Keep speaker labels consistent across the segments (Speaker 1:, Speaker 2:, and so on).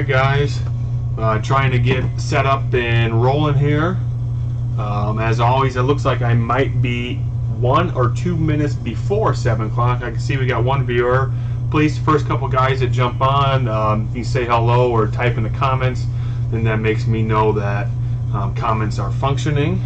Speaker 1: Alright guys, trying to get set up and rolling here. As always, it looks like I might be 1 or 2 minutes before 7 o'clock. I can see we got one viewer. Please, first couple guys that jump on, you can say hello or type in the comments, and that makes me know that comments are functioning.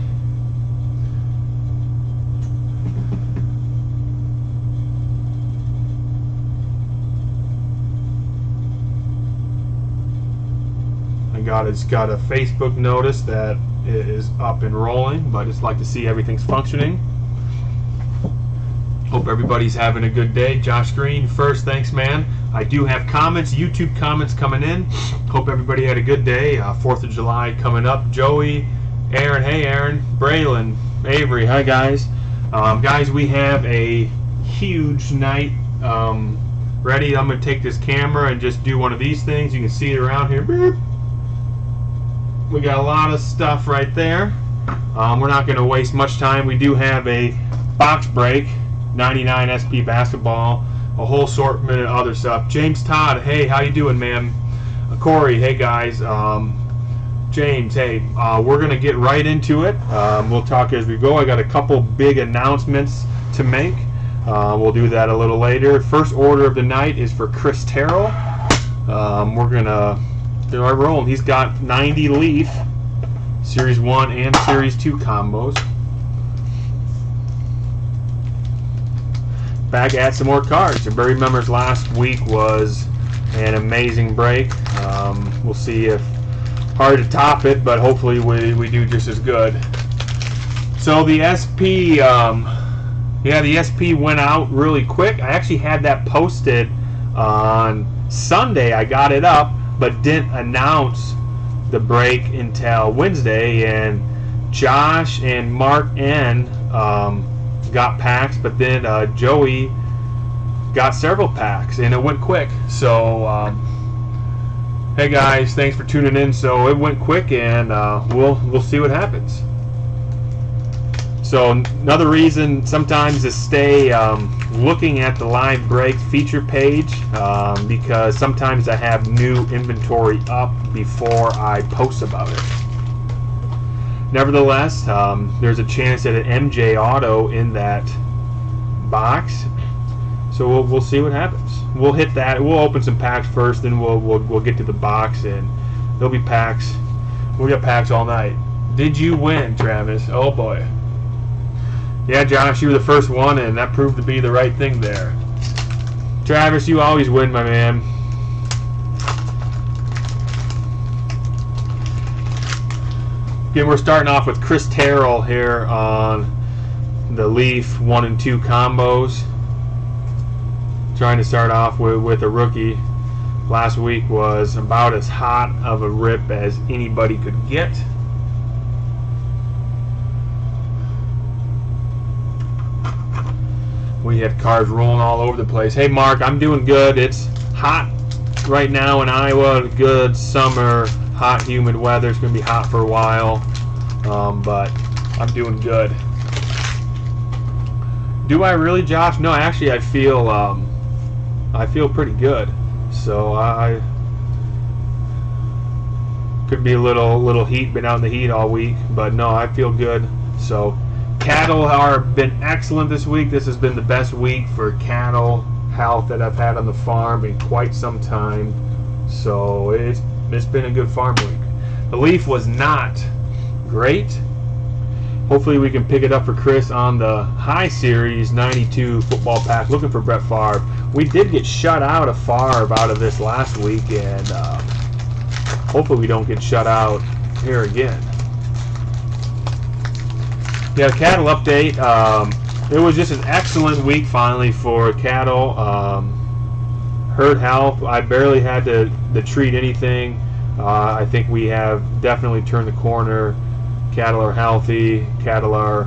Speaker 1: It's got a Facebook notice that it is up and rolling, but it's like to see everything's functioning. Hope everybody's having a good day. Josh Green first, thanks man. I do have comments, YouTube comments coming in. Hope everybody had a good day. 4th of July coming up. Joey, Aaron, hey Aaron, Braylon, Avery, hi guys. Guys, we have a huge night ready. I'm going to take this camera and just do one of these things. You can see it around here. Beep. We got a lot of stuff right there. We're not going to waste much time. We do have a box break, 99 SP basketball, a whole assortment of other stuff. James Todd, hey, how you doing, man? Corey, hey guys. James, hey, we're going to get right into it. We'll talk as we go. I got a couple big announcements to make. We'll do that a little later. First order of the night is for Chris Terrell. We're going to rolling. He's got 90 Leaf Series 1 and Series 2 combos. Back at some more cards. Everybody remembers last week was an amazing break. We'll see if hard to top it, but hopefully we do just as good. So the SP, the SP went out really quick. I actually had that posted on Sunday. I got it up, but didn't announce the break until Wednesday, and Josh and Mark N got packs, but then Joey got several packs, and it went quick. So hey guys, thanks for tuning in. So it went quick, and we'll see what happens. So another reason sometimes to stay looking at the live break feature page, because sometimes I have new inventory up before I post about it. Nevertheless, there's a chance at an MJ auto in that box, so we'll see what happens. We'll hit that. We'll open some packs first, then we'll get to the box, and there'll be packs. We got packs all night. Did you win, Travis? Oh boy. Yeah, Josh, you were the first one, and that proved to be the right thing there. Travis, you always win, my man. Again, we're starting off with Chris Terrell here on the Leaf 1 and 2 combos. Trying to start off with a rookie. Last week was about as hot of a rip as anybody could get. We had cars rolling all over the place. Hey Mark, I'm doing good. It's hot right now in Iowa. Good summer, hot, humid weather. It's going to be hot for a while, but I'm doing good. Do I really, Josh? No, actually, I feel pretty good. So I could be a little heat. Been out in the heat all week, but no, I feel good. So. Cattle have been excellent this week. This has been the best week for cattle health that I've had on the farm in quite some time. So it's been a good farm week. The Leaf was not great. Hopefully we can pick it up for Chris on the High Series 92 football pack. Looking for Brett Favre. We did get shut out of Favre out of this last week, and hopefully we don't get shut out here again. Yeah, cattle update. It was just an excellent week finally for cattle. Herd health, I barely had to treat anything. I think we have definitely turned the corner. Cattle are healthy. Cattle are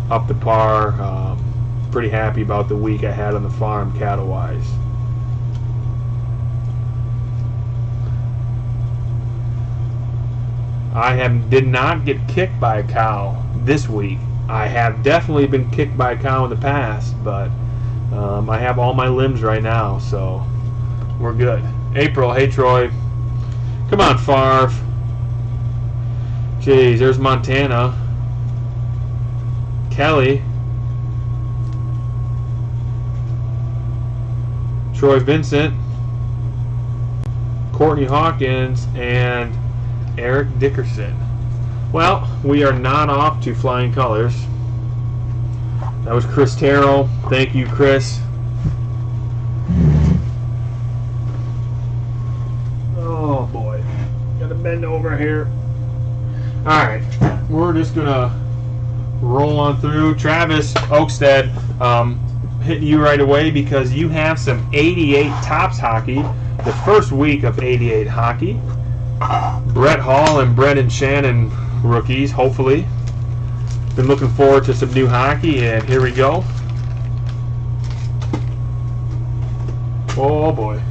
Speaker 1: up to par. Pretty happy about the week I had on the farm cattle-wise. I did not get kicked by a cow this week. I have definitely been kicked by a cow in the past, but I have all my limbs right now, so we're good. April, hey Troy. Come on, Favre. Jeez, there's Montana. Kelly. Troy Vincent. Courtney Hawkins. And Eric Dickerson. Well, we are not off to flying colors. That was Chris Terrell. Thank you, Chris. Oh boy. Gotta bend over here. Alright. We're just gonna roll on through. Travis Oakstead, hitting you right away because you have some 88 Topps hockey. The first week of 88 hockey. Brett Hall and Brendan Shannon rookies, hopefully. Been looking forward to some new hockey, and here we go. Oh boy.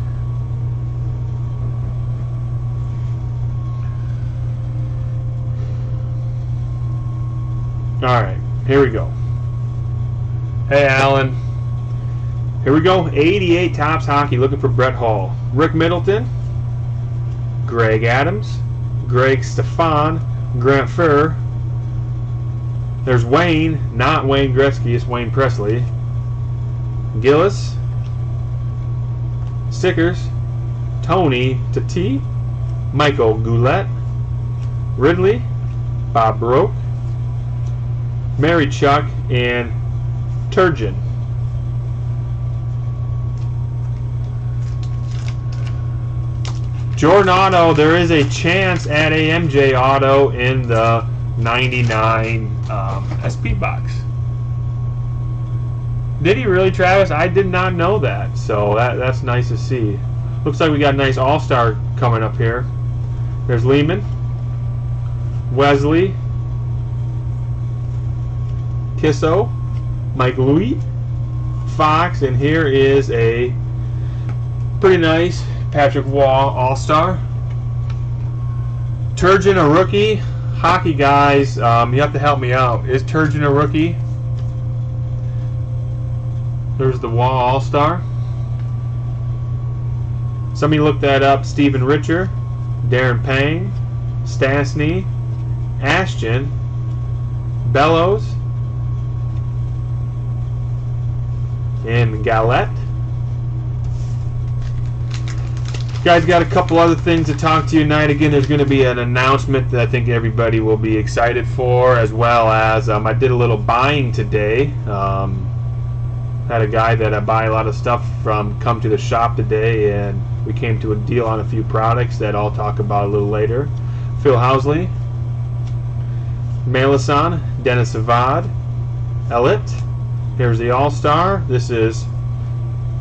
Speaker 1: Alright, here we go. Hey Alan. Here we go. 88 Topps hockey, looking for Brett Hall. Rick Middleton. Greg Adams. Greg Stefan. Grant Furr. There's Wayne, not Wayne Gretzky, it's Wayne Presley. Gillis. Stickers. Tony Tati. Michael Goulet. Ridley. Bob Broke. Mary Chuck and Turgeon. Jordan Auto, there is a chance at a MJ Auto in the 99 SP box. Did he really, Travis? I did not know that, so that's nice to see. Looks like we got a nice All-Star coming up here. There's Lehman, Wesley, Kisso, Mike Louis, Fox, and here is a pretty nice Patrick Wall All-Star. Turgeon a rookie. Hockey guys, you have to help me out. Is Turgeon a rookie? There's the Wall All-Star. Somebody look that up. Steven Richer, Darren Pang, Stastny, Ashton, Bellows, and Galette. Guys, got a couple other things to talk to you tonight. Again, there's going to be an announcement that I think everybody will be excited for, as well as I did a little buying today. Had a guy that I buy a lot of stuff from come to the shop today, and we came to a deal on a few products that I'll talk about a little later. Phil Housley, Melason, Dennis Avad, Elliott. Here's the All-Star. This is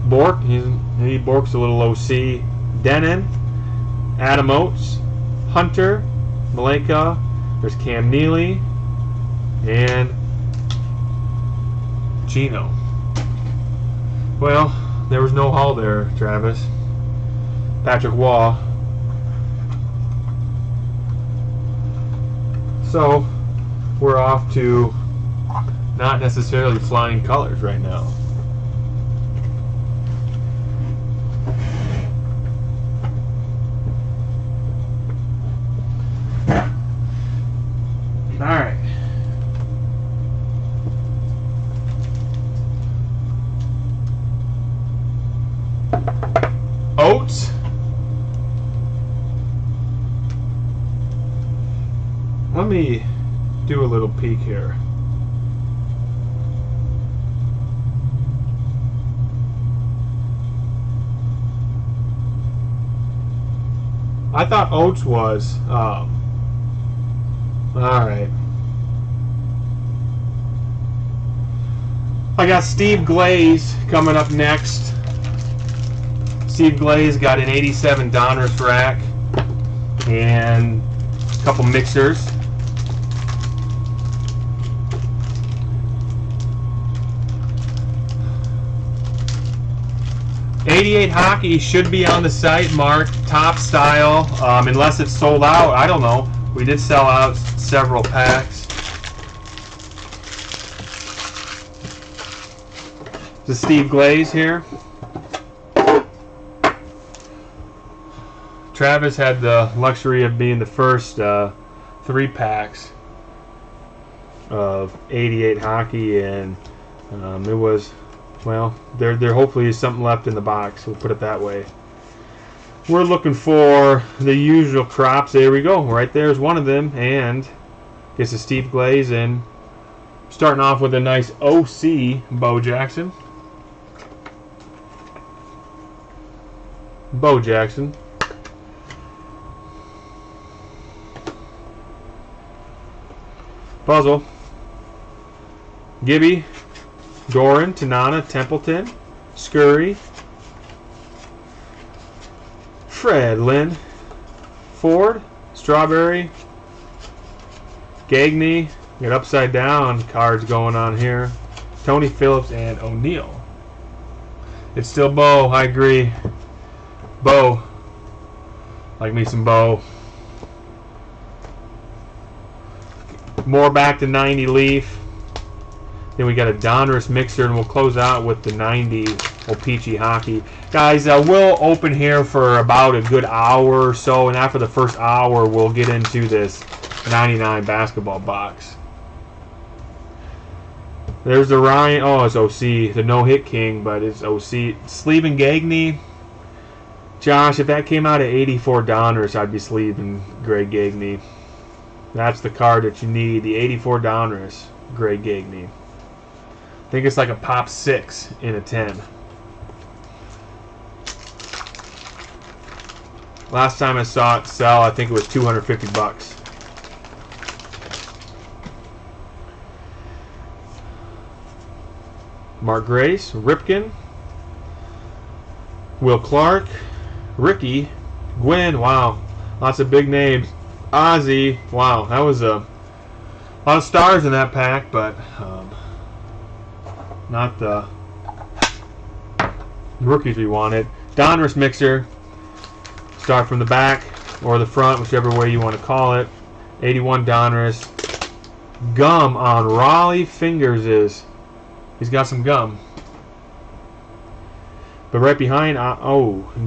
Speaker 1: Bork. He Bork's a little OC. Denon, Adam Oates, Hunter, Maleka, there's Cam Neely, and Gino. Well, there was no haul there, Travis. Patrick Waugh. So, we're off to not necessarily flying colors right now. Alright. Oats. Let me do a little peek here. I thought Oats was alright. I got Steve Glaze coming up next. Steve Glaze got an 87 Donruss rack and a couple mixers. '88 hockey should be on the site, Mark. Top style, unless it's sold out. I don't know. We did sell out several packs. This is Steve Glaze here. Travis had the luxury of being the first 3 packs of 88 hockey, and it was, well, there hopefully is something left in the box. We'll put it that way. We're looking for the usual crops. There we go. Right there's one of them, and gets a Steve Glaze, and starting off with a nice OC Bo Jackson. Bo Jackson. Puzzle. Gibby, Doran, Tanana, Templeton, Scurry, Fred, Lynn, Ford, Strawberry, Gagney. Got upside down cards going on here. Tony Phillips and O'Neill. It's still Bo. I agree. Bo. Like me some Bo. More back to 90 Leaf. Then we got a Donruss mixer, and we'll close out with the 90 O-Pee-Chee hockey. Guys, we'll open here for about a good hour or so, and after the first hour, we'll get into this 99 basketball box. There's the Ryan. Oh, it's OC, the no-hit king, but it's OC. Sleeving Gagney. Josh, if that came out at 84 Donruss, I'd be sleeving Greg Gagney. That's the card that you need, the 84 Donruss, Greg Gagney. I think it's like a pop 6 in a 10. Last time I saw it sell, I think it was 250 bucks. Mark Grace, Ripken, Will Clark, Ricky, Gwynn, wow, lots of big names. Ozzy, wow, that was a lot of stars in that pack, but not the rookies we wanted. Donruss mixer, start from the back or the front, whichever way you want to call it. 81 Donruss. Gum on Raleigh Fingers is. He's got some gum. But right behind,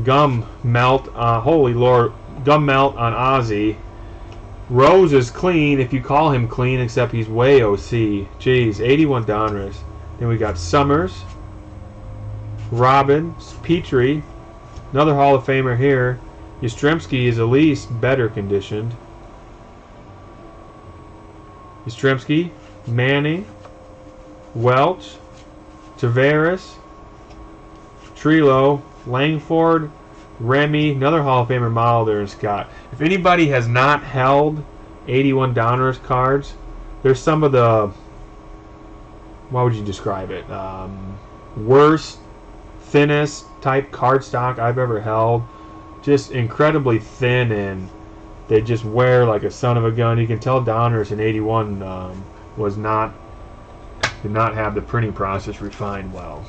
Speaker 1: gum melt. Holy Lord, gum melt on Ozzy. Rose is clean if you call him clean, except he's way OC. Jeez, 81 Donruss. Then we got Summers, Robin, Petrie, another Hall of Famer here. Yastrzemski is at least better conditioned. Yastrzemski, Manning, Welch, Tavares, Trello, Langford, Remy, another Hall of Famer model there, and Scott. If anybody has not held 81 Donruss cards, there's some of the, what would you describe it? Worst, thinnest type card stock I've ever held. Just incredibly thin, and they just wear like a son of a gun. You can tell Donruss in 81 did not have the printing process refined well.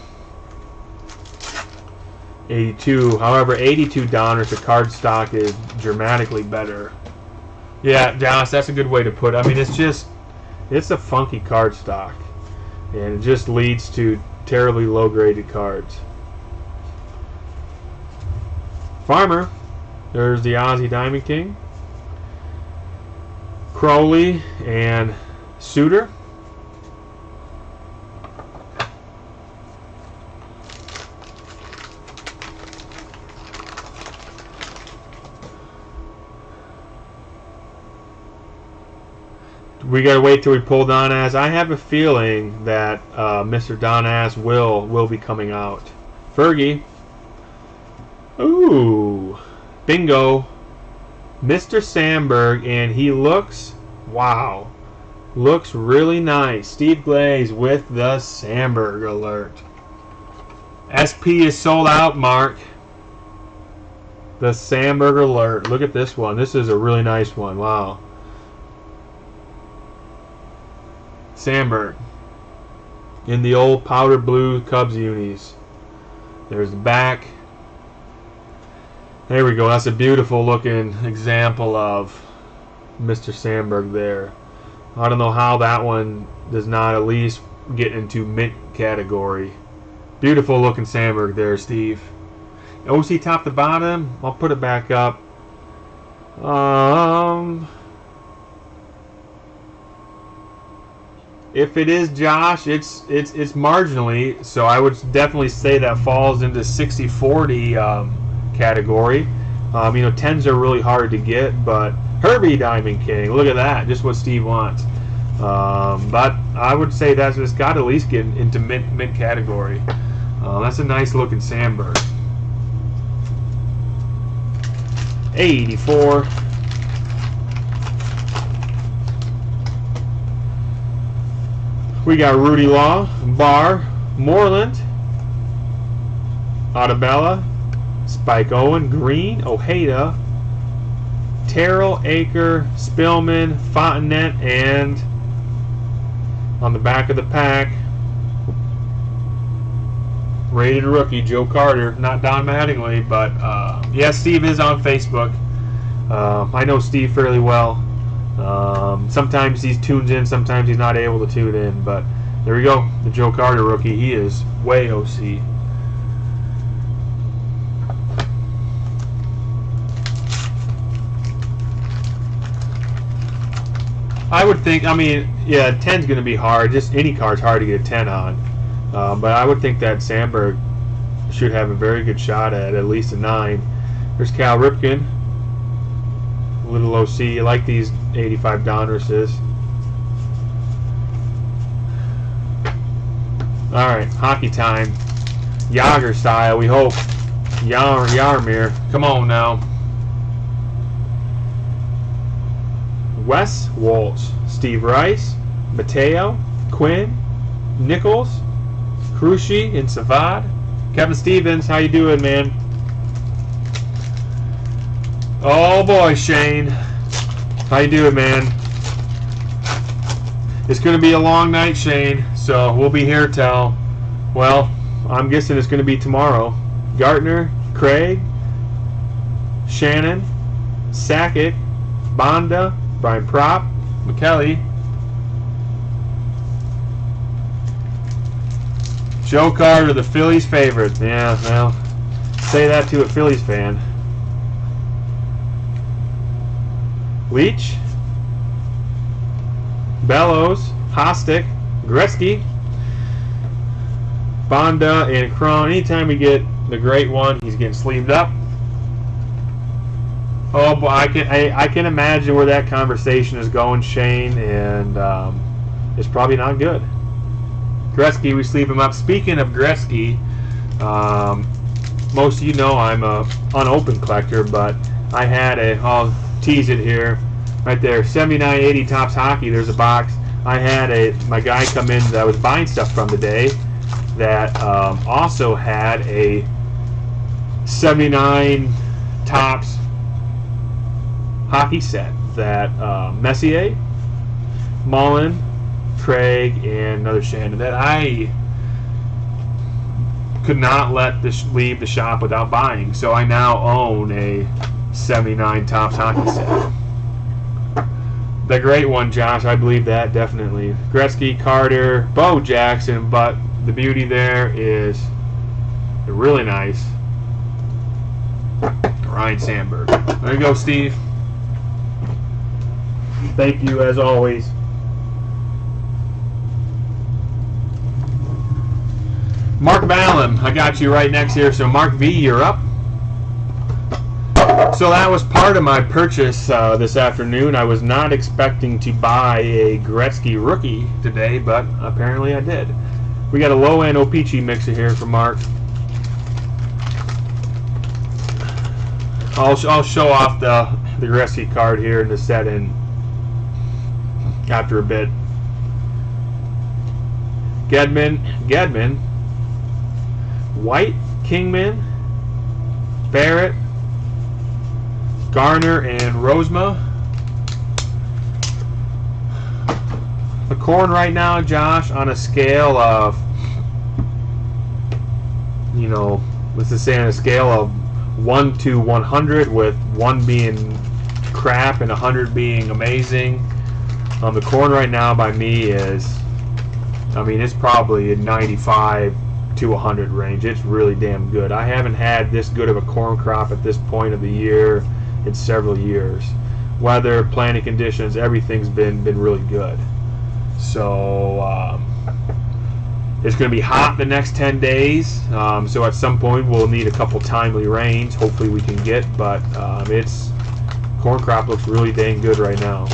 Speaker 1: 82, however, 82 Donruss, the card stock is dramatically better. Yeah, Josh, that's a good way to put it. I mean, it's a funky card stock, and it just leads to terribly low graded cards. Farmer, there's the Ozzy Diamond King, Crowley, and Suter. We gotta wait till we pull Don Ass. I have a feeling that Mr. Don Ass will be coming out. Fergie. Ooh, bingo. Mr. Sandberg, and he looks, wow, looks really nice. Steve Glaze with the Sandberg alert. SP is sold out, Mark. The Sandberg alert. Look at this one. This is a really nice one. Wow. Sandberg in the old powder blue Cubs unis. There's the back. There we go. That's a beautiful looking example of Mr. Sandberg there. I don't know how that one does not at least get into mint category. Beautiful looking Sandberg there, Steve. OC top to bottom. I'll put it back up. If it is Josh, it's marginally, so I would definitely say that falls into 60-40 category. You know, 10s are really hard to get, but Herbie Diamond King, look at that, just what Steve wants. But I would say that's just got to at least get into mint category. That's a nice looking Sandberg. 84. We got Rudy Law, Barr, Moreland, Otabella, Spike Owen, Green, Ojeda, Terrell, Aker, Spillman, Fontenette, and on the back of the pack, rated rookie Joe Carter. Not Don Mattingly, but yeah, Steve is on Facebook. I know Steve fairly well. Sometimes he tunes in, sometimes he's not able to tune in, but there we go, the Joe Carter rookie. He is way OC. I would think, I mean, yeah, 10's going to be hard. Just any card's hard to get a 10 on. But I would think that Sandberg should have a very good shot at least a 9. There's Cal Ripken. Little OC. I like these 85 Donruses. Alright, hockey time. Yager style, we hope. Yarmir. Come on now. Wes Walsh, Steve Rice, Mateo, Quinn, Nichols, Cruci, and Savad. Kevin Stevens, how you doing, man? Oh boy, Shane. How you doing, man? It's going to be a long night, Shane, so we'll be here till, well, I'm guessing it's going to be tomorrow. Gartner, Craig, Shannon, Sackett, Bonda, Brian Propp, McKelly, Joe Carter, the Phillies favorite. Yeah, well, say that to a Phillies fan. Leach, Bellows, Hostek, Gretzky, Bonda, and Cron. Anytime we get the great one, he's getting sleeved up. Oh boy, I can imagine where that conversation is going, Shane, and it's probably not good. Gretzky, we sleeve him up. Speaking of Gretzky, most of you know I'm a unopened collector, but I had I'll tease it here, right there, 79-80 Topps Hockey. There's a box. I had my guy come in that I was buying stuff from today that also had a 79 Topps hockey set that Messier, Mullen, Craig, and another Shannon that I could not let this leave the shop without buying. So I now own a 79 Topps hockey set. The great one, Josh, I believe that definitely. Gretzky, Carter, Bo Jackson, but the beauty there is really nice Ryne Sandberg. There you go, Steve. Thank you as always. Mark Ballin, I got you right next here. So Mark V, you're up. So that was part of my purchase this afternoon. I was not expecting to buy a Gretzky rookie today, but apparently I did. We got a low-end O-Pee-Chee mixer here for Mark. I'll show off the Gretzky card here in the set in after a bit. Gedman, White, Kingman, Barrett, Garner, and Rosema. The corn right now, Josh, on a scale of, you know, let's just say on a scale of 1 to 100, with 1 being crap and 100 being amazing. The corn right now by me is, I mean, it's probably a 95 to 100 range. It's really damn good. I haven't had this good of a corn crop at this point of the year in several years. Weather, planting conditions, everything's been really good. So it's going to be hot the next 10 days. So at some point we'll need a couple timely rains. Hopefully we can get, but it's corn crop looks really dang good right now.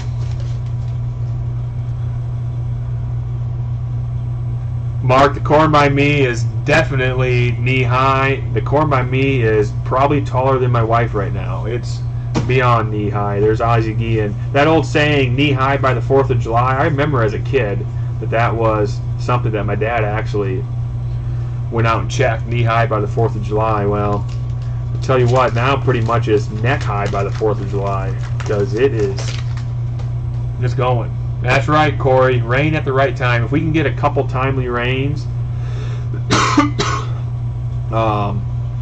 Speaker 1: Mark, the corn by me is definitely knee high. The corn by me is probably taller than my wife right now. It's beyond knee high. There's Ozzie Guillen. That old saying, knee high by the 4th of July, I remember as a kid that was something that my dad actually went out and checked. Knee high by the 4th of July. Well, I'll tell you what, now pretty much is neck high by the 4th of July, because it is just going. That's right, Corey. Rain at the right time. If we can get a couple timely rains,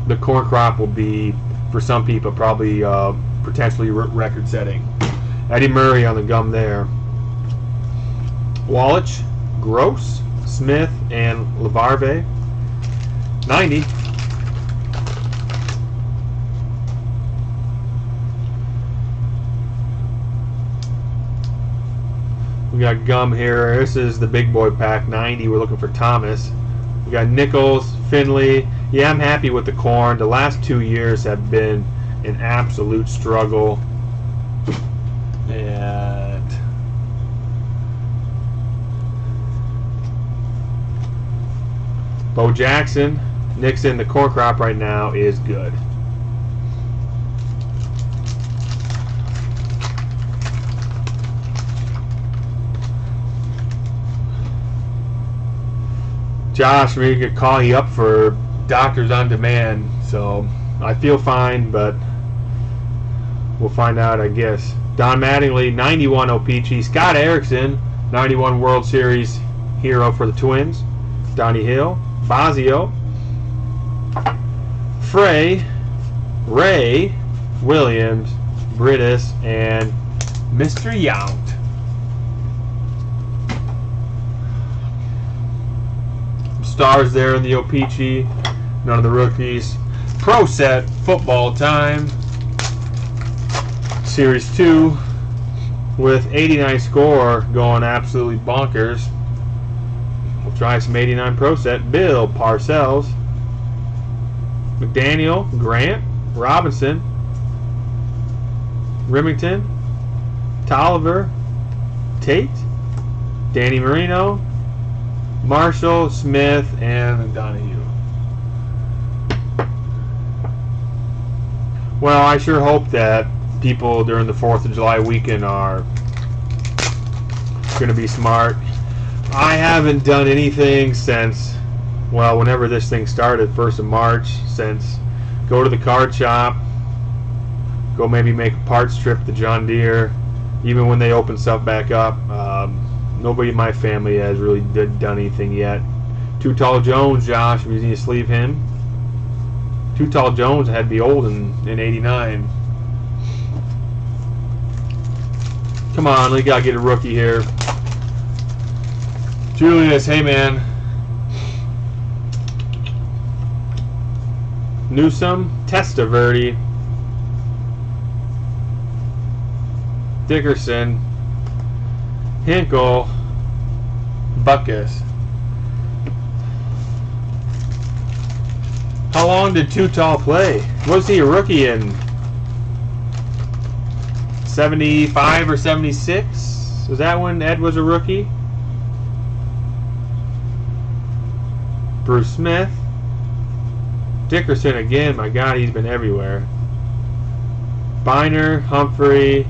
Speaker 1: the corn crop will be, for some people, probably potentially record-setting. Eddie Murray on the gum there. Wallach, Gross, Smith, and LaVarve. 90. We got gum here. This is the big boy pack, 90. We're looking for Thomas. We got Nichols, Finley. Yeah, I'm happy with the corn. The last 2 years have been an absolute struggle. And Bo Jackson, Nixon, the corn crop right now is good. Josh, we could call you up for doctors on demand, so I feel fine, but we'll find out, I guess. Don Mattingly, 91 O-Pee-Chee. Scott Erickson, 91 World Series hero for the Twins. Donnie Hill, Fazio, Frey, Ray, Williams, Britis, and Mr. Yount. Stars there in the O-Pee-Chee. None of the rookies. Pro set football time. Series 2 with 89 score going absolutely bonkers. We'll try some 89 pro set. Bill Parcells, McDaniel, Grant, Robinson, Remington, Tolliver, Tate, Danny Marino, Marshall, Smith, and Donahue. Well, I sure hope that people during the 4th of July weekend are going to be smart. I haven't done anything since, well, whenever this thing started, 1st of March, since go to the card shop, go maybe make a parts trip to John Deere, even when they open stuff back up. Nobody in my family has really done anything yet. Too Tall Jones, Josh, we need to sleeve him. Too Tall Jones had to be old in 89. Come on, we gotta get a rookie here. Julius, hey man. Newsom, Testaverde, Dickerson, Hinkle, Buckus. How long did Too Tall play? Was he a rookie in 75 or 76? Was that when Ed was a rookie? Bruce Smith. Dickerson again, my God, he's been everywhere. Biner, Humphrey.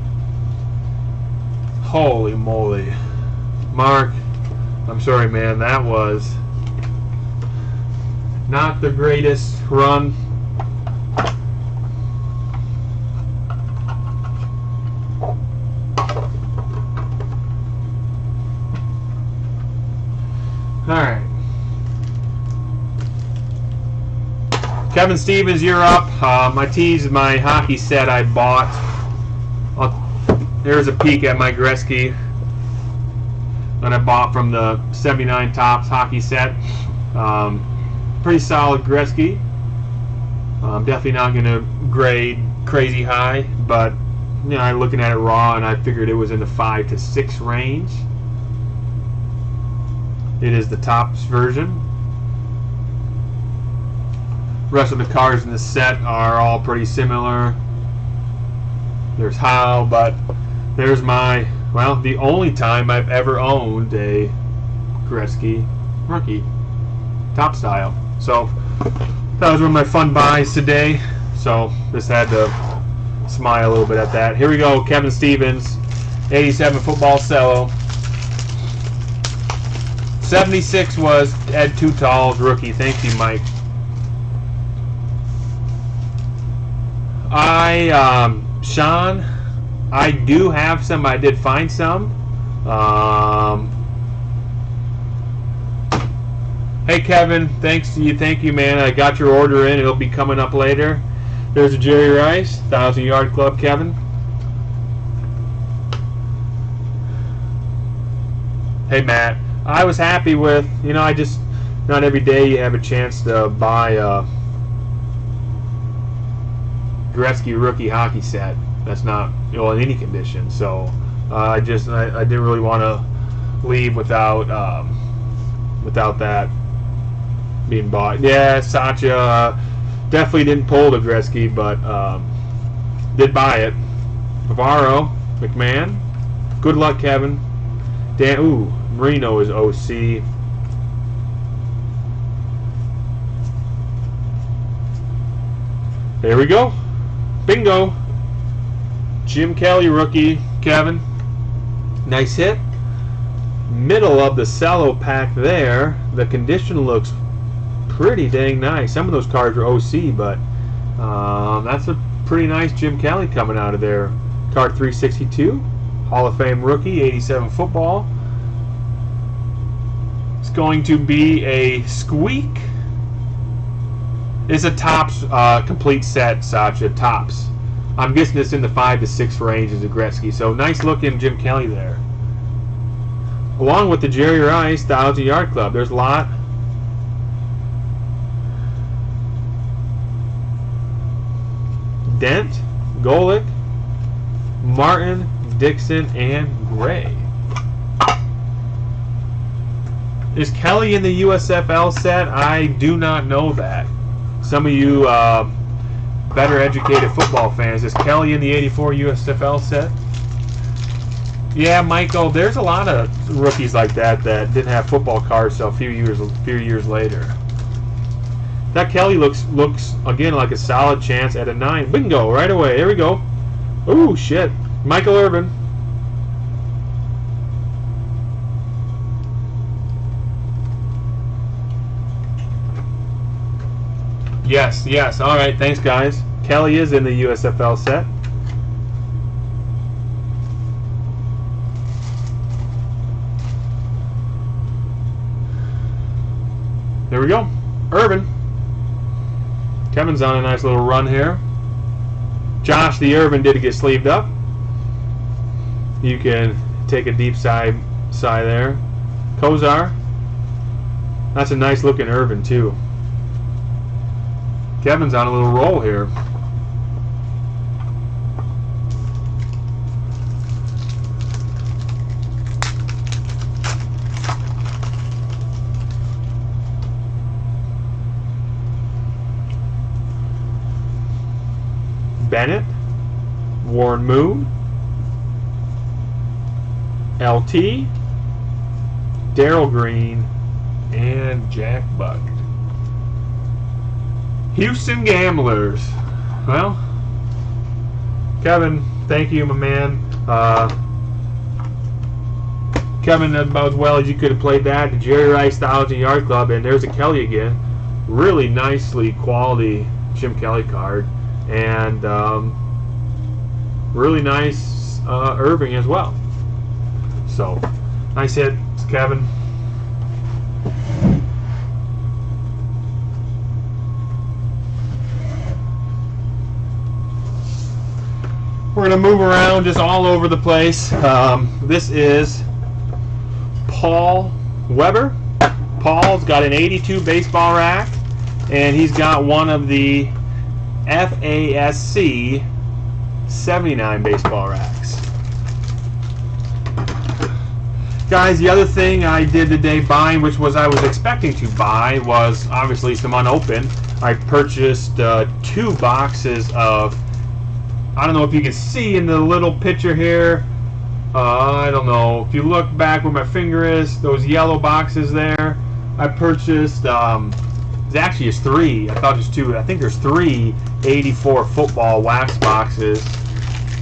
Speaker 1: Holy moly. Mark, I'm sorry, man, that was not the greatest run. Alright. Kevin Stevens, you're up. My tees, my hockey set I bought. There's a peek at my Gretzky that I bought from the 79 Topps hockey set. Pretty solid Gretzky. I'm definitely not going to grade crazy high, but you know, I'm looking at it raw, and I figured it was in the 5 to 6 range. It is the Topps version. Rest of the cards in the set are all pretty similar. There's Hal, but there's my, well, the only time I've ever owned a Gretzky rookie, top style. So that was one of my fun buys today. So just had to smile a little bit at that. Here we go, Kevin Stevens, 87 football cello. 76 was Ed Tutall's rookie. Thank you, Mike. Sean, I do have some. I did find some. Hey, Kevin, thank you, man. I got your order in. It'll be coming up later. There's a Jerry Rice, 1,000-yard club, Kevin. Hey, Matt. I was happy with, you know, not every day you have a chance to buy a Gretzky rookie hockey set. That's not, you know, in any condition. So I didn't really want to leave without that being bought. Yeah, Satya definitely didn't pull the Gretzky, but did buy it. Navarro, McMahon. Good luck, Kevin. Marino is OC. There we go. Bingo. Jim Kelly rookie, Kevin. Nice hit. Middle of the cello pack there. The condition looks pretty dang nice. Some of those cards are OC, but that's a pretty nice Jim Kelly coming out of there. Card 362. Hall of Fame rookie, 87 football. It's going to be a squeak. It's a Topps complete set, Satya. Topps. I'm guessing it's in the 5 to 6 range as a Gretzky. So nice looking Jim Kelly there. Along with the Jerry Rice 1,000-yard club. There's a lot. Dent, Golick, Martin, Dixon, and Gray. Is Kelly in the USFL set? I do not know that. Some of you better educated football fans, is Kelly in the 84 USFL set? Yeah, Michael, there's a lot of rookies like that didn't have football cards till a few years later. That Kelly looks again like a solid chance at a 9. Bingo, right away. There we go. Ooh, shit. Michael Irvin. Yes. All right, thanks, guys. Kelly is in the USFL set. There we go. Irvin. Kevin's on a nice little run here. Josh, the Irvin did get sleeved up. You can take a deep sigh there. Kozar. That's a nice looking Irvin too. Kevin's on a little roll here. Bennett, Warren Moon, LT, Darryl Green, and Jack Buck. Houston Gamblers. Well, Kevin, thank you, my man. Kevin, about as well as you could have played that. The Jerry Rice 1,000-yard club, and there's a Kelly again. Really nicely quality Jim Kelly card, and really nice Irving as well. So, nice hit, Kevin. We're going to move around just all over the place. This is Paul Weber. Paul's got an 82 baseball rack, and he's got one of the FASC 79 baseball racks. Guys, the other thing I did today buying, which was I was expecting to buy, was obviously some unopened. I purchased 2 boxes of, I don't know if you can see in the little picture here, I don't know, if you look back where my finger is, those yellow boxes there, I purchased, it actually is 3, I thought it was 2, I think there's 3 84 football wax boxes,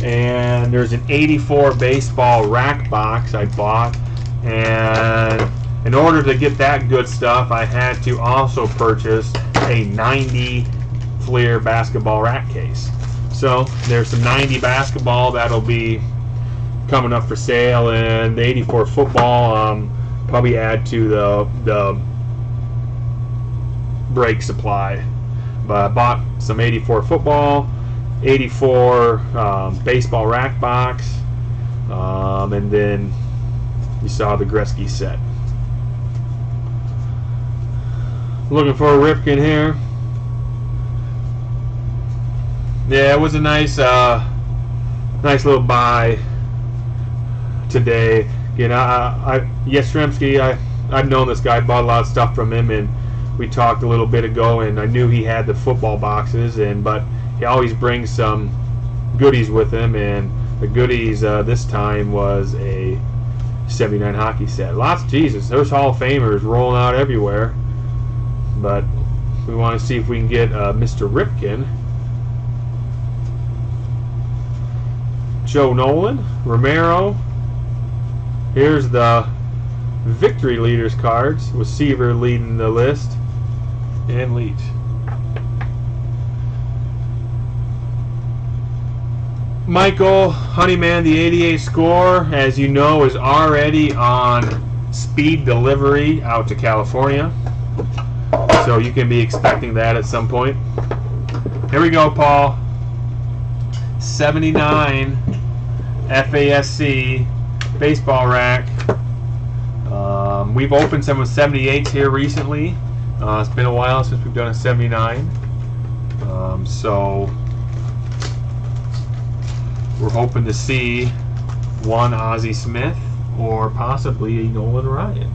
Speaker 1: and there's an 84 baseball rack box I bought. And in order to get that good stuff, I had to also purchase a 90 Fleer basketball rack case. So there's some 90 basketball that'll be coming up for sale, and the 84 football probably add to the break supply. But I bought some 84 football, 84 baseball rack box, and then you saw the Gretzky set. Looking for a Ripken here. Yeah, it was a nice little buy today. You know, Yastrzemski, I've known this guy, bought a lot of stuff from him, and we talked a little bit ago, and I knew he had the football boxes, but he always brings some goodies with him, and the goodies this time was a 79 hockey set. Jesus, there's Hall of Famers rolling out everywhere. But we want to see if we can get Mr. Ripken. Joe Nolan, Romero. Here's the Victory Leaders cards, with Seaver leading the list, and Leach. Michael Honeyman, the 88 score, as you know, is already on speed delivery out to California. So you can be expecting that at some point. Here we go, Paul. 79 FASC baseball rack. We've opened some of 78s here recently. It's been a while since we've done a 79. So we're hoping to see one Ozzie Smith or possibly a Nolan Ryan.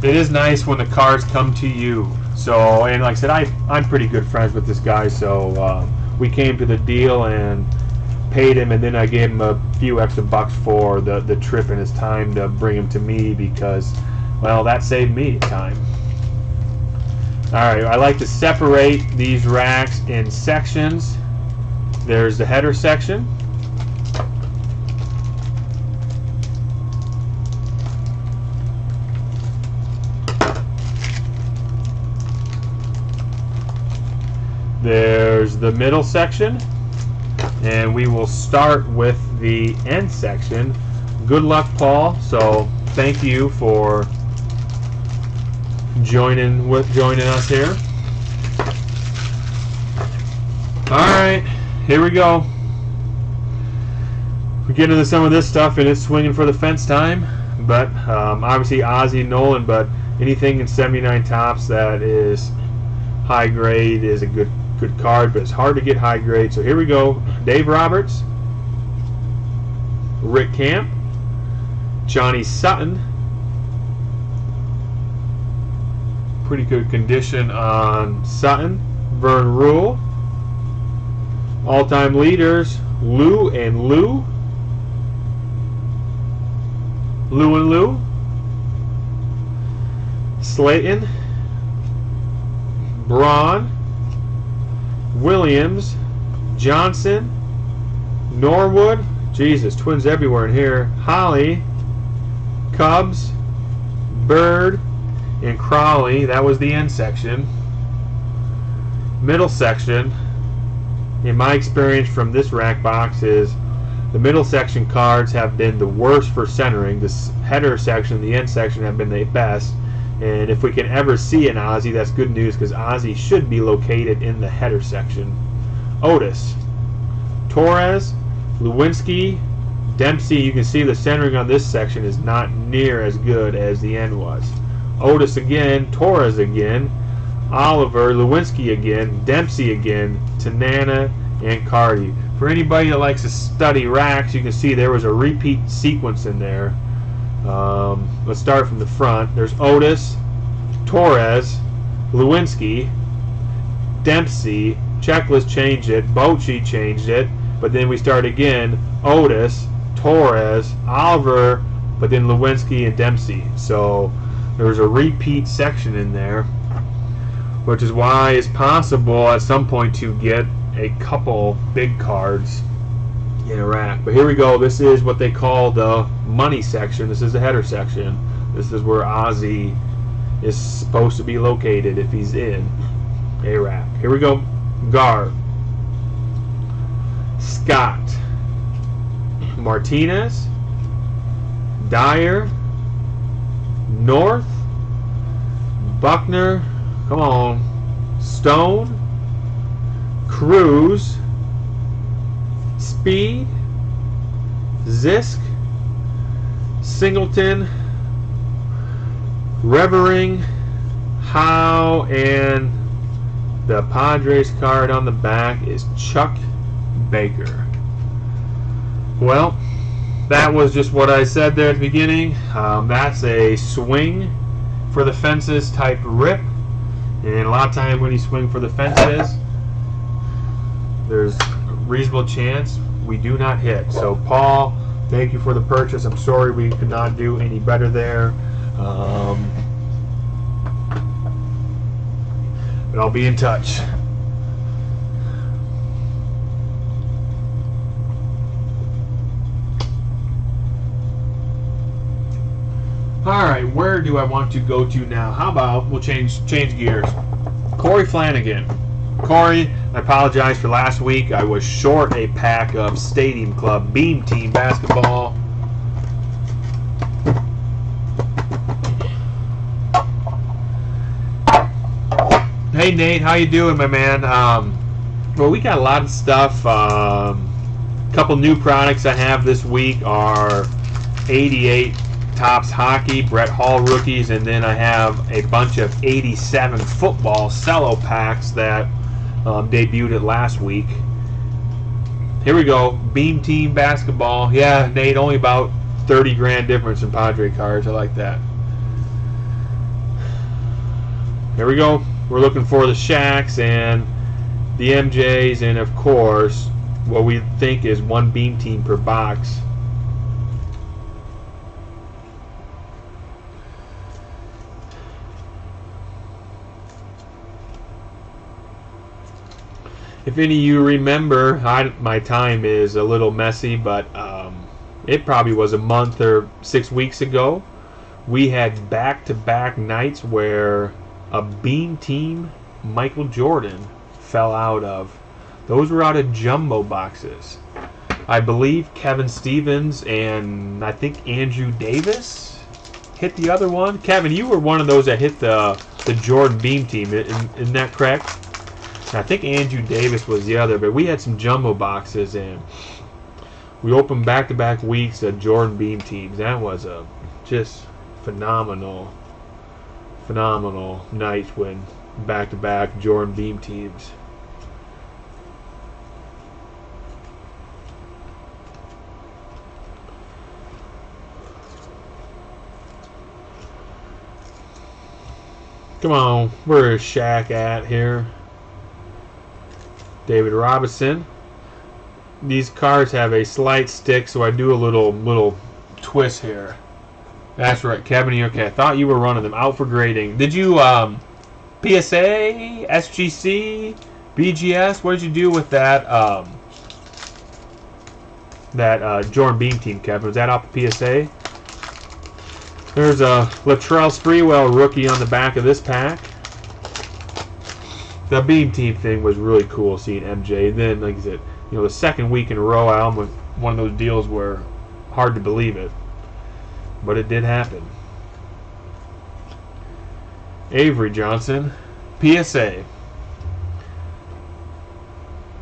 Speaker 1: It is nice when the cards come to you. So, and like I said, I'm pretty good friends with this guy, so we came to the deal and paid him, and then I gave him a few extra bucks for the trip and his time to bring him to me, because, well, that saved me time. Alright, I like to separate these racks in sections. There's the header section. There's the middle section, and we will start with the end section. Good luck, Paul. So thank you for joining us here. All right, here we go. We get into some of this stuff, and it's swinging for the fence time. But obviously Ozzie and Nolan, but anything in 79 tops that is high grade is a good card, but it's hard to get high grade. So here we go. Dave Roberts, Rick Camp, Johnny Sutton. Pretty good condition on Sutton. Vern Rule. All-time leaders, Lou and Lou. Lou and Lou. Slayton. Braun. Williams, Johnson, Norwood, Jesus, twins everywhere in here, Holly, Cubs, Bird, and Crowley. That was the end section. Middle section, in my experience from this rack box, is the middle section cards have been the worst for centering. This header section, the end section, have been the best. And if we can ever see an Ozzie, that's good news, because Ozzie should be located in the header section. Otis, Torres, Lewinsky, Dempsey. You can see the centering on this section is not near as good as the end was. Otis again, Torres again, Oliver, Lewinsky again, Dempsey again, Tanana, and Cardi. For anybody that likes to study racks, you can see there was a repeat sequence in there. Let's start from the front. There's Otis, Torres, Lewinsky, Dempsey. Checklist changed it. Bochy changed it. But then we start again. Otis, Torres, Oliver, but then Lewinsky and Dempsey. So there's a repeat section in there, which is why it's possible at some point to get a couple big cards in a rack. But here we go. This is what they call the money section. This is the header section. This is where Ozzie is supposed to be located if he's in a rack. Here we go. Gar, Scott, Martinez, Dyer, North, Buckner, come on, Stone, Cruz, Speed, Zisk, Singleton, Revering, Howe, and the Padres card on the back is Chuck Baker. Well, that was just what I said there at the beginning. That's a swing for the fences type rip. And a lot of time when you swing for the fences, there's a reasonable chance we do not hit. So Paul, thank you for the purchase. I'm sorry we could not do any better there. But I'll be in touch. Alright, where do I want to go to now? How about we'll change gears. Corey Flanagan. Corey, I apologize for last week. I was short a pack of Stadium Club Beam Team basketball. Hey Nate, how you doing, my man? Well, we got a lot of stuff. Couple new products I have this week are 88 Topps Hockey, Brett Hall rookies, and then I have a bunch of 87 football cello packs that debuted it last week. Here we go, Beam Team basketball. Yeah, Nate, only about 30 grand difference in Padre cards. I like that. Here we go. We're looking for the Shaqs and the MJs, and of course, what we think is one Beam Team per box. If any of you remember, my time is a little messy, but it probably was a month or 6 weeks ago. We had back-to-back nights where a Beam Team Michael Jordan fell out of. Those were out of jumbo boxes. I believe Kevin Stevens and I think Andrew Davis hit the other one. Kevin, you were one of those that hit the Jordan Beam Team. Isn't that correct? I think Andrew Davis was the other, but we had some jumbo boxes and we opened back-to-back weeks of Jordan Beam Teams. That was a just phenomenal night when back-to-back Jordan Beam Teams. Come on, where is Shaq at here? David Robinson. These cards have a slight stick, so I do a little twist here. That's right, Kevin. Okay, I thought you were running them out for grading. Did you PSA, SGC, BGS? What did you do with that Jordan Beam Team, Kevin? Was that off the PSA? There's a Latrell Sprewell rookie on the back of this pack. The Beam Team thing was really cool seeing MJ. And then, like I said, the second week in a row, I almost one of those deals where hard to believe it. But it did happen. Avery Johnson, PSA.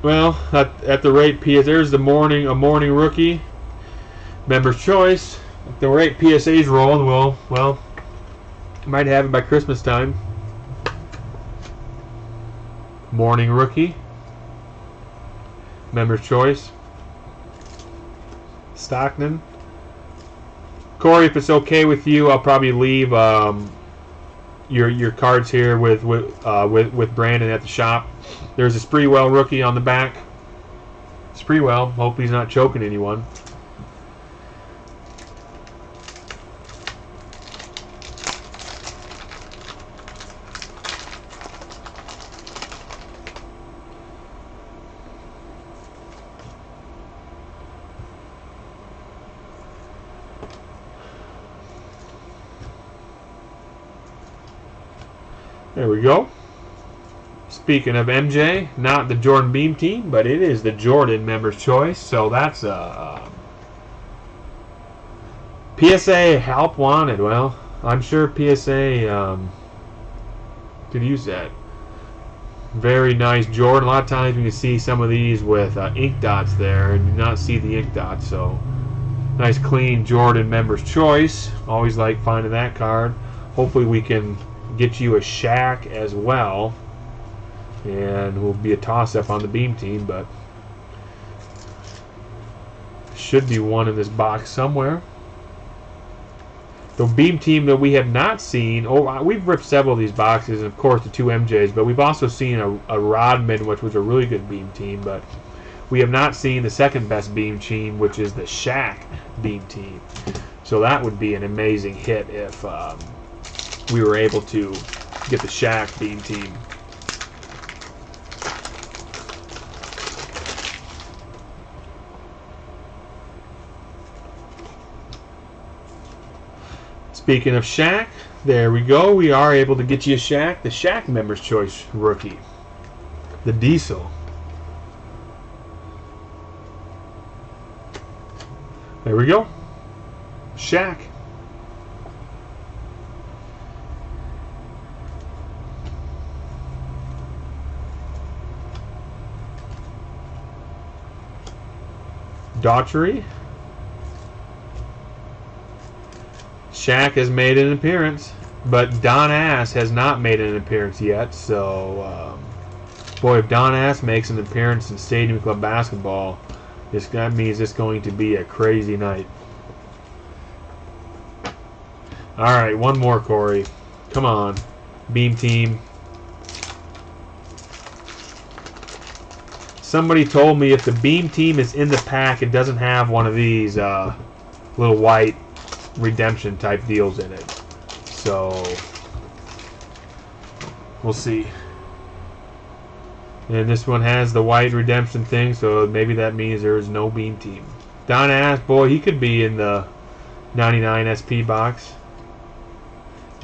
Speaker 1: Well, at the rate there's a morning rookie. Member's choice. At the rate PSA's rolling, well, might have it by Christmas time. Morning rookie. Member's choice. Stockton. Corey, if it's okay with you, I'll probably leave your cards here with Brandon at the shop. There's a Sprewell rookie on the back. Sprewell. Hope he's not choking anyone. There we go. Speaking of MJ, not the Jordan Beam team, but it is the Jordan Member's Choice. So that's a PSA help wanted. Well, I'm sure PSA could use that. Very nice Jordan. A lot of times you can see some of these with ink dots there and do not see the ink dots. So nice clean Jordan Member's Choice. Always like finding that card. Hopefully we can get you a Shaq as well, and will be a toss-up on the Beam team, but should be one in this box somewhere. The Beam team that we have not seen, we've ripped several of these boxes, and of course the two MJs, but we've also seen a Rodman, which was a really good Beam team, but we have not seen the second best Beam team, which is the Shaq Beam team. So that would be an amazing hit if we were able to get the Shaq Beam team. Speaking of Shaq, there we go. We are able to get you a Shaq, the Shaq Member's Choice rookie, the Diesel. There we go. Shaq. Daughtry. Shaq has made an appearance, but Don Ass has not made an appearance yet. So, boy, if Don Ass makes an appearance in Stadium Club basketball, that means it's going to be a crazy night. All right, one more, Corey. Come on, Beam team. Somebody told me if the Beam team is in the pack, it doesn't have one of these little white redemption type deals in it. So we'll see. And this one has the white redemption thing, so maybe that means there is no Beam team. Don Ass, boy, he could be in the 99 SP box.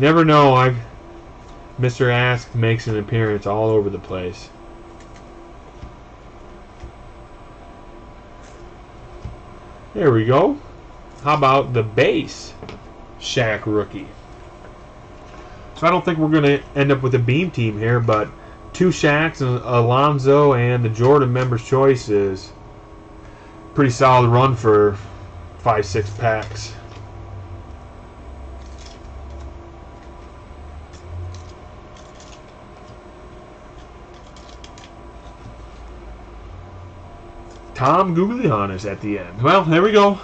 Speaker 1: Never know. Mr. Ask makes an appearance all over the place. There we go. How about the base Shaq rookie? So I don't think we're going to end up with a Beam team here, but two Shaqs, and Alonzo, and the Jordan Member's Choice is pretty solid run for 5-6 packs. Tom Guglielmis at the end. Well, there we go.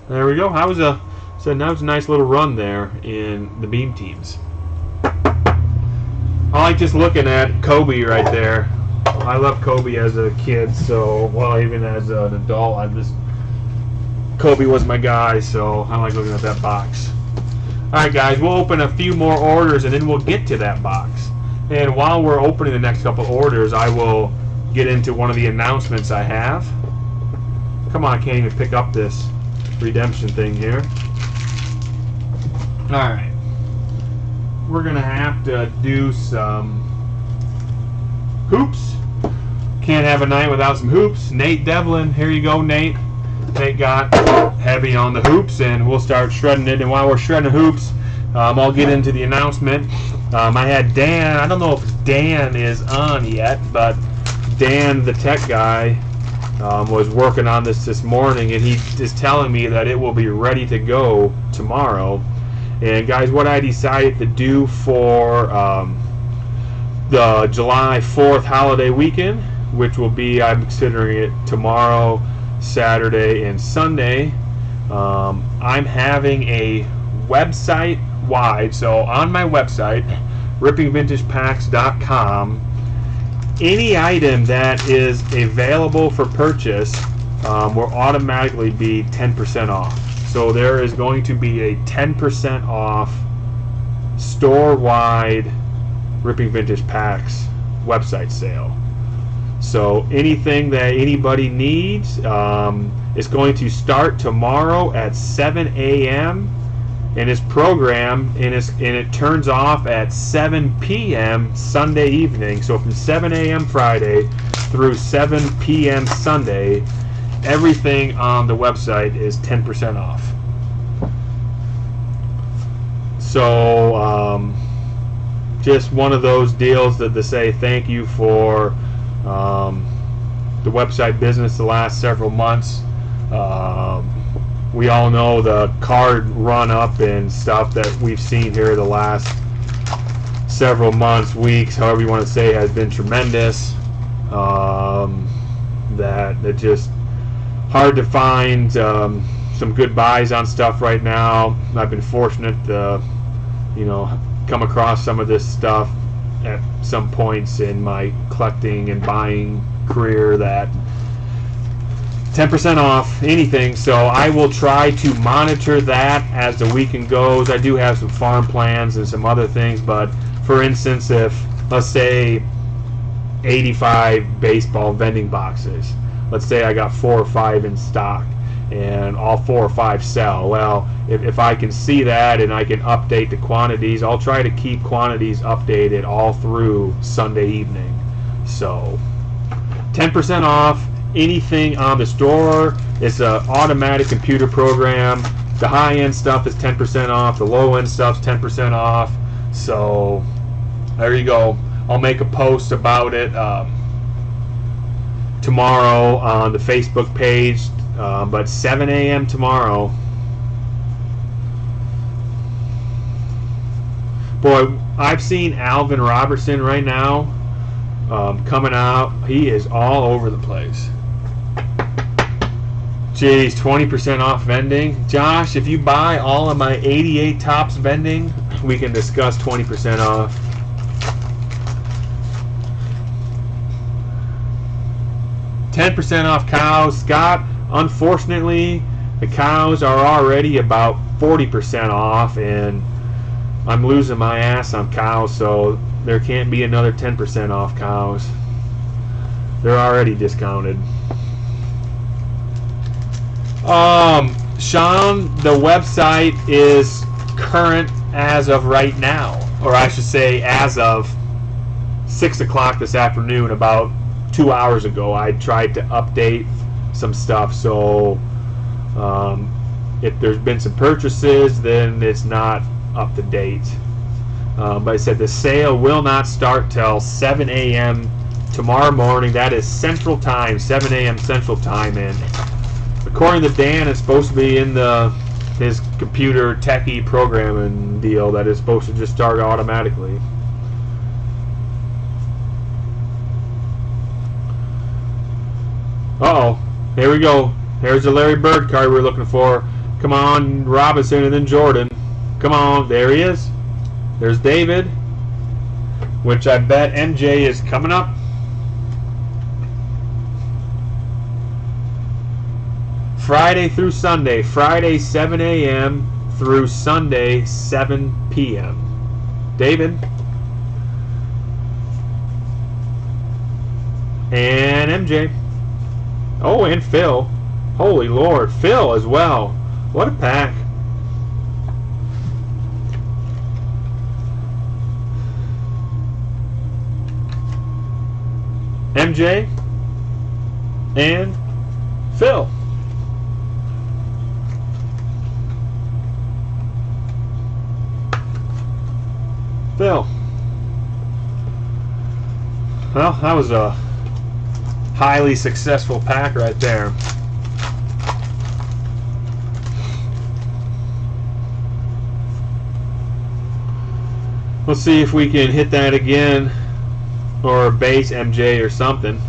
Speaker 1: There we go. That was a nice little run there in the Beam teams. I like just looking at Kobe right there. I love Kobe as a kid, so even as an adult, Kobe was my guy, so I like looking at that box. Alright guys, we'll open a few more orders and then we'll get to that box. And while we're opening the next couple orders, I will get into one of the announcements I have. Come on, I can't even pick up this redemption thing here. Alright. We're going to have to do some hoops. Can't have a night without some hoops. Nate Devlin, here you go, Nate. Nate got heavy on the hoops, and we'll start shredding it. And while we're shredding hoops, I'll get into the announcement. I had Dan. I don't know if Dan is on yet, but Dan, the tech guy, was working on this morning, and he is telling me that it will be ready to go tomorrow. And guys, what I decided to do for the July 4th holiday weekend, which will be, I'm considering it tomorrow, Saturday, and Sunday, I'm having a website wide. So on my website, rippingvintagepacks.com, any item that is available for purchase will automatically be 10% off. So there is going to be a 10% off store-wide Ripping Vintage Packs website sale. So anything that anybody needs is going to start tomorrow at 7 a.m. and is programmed, and it turns off at 7 p.m. Sunday evening. So from 7 a.m. Friday through 7 p.m. Sunday, everything on the website is 10% off. So just one of those deals to say thank you for the website business the last several months. We all know the card run up and stuff that we've seen here the last several months, weeks, however you want to say, has been tremendous. That it's just hard to find some good buys on stuff right now. I've been fortunate to, come across some of this stuff at some points in my collecting and buying career that 10% off anything. So I will try to monitor that as the weekend goes. I do have some farm plans and some other things, but for instance, if, let's say, 85 baseball vending boxes, let's say I got 4 or 5 in stock and all 4 or 5 sell. Well, if I can see that and I can update the quantities, I'll try to keep quantities updated all through Sunday evening. So 10% off anything on the store. It's an automatic computer program. The high-end stuff is 10% off. The low-end stuff's 10% off. So there you go. I'll make a post about it tomorrow on the Facebook page. But 7 a.m. tomorrow. Boy, I've seen Alvin Robertson right now coming out. He is all over the place. Geez, 20% off vending. Josh, if you buy all of my 88 Tops vending, we can discuss 20% off. $10 off cows. Scott, unfortunately, the cows are already about 40% off, and I'm losing my ass on cows, so there can't be another 10% off cows. They're already discounted. Sean, the website is current as of right now, or I should say as of 6 o'clock this afternoon. About 2 hours ago, I tried to update some stuff, so if there's been some purchases, then it's not up to date. But I said the sale will not start till 7 a.m. tomorrow morning. That is Central Time, 7 a.m. Central Time, and according to Dan, it's supposed to be in his computer techie programming deal that is supposed to just start automatically. Uh-oh. Here we go. There's the Larry Bird card we're looking for. Come on, Robinson and then Jordan. Come on. There he is. There's David, which I bet MJ is coming up. Friday through Sunday. Friday 7 a.m. through Sunday 7 p.m. David. And MJ. Oh, and Phil. Holy Lord. Phil as well. What a pack. MJ and Phil. Phil. Well, that was a highly successful pack right there. Let's see if we can hit that again, or a base MJ or something.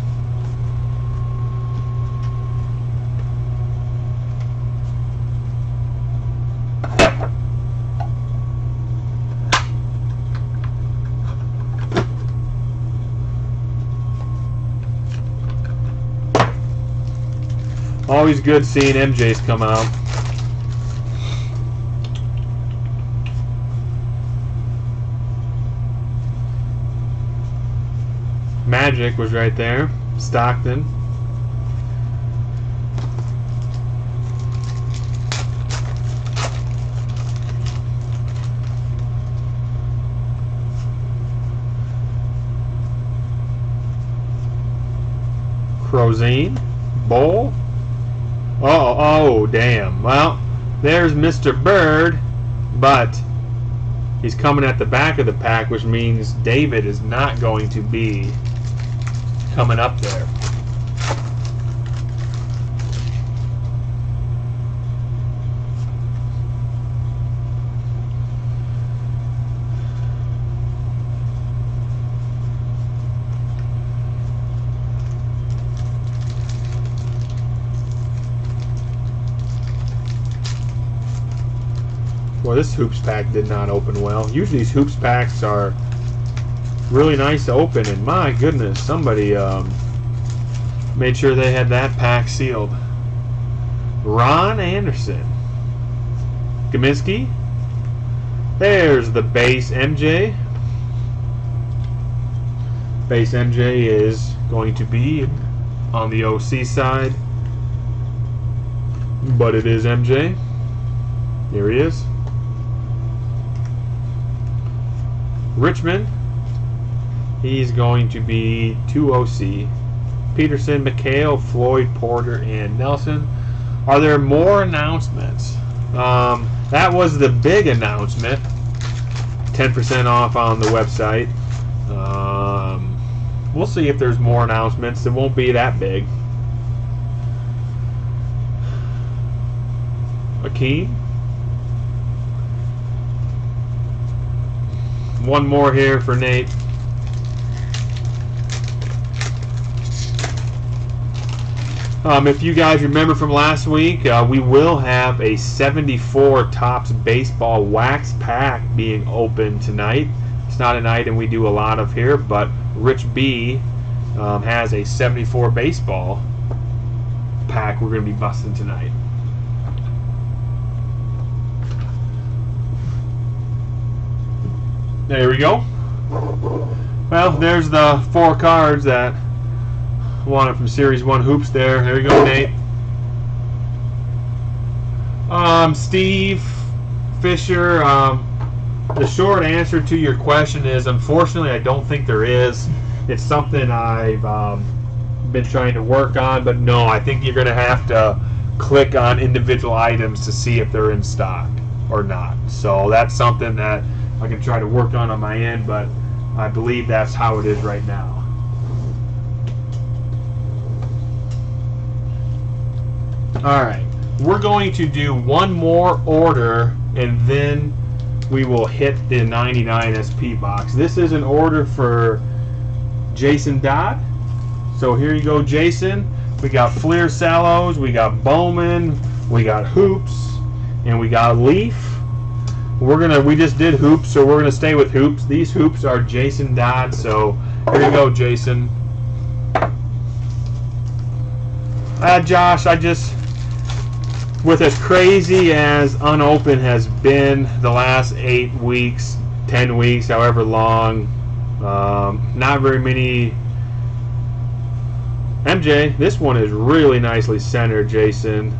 Speaker 1: Always good seeing MJs come out. Magic was right there. Stockton. Crozine. Bowl. Oh, damn. Well, there's Mr. Bird, but he's coming at the back of the pack, which means David is not going to be coming up there. Well, this Hoops pack did not open well. Usually these Hoops packs are really nice to open, and my goodness, somebody made sure they had that pack sealed. Ron Anderson. Kaminsky. There's the base MJ. Base MJ is going to be on the OC side, but it is MJ. Here he is. Richmond, he's going to be 2 OC. Peterson, McHale, Floyd, Porter, and Nelson. Are there more announcements? That was the big announcement. 10% off on the website. We'll see if there's more announcements. It won't be that big. Akeem. One more here for Nate. If you guys remember from last week, we will have a 74 Topps Baseball wax pack being opened tonight. It's not an item we do a lot of here, but Rich B has a 74 baseball pack we're going to be busting tonight. There we go. Well, there's the 4 cards that wanted from Series 1 Hoops there. There you go, Nate. Steve Fisher, the short answer to your question is, unfortunately, I don't think there is. It's something I've been trying to work on, but no, I think you're going to have to click on individual items to see if they're in stock or not. So that's something that I can try to work on my end, but I believe that's how it is right now. Alright, we're going to do one more order and then we will hit the 99 SP box. This is an order for Jason Dodd. So here you go, Jason. We got Fleer Sallows, we got Bowman, we got Hoops, and we got Leaf. We just did Hoops, so we're gonna stay with Hoops. These Hoops are Jason Dodd, so here you go, Jason. Josh, with as crazy as unopened has been the last 8 weeks, 10 weeks, however long, not very many. MJ, this one is really nicely centered, Jason.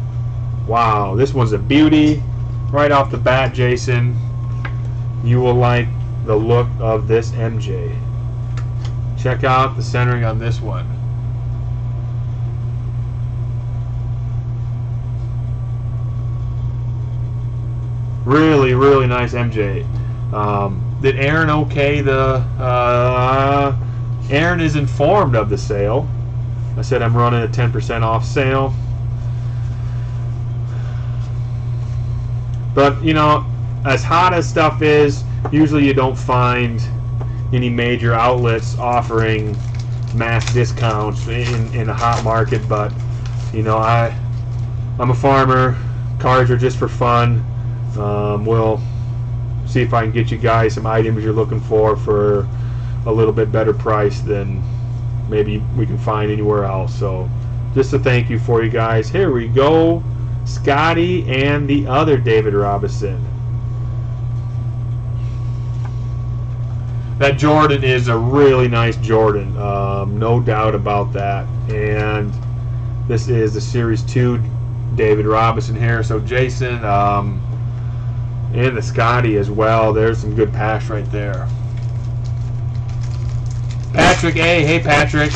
Speaker 1: Wow, this one's a beauty. Right off the bat, Jason, you will like the look of this MJ. Check out the centering on this one. Really, really nice MJ. Did Aaron okay the? Aaron is informed of the sale. I said I'm running a 10% off sale. But you know, as hot as stuff is, usually you don't find any major outlets offering mass discounts in a hot market. But you know, I'm a farmer. Cars are just for fun. We'll see if I can get you guys some items you're looking for a little bit better price than maybe we can find anywhere else. So just a thank you for you guys. Here we go. Scotty and the other David Robinson. That Jordan is a really nice Jordan, no doubt about that. And this is the Series 2 David Robinson here. So Jason and the Scotty as well. There's some good packs right there. Patrick A. Hey Patrick.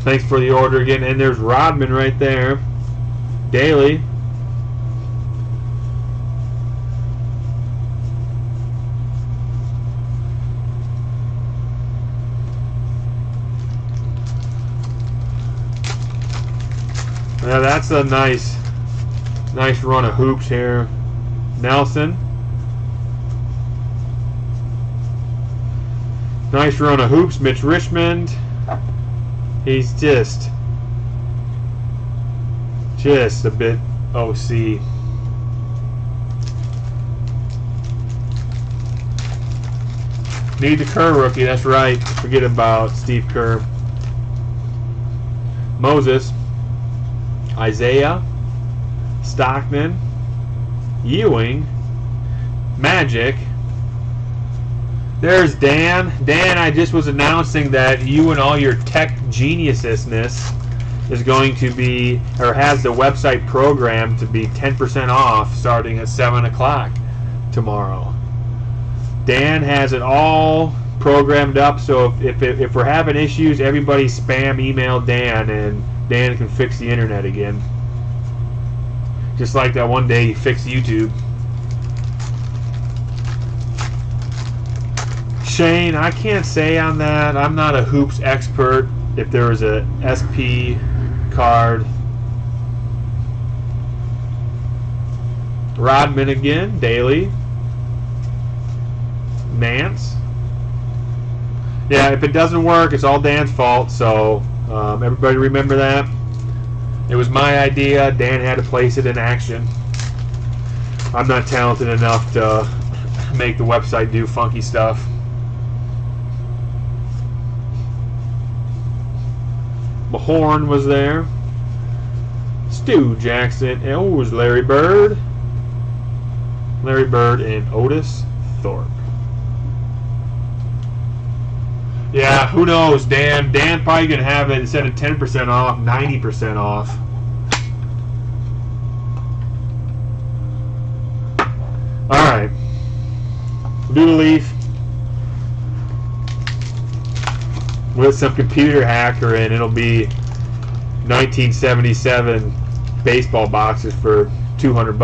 Speaker 1: Thanks for the order again. And there's Rodman right there. Daily. Now that's a nice run of hoops here. Nelson. Nice run of hoops. Mitch Richmond. He's just a bit OC. Need the Kerr rookie. That's right. Forget about Steve Kerr. Moses. Isaiah. Stockman. Ewing. Magic. There's Dan. Dan, I just was announcing that you and all your tech geniusness is going to be, or has the website program to be 10% off starting at 7 o'clock tomorrow. Dan has it all programmed up, so if we're having issues, everybody spam email Dan, and Dan can fix the internet again. Just like that one day he fixed YouTube. Shane, I can't say on that. I'm not a hoops expert. If there was a SP card. Rodman again. Daily. Nance. Yeah, if it doesn't work, it's all Dan's fault. So everybody remember that. It was my idea. Dan had to place it in action. I'm not talented enough to make the website do funky stuff. Mahorn was there. Stu Jackson. And it was Larry Bird. Larry Bird and Otis Thorpe. Yeah, who knows? Dan probably going to have it instead of 10% off, 90% off. Alright. Do the Leaf. With some computer hacker in, it'll be 1977 baseball boxes for $200.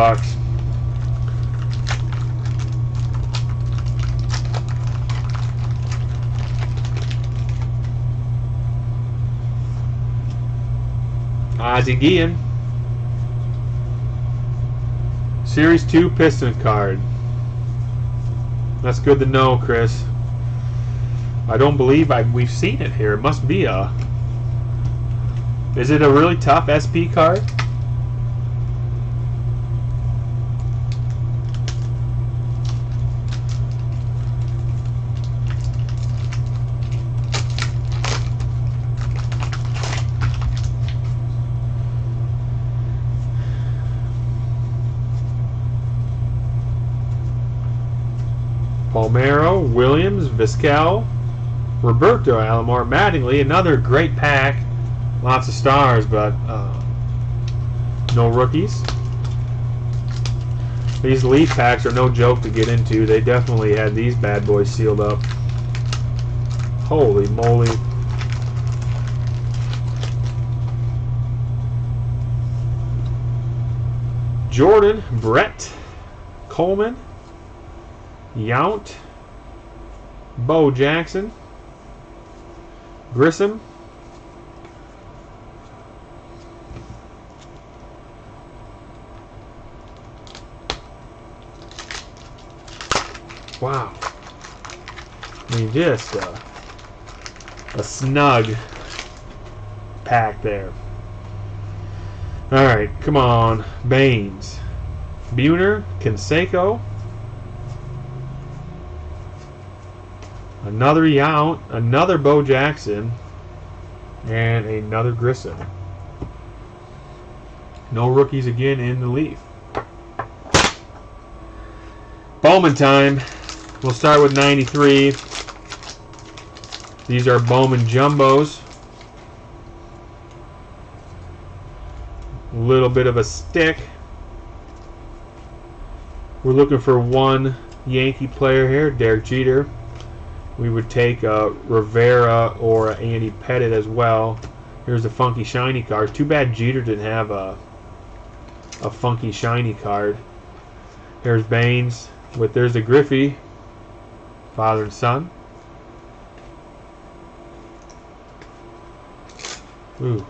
Speaker 1: Ozzie Guillen. Series 2 Piston card. That's good to know, Chris. I don't believe we've seen it here. It must be a... Is it a really tough SP card? Palmeiro, Williams, Vizquel, Roberto Alomar, Mattingly, another great pack. Lots of stars, but no rookies. These Leaf packs are no joke to get into. They definitely had these bad boys sealed up. Holy moly. Jordan, Brett, Coleman, Yount, Bo Jackson, Grissom, wow. I mean, just a snug pack there. Alright, come on. Baines, Buhner, Canseco, another Yount, another Bo Jackson, and another Grissom. No rookies again in the Leaf. Bowman time. We'll start with 93. These are Bowman Jumbos. A little bit of a stick. We're looking for one Yankee player here, Derek Jeter. We would take Rivera or Andy Pettitte as well. Here's a funky shiny card. Too bad Jeter didn't have a funky shiny card. Here's Baines. There's a Griffey, father and son. Ooh.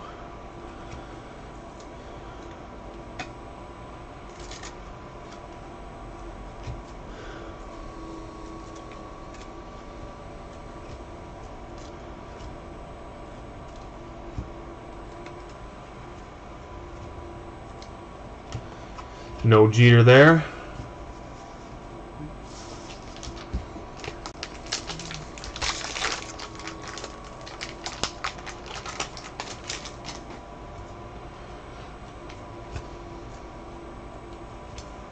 Speaker 1: No Jeter there.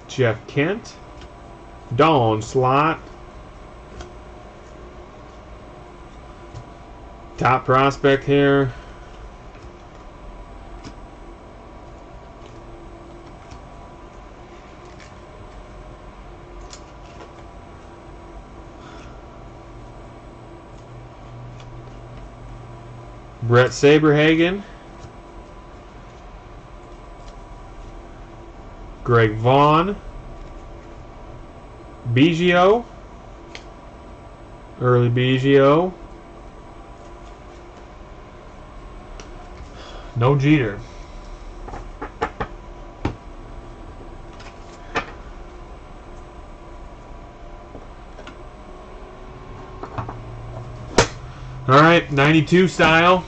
Speaker 1: Jeff Kent, Dawn slot, top prospect here. Brett Saberhagen, Greg Vaughn, Biggio, early Biggio, no Jeter. All right, 92 style.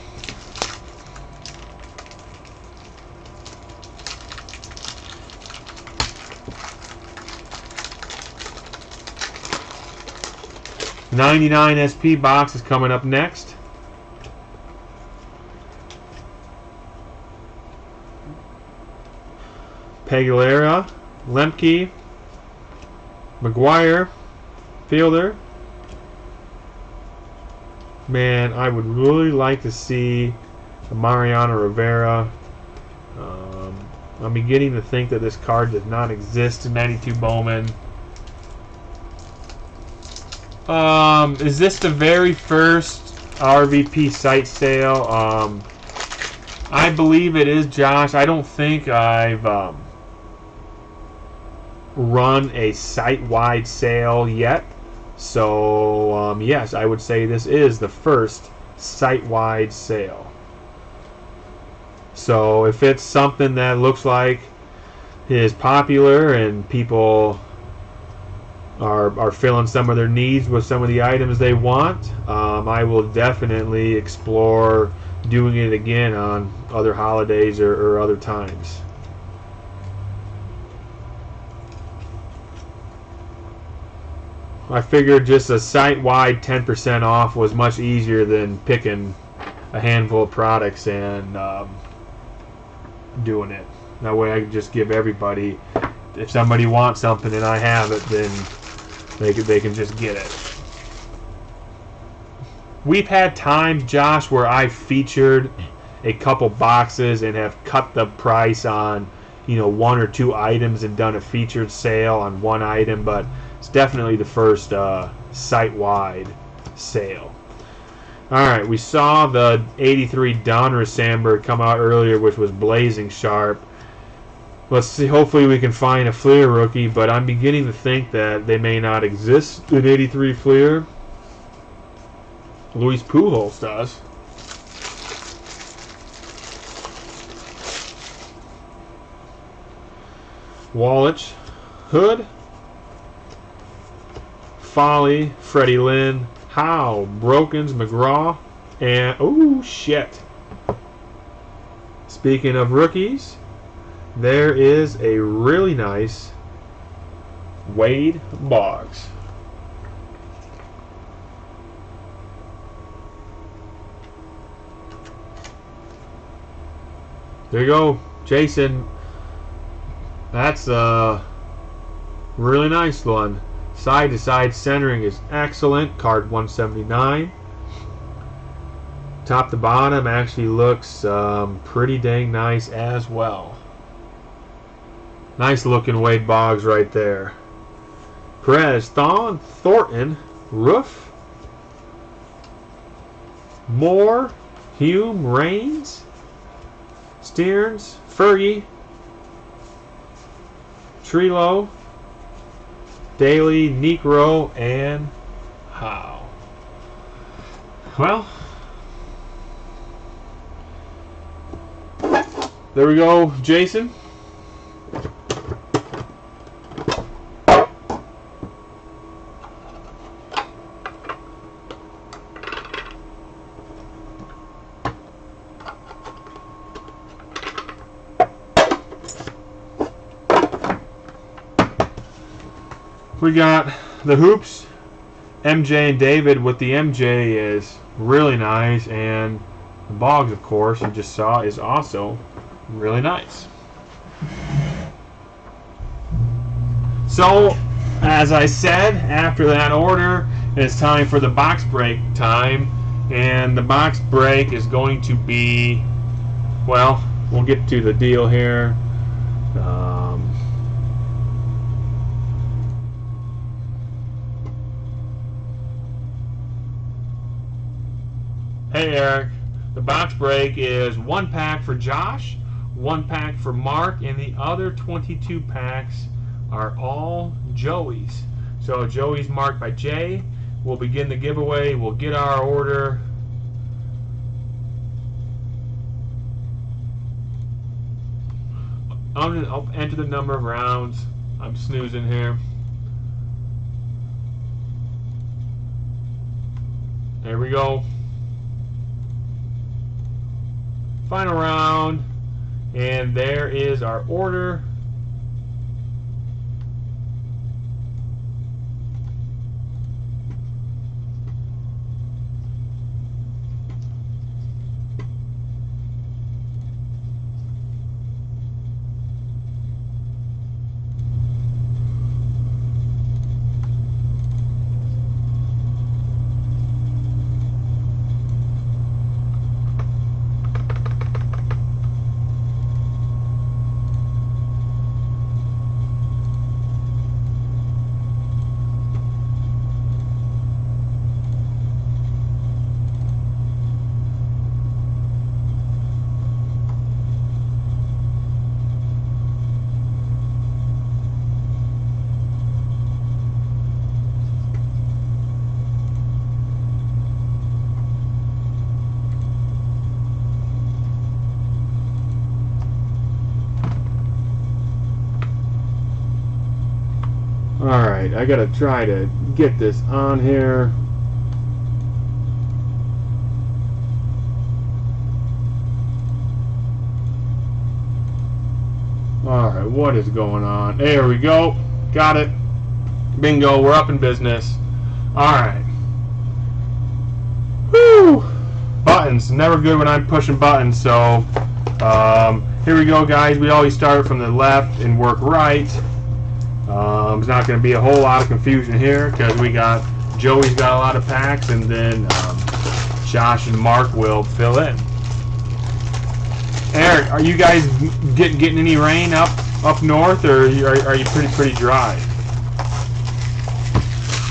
Speaker 1: '99 SP box is coming up next. Pagliara, Lemke, McGuire, Fielder. Man, I would really like to see a Mariano Rivera. I'm beginning to think that this card does not exist in 92 Bowman. Is this the very first RVP site sale? I believe it is, Josh. I don't think I've run a site-wide sale yet. So, yes, I would say this is the first site-wide sale. So, if it's something that looks like is popular and people are filling some of their needs with some of the items they want, I will definitely explore doing it again on other holidays or other times. I figured just a site-wide 10% off was much easier than picking a handful of products and doing it. That way I can just give everybody, if somebody wants something and I have it, then they can just get it. We've had times, Josh, where I've featured a couple boxes and have cut the price on, one or two items and done a featured sale on one item, but it's definitely the first site-wide sale. Alright, we saw the 83 Donruss Sandberg come out earlier, which was blazing sharp. Let's see. Hopefully we can find a Fleer rookie, but I'm beginning to think that they may not exist in 83 Fleer. Luis Pujols does. Wallich, Hood, Foley, Freddie Lynn, Howe, Brokens, McGraw, and oh shit. Speaking of rookies, there is a really nice Wade Boggs. There you go, Jason. That's a really nice one. Side to side centering is excellent. Card 179. Top to bottom actually looks pretty dang nice as well. Nice looking Wade Boggs right there. Perez, Thornton, Roof, Moore, Hume, Raines, Stearns, Fergie, Trelo, Daly, Necro, and Howe. Well, there we go, Jason. We got the hoops, MJ and David. With the MJ is really nice, and the Boggs, of course, you just saw, is also really nice. So, as I said, after that order, it's time for the box break time, and the box break is going to be, well, we'll get to the deal here. Hey Eric, the box break is 1 pack for Josh, 1 pack for Mark, and the other 22 packs are all Joey's. So Joey's marked by J. We'll begin the giveaway. We'll get our order. I'll enter the number of rounds. I'm snoozing here. There we go. Final round, and there is our order. Alright, I gotta try to get this on here. Alright, what is going on? There we go. Got it. Bingo, we're up in business. Alright. Woo! Buttons. Never good when I'm pushing buttons, so here we go, guys. We always start from the left and work right. There's not going to be a whole lot of confusion here because we got Joey's got a lot of packs, and then Josh and Mark will fill in. Eric, are you guys getting any rain up north, or are you pretty dry?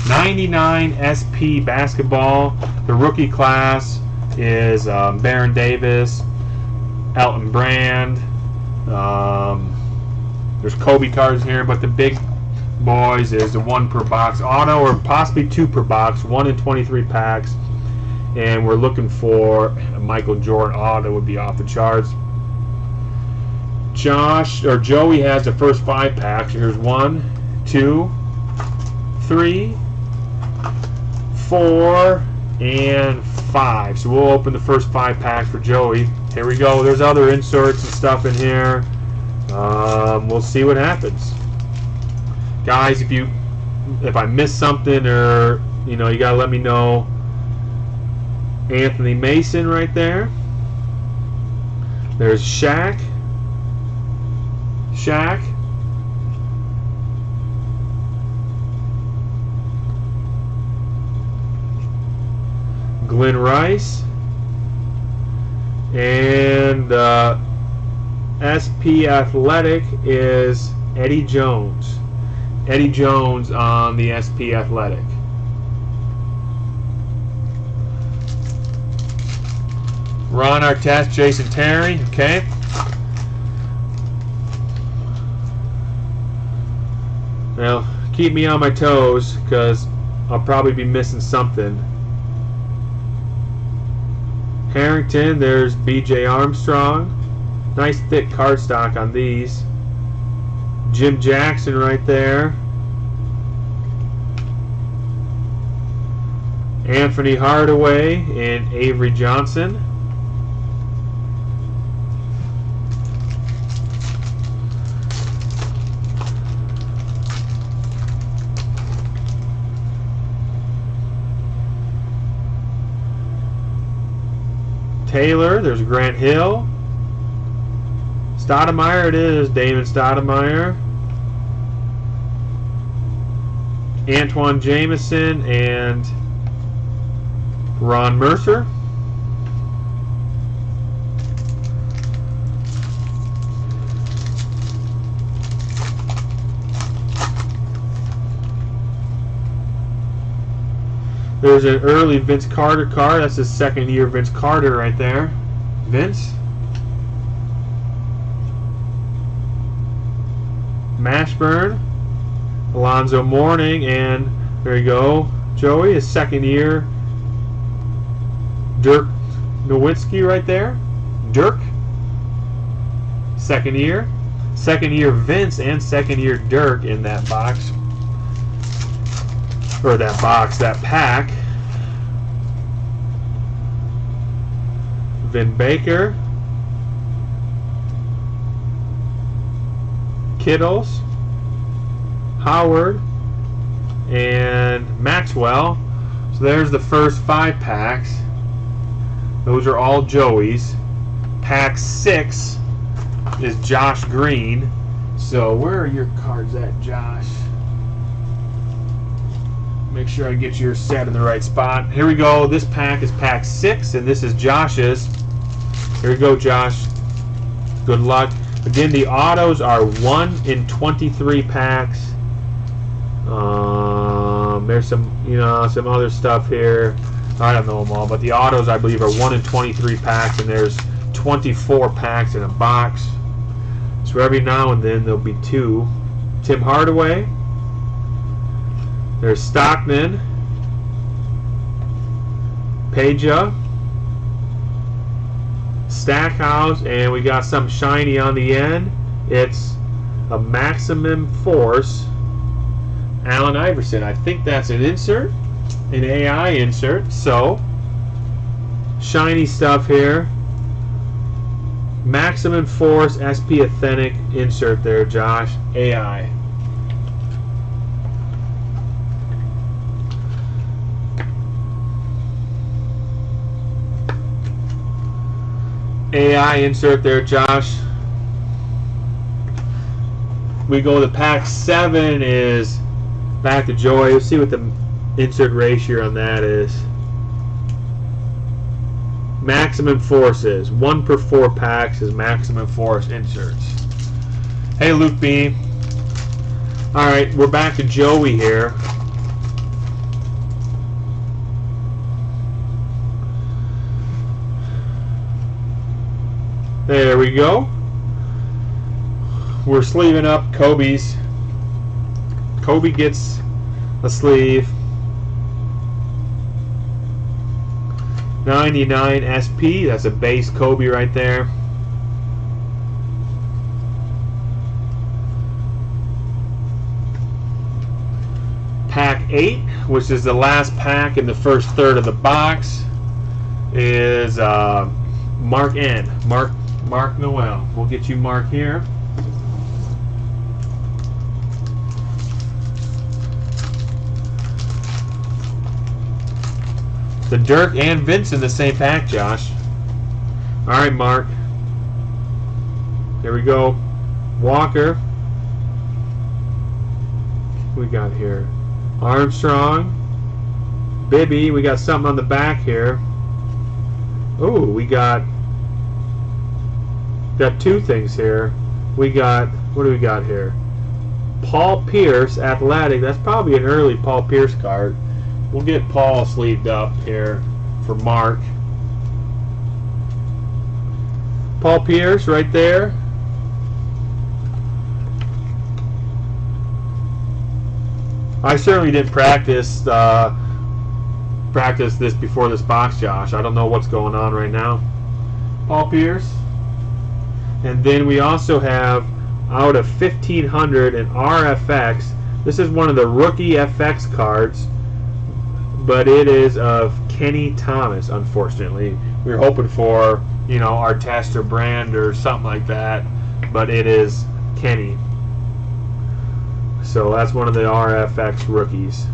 Speaker 1: 99 SP basketball. The rookie class is Baron Davis, Elton Brand, There's Kobe cards here, but the big boys is the 1 per box auto, or possibly 2 per box, 1 in 23 packs. And we're looking for a Michael Jordan auto, would be off the charts. Joey has the first 5 packs. Here's 1, 2, 3, 4, and 5. So we'll open the first 5 packs for Joey. Here we go. There's other inserts and stuff in here. We'll see what happens, guys. If I missed something, or you gotta let me know. Anthony Mason right there. There's Shaq. Glenn Rice. And SP Athletic is Eddie Jones. Eddie Jones on the SP Athletic. Ron Artest, Jason Terry. Okay. Now, keep me on my toes, because I'll probably be missing something. Harrington, there's BJ Armstrong. Nice thick cardstock on these. Jim Jackson right there. Anthony Hardaway and Avery Johnson. Taylor, there's Grant Hill. Stoudemire, it is Damon Stoudemire. Antoine Jameson and Ron Mercer. There's an early Vince Carter card. That's his 2nd year Vince Carter right there. Vince. Mashburn. Alonzo Mourning. And there you go. Joey, his 2nd year. Dirk Nowitzki right there. Dirk. 2nd year. 2nd year Vince and 2nd year Dirk in that box. Or that box, that pack. Vin Baker. Kittles. Howard. And Maxwell. So there's the first 5 packs. Those are all Joey's. Pack 6 is Josh Green. So where are your cards at, Josh? Make sure I get yours set in the right spot. Here we go. This pack is pack 6, and this is Josh's. Here we go, Josh. Good luck. Again, the autos are 1 in 23 packs. There's some, some other stuff here. I don't know them all, but the autos, I believe, are 1 in 23 packs, and there's 24 packs in a box. So every now and then there'll be 2. Tim Hardaway. There's Stockman, Peja, Stackhouse, and we got some shiny on the end. It's a Maximum Force Allen Iverson. I think that's an insert, an AI insert. So, shiny stuff here. Maximum Force SP Authentic insert there, Josh. AI. AI insert there, Josh. We go to pack 7 is back to Joey. Let's see what the insert ratio on that is. Maximum Force is 1 per 4 packs is Maximum Force inserts. Hey, Luke B. All right, we're back to Joey here. There we go. we're sleeving up Kobe's. Kobe gets a sleeve. 99 SP, that's a base Kobe right there. Pack 8, which is the last pack in the first third of the box, is Mark N. Mark Noel. We'll get you Mark here. The Dirk and Vince in the same pack, Josh. Alright, Mark. There we go. Walker. What we got here? Armstrong. Bibby. We got something on the back here. Oh, we got two things here. We got, what do we got here? Paul Pierce, Athletic. That's probably an early Paul Pierce card. We'll get Paul sleeved up here for Mark. Paul Pierce right there. I certainly didn't practice this before this box, Josh. I don't know what's going on right now. Paul Pierce. And then we also have out of 1500 an RFX. This is one of the rookie FX cards, but it is of Kenny Thomas, unfortunately. We were hoping for, you know, Artest or Brand or something like that, but it is Kenny. So that's one of the RFX rookies.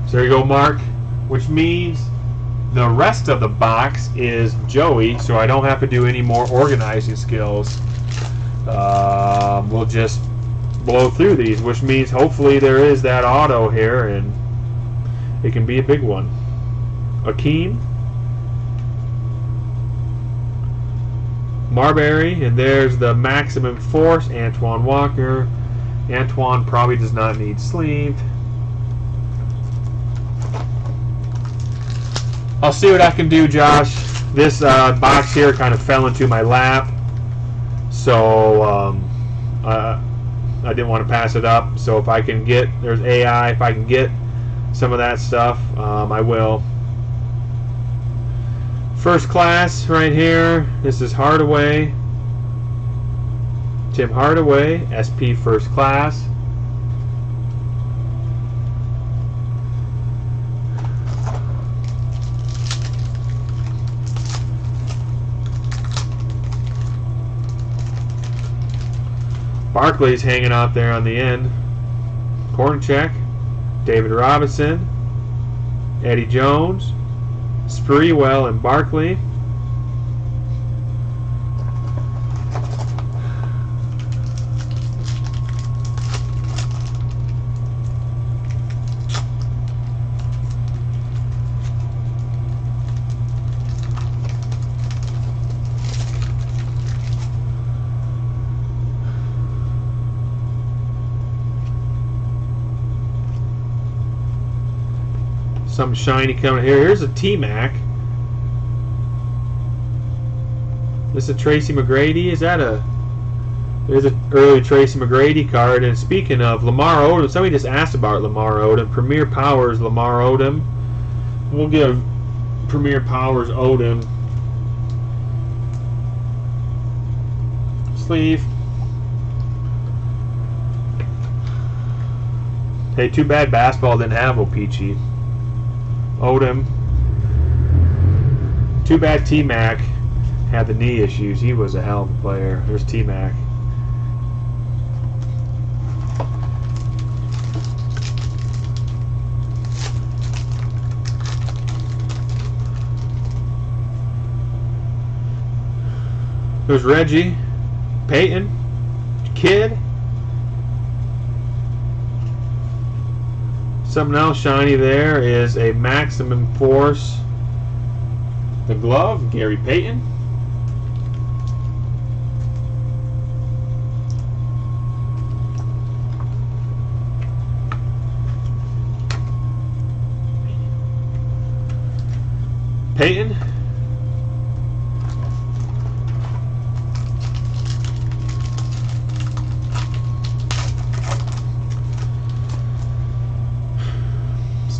Speaker 1: So there you go, Mark, which means the rest of the box is Joey, so I don't have to do any more organizing skills. We'll just blow through these, which means hopefully there is that auto here, and it can be a big one. Akeem, Marbury, and there's the Maximum Force, Antoine Walker. Antoine probably does not need sleeved. I'll see what I can do, Josh. This box here kind of fell into my lap, so I didn't want to pass it up. So if I can get, there's AI, if I can get some of that stuff, I will. First class right here. This is Hardaway. Tim Hardaway, SP First Class. Barkley's hanging out there on the end. Korncheck, David Robinson, Eddie Jones, Sprewell, and Barkley. Something shiny coming here. Here's a T-Mac. This is a Tracy McGrady. Is that a... There's an early Tracy McGrady card. And speaking of Lamar Odom, somebody just asked about Lamar Odom. Premier Powers Lamar Odom. We'll give Premier Powers Odom sleeve. Hey, too bad basketball didn't have O-Pee-Chee. Odom. Too bad T-Mac had the knee issues. He was a hell of a player. There's T-Mac. There's Reggie, Peyton, Kid. Something else shiny there is a Maximum Force. The glove, Gary Payton. Payton.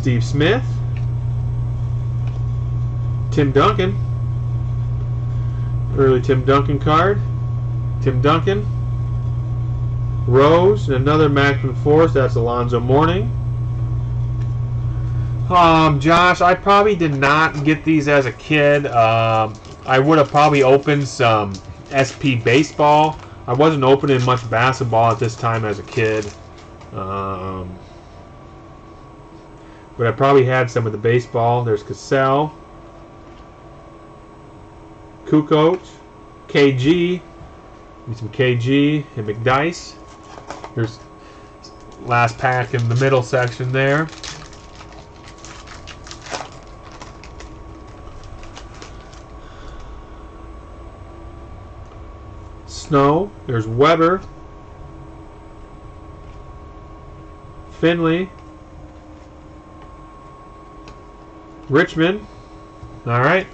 Speaker 1: Steve Smith. Tim Duncan. Early Tim Duncan card. Tim Duncan. Rose. And another Maximum Force. That's Alonzo Mourning. Josh, I probably did not get these as a kid. I would have probably opened some SP baseball. I wasn't opening much basketball at this time as a kid. But I probably had some of the baseball. There's Cassell, Kukoc, KG, some KG, and McDyess. Here's last pack in the middle section there. Snow. There's Weber, Finley, Richmond. All right,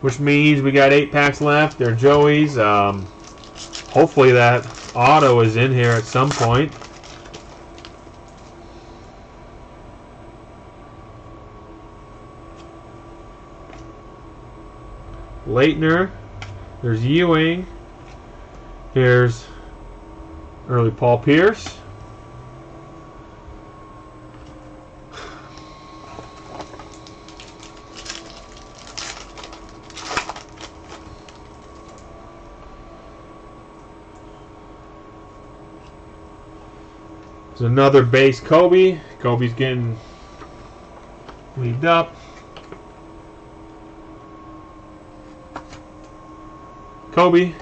Speaker 1: which means we got 8 packs left. They're Joey's. Hopefully that auto is in here at some point. Leitner. There's Ewing. Here's early Paul Pierce. There's another base Kobe. Kobe's getting leaved up. Kobe.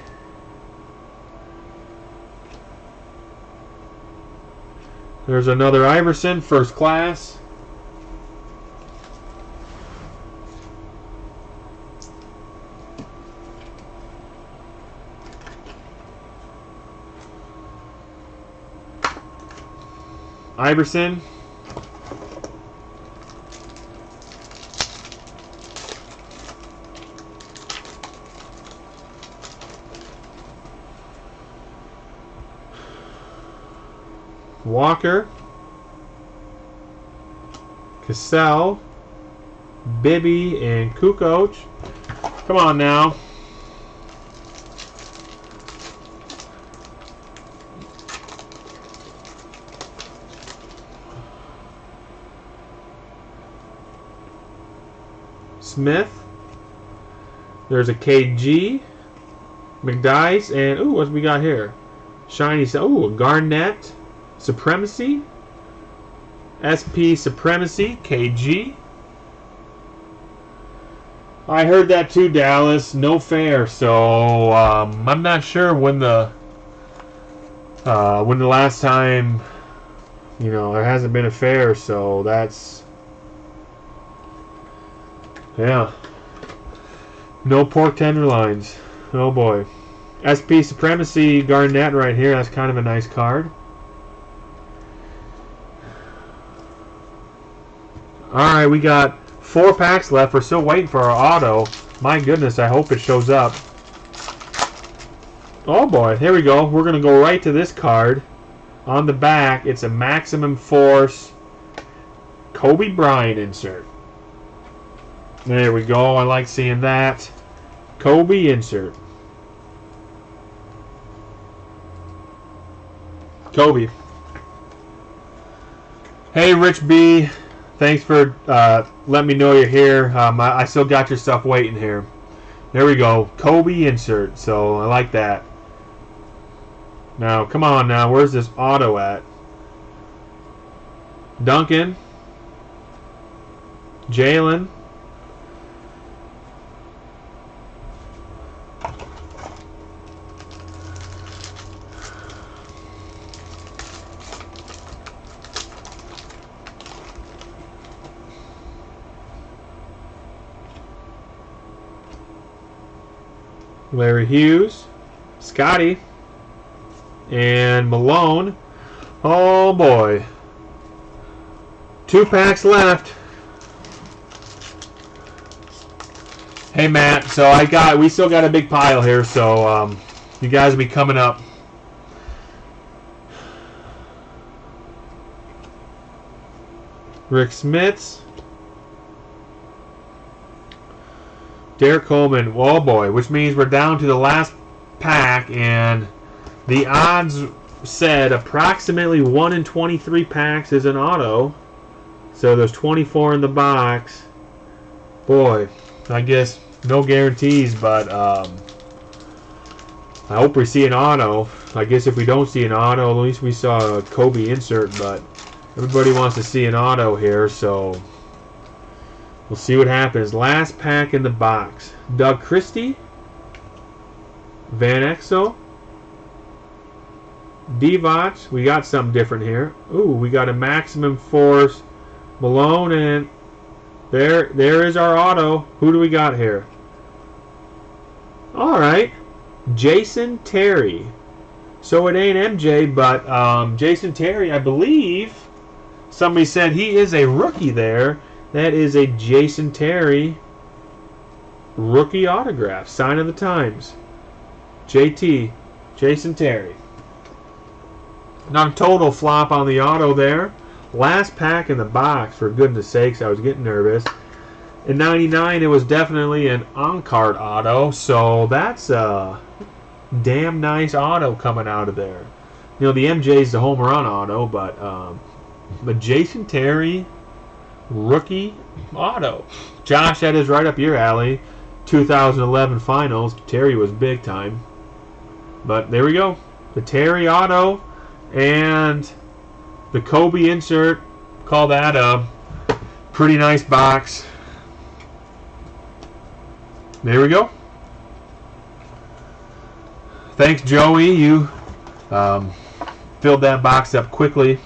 Speaker 1: There's another Iverson, first class. Iverson. Walker, Cassell, Bibby, and Kukoc. Come on now. Smith. There's a KG, McDyess, and ooh, what do we got here? Shiny. Ooh, Garnett. Supremacy, SP Supremacy, KG. I heard that too, Dallas. No fair. So I'm not sure when the last time, there hasn't been a fair. So that's, yeah. No pork tenderloins. Oh boy. SP Supremacy Garnett right here. That's kind of a nice card. Alright, we got 4 packs left. We're still waiting for our auto. My goodness, I hope it shows up. Oh boy, here we go. We're going to go right to this card. On the back, it's a Maximum Force Kobe Bryant insert. There we go. I like seeing that. Kobe insert. Kobe. Hey, Rich B. Thanks for letting me know you're here. I still got your stuff waiting here. There we go. Kobe insert. So I like that. Now, come on now. Where's this auto at? Duncan. Jalen. Larry Hughes, Scotty, and Malone. Oh boy. 2 packs left. Hey Matt, so we still got a big pile here, so you guys will be coming up. Rick Smits. Derek Coleman. Oh boy, which means we're down to the last pack, and the odds said approximately 1 in 23 packs is an auto. So there's 24 in the box. Boy, I guess no guarantees, but I hope we see an auto. I guess if we don't see an auto, at least we saw a Kobe insert, but everybody wants to see an auto here, so we'll see what happens. Last pack in the box. Doug Christie, Van Exel, Divac. We got something different here. Ooh, we got a Maximum Force Malone, and there is our auto. Who do we got here? All right, Jason Terry. So it ain't MJ, but Jason Terry, I believe somebody said he is a rookie there. That is a Jason Terry rookie autograph. Sign of the times. JT, Jason Terry. Not a total flop on the auto there. Last pack in the box, for goodness sakes, I was getting nervous. In 99, it was definitely an on-card auto, so that's a damn nice auto coming out of there. You know, the MJ's the home run auto, but Jason Terry rookie auto. Josh, that is right up your alley. 2011 finals. Terry was big time. But there we go. The Terry auto and the Kobe insert. Call that a pretty nice box. There we go. Thanks, Joey. You filled that box up quickly.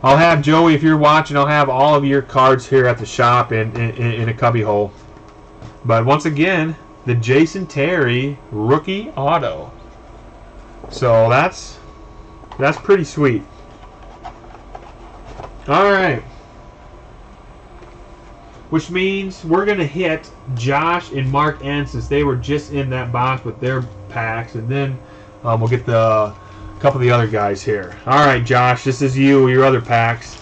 Speaker 1: I'll have, Joey, if you're watching, I'll have all of your cards here at the shop in a cubby hole. But once again, the Jason Terry rookie auto. So that's pretty sweet. All right. Which means we're going to hit Josh and Mark N, since they were just in that box with their packs. And then we'll get a couple of the other guys here. All right, Josh, this is you, your other packs.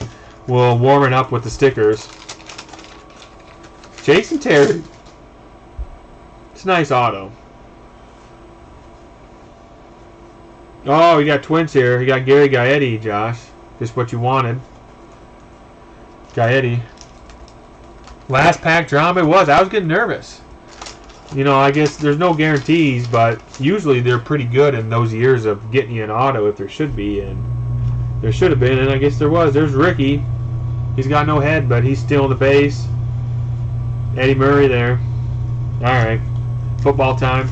Speaker 1: We'll warm it up with the stickers. Jason Terry. It's a nice auto. Oh, you got twins here. You got Gary Gaetti, Josh. Just what you wanted. Gaetti. Last pack drama it was. I was getting nervous. You know, I guess there's no guarantees, but usually they're pretty good in those years of getting you an auto if there should be, and there should have been, and I guess there was. There's Ricky. He's got no head, but he's still in the base. Eddie Murray there. All right. Football time.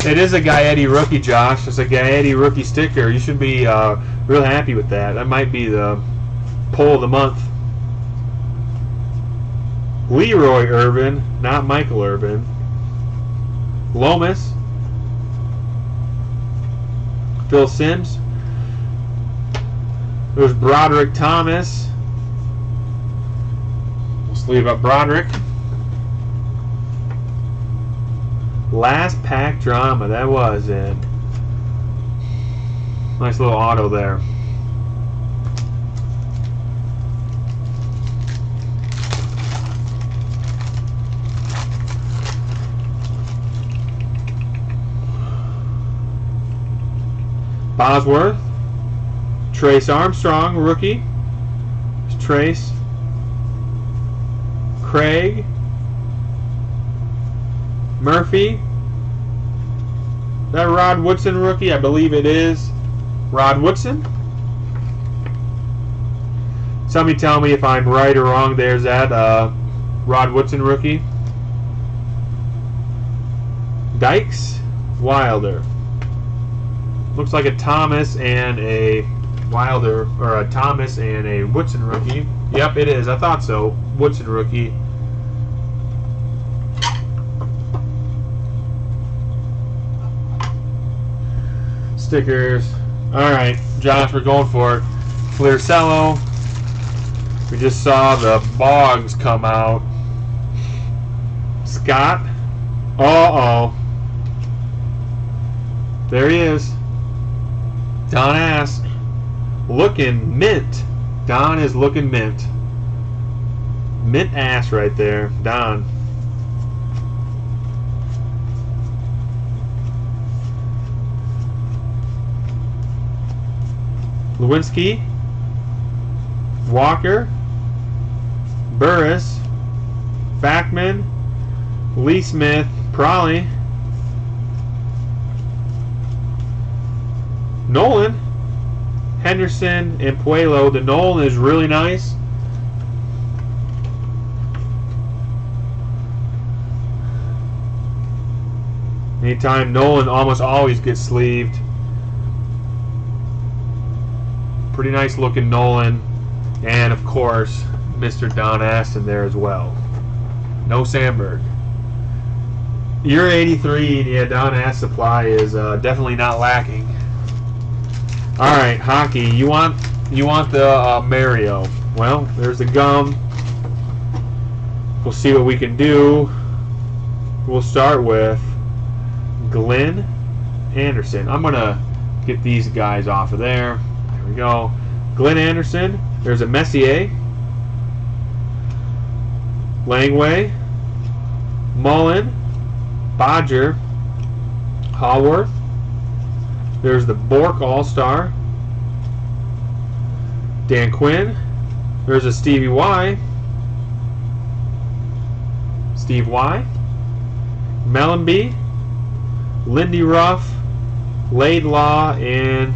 Speaker 1: It is a Gaetti rookie, Josh. It's a Gaetti rookie sticker. You should be real happy with that. That might be the poll of the month. Leroy Irvin, not Michael Irvin. Lomas. Phil Simms. There's Broderick Thomas. Let's leave up Broderick. Last pack drama, that was it. Nice little auto there. Bosworth. Trace Armstrong, rookie. There's Trace. Craig. Murphy. That Rod Woodson rookie, I believe it is Rod Woodson. Somebody tell me if I'm right or wrong. There's that Rod Woodson rookie. Dykes. Wilder. Looks like a Thomas and a Wilder, or a Thomas and a Woodson rookie. Yep, it is. I thought so. Woodson rookie. Stickers. Alright, Josh, we're going for it. Flircello. We just saw the Boggs come out. Scott. Uh-oh. There he is. Don Ask. Looking mint. Don is looking mint. Mint ass right there. Don. Lewinsky. Walker. Burris. Backman. Lee Smith. Prawley. Nolan. Henderson and Puelo. The Nolan is really nice. Anytime Nolan almost always gets sleeved. Pretty nice looking Nolan. And of course, Mr. Don Aston there as well. No Sandberg. Your 83, yeah, Don Aston supply is definitely not lacking. All right, hockey. You want the Mario? Well, there's the gum. We'll see what we can do. We'll start with Glenn Anderson. I'm gonna get these guys off of there. There we go. Glenn Anderson. There's a Messier. Langway. Mullen. Bodger. Haworth. There's the Bork All-Star. Dan Quinn. There's a Stevie Y. Steve Y. Mellenby. Lindy Ruff. Laidlaw, and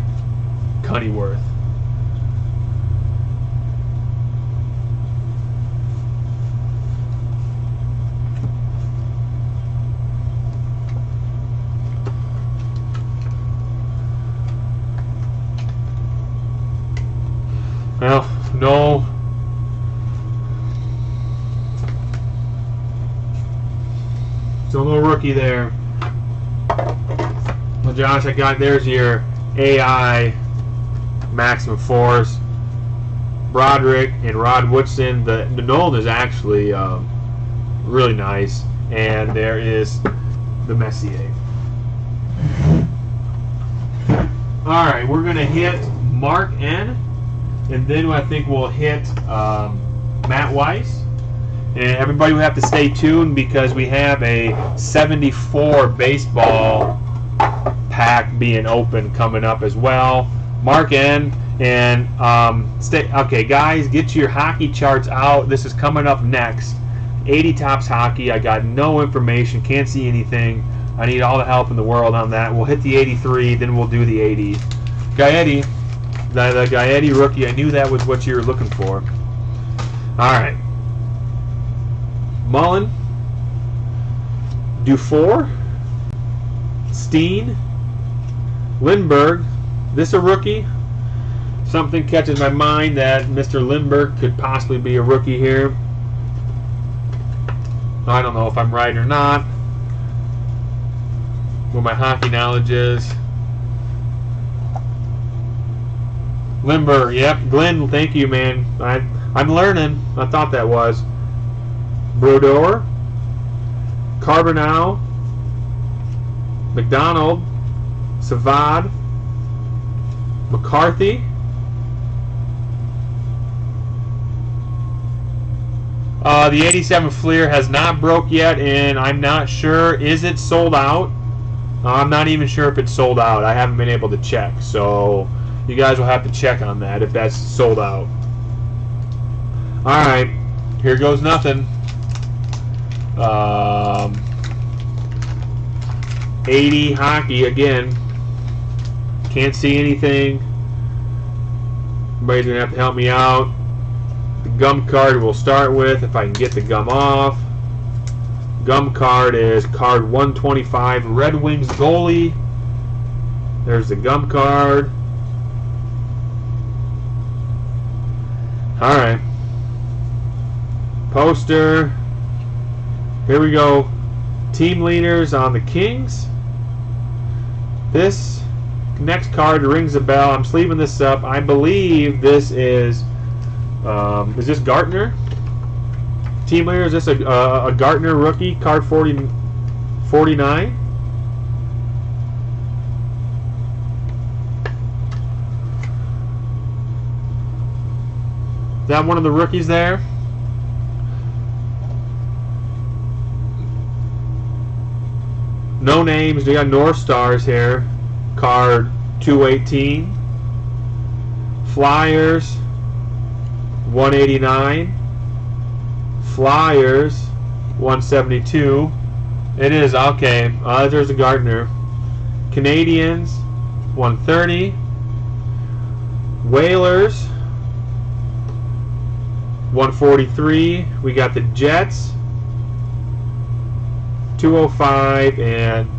Speaker 1: Cunnyworth. Well, no. Still no rookie there. Well, Josh, there's your AI maximum force. Broderick and Rod Woodson. The Nolan is actually really nice. And there is the Messier. Alright, we're going to hit Mark N. And then I think we'll hit Matt Weiss. And everybody will have to stay tuned because we have a 74 baseball pack being open coming up as well. Mark N. And okay, guys, get your hockey charts out. This is coming up next. 80 Tops Hockey. I got no information, can't see anything. I need all the help in the world on that. We'll hit the 83, then we'll do the 80. Gaetti. The Gaetti rookie, I knew that was what you were looking for. Alright. Mullen. Dufour. Steen. Lindbergh. This a rookie. Something catches my mind that Mr. Lindbergh could possibly be a rookie here. I don't know if I'm right or not. What my hockey knowledge is. Lindbergh, yep. Glenn, thank you, man. I'm learning. I thought that was. Brodeur. Carbonell. McDonald. Savad. McCarthy. The 87 Fleer has not broke yet, and I'm not sure. Is it sold out? I'm not even sure if it's sold out. I haven't been able to check, so you guys will have to check on that if that's sold out. Alright, here goes nothing. 80 hockey again. Can't see anything. Everybody's going to have to help me out. The gum card we'll start with, if I can get the gum off. Gum card is card 125, Red Wings goalie. There's the gum card. Alright. Poster. Here we go. Team leaders on the Kings. This next card rings a bell. I'm sleeving this up. I believe this is this Gartner? Team leader, is this a Gartner rookie? Card 49. Is that one of the rookies there? No names. We got North Stars here. Card 218. Flyers 189. Flyers 172. It is okay. There's a Gardner. Canadians 130. Whalers 143. We got the Jets 205 and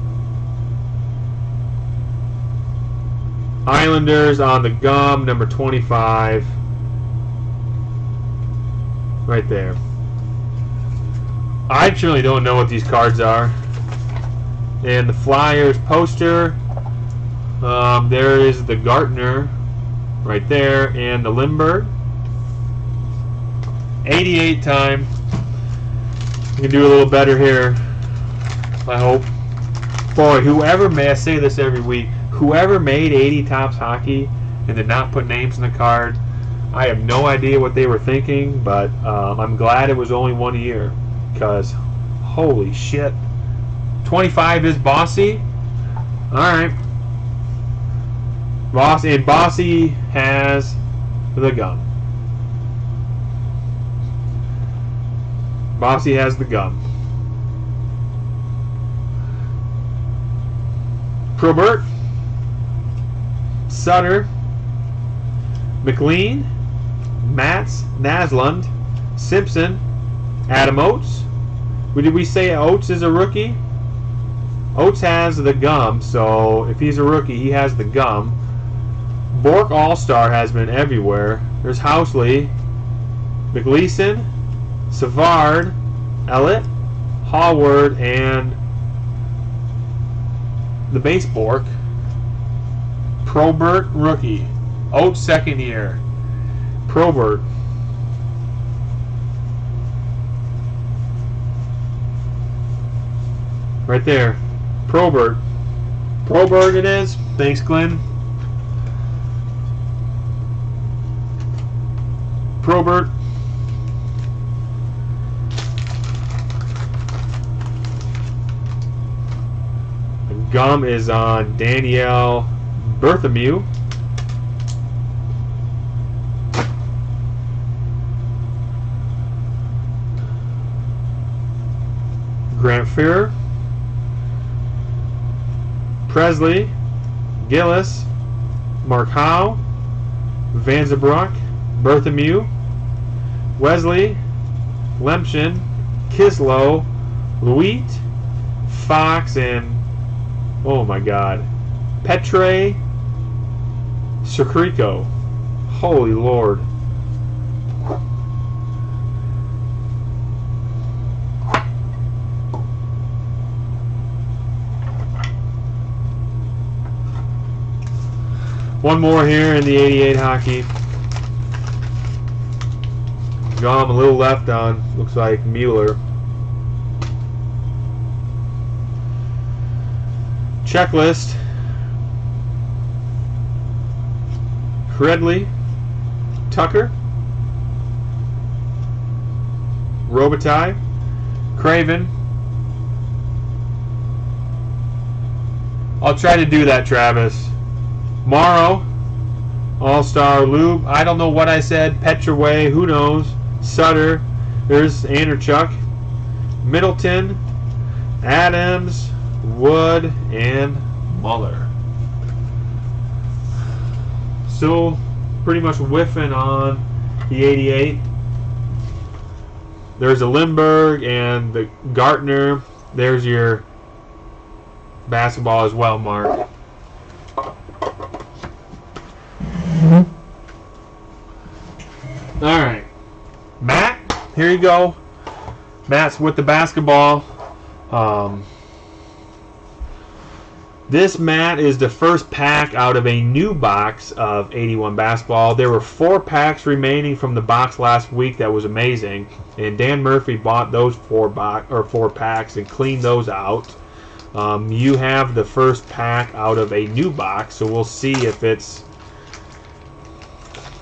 Speaker 1: Islanders on the gum, number 25. Right there. I truly don't know what these cards are. And the Flyers poster, there is the Gartner right there, and the Lindbergh. 88 time. We can do a little better here, I hope. Boy, whoever may, I say this every week, whoever made 80 Topps Hockey and did not put names in the card, I have no idea what they were thinking, but I'm glad it was only 1 year, because holy shit. 25 is Bossy. Alright. Bossy has the gum. Bossy has the gum. Probert, Sutter, McLean, Mats, Naslund, Simpson, Adam Oates. Did we say Oates is a rookie? Oates has the gum, so if he's a rookie, he has the gum. Bork All-Star has been everywhere. There's Housley, McLeeson, Savard, Ellett, Hallward, and the base Bork. Probert rookie. Oates second year. Probert. Right there. Probert. Probert it is. Thanks, Glenn. Probert. The gum is on Danielle Berthomew. Grant Fuhrer. Presley, Gillis, Mark Howe, Vanzerbroek, Berthomew, Wesley, Lemshin, Kislow, Luit, Fox, and oh my god, Petre Sukriko. Holy Lord. One more here in the 88 hockey. Gum a little left on. Looks like Mueller. Checklist. Credley. Tucker. Robitaille. Craven. I'll try to do that, Travis. Morrow, All-Star Lube. I don't know what I said. Petraway, who knows? Sutter. There's Anderchuk. Middleton, Adams, Wood, and Muller. Still pretty much whiffing on the 88. There's a Lindbergh and the Gartner. There's your basketball as well, Mark. Alright, Matt, here you go. Matt's with the basketball. This Matt is the first pack out of a new box of 81 basketball. There were 4 packs remaining from the box last week. That was amazing. And Dan Murphy bought those 4 packs and cleaned those out. You have the first pack out of a new box, so we'll see if it's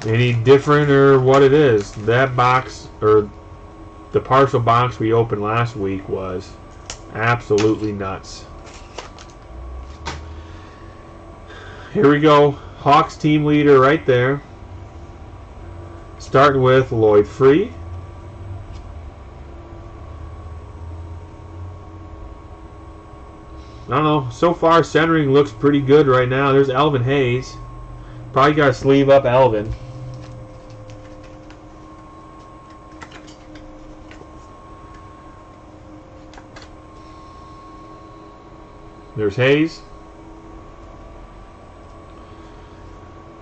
Speaker 1: Any different or what it is? That box, or the partial box we opened last week, was absolutely nuts. Here we go. Hawks team leader right there. Starting with Lloyd Free. I don't know. So far, centering looks pretty good right now. There's Elvin Hayes. Probably got to sleeve up Elvin. There's Hayes.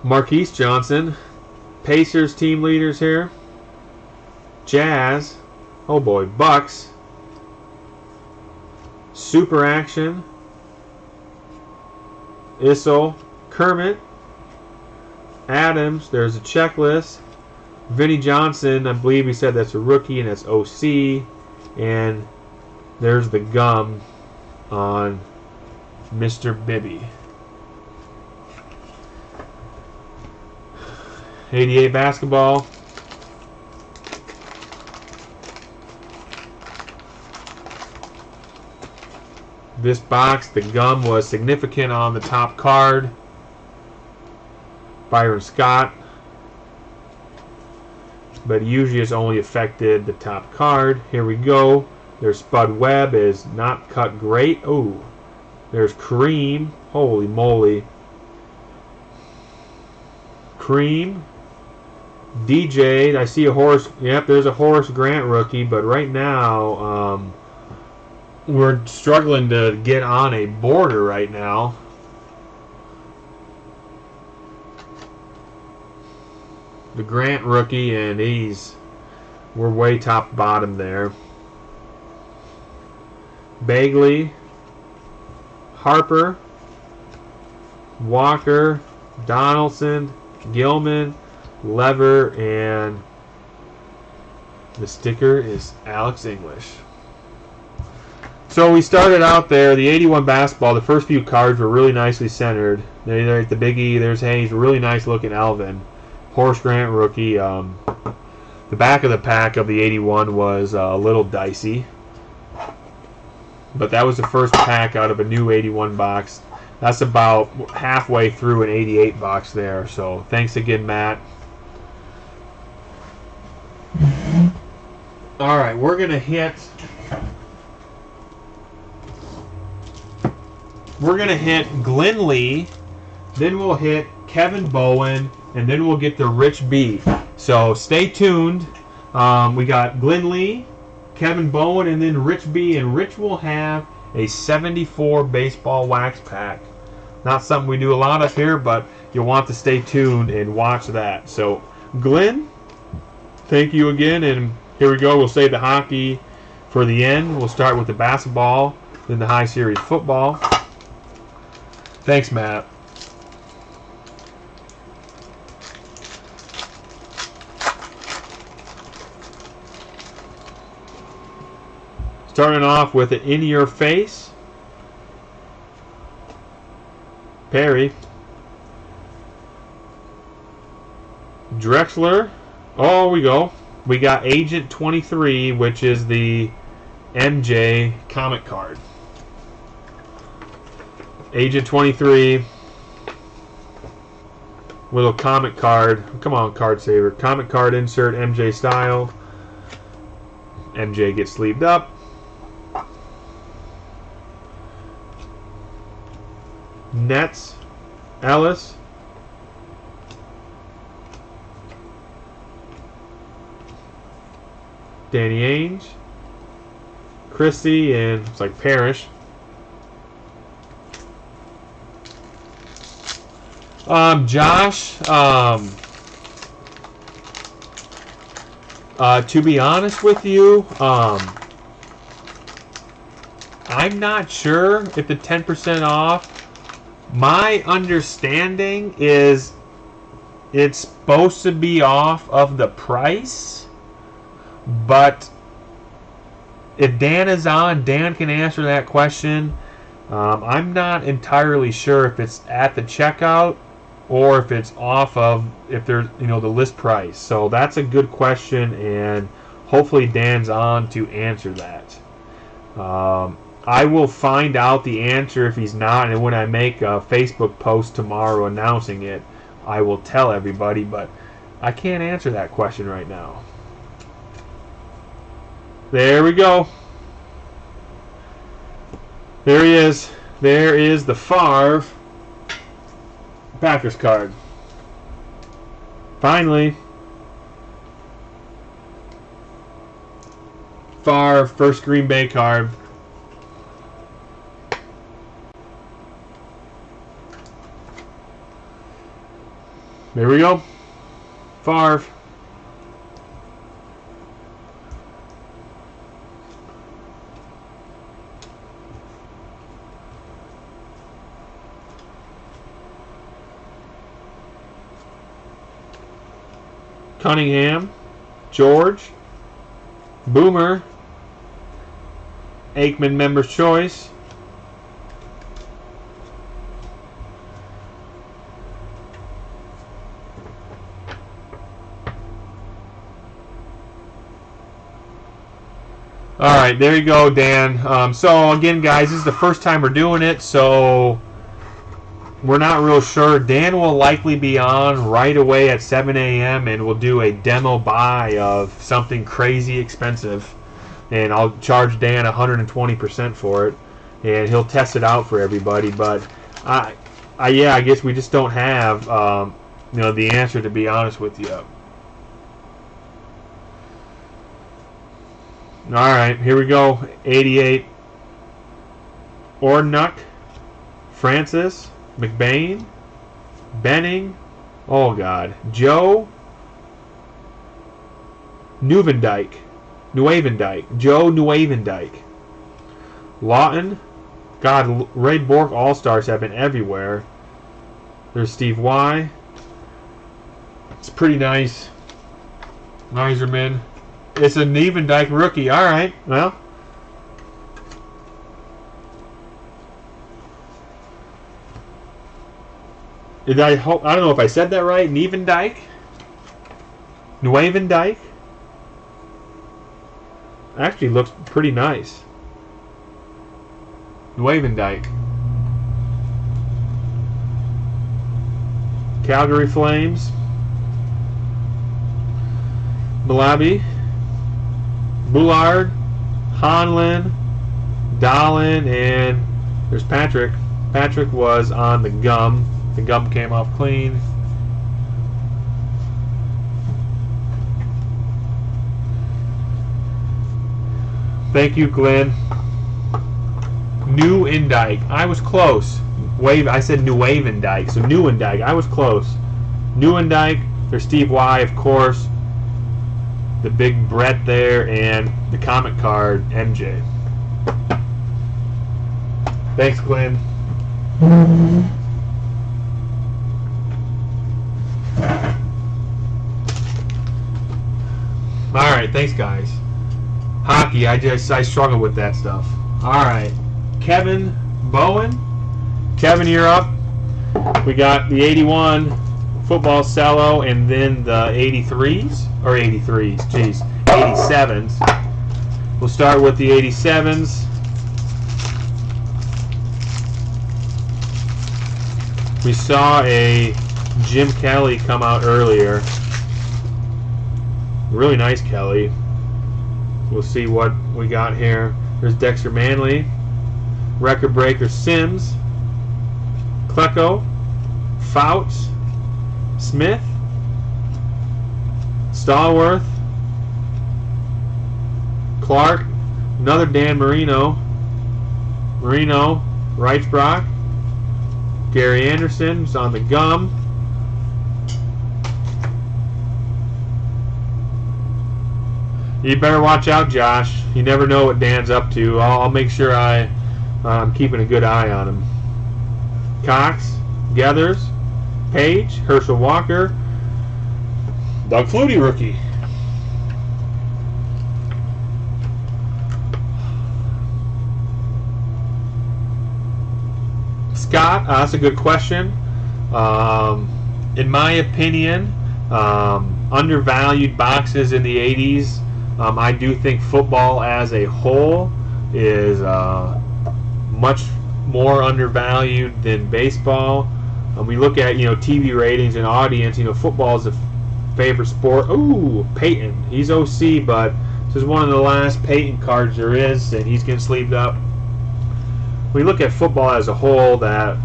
Speaker 1: Marquise Johnson. Pacers team leaders here. Jazz. Oh boy. Bucks. Super Action. Issel. Kermit. Adams. There's a checklist. Vinnie Johnson. I believe he said that's a rookie and that's OC. And there's the gum on Mr. Bibby. 88 basketball. This box, the gum was significant on the top card. Byron Scott. But usually it's only affected the top card. Here we go. There's Spud Webb, is not cut great. Oh, there's Kareem. Holy moly. Kareem. DJ. I see a Horace. Yep, there's a Horace Grant rookie. But right now, we're struggling to get on a border right now. The Grant rookie, and we're way top bottom there. Bagley, Harper, Walker, Donaldson, Gilman, Lever, and the sticker is Alex English. So we started out there, the 81 basketball, the first few cards were really nicely centered. There at the Big E, there's Hayes, really nice looking Alvin. Horace Grant rookie. The back of the pack of the 81 was a little dicey. But that was the first pack out of a new 81 box. That's about halfway through an 88 box there. So thanks again, Matt. All right, we're going to hit Glenn Lee, then we'll hit Kevin Bowen, and then we'll get to Rich B. So stay tuned. We got Glenn Lee, Kevin Bowen, and then Rich B. And Rich will have a 74 baseball wax pack. Not something we do a lot of here, but you'll want to stay tuned and watch that. So Glenn, thank you again. And here we go. We'll save the hockey for the end. We'll start with the basketball, then the high series football. Thanks, Matt. Starting off with an in your face. Perry. Drexler. Oh, we go. We got Agent 23, which is the MJ comic card. Agent 23. Little comic card. Come on, card saver. Comic card insert, MJ style. MJ gets sleeved up. Nets, Ellis. Danny Ainge. Christie, and it's like Parrish. Josh, to be honest with you, I'm not sure if the 10% off. My understanding is it's supposed to be off of the price, but if Dan is on, Dan can answer that question. I'm not entirely sure if it's at the checkout or if it's off of, if there's, the list price. So that's a good question, and hopefully Dan's on to answer that. I will find out the answer if he's not, and when I make a Facebook post tomorrow announcing it, I will tell everybody, but I can't answer that question right now. There we go. There he is. There is the Favre Packers card. Finally. Favre, first Green Bay card. There we go. Favre. Cunningham, George, Boomer, Aikman Member's Choice, Alright, there you go, Dan. So again, guys, this is the first time we're doing it, so we're not real sure. Dan will likely be on right away at 7 a.m. and we'll do a demo buy of something crazy expensive. And I'll charge Dan 120% for it. And he'll test it out for everybody. But, I guess we just don't have, the answer, to be honest with you. Alright, here we go. 88. Ornuck, Francis, McBain, Benning, oh God, Joe Nieuwendyk, Joe Nieuwendyk, Lawton, God, Ray Bork All-Stars have been everywhere. There's Steve Y. It's pretty nice. Miserman. It's a Nieuwendyk rookie. Alright, well. I don't know if I said that right. Nieuwendyk? Actually looks pretty nice. Nieuwendyk. Calgary Flames. Malabi. Bullard. Hanlon. Dahlin. And there's Patrick. Patrick was on the gum. The gum came off clean. Thank you, Glenn. Nieuwendyk. I was close. I said Nieuwendyk, so Nieuwendyk. I was close. Nieuwendyk. There's Steve Y, of course. The big Brett there, and the comic card, MJ. Thanks, Glenn. Alright, thanks guys. Hockey, I struggle with that stuff. Alright. Kevin Bowen. Kevin, you're up. We got the 81 football cello and then the 83s. Or 83s, jeez. 87s. We'll start with the 87s. We saw a Jim Kelly come out earlier. Really nice Kelly. We'll see what we got here. There's Dexter Manley. Record breaker Sims. Klecko. Fouts. Smith. Stallworth. Clark. Another Dan Marino. Reichbrock. Gary Anderson is on the gum. You better watch out, Josh. You never know what Dan's up to. I'll make sure I'm keeping a good eye on him. Cox, Geathers, Page, Herschel Walker, Doug Flutie rookie. Scott, that's a good question. In my opinion, undervalued boxes in the 80s. I do think football as a whole is much more undervalued than baseball. We look at TV ratings and audience. Football is a favorite sport. Ooh, Peyton. He's OC, but this is one of the last Peyton cards there is, and he's getting sleeved up. We look at football as a whole, that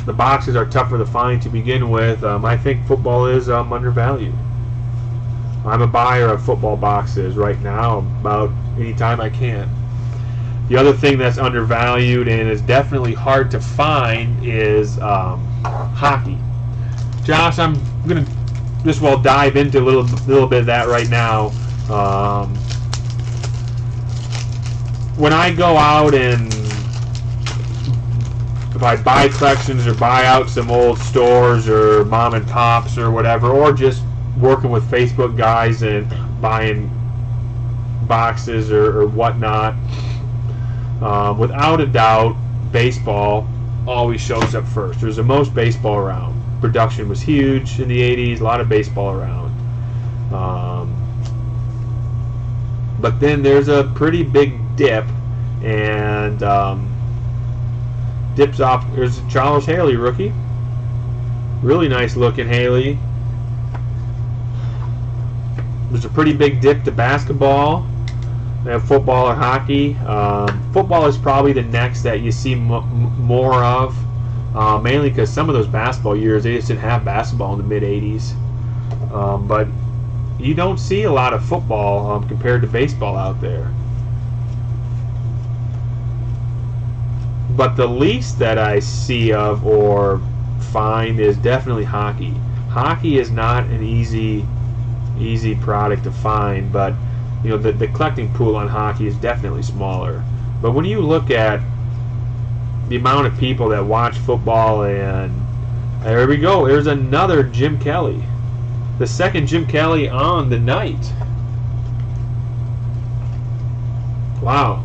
Speaker 1: the boxes are tougher to find to begin with. I think football is undervalued. I'm a buyer of football boxes right now about any time I can. The other thing that's undervalued and is definitely hard to find is hockey. Josh, I'm going to just dive into a little bit of that right now. When I go out and if I buy collections or buy out some old stores or mom and pops or whatever, or just working with Facebook guys and buying boxes or whatnot, without a doubt, baseball always shows up first. There's the most baseball around. Production was huge in the 80s, a lot of baseball around. But then there's a pretty big dip, and dips off. There's Charles Haley, rookie. Really nice looking Haley. There's a pretty big dip to basketball. They have football or hockey. Football is probably the next that you see more of, mainly because some of those basketball years, they just didn't have basketball in the mid-'80s. But you don't see a lot of football compared to baseball out there. But the least that I see of or find is definitely hockey. Hockey is not an easy product to find, but the collecting pool on hockey is definitely smaller. But when you look at the amount of people that watch football, and there we go, there's another Jim Kelly. The second Jim Kelly on the night. Wow.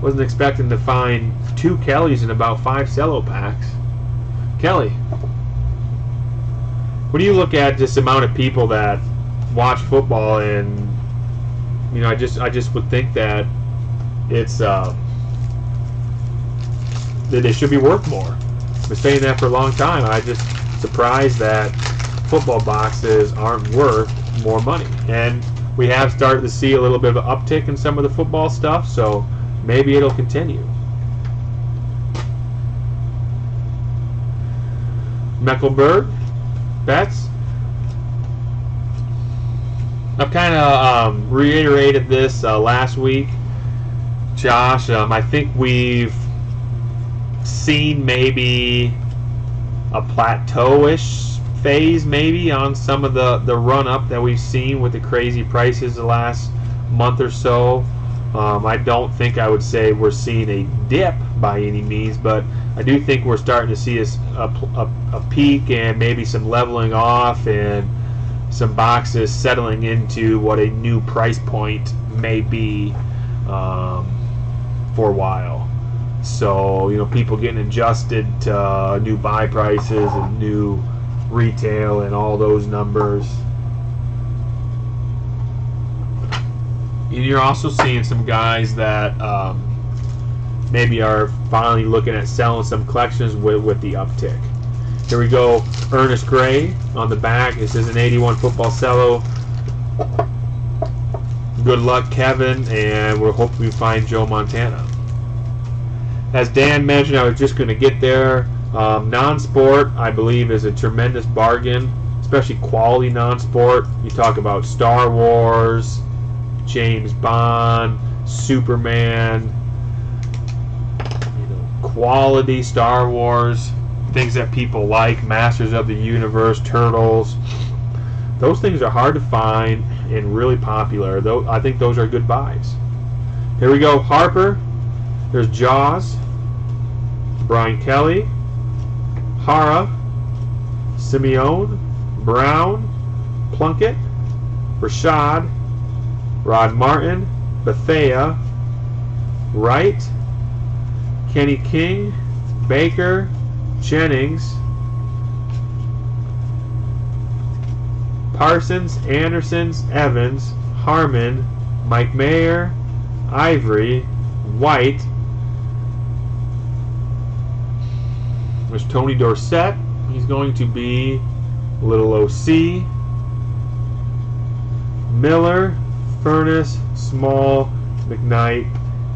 Speaker 1: Wasn't expecting to find 2 Kellys in about 5 cello packs. Kelly. When you look at this amount of people that watch football, and I just would think that it's that they should be worth more. I've been saying that for a long time. I'm just surprised that football boxes aren't worth more money. And we have started to see a little bit of an uptick in some of the football stuff, so maybe it'll continue. Mecklenburg, Betts. I've kind of reiterated this last week, Josh. I think we've seen maybe a plateau-ish phase maybe on some of the run-up that we've seen with the crazy prices the last month or so. I don't think I would say we're seeing a dip by any means, but I do think we're starting to see a peak and maybe some leveling off and some boxes settling into what a new price point may be for a while. So, people getting adjusted to new buy prices and new retail and all those numbers. And you're also seeing some guys that maybe are finally looking at selling some collections with the uptick. Here we go, Ernest Gray on the back. This is an 81 football cello. Good luck, Kevin, and we're hoping we find Joe Montana. As Dan mentioned, I was just going to get there. Non-sport, I believe, is a tremendous bargain, especially quality non-sport. You talk about Star Wars, James Bond, Superman, quality Star Wars, things that people like, Masters of the Universe, Turtles. Those things are hard to find and really popular. Though I think those are good buys. Here we go, Harper. There's Jaws, Brian Kelly, Hara, Simeone, Brown, Plunkett, Rashad, Rod Martin, Bethea, Wright, Kenny King, Baker, Jennings, Parsons, Andersons, Evans, Harmon, Mike Mayer, Ivory, White. There's Tony Dorsett. He's going to be little OC. Miller, Furness, Small, McKnight,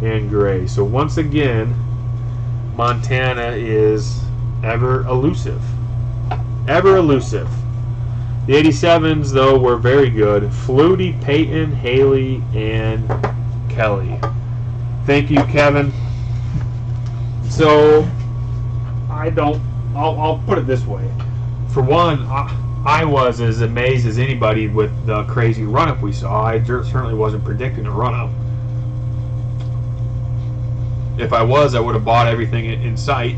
Speaker 1: and Gray. So once again, Montana is ever elusive. Ever elusive. The 87s, though, were very good. Flutie, Peyton, Haley, and Kelly. Thank you, Kevin. So, I'll put it this way. For one, I was as amazed as anybody with the crazy run-up we saw. I certainly wasn't predicting a run-up. If I was, I would have bought everything in sight,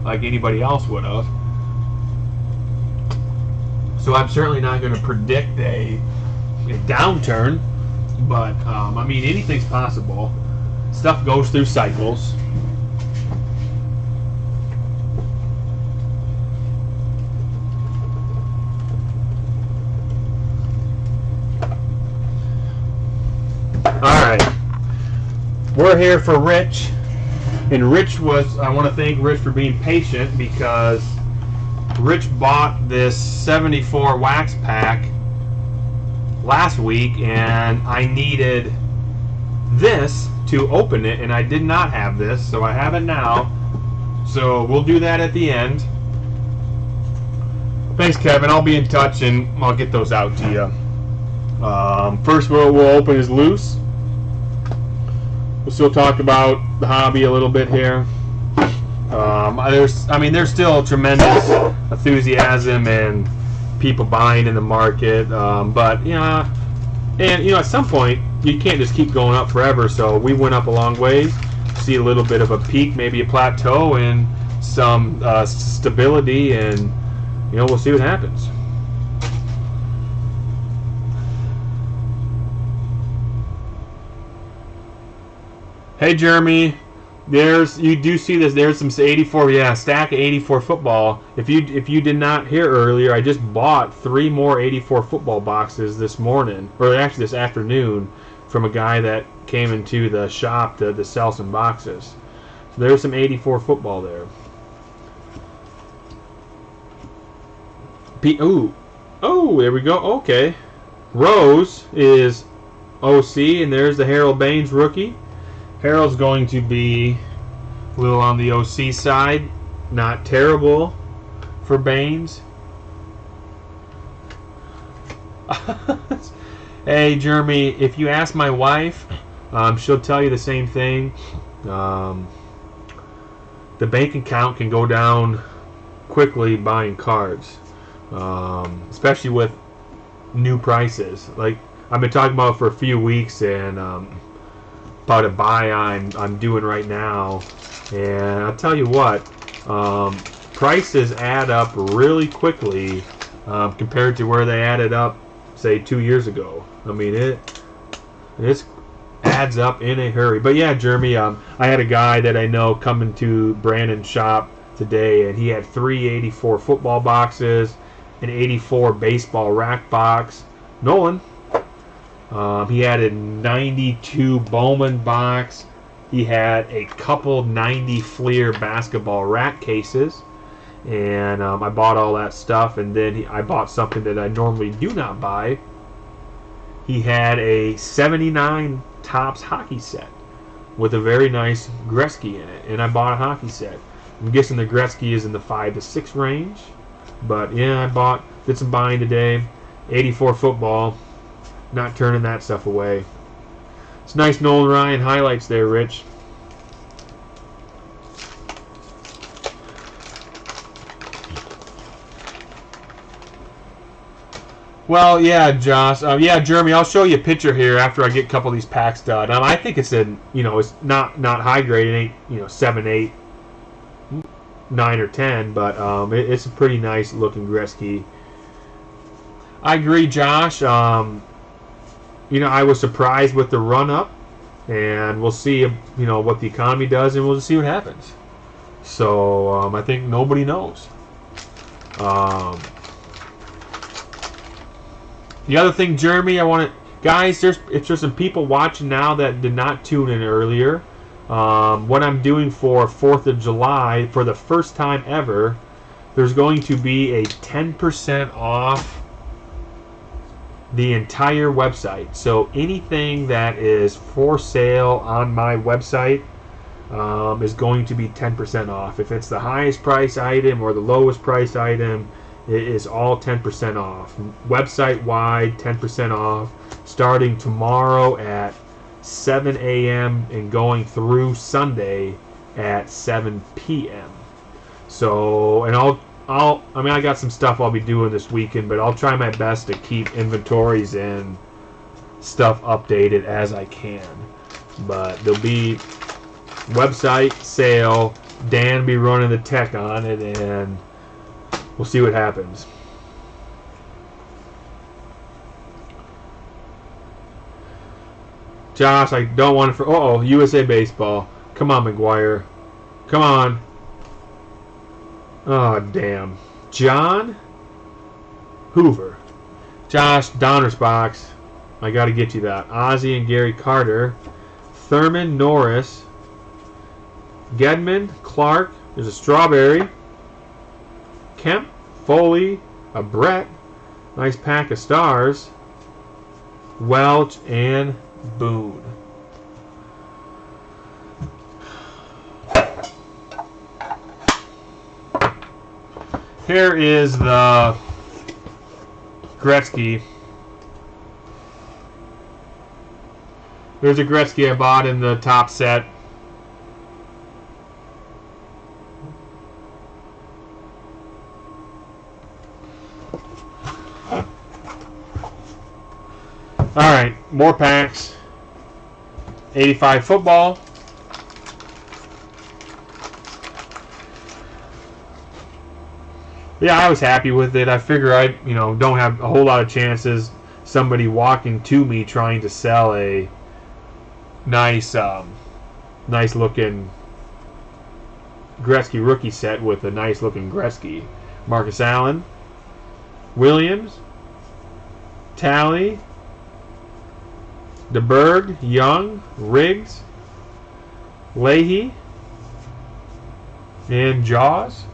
Speaker 1: like anybody else would have. So I'm certainly not going to predict a downturn, but I mean, anything's possible. Stuff goes through cycles. Alright, we're here for Rich, and I want to thank Rich for being patient, because Rich bought this 74 wax pack last week, and I needed this to open it, and I did not have this, so I have it now. So we'll do that at the end. Thanks, Kevin. I'll be in touch, and I'll get those out to you. First we'll open is loose. We'll still talk about the hobby a little bit here. There's still tremendous enthusiasm and people buying in the market, but at some point you can't just keep going up forever. So we went up a long ways, see a little bit of a peak, maybe a plateau, and some stability, and we'll see what happens. Hey Jeremy, you do see this. There's some 84, stack of 84 football. If you did not hear earlier, I just bought 3 more 84 football boxes this morning, or actually this afternoon, from a guy that came into the shop to sell some boxes. So there's some 84 football there. Oh, there we go. Okay, Rose is OC, and there's the Harold Baines rookie. Harold's going to be a little on the OC side. Not terrible for Baines. Hey, Jeremy, if you ask my wife, she'll tell you the same thing. The bank account can go down quickly buying cards, especially with new prices. Like I've been talking about for a few weeks, and about a buy I'm doing right now, and I'll tell you what, prices add up really quickly compared to where they added up, say, 2 years ago. I mean, it adds up in a hurry. But yeah, Jeremy, I had a guy that I know coming to Brandon's shop today, and he had 3 84 football boxes, an 84 baseball rack box. Nolan. He had a 92 Bowman box. He had a couple 90 Fleer basketball rack cases. And I bought all that stuff. And then I bought something that I normally do not buy. He had a 79 Topps hockey set with a very nice Gretzky in it. And I bought a hockey set. I'm guessing the Gretzky is in the 5 to 6 range. But yeah, did some buying today. 84 football. Not turning that stuff away. It's nice Nolan Ryan highlights there, Rich. Well, yeah, Josh. Yeah, Jeremy, I'll show you a picture here after I get a couple of these packs done. I think it's it's not high grade. It ain't 7, 8, 9, or 10, but it's a pretty nice looking Gretzky. I agree, Josh. I was surprised with the run-up, and we'll see, what the economy does, and we'll just see what happens. So, I think nobody knows. The other thing, Jeremy, I want to, guys, there's some people watching now that did not tune in earlier. What I'm doing for 4th of July, for the first time ever, there's going to be a 10% off the entire website. So anything that is for sale on my website is going to be 10% off. If it's the highest price item or the lowest price item, it is all 10% off. Website wide, 10% off, starting tomorrow at 7 a.m. and going through Sunday at 7 p.m. So, and I got some stuff I'll be doing this weekend, but I'll try my best to keep inventories and stuff updated as I can. But there'll be website sale, Dan will be running the tech on it, and we'll see what happens. Josh, I don't want to... USA Baseball. Come on, McGuire. Come on. Oh, damn. John Hoover. Josh, Donner's box. I got to get you that. Ozzie and Gary Carter. Thurman, Norris. Gedman, Clark. There's a Strawberry. Kemp, Foley, a Brett. Nice pack of stars. Welch and Boone. Here is the Gretzky. There's a Gretzky I bought in the top set. Alright, more packs. 85 football. Yeah, I was happy with it. I figure I, don't have a whole lot of chances. Somebody walking to me trying to sell a nice, nice looking Gretzky rookie set with a nice looking Gretzky. Marcus Allen, Williams, Talley, DeBerg, Young, Riggs, Leahy, and Jaws.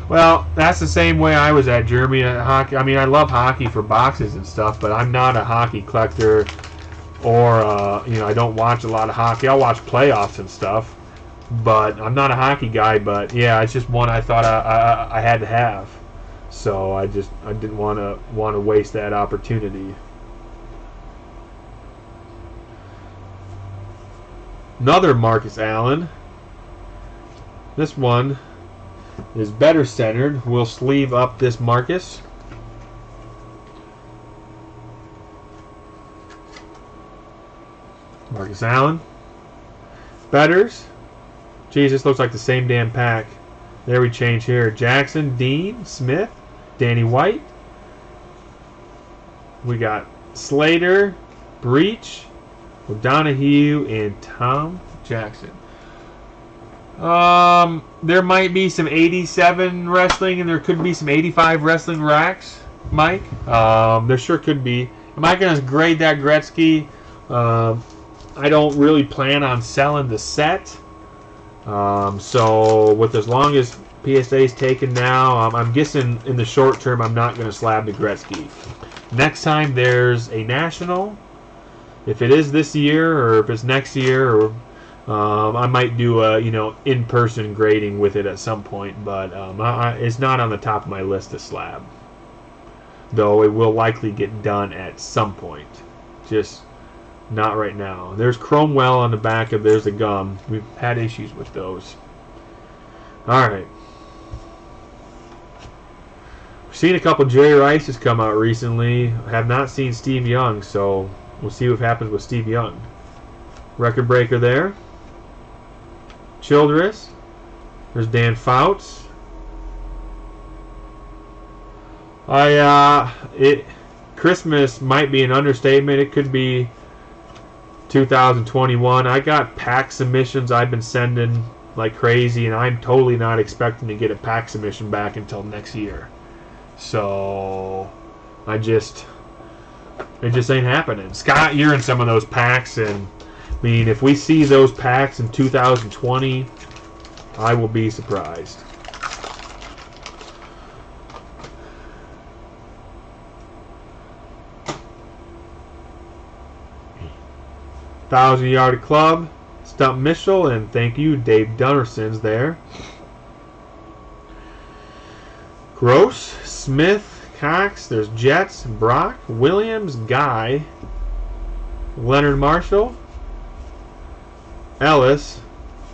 Speaker 1: Well, that's the same way I was at, Jeremy. Hockey. I mean, I love hockey for boxes and stuff, but I'm not a hockey collector, or I don't watch a lot of hockey. I'll watch playoffs and stuff, but I'm not a hockey guy. But yeah, it's just one I thought I had to have, so I didn't want to waste that opportunity. Another Marcus Allen. This one is better centered. We'll sleeve up this Marcus. Marcus Allen. Betters. Geez, this looks like the same damn pack. There we change here. Jackson, Dean, Smith, Danny White. We got Slater, Breach, O'Donohue, and Tom Jackson. There might be some 87 wrestling, and there could be some 85 wrestling racks, Mike. There sure could be. Am I going to grade that Gretzky? I don't really plan on selling the set. So with as long as PSA is taken now, I'm guessing in the short term I'm not going to slab the Gretzky. Next time there's a national, if it is this year or if it's next year, or I might do a in-person grading with it at some point, but it's not on the top of my list to slab. Though it will likely get done at some point, just not right now. There's Cromwell on the back of there's the gum. We've had issues with those. All right. We've seen a couple Jerry Rice's come out recently. I have not seen Steve Young, so we'll see what happens with Steve Young. Record breaker there. Childress. There's Dan Fouts. Christmas might be an understatement. It could be 2021. I got pack submissions I've been sending like crazy, and I'm totally not expecting to get a pack submission back until next year. So it just ain't happening. Scott, you're in some of those packs, and I mean, if we see those packs in 2020, I will be surprised. Thousand-yard club, Stump Mitchell, and thank you, Dave Dunnerson's there. Gross, Smith, Cox, there's Jets, Brock, Williams, Guy, Leonard Marshall, Ellis,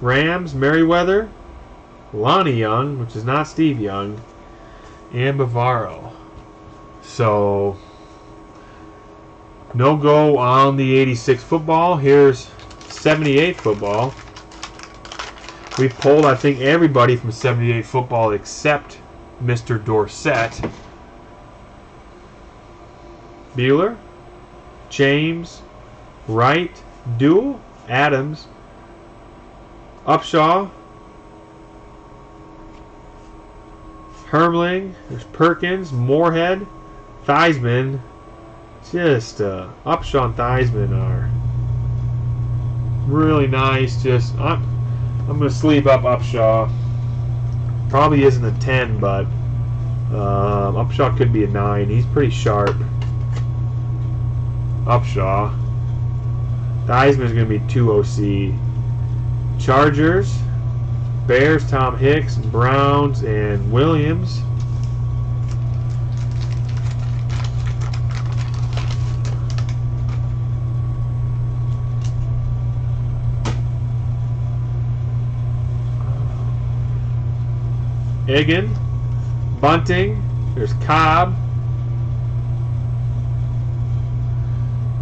Speaker 1: Rams, Merriweather, Lonnie Young, which is not Steve Young, and Bavaro. So, no go on the 86 football. Here's 78 football. We polled, I think, everybody from 78 football except Mr. Dorsett. Bueller, James, Wright, Duell, Adams, Upshaw, Hermling, there's Perkins, Moorhead, Theismann. Just Upshaw and Theismann are really nice. Just I'm gonna sleeve up Upshaw. Probably isn't a 10, but Upshaw could be a 9. He's pretty sharp. Upshaw. Theismann's gonna be 2 OC. Chargers, Bears, Tom Hicks, Browns, and Williams. Egan, Bunting, there's Cobb.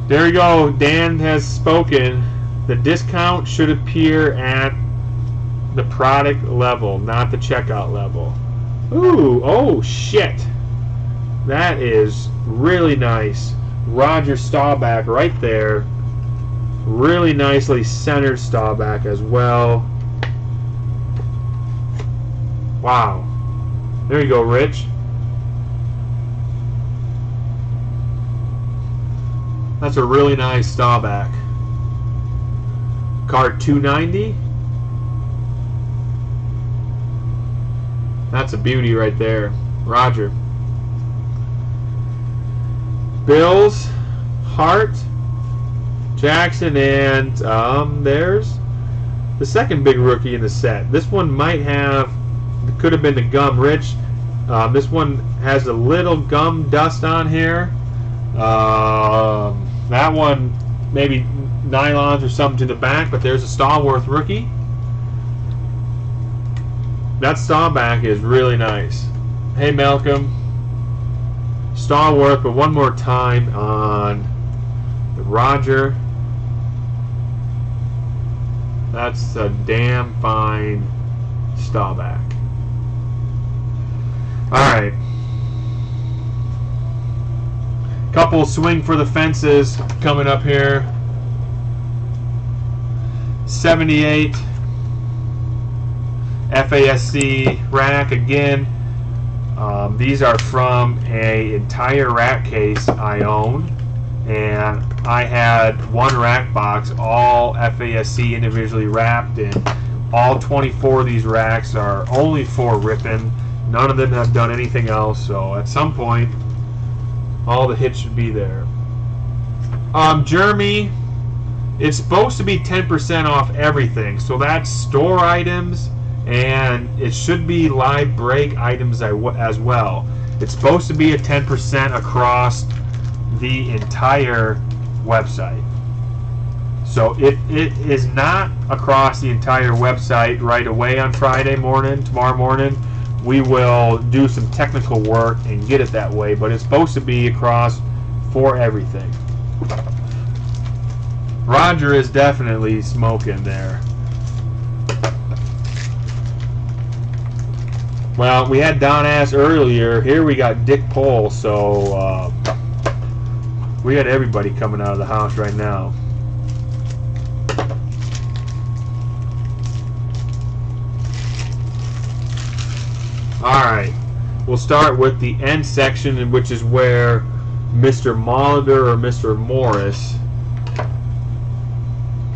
Speaker 1: There you go, Dan has spoken. The discount should appear at the product level, not the checkout level. Ooh, oh shit. That is really nice. Roger Staubach right there. Really nicely centered Staubach as well. Wow. There you go, Rich. That's a really nice Staubach. Card 290. That's a beauty right there. Roger. Bills, Hart, Jackson, and there's the second big rookie in the set. This one might have, could have been the gum. Rich, this one has a little gum dust on here. That one maybe nylons or something to the back, but there's a Stallworth rookie. That Staubach is really nice. Hey Malcolm, Stallworth, but one more time on the Roger. That's a damn fine Staubach. Alright. Couple swing for the fences coming up here. 78 FASC rack again. These are from an entire rack case I own, and I had one rack box, all FASC individually wrapped, and all 24 of these racks are only for ripping. None of them have done anything else, so at some point all the hits should be there. Jeremy, it's supposed to be 10% off everything, so that's store items, and it should be live break items as well. It's supposed to be a 10% across the entire website. So it is not across the entire website right away on Friday morning, tomorrow morning. We will do some technical work and get it that way, but it's supposed to be across for everything. Roger is definitely smoking there. Well, we had Don Ass earlier. Here we got Dick Pole, so we got everybody coming out of the house right now. Alright, We'll start with the end section, which is where Mr. Molitor or Mr. Morris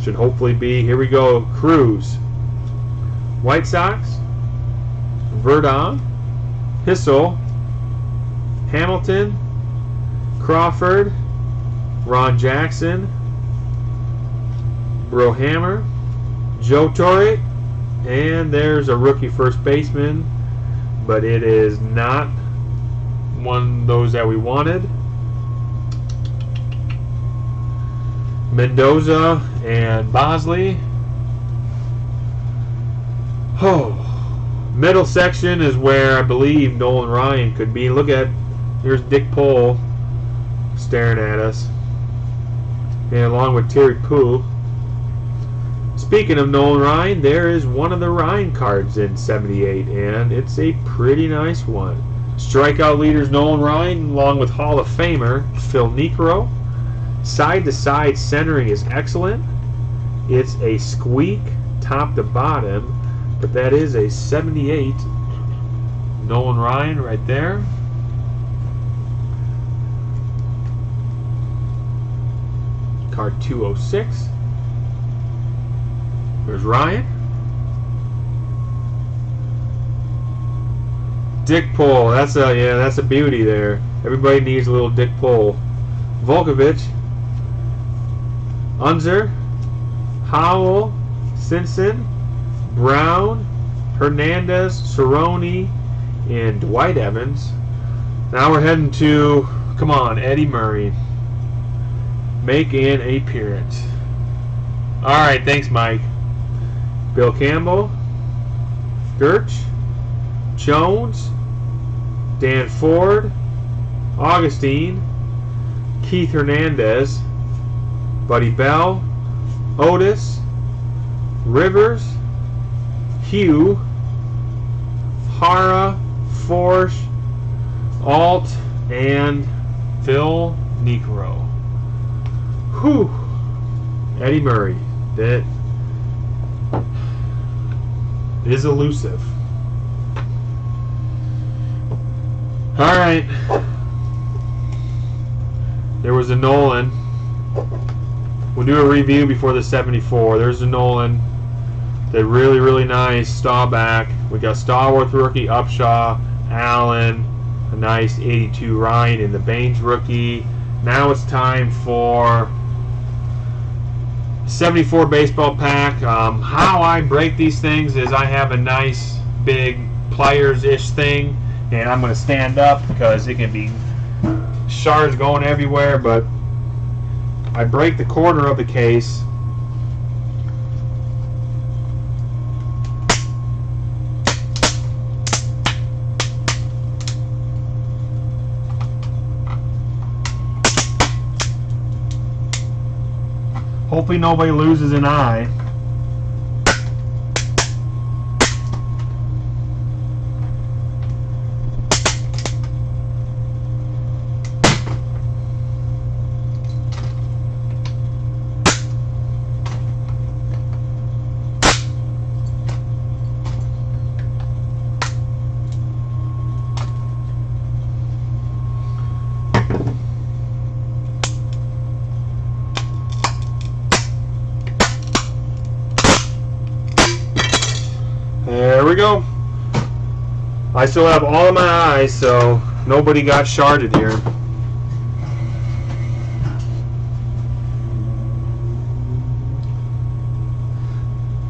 Speaker 1: should hopefully be. Here we go. Cruz, White Sox, Verdon, Hissel, Hamilton, Crawford, Ron Jackson, Brohammer, Joe Torre, and there's a rookie first baseman, but it is not one of those that we wanted. Mendoza and Bosley. Oh, middle section is where I believe Nolan Ryan could be. Look at, here's Dick Pole staring at us, and along with Terry Pooh. Speaking of Nolan Ryan, there is one of the Ryan cards in 78, and it's a pretty nice one. Strikeout leaders Nolan Ryan, along with Hall of Famer Phil Niekro. Side-to-side centering is excellent. It's a squeak top to bottom, but that is a 78 Nolan Ryan right there. Card 206. There's Ryan. Dick Pole. That's a beauty there. Everybody needs a little Dick Pole. Volkovich, Unser, Howell, Simpson, Brown, Hernandez, Cerrone, and Dwight Evans. Now we're heading to, come on, Eddie Murray. Make an appearance. Alright, thanks, Mike. Bill Campbell, Gertch, Jones, Dan Ford, Augustine, Keith Hernandez, Buddy Bell, Otis, Rivers, Hugh, Hara, Forsch, Alt, and Phil Niekro. Whew. Eddie Murray. That is elusive. Alright. There was a Nolan. We'll do a review before the 74. There's a Nolan. They're really, really nice. Staubach. We got Stallworth rookie, Upshaw, Allen, a nice 82 Ryan in the Baines rookie. Now it's time for 74 baseball pack. How I break these things is I have a nice big pliers-ish thing, and I'm going to stand up because it can be shards going everywhere, but I break the corner of the case. Hopefully nobody loses an eye. There we go. I still have all of my eyes, so nobody got sharded here.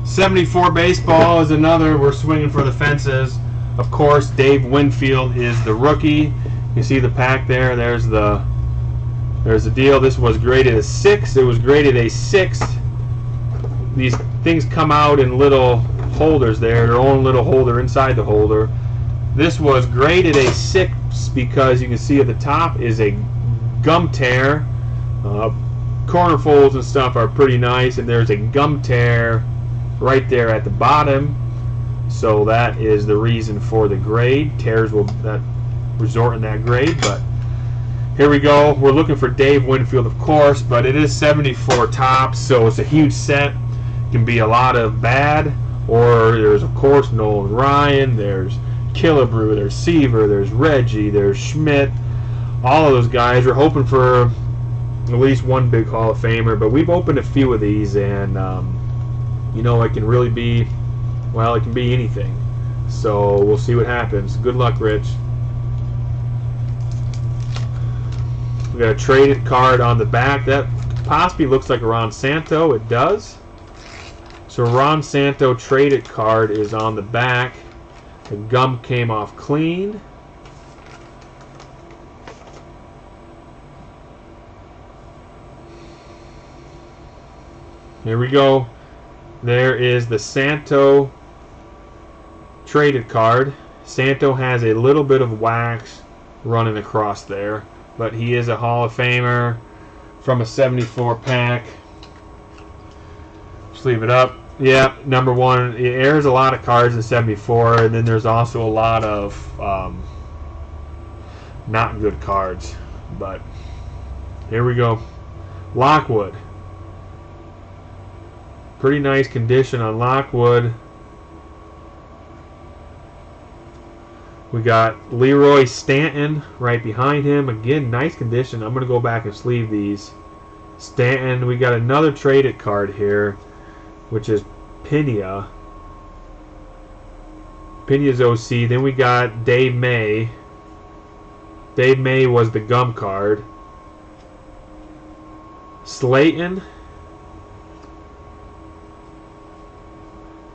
Speaker 1: '74 baseball is another. We're swinging for the fences. Of course, Dave Winfield is the rookie. You see the pack there. There's the deal. This was graded a 6. It was graded a 6. These things come out in little holders there, their own little holder inside the holder. This was graded a 6 because you can see at the top is a gum tear. Corner folds and stuff are pretty nice, and there's a gum tear right there at the bottom. So that is the reason for the grade. Tears will not resort in that grade, but here we go. We're looking for Dave Winfield, of course, but it is 74 tops, so it's a huge set. It can be a lot of bad. Or there's, of course, Nolan Ryan, there's Killebrew, there's Seaver, there's Reggie, there's Schmidt. All of those guys. We're hoping for at least one big Hall of Famer, but we've opened a few of these, and you know, it can really be, well, it can be anything. So we'll see what happens. Good luck, Rich. We got a traded card on the back. That possibly looks like a Ron Santo. It does. So Ron Santo traded card is on the back. The gum came off clean. Here we go. There is the Santo traded card. Santo has a little bit of wax running across there, but he is a Hall of Famer from a 74 pack. Sleeve it up. Yeah, number one. It airs a lot of cards in 74, and then there's also a lot of not good cards. But here we go. Lockwood. Pretty nice condition on Lockwood. We got Leroy Stanton right behind him. Again, nice condition. I'm going to go back and sleeve these. Stanton. We got another traded card here, which is Pena. Pena's OC. Then we got Dave May. Dave May was the gum card. Slayton.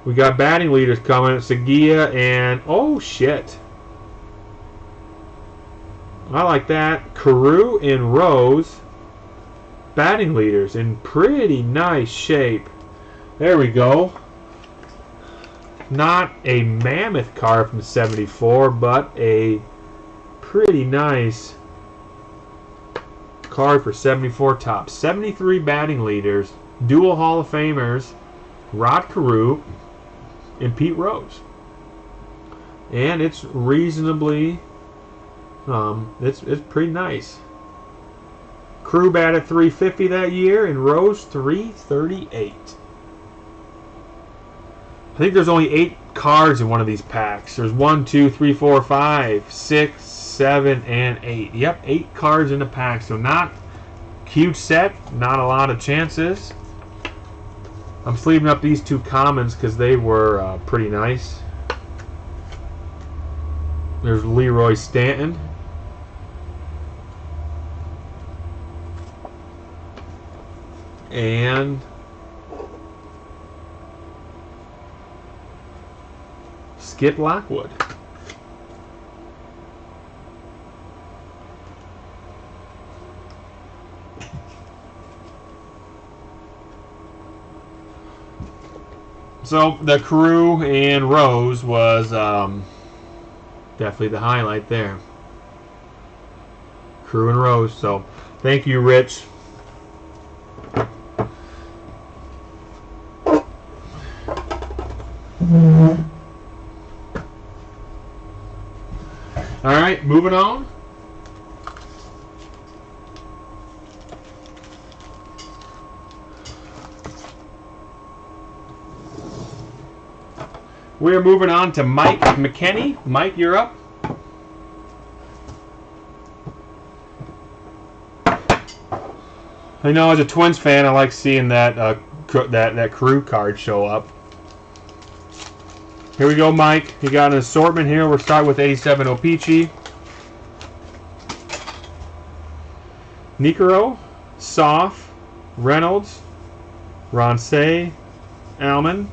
Speaker 1: We got batting leaders coming. Seguia and, oh shit, I like that. Carew and Rose. Batting leaders in pretty nice shape. There we go. Not a mammoth card from 74, but a pretty nice card for 74 Topps. 73 batting leaders. Dual Hall of Famers. Rod Carew and Pete Rose. And it's reasonably, it's pretty nice. Carew batted 350 that year, and Rose 338. I think there's only 8 cards in one of these packs. There's 1, 2, 3, 4, 5, 6, 7, and 8. Yep, 8 cards in the pack. So not huge set, not a lot of chances. I'm sleeving up these 2 commons because they were pretty nice. There's Leroy Stanton. And Skip Lockwood. So the Carew and Rose was definitely the highlight there. Carew and Rose. So thank you, Rich. All right, moving on. We're moving on to Mike McKenney. Mike, you're up. I know as a Twins fan, I like seeing that that Carew card show up. Here we go, Mike. You got an assortment here. We'll start with 87 O-Pee-Chee. Nikoro, Soft, Reynolds, Ronsay, Alman.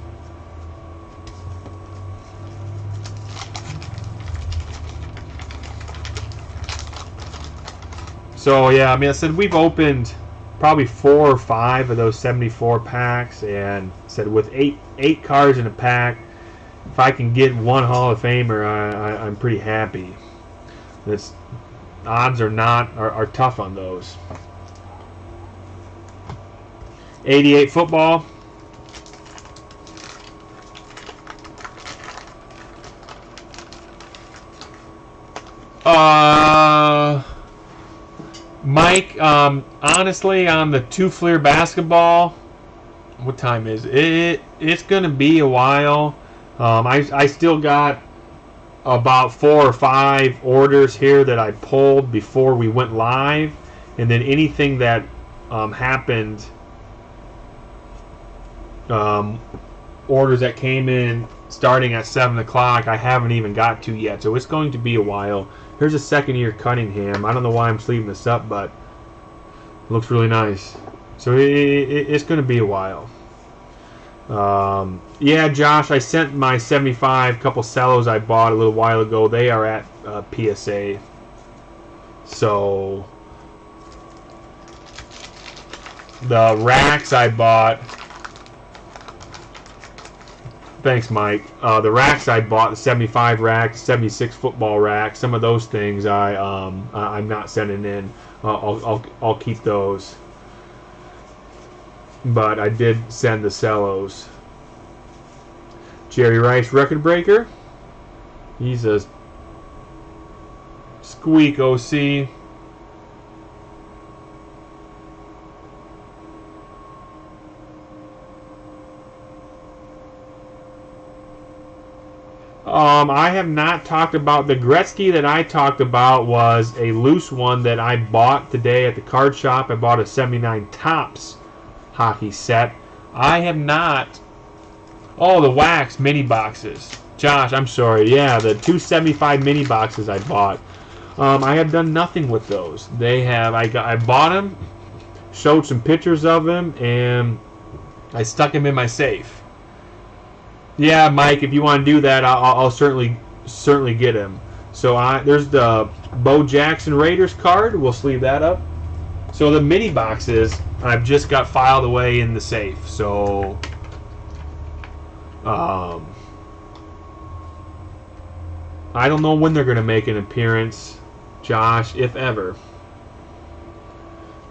Speaker 1: So yeah, I mean, I said we've opened probably 4 or 5 of those 74 packs, and said with eight cards in a pack, if I can get one Hall of Famer, I'm pretty happy. This odds are tough on those. 88 football. Mike, honestly, on the 2 Fleer basketball, what time is it? It's going to be a while. I still got about 4 or 5 orders here that I pulled before we went live, and then anything that happened, orders that came in starting at 7 o'clock, I haven't even got to yet, so it's going to be a while. Here's a second-year Cunningham. I don't know why I'm sleeving this up, but it looks really nice. So it's going to be a while. Yeah, Josh, I sent my 75 couple cellos I bought a little while ago. They are at PSA. So the racks I bought. Thanks, Mike. The racks I bought, the 75 rack, 76 football rack, some of those things I'm not sending in. I'll keep those. But I did send the cellos. Jerry Rice record breaker. He's a squeak OC. I have not talked about the Gretzky that I talked about was a loose one that I bought today at the card shop. I bought a 79 Topps hockey set. I have not. Oh, the wax mini boxes. Josh, I'm sorry. Yeah, the 275 mini boxes I bought. I have done nothing with those. They have. I bought them, showed some pictures of them, and I stuck them in my safe. Yeah, Mike, if you want to do that, I'll certainly get him. So there's the Bo Jackson Raiders card. We'll sleeve that up. So the mini boxes I've just got filed away in the safe. So I don't know when they're going to make an appearance, Josh, if ever.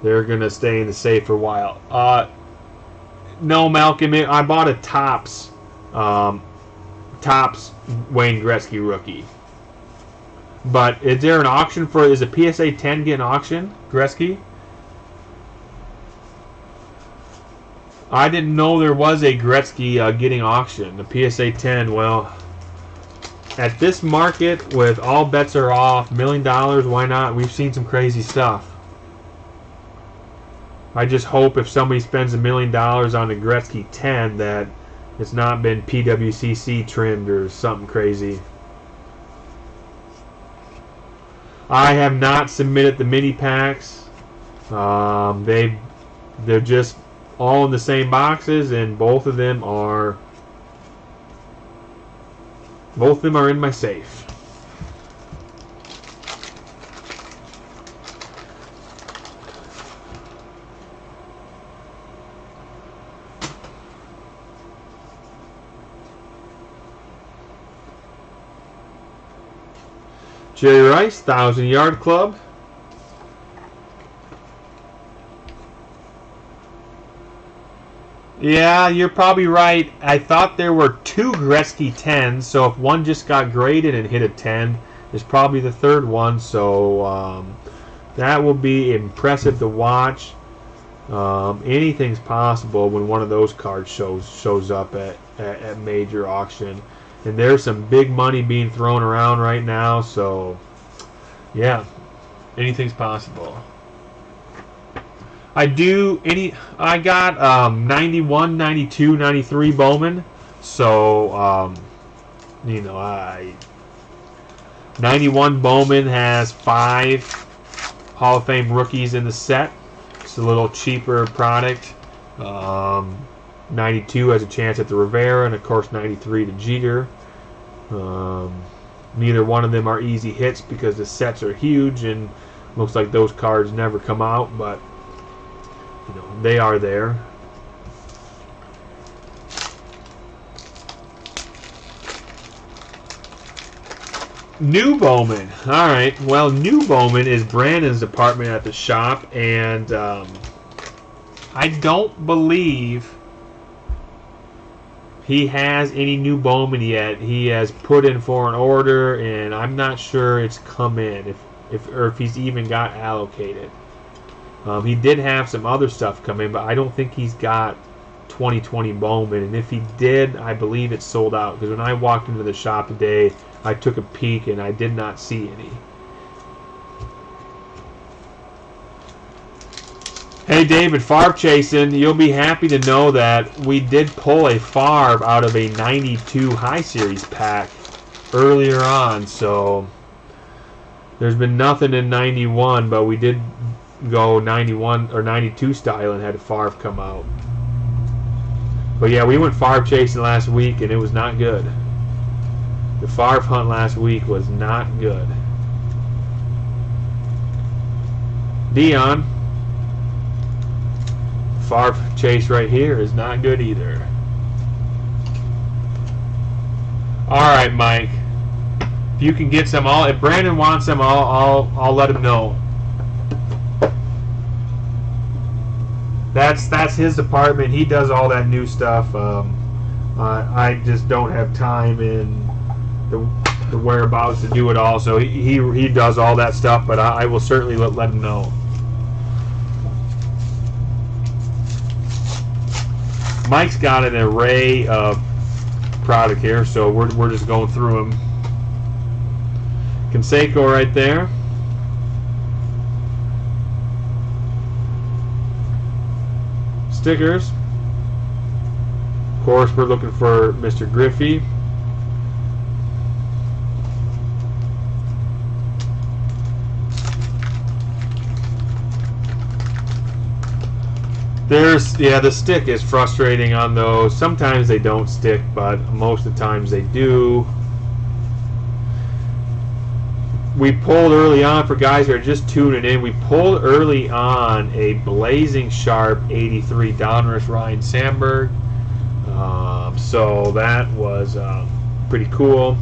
Speaker 1: They're going to stay in the safe for a while. No, Malcolm, I bought a Topps Wayne Gretzky rookie. But is there an auction for? Is a PSA 10 getting auction, Gretzky? I didn't know there was a Gretzky getting auction. The PSA 10. Well, at this market, with all bets are off, $1 million, why not? We've seen some crazy stuff. I just hope if somebody spends $1 million on a Gretzky 10 that it's not been PWCC trimmed or something crazy. I have not submitted the mini packs. They're just all in the same boxes, and both of them are in my safe. Jerry Rice, 1,000-yard club. Yeah, you're probably right. I thought there were 2 Gretzky 10s, so if one just got graded and hit a 10, there's probably the third one. So that will be impressive to watch. Anything's possible when one of those cards shows up at major auction. And there's some big money being thrown around right now, so yeah, anything's possible. I got 91, 92, 93 Bowman, so 91 Bowman has 5 Hall of Fame rookies in the set. It's a little cheaper product. 92 has a chance at the Rivera, and of course 93 to Jeter. Neither one of them are easy hits because the sets are huge, and looks like those cards never come out, but they are there. New Bowman. All right. Well, New Bowman is Brandon's department at the shop, and I don't believe he has any new Bowman yet. He has put in for an order, and I'm not sure it's come in, if he's even got allocated. He did have some other stuff come in, but I don't think he's got 2020 Bowman. And if he did, I believe it's sold out. Because when I walked into the shop today, I took a peek and I did not see any. Hey David, Favre chasing. You'll be happy to know that we did pull a Favre out of a 92 High Series pack earlier on. So there's been nothing in 91, but we did go 91 or 92 style and had a Favre come out. But yeah, we went Favre chasing last week and it was not good. The Favre hunt last week was not good. Dion. Favre chase right here is not good either. Alright, Mike. If you can get some, if Brandon wants them, I'll let him know. That's his department. He does all that new stuff. I just don't have time in the whereabouts to do it all. So he does all that stuff, but I will certainly let him know. Mike's got an array of product here, so we're just going through them. Canseco right there. Stickers. Of course, we're looking for Mr. Griffey. The stick is frustrating on those. Sometimes they don't stick, but most of the times they do. We pulled early on, for guys that are just tuning in, we pulled early on a blazing sharp 83 Donruss Ryan Sandberg. So that was pretty cool.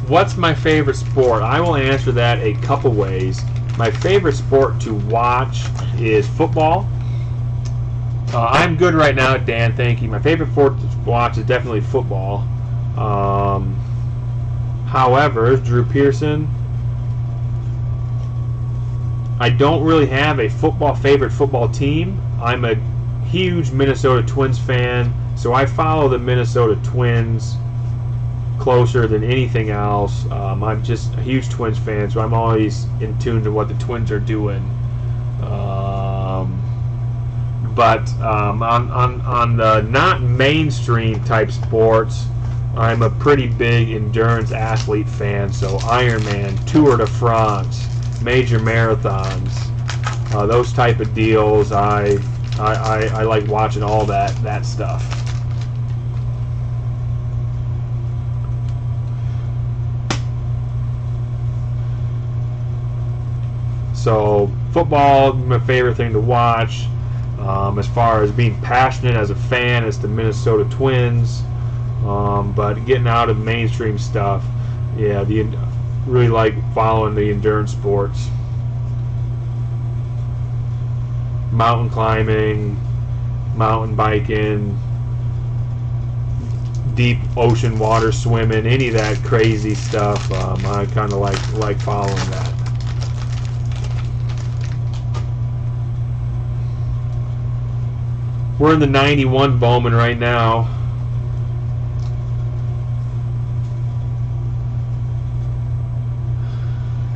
Speaker 1: What's my favorite sport? I will answer that a couple ways. My favorite sport to watch is football. I'm good right now, Dan, thank you. My favorite sport to watch is definitely football. However, Drew Pearson, I don't really have a favorite football team. I'm a huge Minnesota Twins fan, so I follow the Minnesota Twins closer than anything else. I'm just a huge Twins fan, so I'm always in tune to what the Twins are doing. But on the not mainstream type sports, I'm a pretty big endurance athlete fan. So Ironman, Tour de France, major marathons, those type of deals. I like watching all that stuff. So football, my favorite thing to watch. As far as being passionate as a fan, it's the Minnesota Twins. But getting out of mainstream stuff, yeah, really like following the endurance sports. Mountain climbing, mountain biking, deep ocean water swimming, any of that crazy stuff. I kind of like following that. We're in the 91 Bowman right now.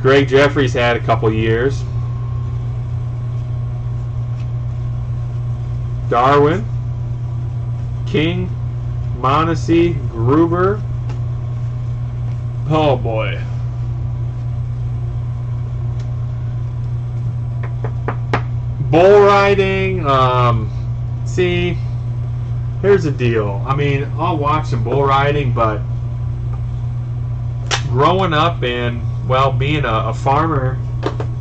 Speaker 1: Greg Jeffries had a couple years. Darwin, King, Mondesi, Gruber. Oh boy. Bull riding. See, here's the deal. I mean, I'll watch some bull riding, but growing up and, well, being a farmer,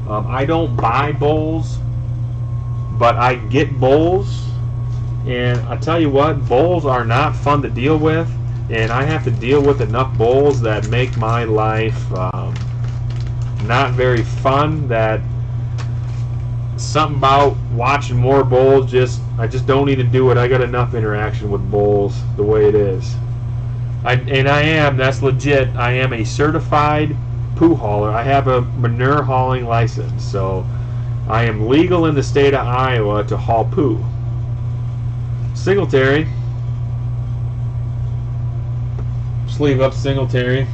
Speaker 1: I don't buy bulls, but I get bulls. And I tell you what, bulls are not fun to deal with, and I have to deal with enough bulls that make my life not very fun. That something about watching more bulls, I just don't need to do it. I got enough interaction with bulls the way it is. That's legit, I am a certified poo hauler. I have a manure hauling license, so I am legal in the state of Iowa to haul poo. sleeve up Singletary.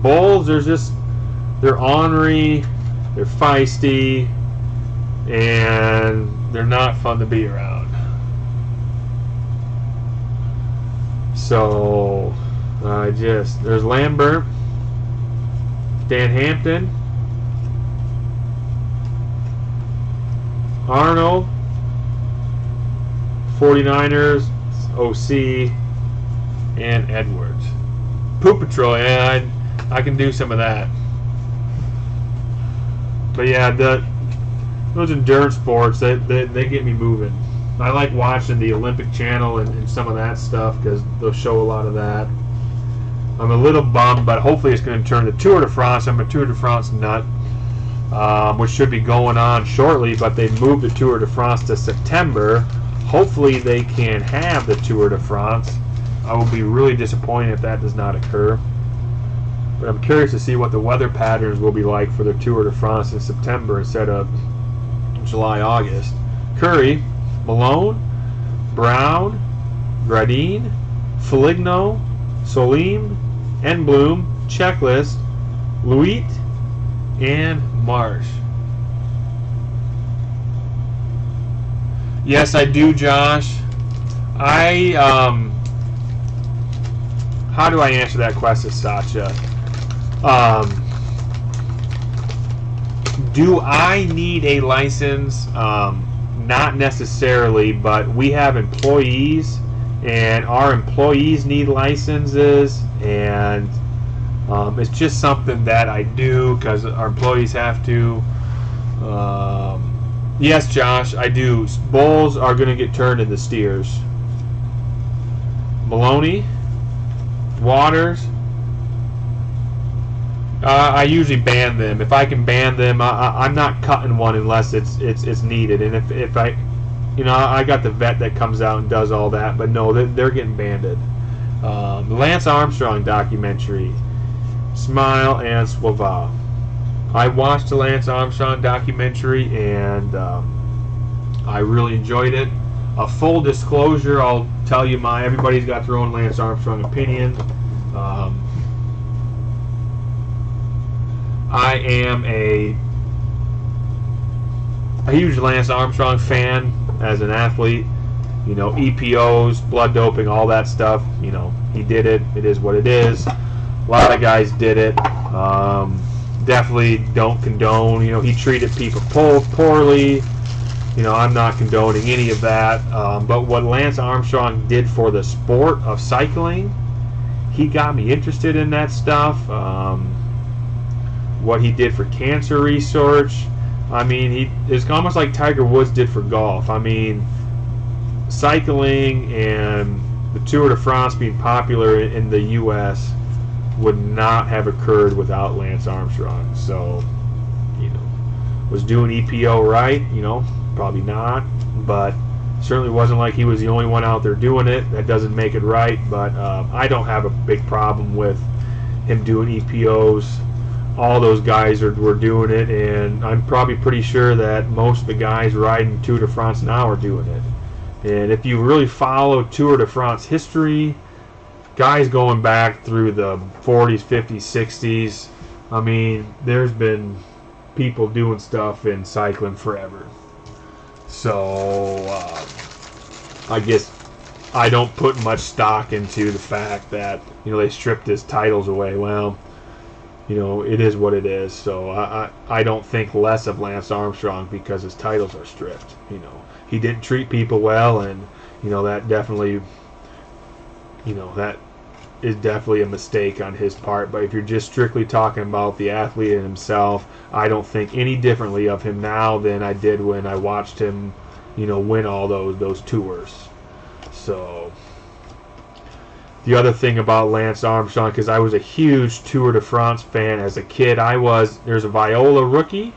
Speaker 1: Bulls, they're ornery, they're feisty, and they're not fun to be around. So, there's Lambert, Dan Hampton, Arnold, 49ers, OC, and Edwards. Poop Patrol, yeah, I can do some of that. But yeah, those endurance sports, they get me moving. I like watching the Olympic Channel and some of that stuff because they'll show a lot of that. I'm a little bummed, but hopefully it's going to turn to Tour de France. I'm a Tour de France nut, which should be going on shortly, but they moved the Tour de France to September. Hopefully they can have the Tour de France. I will be really disappointed if that does not occur. But I'm curious to see what the weather patterns will be like for the Tour de France in September instead of July, August. Curry, Malone, Brown, Gradine, Foligno, Solim, Enbloom, Checklist, Luit, and Marsh. Yes, I do, Josh. How do I answer that question, Satya? Do I need a license? Not necessarily, but we have employees, and our employees need licenses, and it's just something that I do because our employees have to. Yes, Josh, I do. Bulls are going to get turned into steers. Maloney, Waters. I usually ban them. If I can ban them, I'm not cutting one unless it's needed. And if I, I got the vet that comes out and does all that. But no, they're getting banded. The Lance Armstrong documentary, Smile and Swava. I watched the Lance Armstrong documentary and I really enjoyed it. A full disclosure, I'll tell you everybody's got their own Lance Armstrong opinion. I am a huge Lance Armstrong fan as an athlete. EPOs, blood doping, all that stuff. He did it. It is what it is. A lot of guys did it. Definitely don't condone. He treated people poorly. I'm not condoning any of that. But what Lance Armstrong did for the sport of cycling, he got me interested in that stuff. What he did for cancer research, it's almost like Tiger Woods did for golf. Cycling and the Tour de France being popular in the U.S. would not have occurred without Lance Armstrong. So, was doing EPO right? Probably not, but certainly wasn't like he was the only one out there doing it. That doesn't make it right, but I don't have a big problem with him doing EPOs. All those guys were doing it, and I'm probably pretty sure that most of the guys riding Tour de France now are doing it. And if you really follow Tour de France history, guys going back through the 40s, 50s, 60s, there's been people doing stuff in cycling forever. So, I guess I don't put much stock into the fact that, they stripped his titles away. Well, it is what it is. So I don't think less of Lance Armstrong because his titles are stripped. He didn't treat people well, and that definitely, that is definitely a mistake on his part. But if you're just strictly talking about the athlete and himself, I don't think any differently of him now than I did when I watched him, win all those tours. So. The other thing about Lance Armstrong, because I was a huge Tour de France fan as a kid, there's a Viola rookie.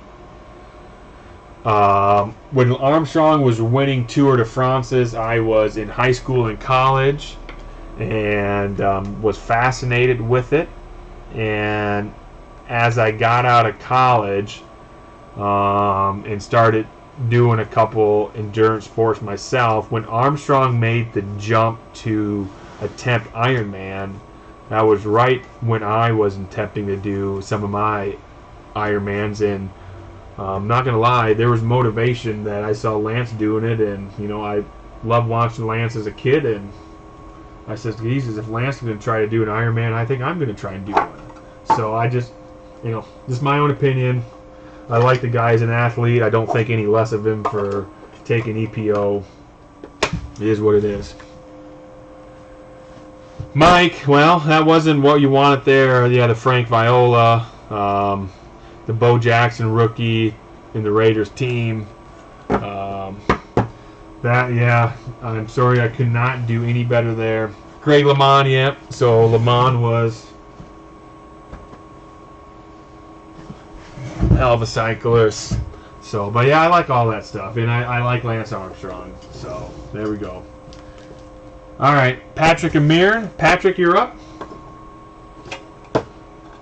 Speaker 1: When Armstrong was winning Tour de France's, I was in high school and college and was fascinated with it. And as I got out of college and started, doing a couple endurance sports myself. When Armstrong made the jump to attempt Ironman, that was right when I was attempting to do some of my Ironmans, and I'm not gonna lie, there was motivation that I saw Lance doing it, and I loved watching Lance as a kid, and I said, Jesus, if Lance is gonna try to do an Ironman, I think I'm gonna try and do one. So I just, this is my own opinion. I like the guy as an athlete. I don't think any less of him for taking EPO. It is what it is. Mike, well, that wasn't what you wanted there. Yeah, the Frank Viola, the Bo Jackson rookie in the Raiders team. I'm sorry I could not do any better there. Greg LeMond, yeah. So LeMond was hell of a cyclist. So, but yeah, I like all that stuff, and I like Lance Armstrong. So there we go. All right, Patrick Amir. Patrick, you're up.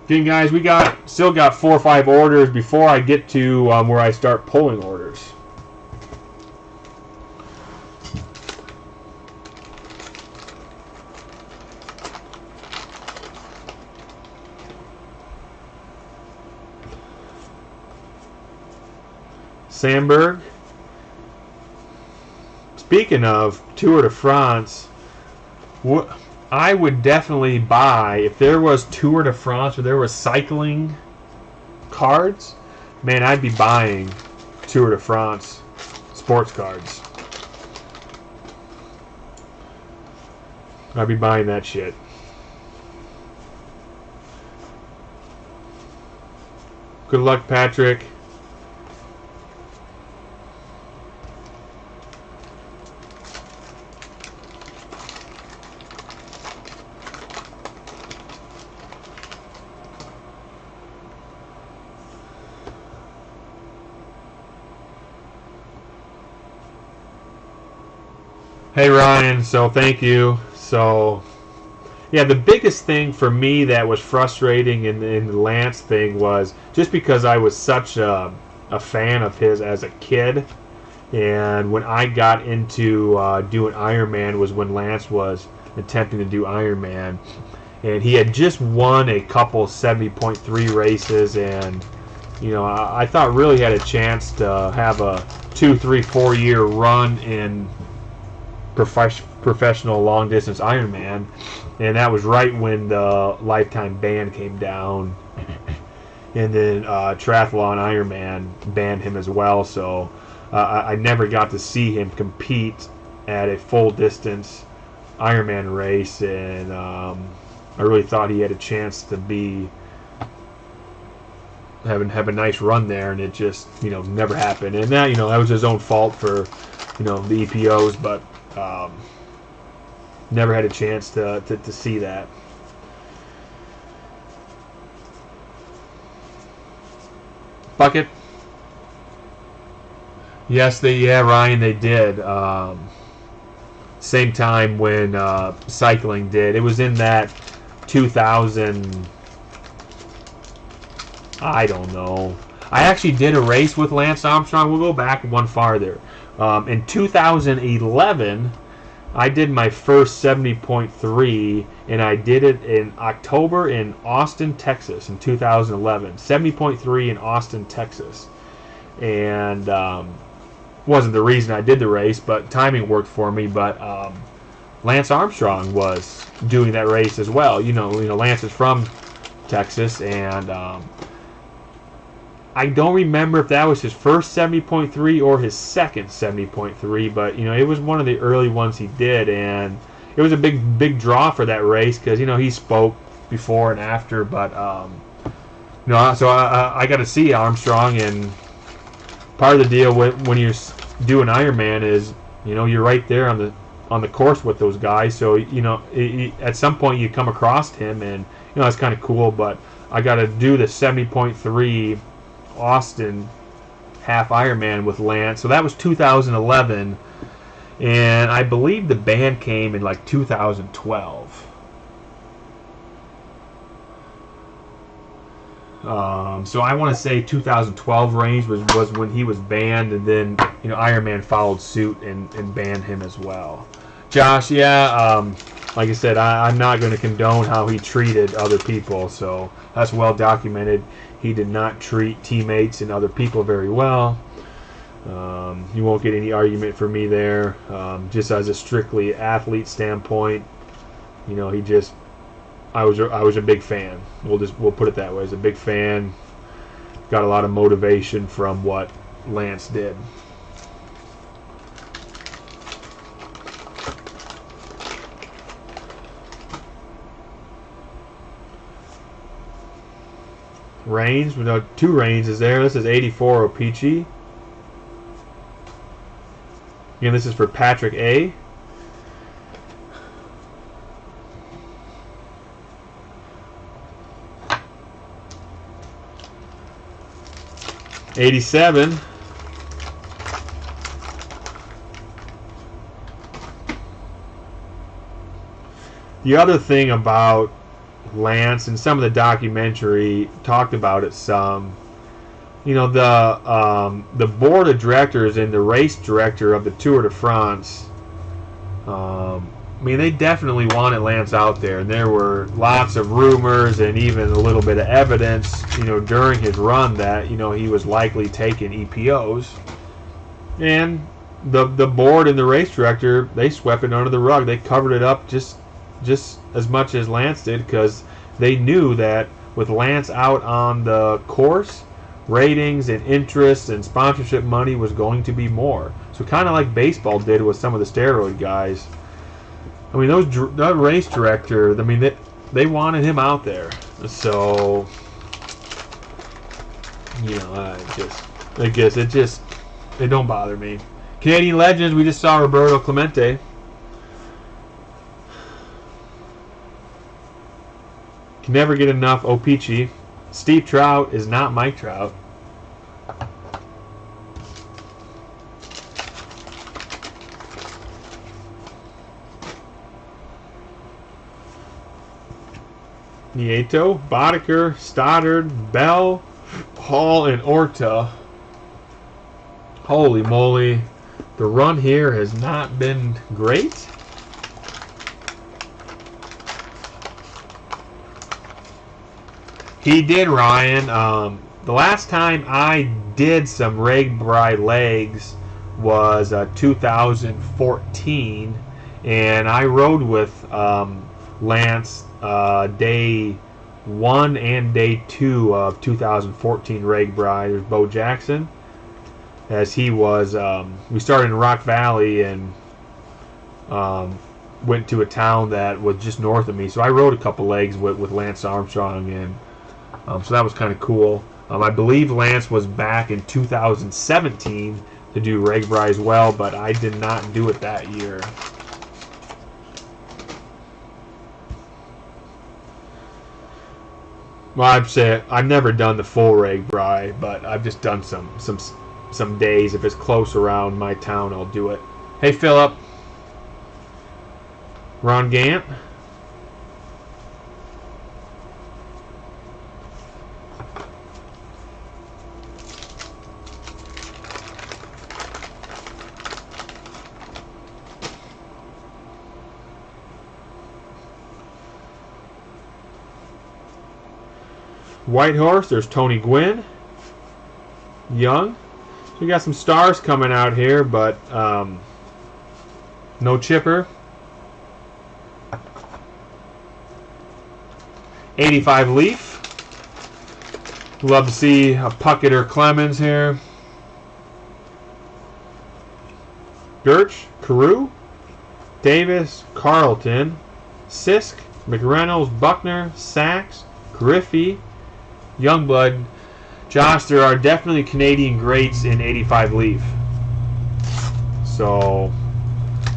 Speaker 1: Again, guys, we still got 4 or 5 orders before I get to where I start pulling orders. Sandberg. Speaking of Tour de France, I would definitely buy, if there was Tour de France or there was cycling cards, man, I'd be buying Tour de France sports cards. I'd be buying that shit. Good luck, Patrick. Hey Ryan, so thank you. So yeah, the biggest thing for me that was frustrating in the Lance thing was just because I was such a fan of his as a kid, and when I got into doing Ironman was when Lance was attempting to do Ironman, and he had just won a couple 70.3 races, and I thought really he had a chance to have a 2, 3, 4 year run in professional long distance Ironman, and that was right when the lifetime ban came down, and then Triathlon Ironman banned him as well. So I never got to see him compete at a full distance Ironman race, and I really thought he had a chance to have a nice run there, and it just never happened. And that that was his own fault for the EPOs, but never had a chance to see that. Bucket. Yes, Ryan, they did. Same time when cycling did. It was in that 2000. I don't know. I actually did a race with Lance Armstrong. We'll go back one farther. In 2011, I did my first 70.3, and I did it in October in Austin, Texas, in 2011. 70.3 in Austin, Texas. And wasn't the reason I did the race, but timing worked for me. But Lance Armstrong was doing that race as well. Lance is from Texas, and I don't remember if that was his first 70.3 or his second 70.3, but it was one of the early ones he did, and it was a big draw for that race because he spoke before and after. But so I got to see Armstrong, and part of the deal when you're doing Ironman is you're right there on the course with those guys. So at some point you come across him, and that's kind of cool. But I got to do the 70.3 Austin half Ironman with Lance. So that was 2011, and I believe the ban came in like 2012. So I want to say 2012 range was when he was banned, and then Iron Man followed suit and banned him as well. Josh, yeah, like I said, I'm not going to condone how he treated other people, so that's well documented. He did not treat teammates and other people very well. You won't get any argument from me there. Just as a strictly athlete standpoint, he just, I was a big fan. We'll put it that way. As a big fan, got a lot of motivation from what Lance did. Reigns, we know 2 Reigns is there. This is 84 O-Pee-Chee. Again, this is for Patrick A. '87. The other thing about Lance, and some of the documentary talked about it some, the board of directors and the race director of the Tour de France, they definitely wanted Lance out there, and there were lots of rumors and even a little bit of evidence, during his run that, he was likely taking EPOs, and the board and the race director, they swept it under the rug. They covered it up just as much as Lance did, because they knew that with Lance out on the course, ratings and interest and sponsorship money was going to be more. So kind of like baseball did with some of the steroid guys. That race director, they wanted him out there. So, I guess it don't bother me. Canadian Legends, we just saw Roberto Clemente. Can never get enough O-Pee-Chee. Steve Trout is not Mike Trout. Nieto, Boddicker, Stoddard, Bell, Hall, and Orta. Holy moly. The run here has not been great. He did, Ryan. The last time I did some RAGBRAI legs was 2014, and I rode with Lance day 1 and day 2 of 2014 RAGBRAI. There's Bo Jackson, as he was. We started in Rock Valley and went to a town that was just north of me, so I rode a couple legs with Lance Armstrong, and so that was kind of cool. I believe Lance was back in 2017 to do RAGBRAI as well, but I did not do it that year. Well, I've never done the full RAGBRAI, but I've just done some days. If it's close around my town, I'll do it. Hey, Philip. Ron Gant. Whitehorse, there's Tony Gwynn. Young. So we got some stars coming out here, but no chipper. 85 Leaf. Love to see a Puckett or Clemens here. Birch, Carew, Davis, Carlton, Sisk, McReynolds, Buckner, Sachs, Griffey, Youngblood. Josh, there are definitely Canadian greats in 85 Leaf. So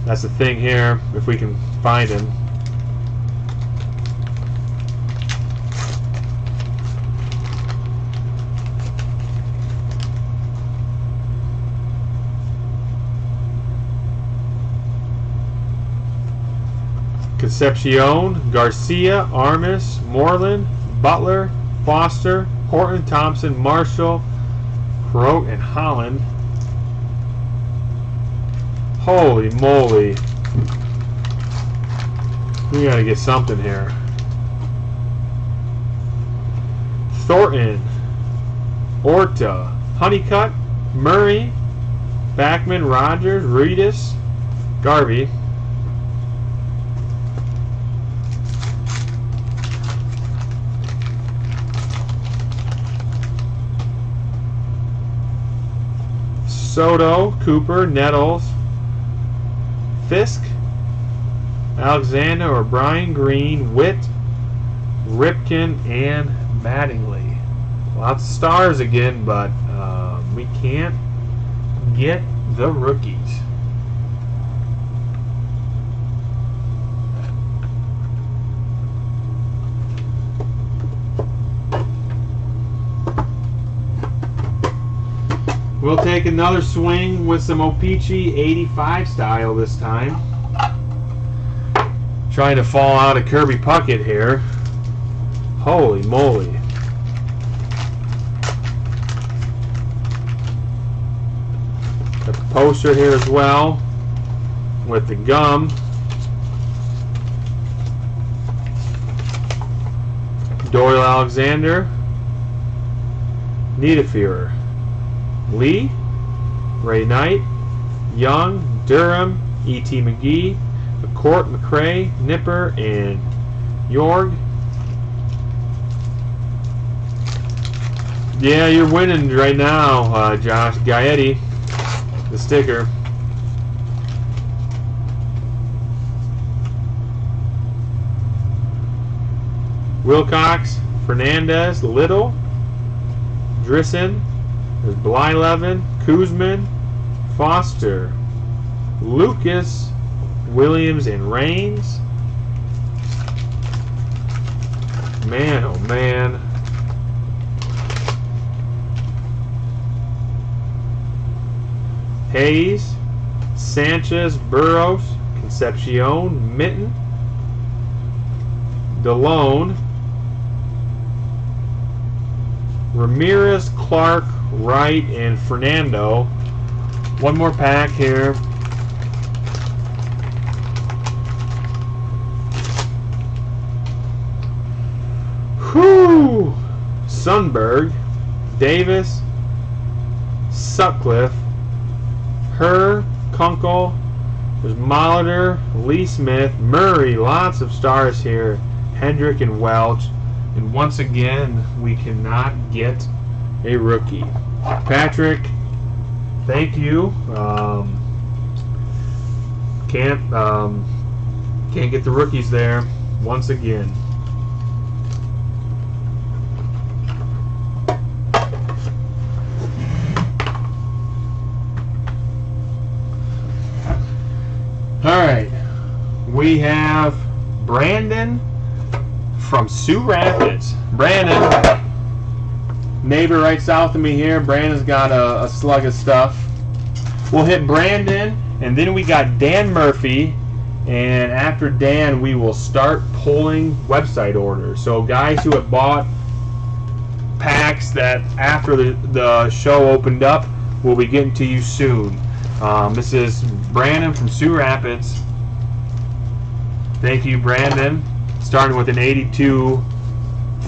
Speaker 1: that's the thing here, if we can find him. Concepcion, Garcia, Armas, Moreland, Butler, Foster, Horton, Thompson, Marshall, Croat, and Holland. Holy moly. We gotta get something here. Thornton, Orta, Honeycutt, Murray, Backman, Rogers, Reedus, Garvey. Soto, Cooper, Nettles, Fisk, Alexander or Brian Green, Witt, Ripken, and Mattingly. Lots of stars again, but we can't get the rookies. We'll take another swing with some O-Pee-Chee 85 style this time. Trying to fall out of Kirby Puckett here. Holy moly. Got the poster here as well with the gum. Doyle Alexander, Niederführer, Lee, Ray Knight, Young, Durham, E.T. McGee, McCourt, McCray, Nipper, and Jorg. Yeah, you're winning right now, Josh. Gaetti, the sticker. Wilcox, Fernandez, Little, Drisson, there's Blyleven, Kuzman, Foster, Lucas, Williams, and Raines. Man, oh man. Hayes, Sanchez, Burroughs, Concepcion, Mitten, DeLone, Ramirez, Clark, Wright, and Fernando. One more pack here. Whew! Sundberg, Davis, Sutcliffe, Herr, Kunkel, there's Molitor, Lee Smith, Murray, lots of stars here, Hendrick and Welch, and once again we cannot get a rookie. Patrick, thank you. Can't get the rookies there once again. Alright, we have Brandon from Sioux Rapids. Brandon, neighbor right south of me here. Brandon's got a slug of stuff. We'll hit Brandon, and then we got Dan Murphy, and after Dan we will start pulling website orders. So guys who have bought packs that after the show opened up, we'll be getting to you soon. This is Brandon from Sioux Rapids. Thank you, Brandon. Starting with an 82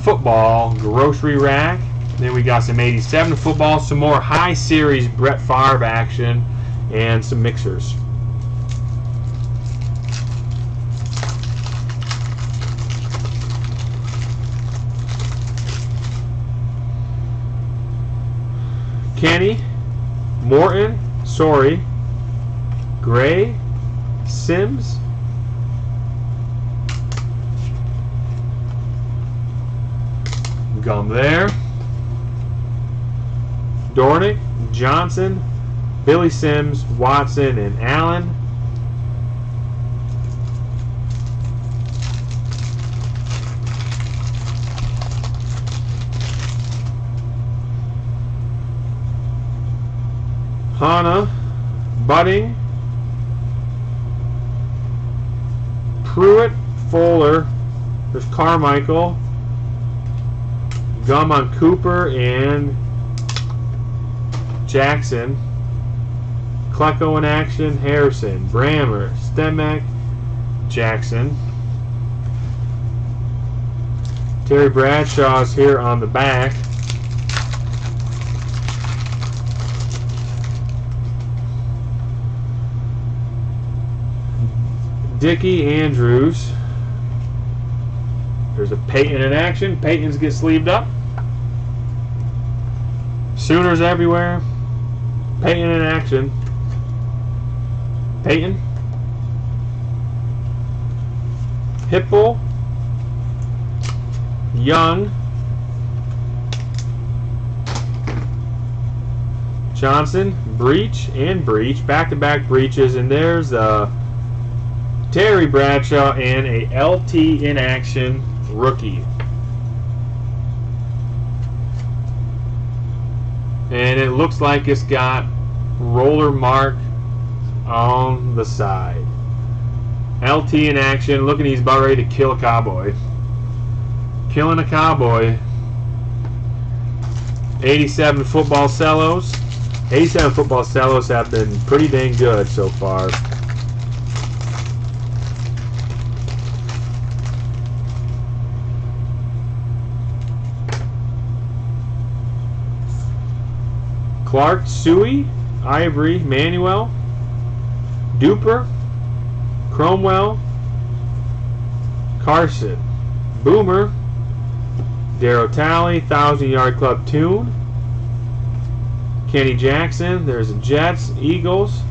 Speaker 1: football grocery rack. Then we got some 87 football, some more high series Brett Favre action, and some mixers. Kenny, Morton, Sorry, Gray, Sims, gum there, Dornick, Johnson, Billy Sims, Watson, and Allen. Hanna, Budding, Pruitt, Fuller, there's Carmichael, Gum on Cooper and Jackson. Klecko in action, Harrison, Brammer, Stemek, Jackson. Terry Bradshaw's here on the back. Dickey Andrews. There's a Peyton in action. Peyton's get sleeved up. Sooners everywhere. Peyton in action. Peyton. Hipple. Young. Johnson. Breach and Breach. Back-to-back breaches. And there's Terry Bradshaw and a LT in action rookie. And it looks like it's got roller mark on the side. LT in action. Looking, he's about ready to kill a cowboy. Killing a cowboy. 87 football cellos. 87 football cellos have been pretty dang good so far. Clark, Suey, Ivory, Manuel, Duper, Cromwell, Carson, Boomer, Darrow Talley, 1,000-yard club tune, Kenny Jackson, there's the Jets, Eagles.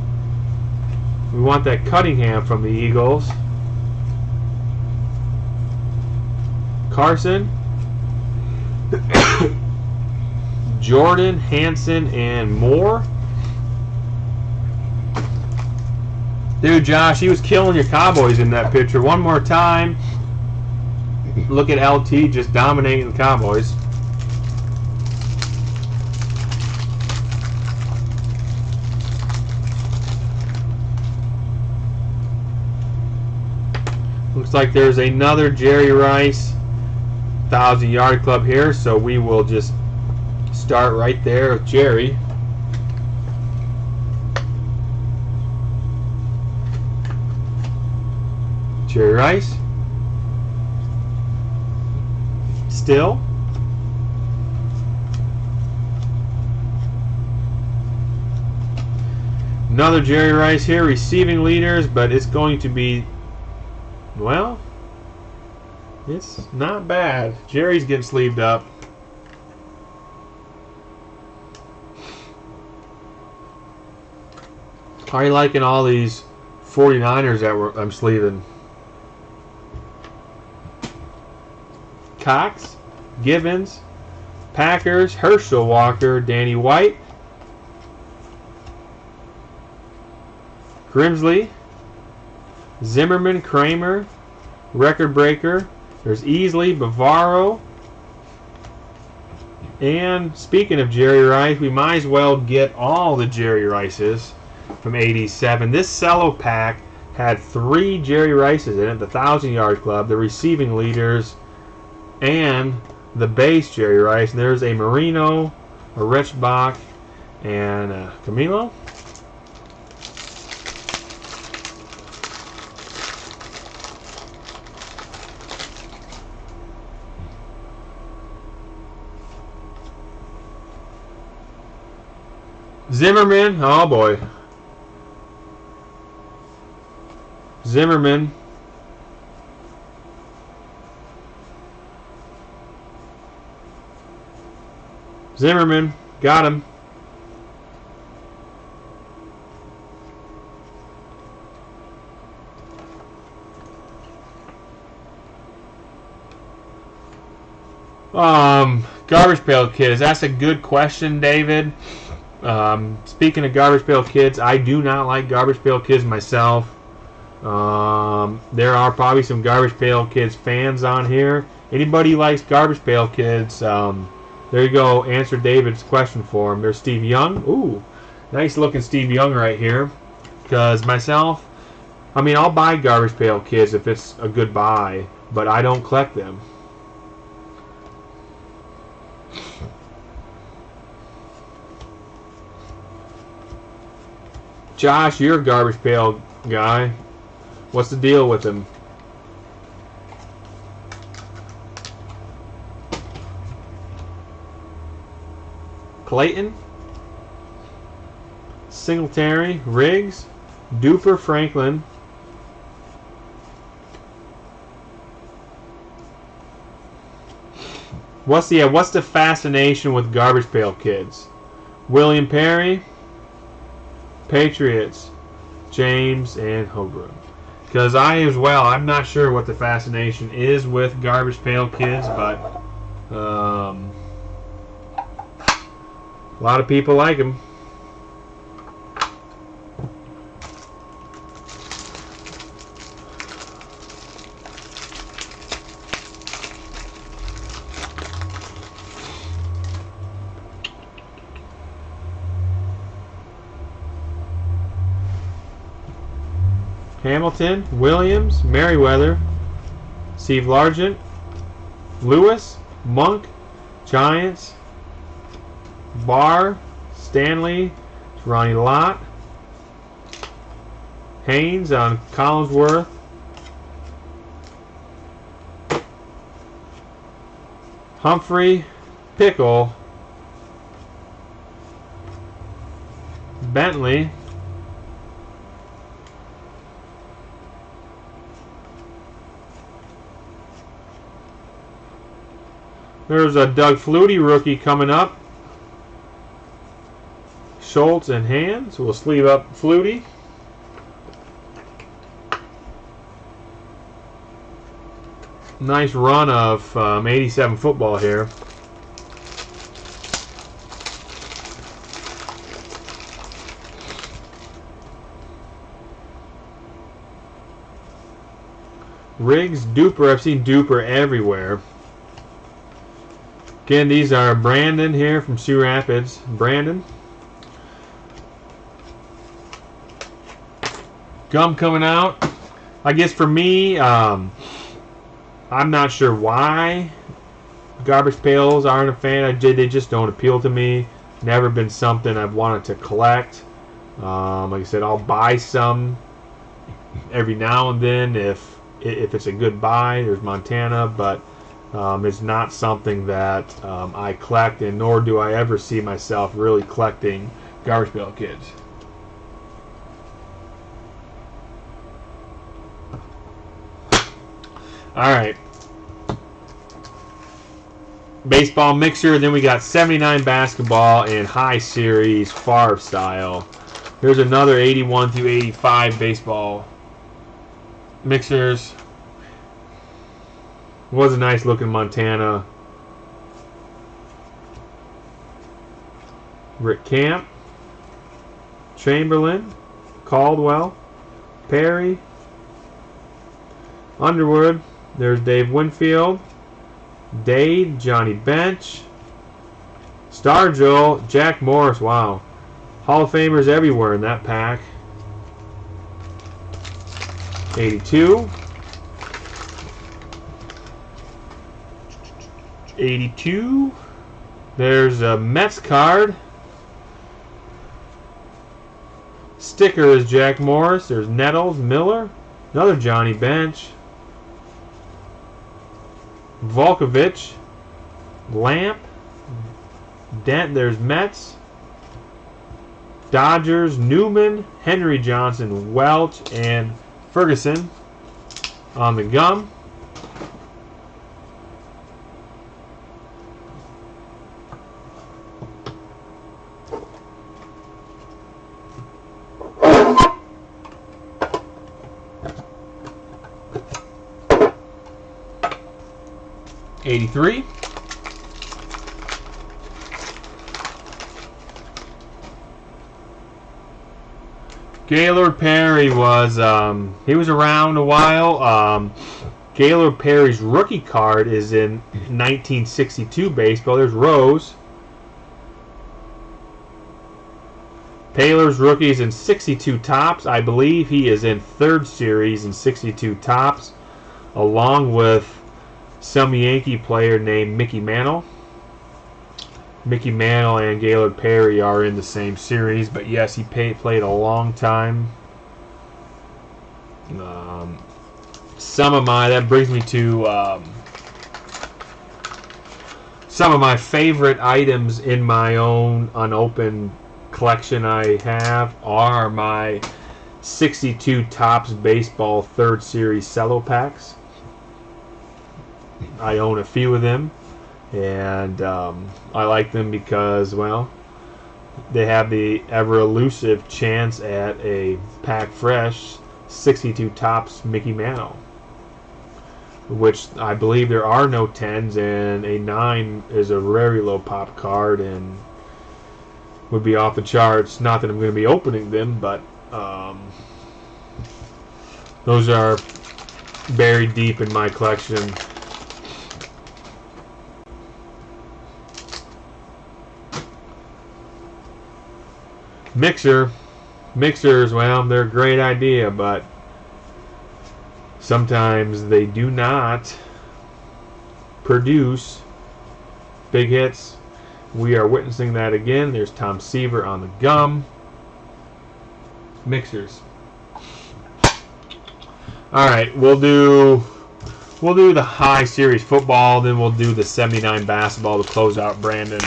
Speaker 1: We want that Cunningham from the Eagles. Carson, Jordan, Hanson, and Moore. Dude, Josh, he was killing your Cowboys in that picture. One more time. Look at LT just dominating the Cowboys. Looks like there's another Jerry Rice 1,000-yard club here, so we will just start right there with Jerry. Jerry Rice. Still. Another Jerry Rice here, receiving leaders, but it's going to be, well, it's not bad. Jerry's getting sleeved up. How are you liking all these 49ers that I'm sleeving? Cox, Givens, Packers, Herschel Walker, Danny White, Grimsley, Zimmerman, Kramer, Record Breaker. There's Easley, Bavaro. And speaking of Jerry Rice, we might as well get all the Jerry Rices from 87. This cello pack had 3 Jerry Rices in it, the 1,000-yard club, the receiving leaders, and the base Jerry Rice. And there's a Marino, a Richbach, and a Camilo. Zimmerman, oh boy. Zimmerman. Zimmerman, got him. Garbage Pail Kids. That's a good question, David. Speaking of Garbage Pail Kids, I do not like Garbage Pail Kids myself. There are probably some Garbage Pail Kids fans on here. Anybody who likes Garbage Pail Kids, there you go. Answer David's question for him. There's Steve Young. Ooh, nice looking Steve Young right here. Because myself, I mean, I'll buy Garbage Pail Kids if it's a good buy, but I don't collect them. Josh, you're a garbage pail guy. What's the deal with him? Clayton, Singletary, Riggs, Duper, Franklin. What's the fascination with garbage pail kids? William Perry, Patriots, James, and Holbrook. Because I'm not sure what the fascination is with garbage pail kids, but a lot of people like them. Hamilton, Williams, Merriweather, Steve Largent, Lewis, Monk, Giants, Barr, Stanley, Ronnie Lott, Haynes on Collinsworth, Humphrey, Pickle, Bentley, there's a Doug Flutie rookie coming up. Schultz and Hand. So we'll sleeve up Flutie. Nice run of 87 football here. Riggs, Duper. I've seen Duper everywhere. Again, these are Brandon here from Sioux Rapids. Brandon. Gum coming out. I guess for me, I'm not sure why garbage pails aren't a fan. They just don't appeal to me. Never been something I've wanted to collect. Like I said, I'll buy some every now and then if it's a good buy. There's Montana, but it's not something that I collect, and nor do I ever see myself really collecting garbage pail kids. Alright. Baseball mixer, then we got 79 basketball and high series Favre style. Here's another 81 through 85 baseball mixers. Was a nice looking Montana. Rick Camp, Chamberlain, Caldwell, Perry, Underwood. There's Dave Winfield, Dade, Johnny Bench, Stargell, Jack Morris. Wow, Hall of Famers everywhere in that pack. 82. 82. There's a Mets card. Sticker is Jack Morris. There's Nettles, Miller, another Johnny Bench, Volkovich, Lamp, Dent. There's Mets, Dodgers, Newman, Henry Johnson, Welch, and Ferguson on the gum. '83. Gaylord Perry was he was around a while. Gaylord Perry's rookie card is in 1962 baseball. There's Rose. Taylor's rookies in 62 tops. I believe he is in third series in 62 tops, along with some Yankee player named Mickey Mantle. Mickey Mantle and Gaylord Perry are in the same series, but yes, he played a long time. That brings me to some of my favorite items in my own unopened collection I have are my 62 Topps Baseball 3rd Series cello packs. I own a few of them, and I like them because, well, they have the ever elusive chance at a pack fresh 62 Topps Mickey Mantle, which I believe there are no 10s, and a 9 is a very low pop card and would be off the charts. Not that I'm going to be opening them, but those are buried deep in my collection. Mixers, well, they're a great idea, but sometimes they do not produce big hits. We are witnessing that again. There's Tom Seaver on the gum. Mixers. All right, we'll do the high series football, then we'll do the 79 basketball to close out Brandon.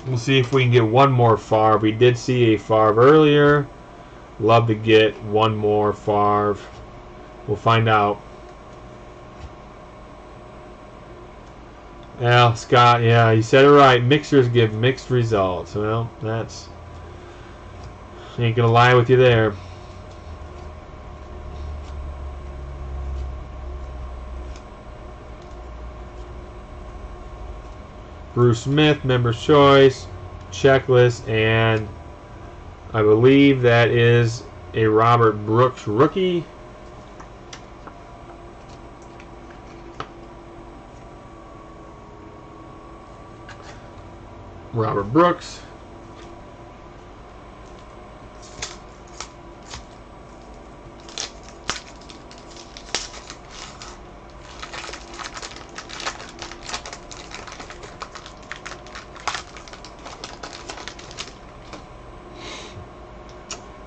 Speaker 1: We'll see if we can get one more Favre. We did see a Favre earlier. Love to get one more Favre. We'll find out. Well, Scott, yeah, you said it right. Mixers give mixed results. Well, that's... ain't gonna lie with you there. Bruce Smith, Member's Choice, Checklist, and I believe that is a Robert Brooks rookie. Robert Brooks.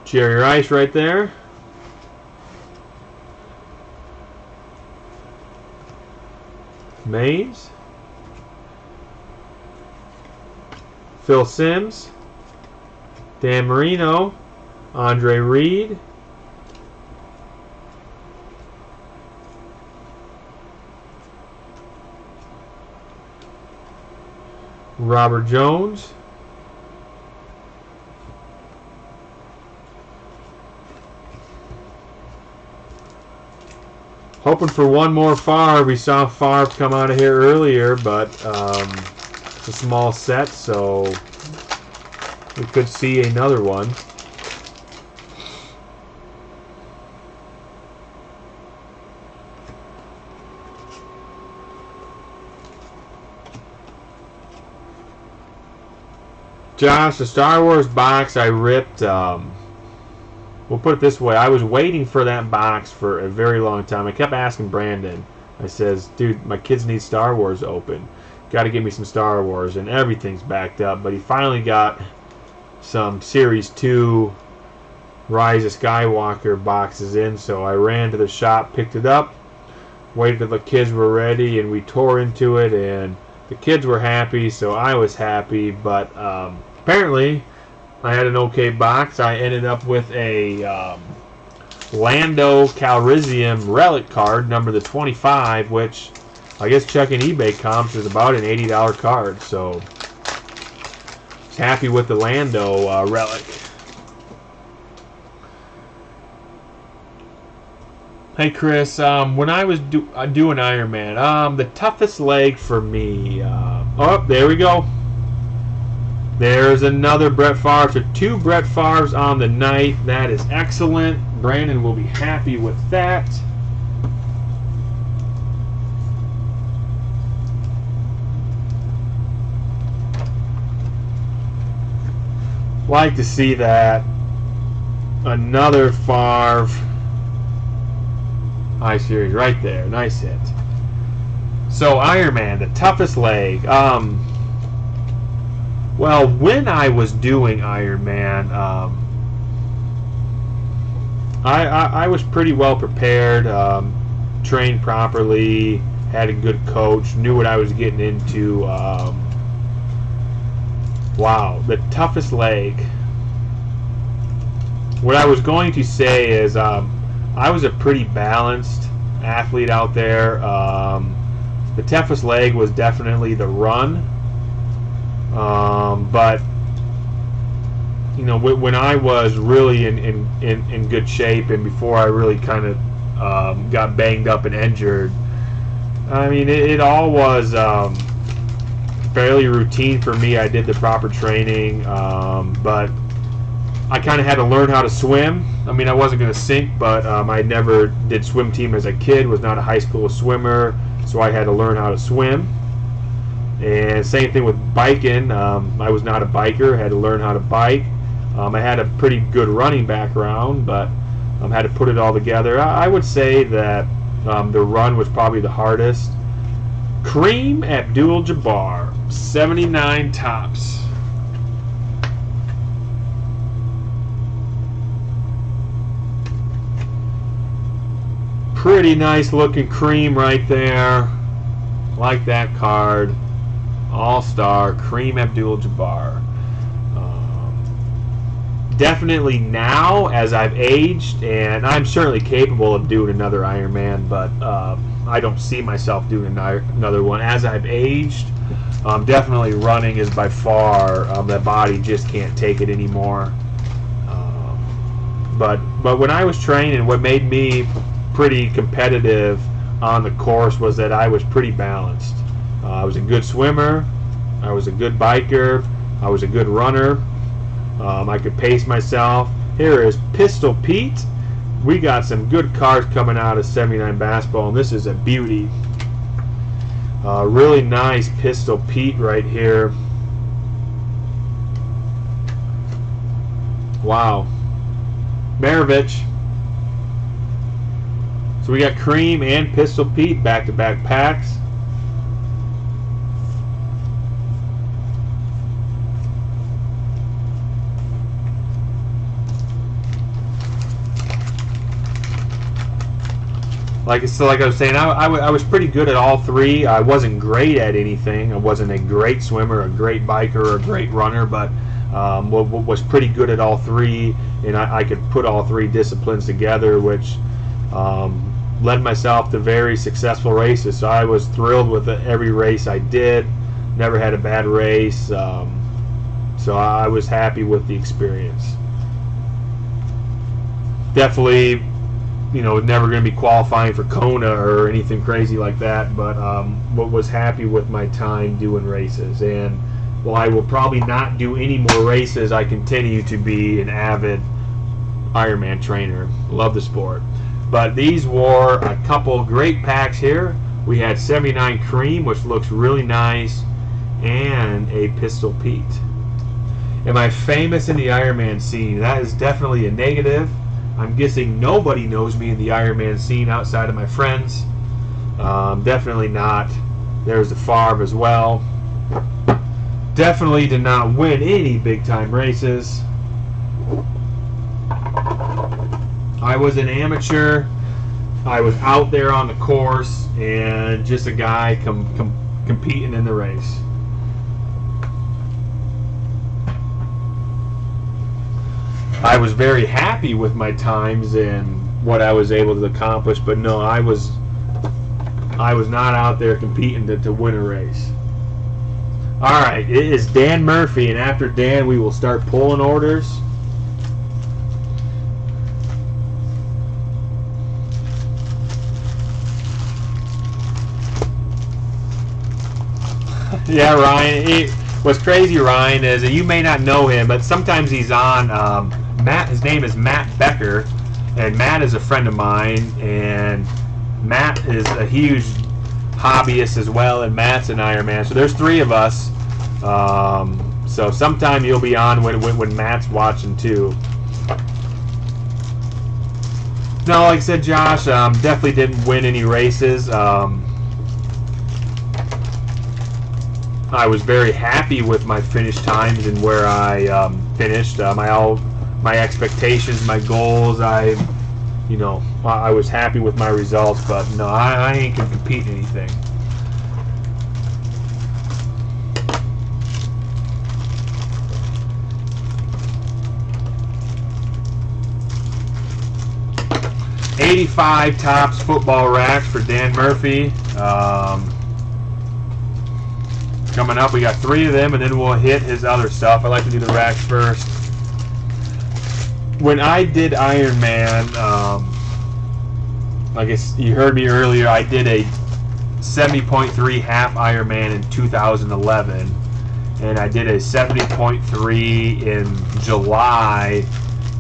Speaker 1: Jerry Rice right there. Mays. Phil Simms. Dan Marino. Andre Reed. Robert Jones. Hoping for one more Favre. We saw Favre come out of here earlier, but it's a small set, so we could see another one. Josh, the Star Wars box I ripped, we'll put it this way. I was waiting for that box for a very long time. I kept asking Brandon. I says, dude, my kids need Star Wars open. Got to give me some Star Wars. And everything's backed up. But he finally got some Series 2 Rise of Skywalker boxes in. So I ran to the shop, picked it up, waited till the kids were ready, and we tore into it. And the kids were happy, so I was happy. But apparently... I had an okay box. I ended up with a Lando Calrissian relic card, number the 25, which I guess checking eBay comps is about an $80 card. So, I was happy with the Lando relic. Hey Chris, when I was doing Iron Man, the toughest leg for me. Oh, there we go. There's another Brett Favre. So 2 Brett Favres on the night. That is excellent. Brandon will be happy with that. Like to see that. Another Favre. I-Series right there. Nice hit. So Ironman, the toughest leg. Well, when I was doing Ironman, I was pretty well prepared, trained properly, had a good coach, knew what I was getting into. Wow, the toughest leg. What I was going to say is I was a pretty balanced athlete out there. The toughest leg was definitely the run. But you know, when I was really in good shape and before I really kind of got banged up and injured, I mean, it all was fairly routine for me. I did the proper training, but I kind of had to learn how to swim. I mean, I wasn't going to sink, but I never did swim team as a kid, was not a high school swimmer, so I had to learn how to swim. And same thing with biking. I was not a biker, had to learn how to bike. I had a pretty good running background, but had to put it all together. I would say that the run was probably the hardest. Kareem Abdul-Jabbar, 79 tops. Pretty nice looking Kareem right there. Like that card. All-Star Kareem Abdul-Jabbar. Definitely now, as I've aged, and I'm certainly capable of doing another Ironman, but I don't see myself doing another one. As I've aged, definitely running is by far, the body just can't take it anymore. But when I was training, what made me pretty competitive on the course was that I was pretty balanced. I was a good swimmer, I was a good biker, I was a good runner. I could pace myself. Here is Pistol Pete. We got some good cards coming out of 79 basketball, and this is a beauty. Really nice Pistol Pete right here. Wow. Maravich. So we got Kareem and Pistol Pete back-to-back packs. Like I was saying, I was pretty good at all three. I wasn't great at anything. I wasn't a great swimmer, a great biker, or a great runner, but was pretty good at all three, and I could put all three disciplines together, which led myself to very successful races. So I was thrilled with every race I did. Never had a bad race. So I was happy with the experience. Definitely, you know, never going to be qualifying for Kona or anything crazy like that, but was happy with my time doing races. And while I will probably not do any more races, I continue to be an avid Ironman trainer. Love the sport. But these were a couple great packs here. We had 79 Kareem, which looks really nice, and a Pistol Pete. Am I famous in the Ironman scene? That is definitely a negative. I'm guessing nobody knows me in the Ironman scene outside of my friends. Definitely not. There's the Favre as well. Definitely did not win any big time races. I was an amateur. I was out there on the course and just a guy competing in the race. I was very happy with my times and what I was able to accomplish, but no, I was not out there competing to win a race. All right, it is Dan Murphy, and after Dan, we will start pulling orders. Yeah, Ryan. What's crazy, Ryan, is that you may not know him, but sometimes he's on. Matt. His name is Matt Becker, and Matt is a friend of mine. And Matt is a huge hobbyist as well, and Matt's an Ironman. So there's three of us. So sometime you'll be on when Matt's watching too. No, like I said, Josh, definitely didn't win any races. I was very happy with my finish times and where I finished. My expectations, my goals. I was happy with my results, but no, I ain't gonna compete in anything. $85 Topps football racks for Dan Murphy. Coming up, we got 3 of them, and then we'll hit his other stuff. I like to do the racks first. When I did Iron Man, I guess you heard me earlier, I did a 70.3 half Iron Man in 2011, and I did a 70.3 in July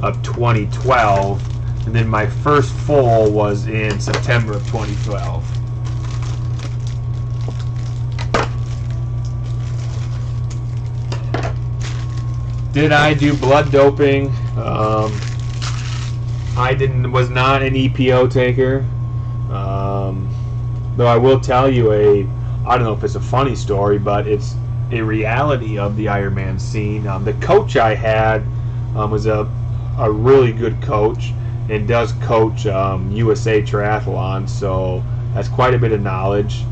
Speaker 1: of 2012. And then my first full was in September of 2012. Did I do blood doping? I was not an EPO taker. Though I will tell you I don't know if it's a funny story, but it's a reality of the Ironman scene. The coach I had was a really good coach, and does coach USA Triathlon, so that's quite a bit of knowledge.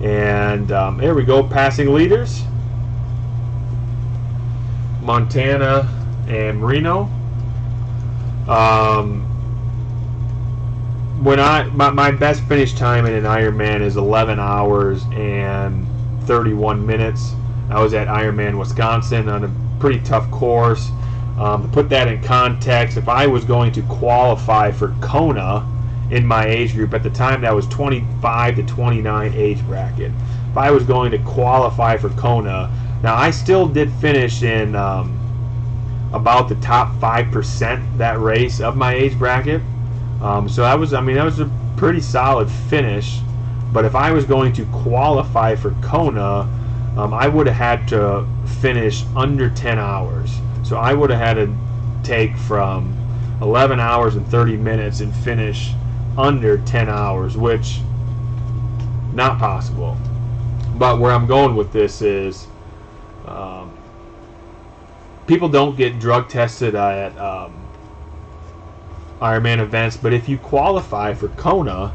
Speaker 1: And here we go, passing leaders. Montana and Marino. My best finish time in an Ironman is 11 hours and 31 minutes. I was at Ironman Wisconsin on a pretty tough course. To put that in context, if I was going to qualify for Kona in my age group, at the time that was 25 to 29 age bracket, if I was going to qualify for Kona, now I still did finish in about the top 5% that race of my age bracket. So that was a pretty solid finish. But if I was going to qualify for Kona, I would have had to finish under 10 hours. So I would have had to take from 11 hours and 30 minutes and finish under 10 hours, which not possible. But where I'm going with this is people don't get drug tested at Ironman events, but if you qualify for Kona,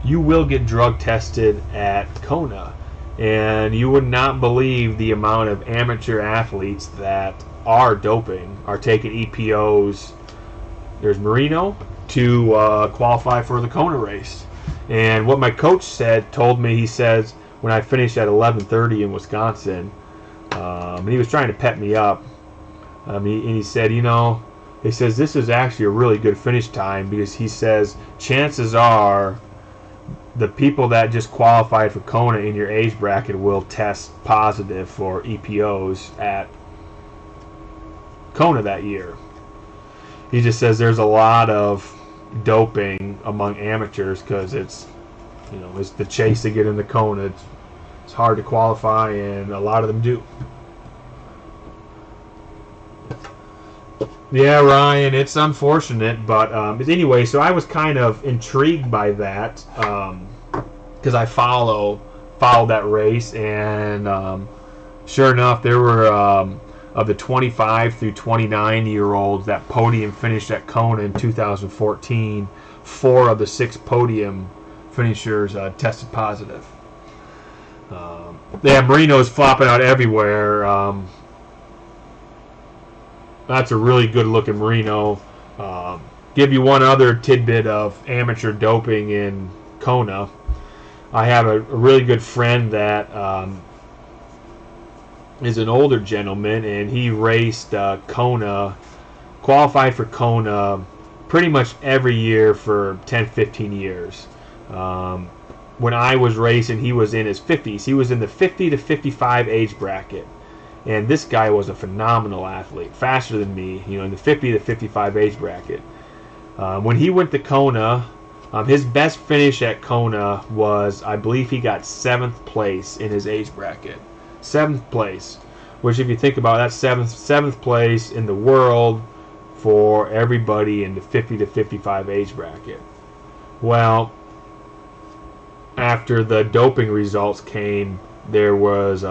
Speaker 1: you will get drug tested at Kona. And you would not believe the amount of amateur athletes that are doping, are taking EPOs. There's Marino to qualify for the Kona race. And what my coach told me, he says, when I finished at 11:30 in Wisconsin, and he was trying to pep me up, and he said, he says, this is actually a really good finish time, because he says, chances are the people that just qualified for Kona in your age bracket will test positive for EPOs at Kona that year. He just says there's a lot of doping among amateurs because it's the chase to get into Kona. It's hard to qualify, and a lot of them do. Yeah, Ryan, it's unfortunate, but anyway, so I was kind of intrigued by that because I followed that race, and sure enough, there were of the 25 through 29-year-olds that podium finished at Kona in 2014. 4 of the 6 podium finishers tested positive. Marino's flopping out everywhere. That's a really good-looking Marino. Give you one other tidbit of amateur doping in Kona. I have a really good friend that is an older gentleman, and he raced Kona, qualified for Kona pretty much every year for 10, 15 years. When I was racing, he was in his 50s. He was in the 50 to 55 age bracket. And this guy was a phenomenal athlete, faster than me, in the 50 to 55 age bracket. When he went to Kona, his best finish at Kona was, I believe he got 7th place in his age bracket. 7th place, which if you think about it, that's 7th place in the world for everybody in the 50 to 55 age bracket. Well, after the doping results came, there was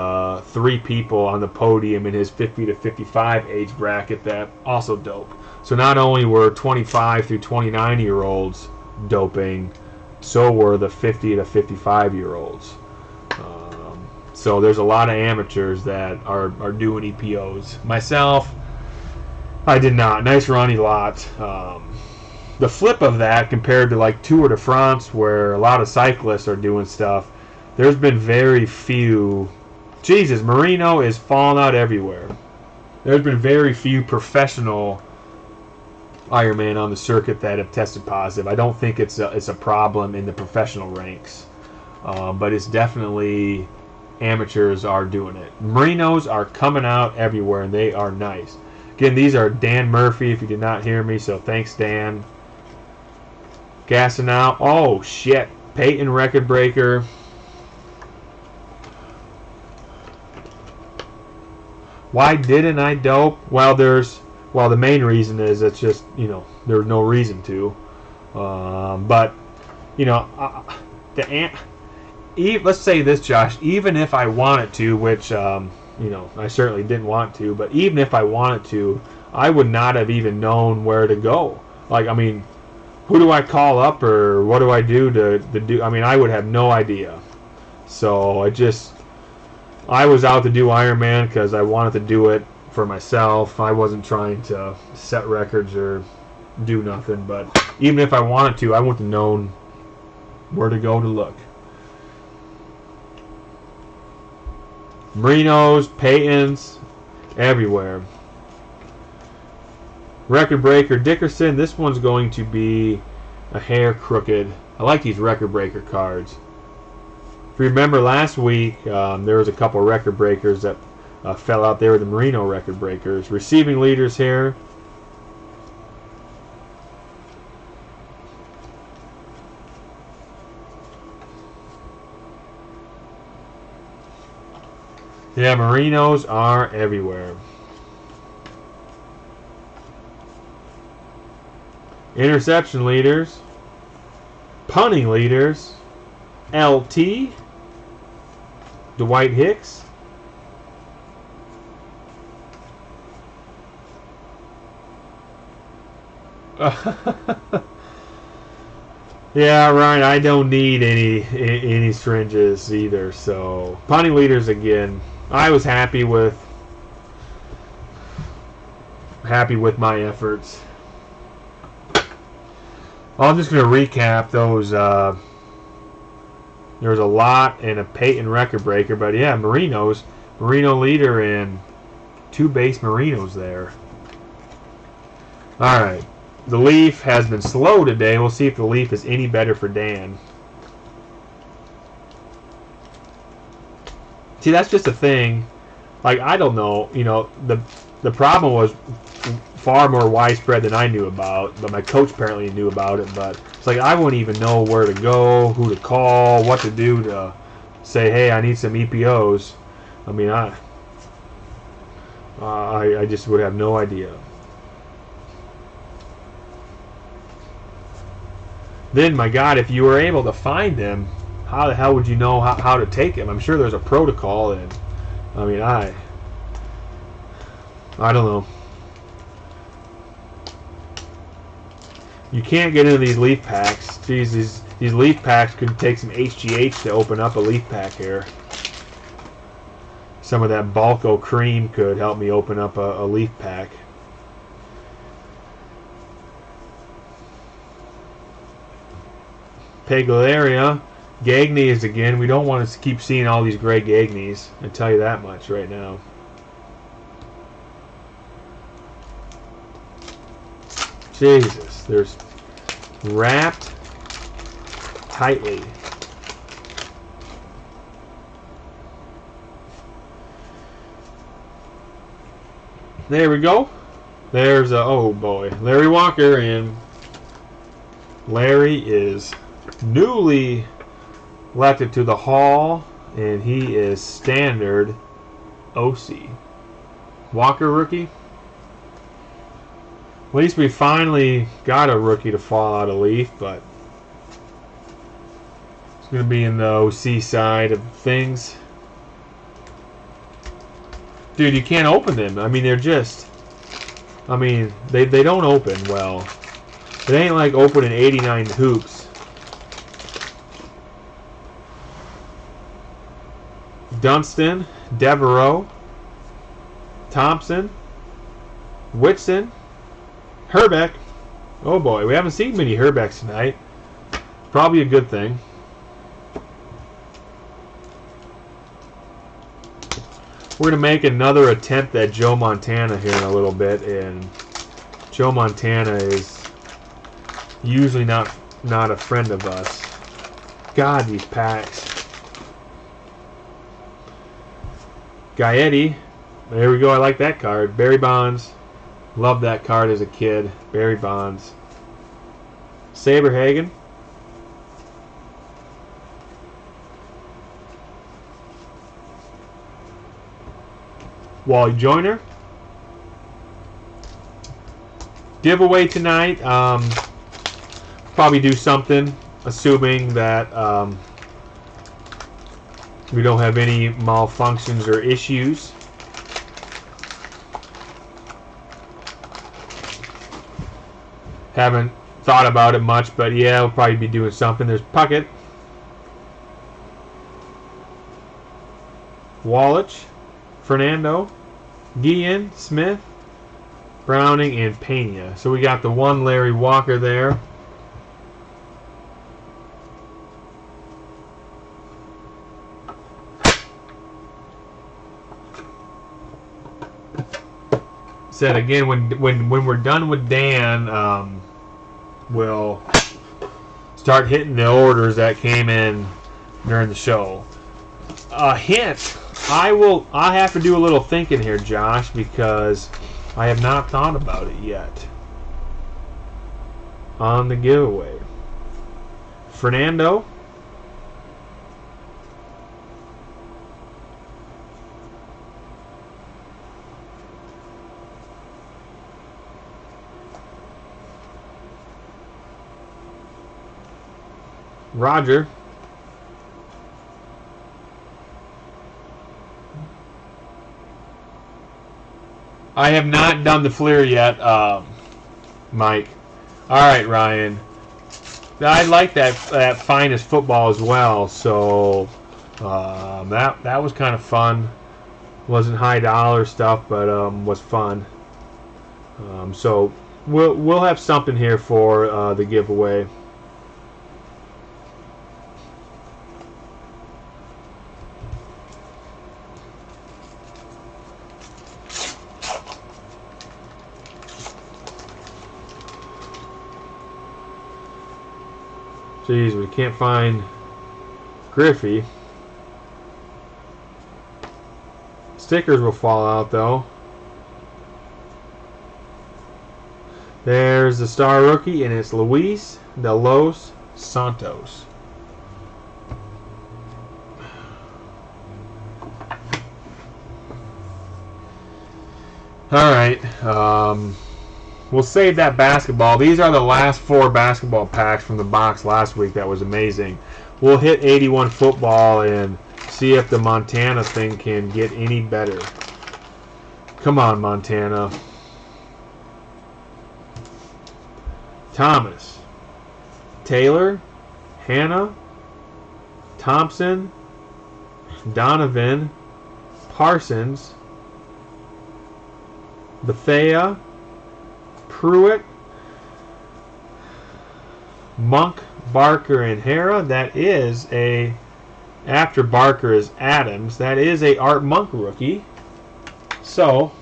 Speaker 1: 3 people on the podium in his 50 to 55 age bracket that also doped. So not only were 25 through 29 year olds doping, so were the 50 to 55 year olds. So there's a lot of amateurs that are doing EPOs. Myself, I did not. Nice Ronnie Lott. The flip of that, compared to like Tour de France, where a lot of cyclists are doing stuff, there's been very few. Jesus, Marino is falling out everywhere. There's been very few professional Ironman on the circuit that have tested positive. I don't think it's a problem in the professional ranks, but it's definitely amateurs are doing it. Marinos are coming out everywhere, and they are nice. Again, these are Dan Murphy, if you did not hear me, so thanks, Dan. Gassing out. Oh, shit. Peyton record breaker. Why didn't I dope? Well, the main reason is it's just, there's no reason to. But, let's say this, Josh. Even if I wanted to, which, I certainly didn't want to, but even if I wanted to, I would not have even known where to go. Like, I mean, who do I call up, or what do I do to do? I mean, I would have no idea. So I was out to do Ironman because I wanted to do it for myself. I wasn't trying to set records or do nothing. But even if I wanted to, I wouldn't have known where to go to look. Marinos, Peytons, everywhere. Record breaker Dickerson. This one's going to be a hair crooked. I like these record breaker cards. If you remember last week, there was a couple of record breakers that fell out. They were the Marino record breakers. Receiving leaders here. Yeah, Marinos are everywhere. Interception leaders. Punting leaders. LT. Dwight Hicks. Yeah, Ryan, I don't need any syringes either. So, punting leaders again. I was happy with my efforts. I'm just going to recap those. There was a lot and a Peyton record breaker, but yeah, Marino leader and 2 base Marinos there. All right, the Leaf has been slow today. We'll see if the Leaf is any better for Dan. See, that's just a thing. Like, I don't know. The problem was far more widespread than I knew about, but my coach apparently knew about it. But it's like I wouldn't even know where to go, who to call, what to do to say, hey, I need some EPOs. I mean, I just would have no idea. Then, my God, if you were able to find them, how the hell would you know how to take them? I'm sure there's a protocol, and I mean, I don't know. You can't get into these leaf packs. Jeez, these leaf packs could take some HGH to open up a leaf pack here. Some of that Balco cream could help me open up a leaf pack. Pegularia. Gagneys again. We don't want to keep seeing all these gray Gagneys. I tell you that much right now. Jesus, there's wrapped tightly. There we go. There's oh boy, Larry Walker, and Larry is newly elected to the Hall, and he is standard OC. Walker rookie. At least we finally got a rookie to fall out of Leaf, but it's going to be in the OC side of things. Dude, you can't open them. I mean, they're just... I mean, they don't open well. It ain't like opening 89 hoops. Dunston, Devereaux, Thompson, Whitson, Herbeck. Oh boy, we haven't seen many Herbecks tonight. Probably a good thing. We're going to make another attempt at Joe Montana here in a little bit, and Joe Montana is usually not a friend of us. God, these packs. Gaetti. There we go. I like that card. Barry Bonds. Loved that card as a kid. Barry Bonds. Saberhagen. Wally Joyner. Giveaway tonight. Probably do something, assuming that we don't have any malfunctions or issues. Haven't thought about it much, but yeah, we'll probably be doing something. There's Puckett, Wallich, Fernando, Guillen, Smith, Browning, and Pena. So we got the one Larry Walker there. Said again, when we're done with Dan, we'll start hitting the orders that came in during the show. A hint. I have to do a little thinking here, Josh, because I have not thought about it yet on the giveaway. Fernando, Roger, I have not done the Fleer yet, Mike. All right, Ryan. I like that finest football as well. So that was kind of fun. Wasn't high dollar stuff, but was fun. So we'll have something here for the giveaway. Jeez, we can't find Griffey. Stickers will fall out though. There's the star rookie, and it's Luis de los Santos. All right. We'll save that basketball. These are the last 4 basketball packs from the box last week. That was amazing. We'll hit 81 football and see if the Montana thing can get any better. Come on, Montana. Thomas, Taylor, Hannah, Thompson, Donovan, Parsons, Bethea, Pruitt, Monk, Barker, and Hara. That is a, after Barker is Adams, that is a Art Monk rookie. So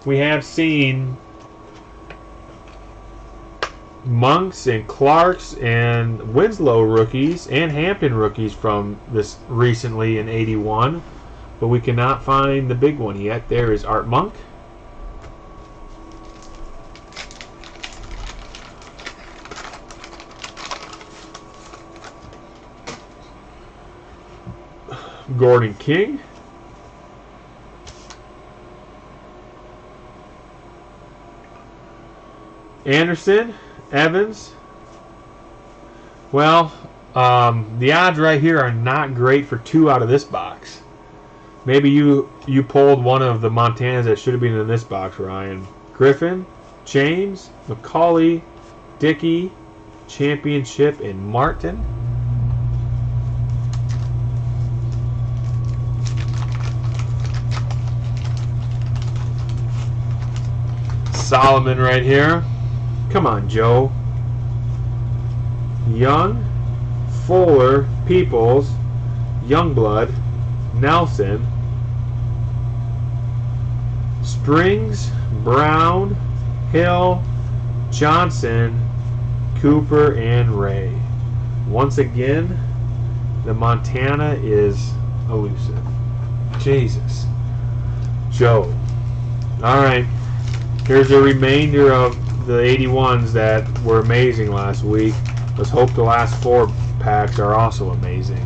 Speaker 1: we have seen Monks and Clarks and Winslow rookies and Hampton rookies from this recently in 81, but we cannot find the big one yet. There is Art Monk. Gordon King. Anderson, Evans. Well, the odds right here are not great for 2 out of this box. Maybe you pulled one of the Montanas that should have been in this box, Ryan. Griffin, James, McCauley, Dickey, Championship, and Martin. Solomon right here. Come on, Joe. Young, Fuller, Peoples, Youngblood, Nelson, Springs, Brown, Hill, Johnson, Cooper, and Ray. Once again, the Montana is elusive. Jesus. Joe. Alright. Here's the remainder of the 81s that were amazing last week. Let's hope the last 4 packs are also amazing.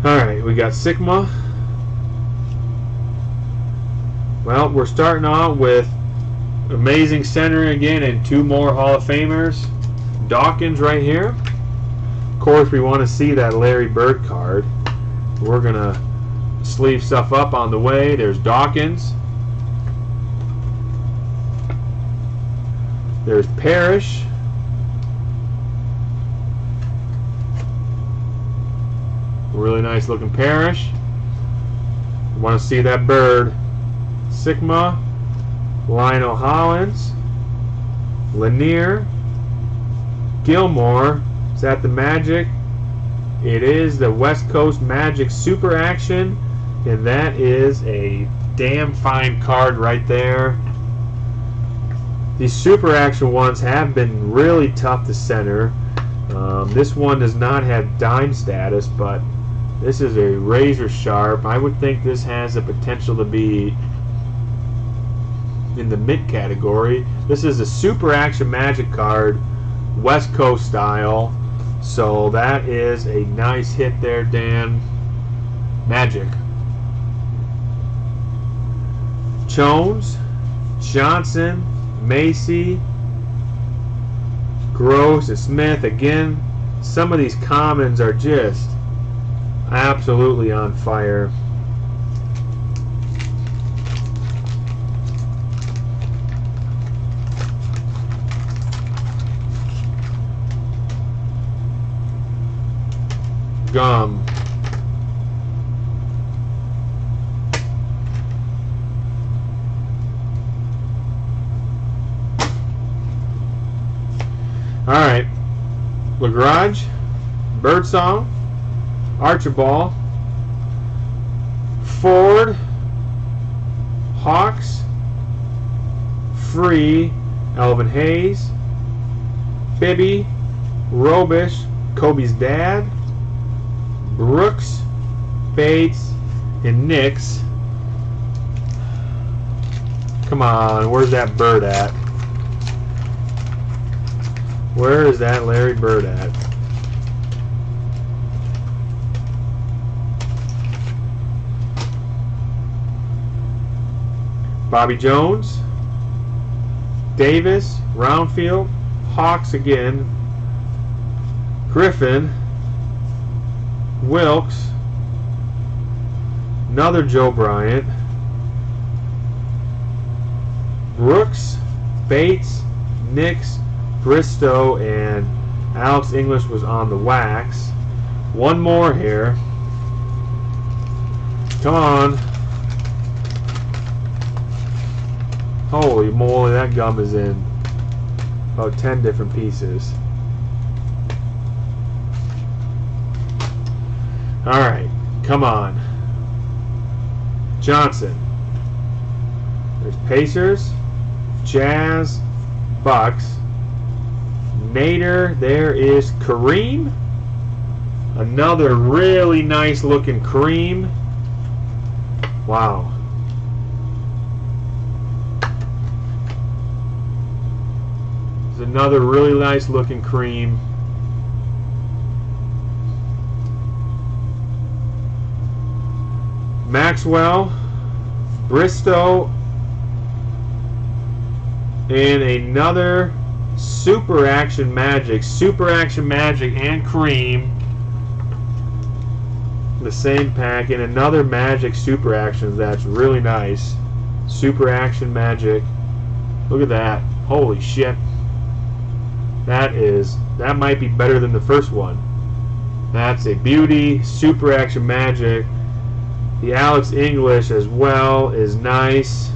Speaker 1: Alright, we got Sigma. Well, we're starting out with amazing center again and 2 more Hall of Famers. Dawkins right here. Of course, we want to see that Larry Bird card. We're going to sleeve stuff up on the way. There's Dawkins. There's Parrish. Really nice looking Parrish. We want to see that Bird. Sigma. Lionel Hollins. Lanier. Gilmore. Is that the Magic? It is the West Coast Magic Super Action, and that is a damn fine card right there. These Super Action ones have been really tough to center. This one does not have dime status, but this is a razor sharp. I would think this has the potential to be in the mid category. This is a Super Action Magic card, West Coast style. So that is a nice hit there, Dan. Magic. Jones, Johnson, Macy, Gross, and Smith. Again, some of these commons are just absolutely on fire. Gum. Alright. Lagrange, Birdsong, Archibald, Ford, Hawks, Free, Elvin Hayes, Bibby, Robish, Kobe's dad, Brooks, Bates, and Nix. Come on, where's that Bird at? Where is that Larry Bird at? Bobby Jones, Davis, Roundfield, Hawks again, Griffin, Wilkes, another Joe Bryant, Brooks, Bates, Nix, Bristow, and Alex English was on the wax. One more here. Come on. Holy moly, that gum is in about 10 different pieces. Alright, come on. Johnson. There's Pacers, Jazz, Bucks, Nader. There is Kareem. Another really nice looking Kareem. Wow. There's another really nice looking Kareem. Maxwell, Bristow, and another Super Action Magic and Cream. The same pack, and another Magic Super Action. That's really nice. Super Action Magic. Look at that. Holy shit. That might be better than the first one. That's a beauty. Super Action Magic. The Alex English as well is nice.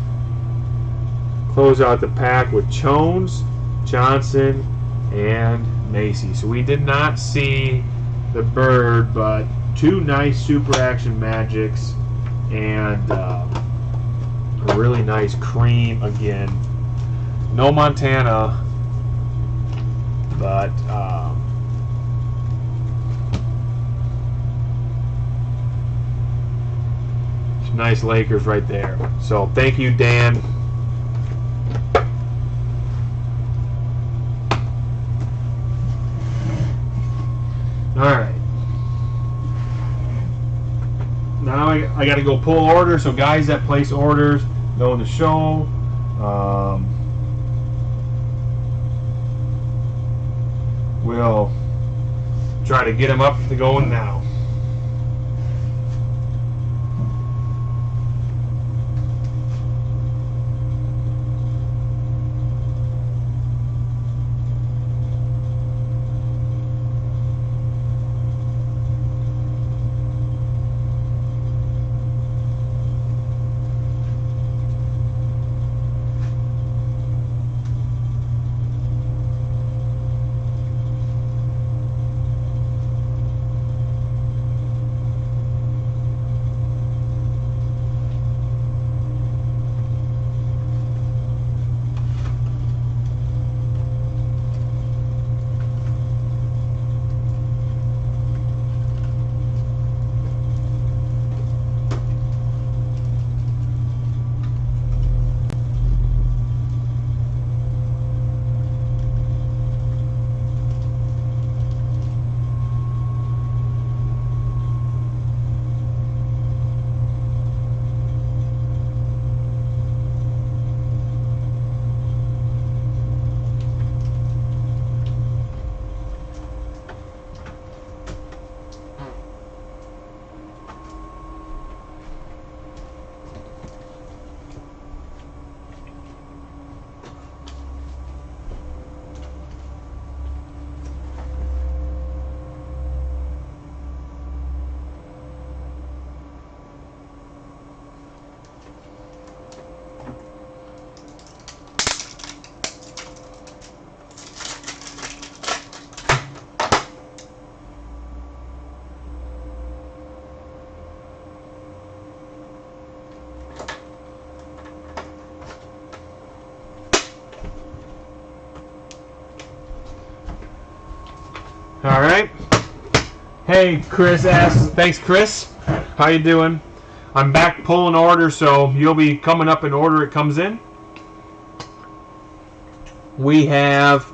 Speaker 1: Close out the pack with Jones, Johnson, and Macy. So we did not see the Bird, but two nice Super Action Magics and a really nice Cream again. No Montana, but nice Lakers right there. So thank you, Dan. All right. Now I got to go pull orders. So guys that place orders know in the show. We'll try to get them up to going now. All right. Hey, Chris asks. Thanks, Chris. How you doing? I'm back pulling orders, so you'll be coming up in order it comes in. We have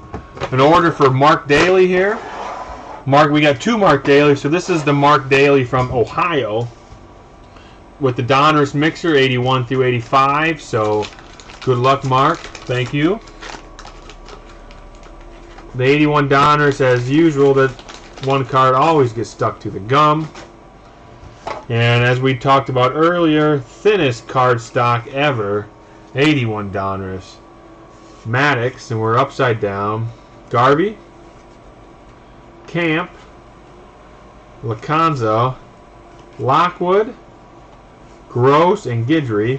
Speaker 1: an order for Mark Daly here. We got two Mark Daly. So this is the Mark Daly from Ohio with the Donruss mixer, 81 through 85. So good luck, Mark. Thank you. The 81 Donruss, as usual, that one card always gets stuck to the gum. And as we talked about earlier, thinnest card stock ever, 81 Donruss. Maddox, and we're upside down. Garvey, Camp, Lacanza, Lockwood, Gross and Guidry,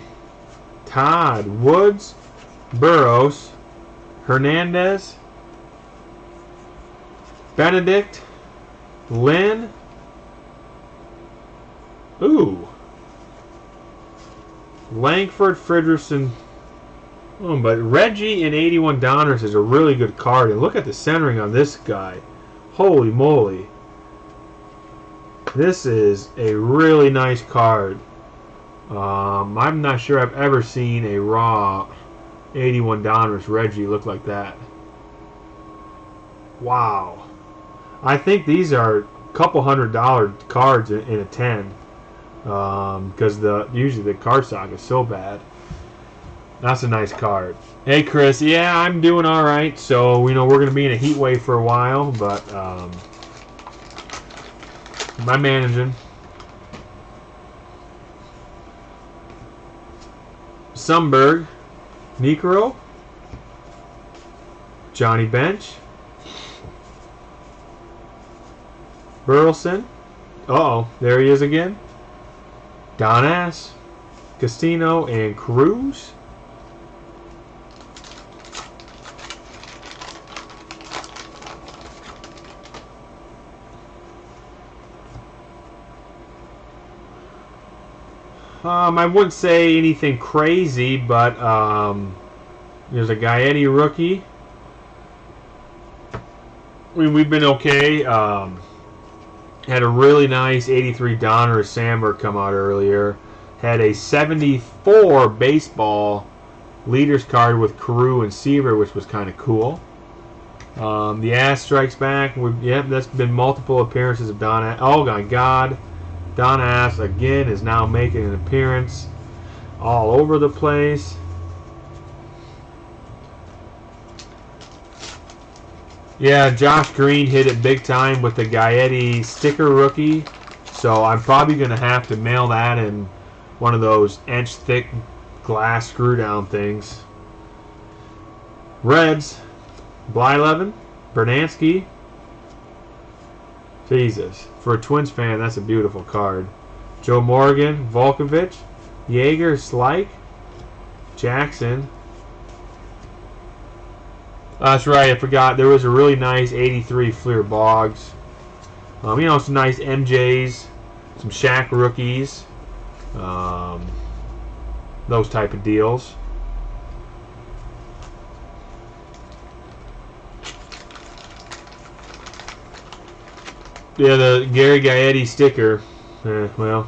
Speaker 1: Todd, Woods, Burroughs, Hernandez, Benedict, Lynn, Langford, Fridrichsen. Oh, but Reggie in 81 Donruss is a really good card. And look at the centering on this guy. Holy moly. This is a really nice card. I'm not sure I've ever seen a raw 81 Donruss Reggie look like that. Wow. I think these are a couple $100 cards in a 10. because usually the card stock is so bad. That's a nice card. Hey Chris, yeah, I'm doing all right. So we're going to be in a heat wave for a while, but I'm managing. Sundberg, Necro, Johnny Bench, Burleson. Uh-oh, there he is again. Don Ass, Castino, and Cruz. I wouldn't say anything crazy, but there's a Gaetti rookie. We've been okay. Had a really nice 83 Donner Sandberg come out earlier. Had a 74 baseball leaders card with Carew and Seaver, which was kind of cool. The Ass strikes back. That's been multiple appearances of Don Ass. Oh my God. Don Ass again is now making an appearance all over the place. Yeah, Josh Green hit it big time with the Gaetti sticker rookie. So I'm probably going to have to mail that in one of those inch-thick glass screw-down things. Reds, Blyleven, Bernansky. Jesus. For a Twins fan, that's a beautiful card. Joe Morgan, Volkovich, Yeager, Slike, Jackson. That's right, I forgot. There was a really nice 83 Fleer Boggs. Some nice MJs, some Shaq rookies, those type of deals. Yeah, the Gary Gaetti sticker. Well.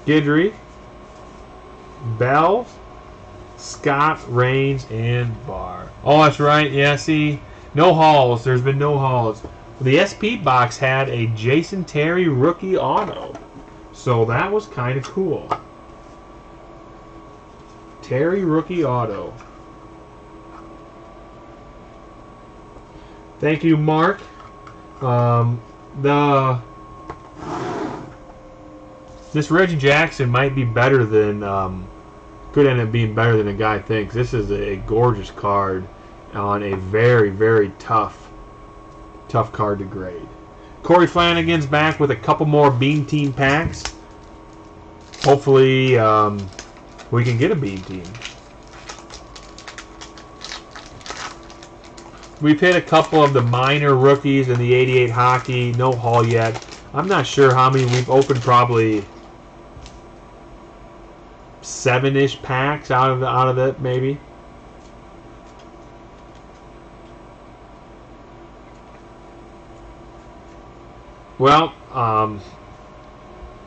Speaker 1: Guidry, Bell, Scott, Raines, and Barr. Oh, that's right. Yeah, see, no hauls. There's been no hauls. The SP box had a Jason Terry rookie auto, so that was kind of cool. Terry rookie auto. Thank you, Mark. This Reggie Jackson might be better than, could end up being better than a guy thinks. This is a gorgeous card on a very, very tough card to grade. Corey Flanagan's back with a couple more Beam Team packs. Hopefully, we can get a Beam Team. We've hit a couple of the minor rookies in the 88 hockey. No haul yet. I'm not sure how many we've opened. Probably 7-ish packs out of it, maybe. Well,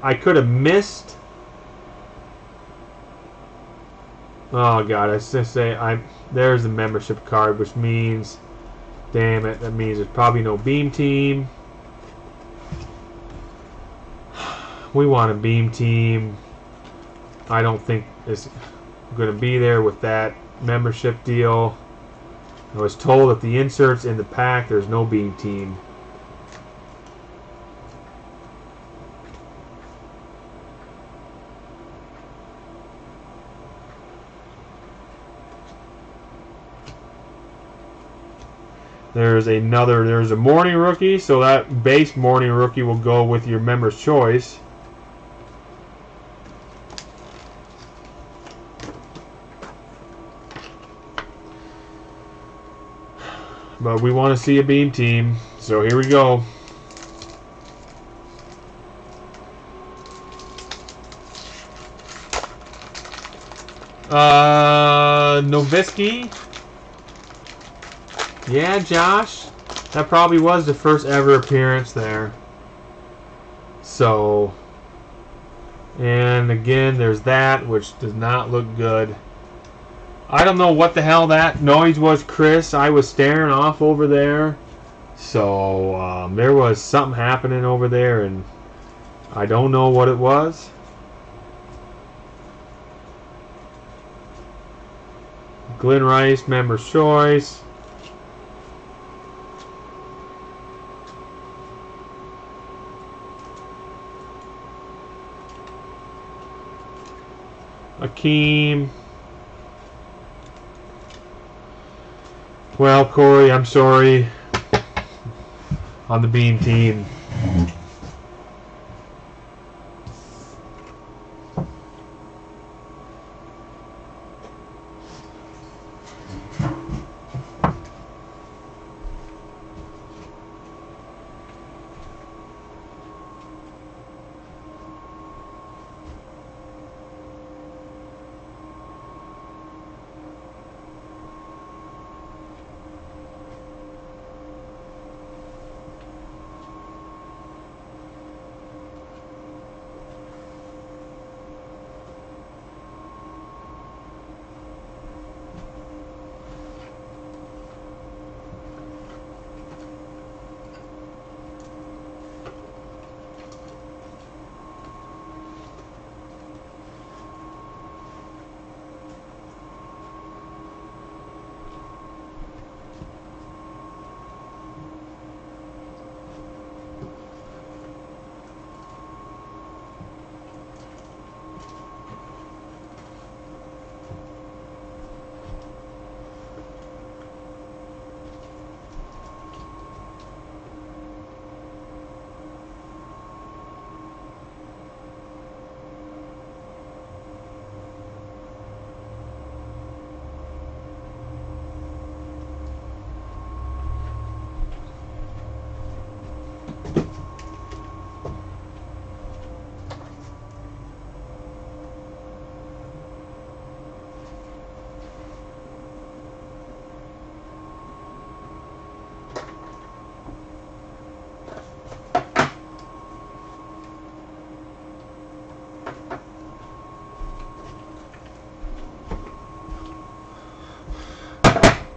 Speaker 1: I could have missed. Oh God, I was just say there's the membership card, which means. Damn it, that means there's probably no Beam Team. We want a Beam Team. I don't think it's going to be there with that membership deal. I was told that the inserts in the pack, there's no Beam Team. There's a morning rookie, so that base morning rookie will go with your member's choice. But we want to see a Beam Team, so here we go. Nowitzki. Yeah, Josh. That probably was the first ever appearance there. So, and again, there's that, which does not look good. I don't know what the hell that noise was, Chris. I was staring off over there. So there was something happening over there, and I don't know what it was. Glenn Rice, Member's Choice. Akeem. Well, Corey, I'm sorry. On the Beam team.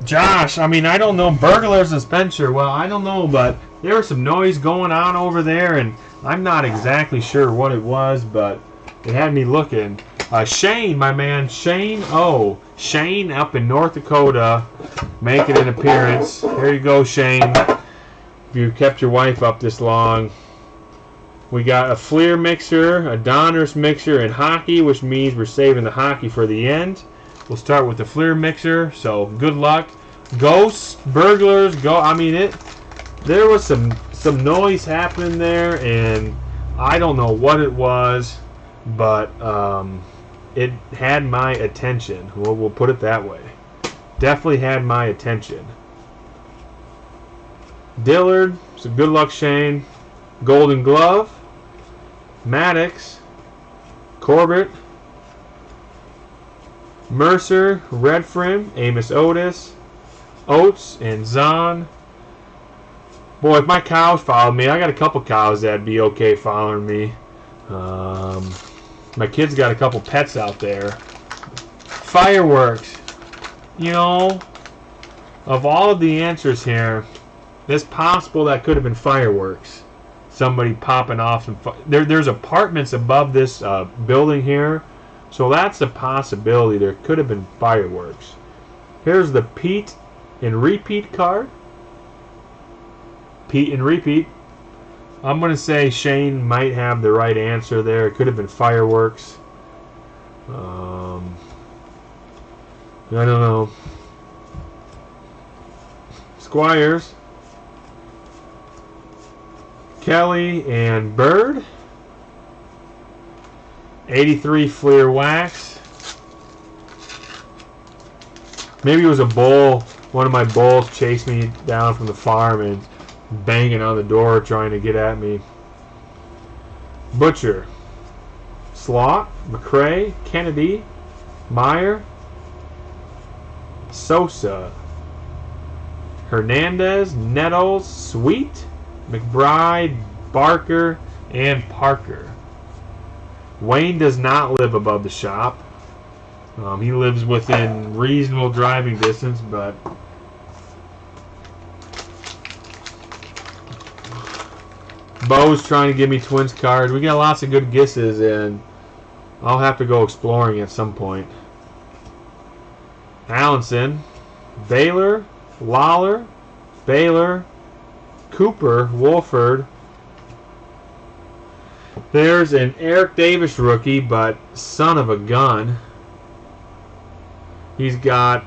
Speaker 1: Josh, I mean, I don't know. Burglars and Spencer, well, I don't know, but there was some noise going on over there, and I'm not exactly sure what it was, but it had me looking. Shane, my man, Shane up in North Dakota, making an appearance. Here you go, Shane. If you kept your wife up this long. We got a Fleer mixer, a Donruss mixer, and hockey, which means we're saving the hockey for the end. We'll start with the Fleer mixer, so good luck. Ghosts, burglars, go. I mean, there was some noise happening there, and I don't know what it was, but it had my attention. We'll put it that way. Definitely had my attention. Dillard, so good luck, Shane. Golden Glove, Maddox, Corbett, Mercer, Redfern, Amos Otis, Oates, and Zahn. Boy, if my cows followed me, I got a couple cows that'd be okay following me. My kid's got a couple pets out there. Fireworks. You know, of all of the answers here, it's possible that could have been fireworks. Somebody popping off some there's apartments above this building here, so that's a possibility. There could have been fireworks. Here's the Pete and repeat card. Pete and repeat. I'm going to say Shane might have the right answer there. It could have been fireworks. I don't know. Squires, Kelly, and Bird. 83 Fleer wax. Maybe it was a bull. One of my bulls chased me down from the farm and banging on the door trying to get at me. Butcher, Slot, McCray, Kennedy, Meyer, Sosa, Hernandez, Nettles, Sweet, McBride, Barker, and Parker. Wayne does not live above the shop. He lives within reasonable driving distance, but Bo's trying to give me Twins cards. We got lots of good guesses, and I'll have to go exploring at some point. Allenson, Baylor, Lawler, Baylor, Cooper, Wolford. There's an Eric Davis rookie, but son of a gun. He's got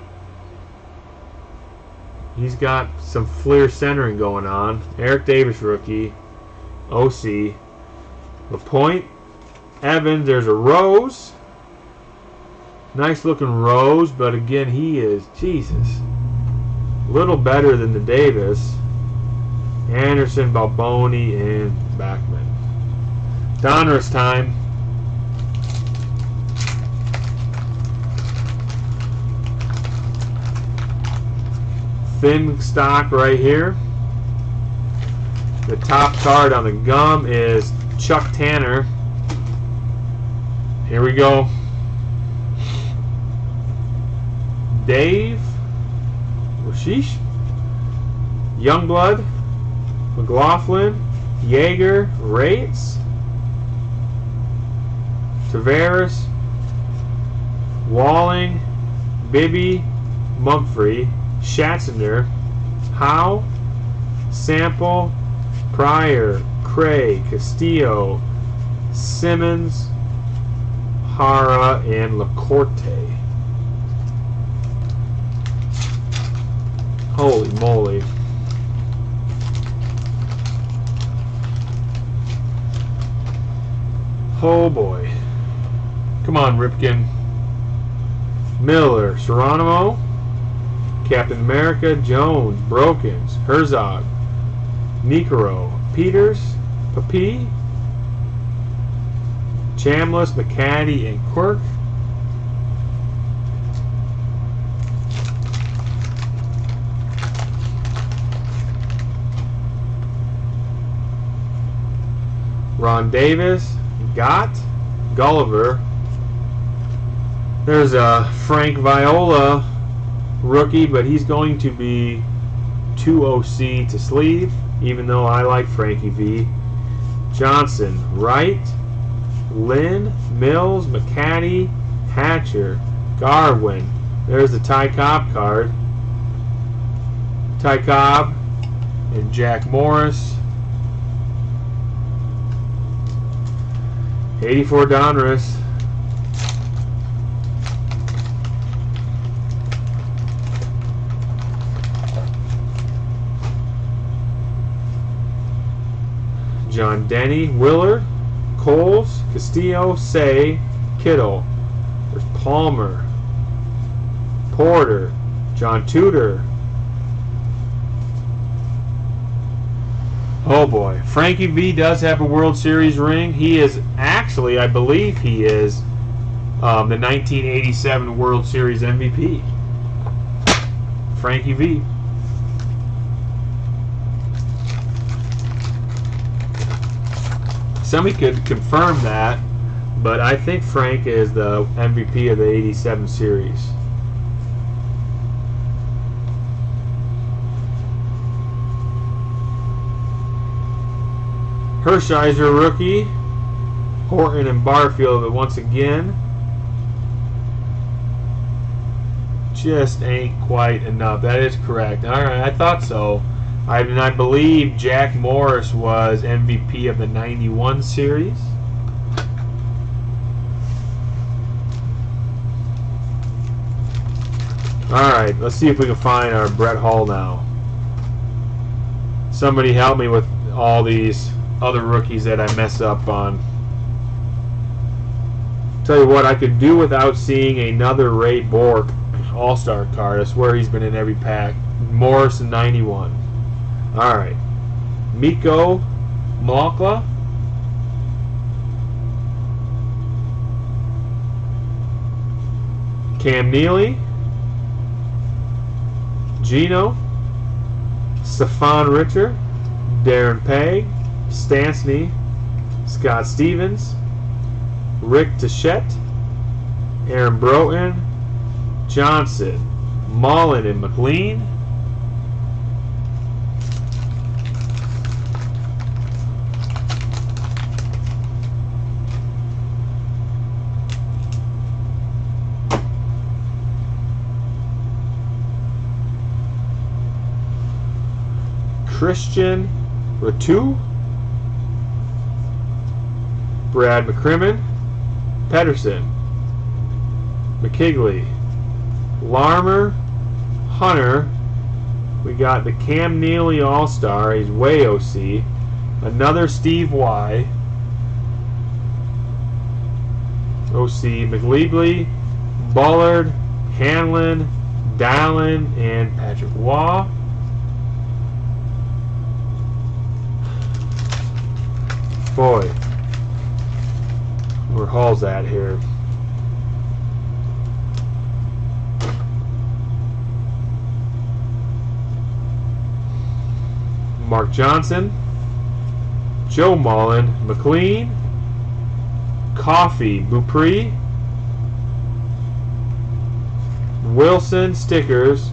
Speaker 1: some Fleer centering going on. Eric Davis rookie. OC. LaPointe. Evans. There's a Rose. Nice looking Rose, but again, he is, Jesus, a little better than the Davis. Anderson, Balboni, and Backman. Donruss time. Thin stock right here. The top card on the gum is Chuck Tanner. Here we go. Dave Rashish, Youngblood, McLaughlin, Yeager, Rates, Tavares, Walling, Bibby, Mumphrey, Schatzinger, Howe, Sample, Pryor, Craig, Castillo, Simmons, Hara, and LaCourte. Holy moly. Oh boy. Come on, Ripken. Miller, Geronimo, Captain America, Jones, Brokens, Herzog, Nikoro, Peters, Papi, Chambliss, McCaddy, and Quirk. Ron Davis, Gott, Gulliver. There's a Frank Viola rookie, but he's going to be 2 OC to sleeve, even though I like Frankie V. Johnson, Wright, Lynn, Mills, McCaddy, Hatcher, Garwin. There's the Ty Cobb card. Ty Cobb and Jack Morris. 84 Donruss. John Denny, Willard, Coles, Castillo, Say, Kittle. There's Palmer, Porter, John Tudor. Oh boy, Frankie V does have a World Series ring. He is actually, I believe he is the 1987 World Series MVP. Frankie V. Somebody could confirm that, but I think Frank is the MVP of the 87 series. Hershiser rookie. Horton and Barfield, but once again, just ain't quite enough. That is correct. All right, I thought so. I believe Jack Morris was MVP of the 91 series. Alright, let's see if we can find our Brett Hull now. Somebody help me with all these other rookies that I mess up on. Tell you what, I could do without seeing another Ray Bork All-Star card. I swear he's been in every pack. Morris in 91. Alright. Miko Malkla. Cam Neely. Gino. Stefan Richter. Darren Pegg. Stansny. Scott Stevens. Rick Tichette. Aaron Broughton. Johnson. Mullen and McLean. Christian Ratu, Brad McCrimmon, Pedersen, McKigley, Larmer, Hunter. We got the Cam Neely All-Star. He's way OC. Another Steve Y. OC. McLeodley, Bullard, Hanlon, Dallin, and Patrick Waugh. Boy, where Hall's at here. Mark Johnson, Joe Mullen, McLean, Coffee, Beaupre, Wilson, Stickers,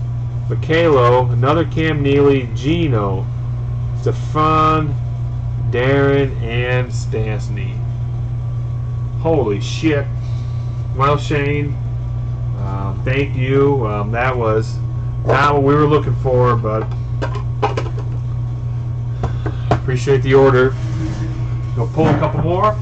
Speaker 1: Mikhailo, another Cam Neely, Gino, Stefan, Darren, and Stastny. Holy shit. Well, Shane, thank you. That was not what we were looking for, but appreciate the order. Go pull a couple more.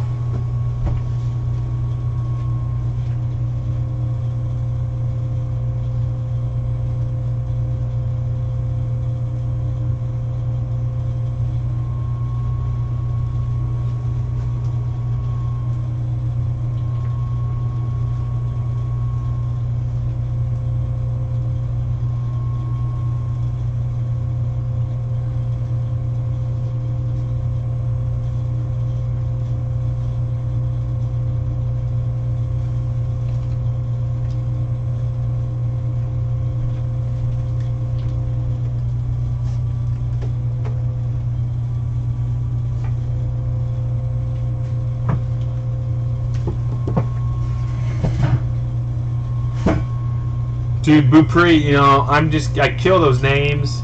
Speaker 1: Dude, Beaupre, you know, I kill those names.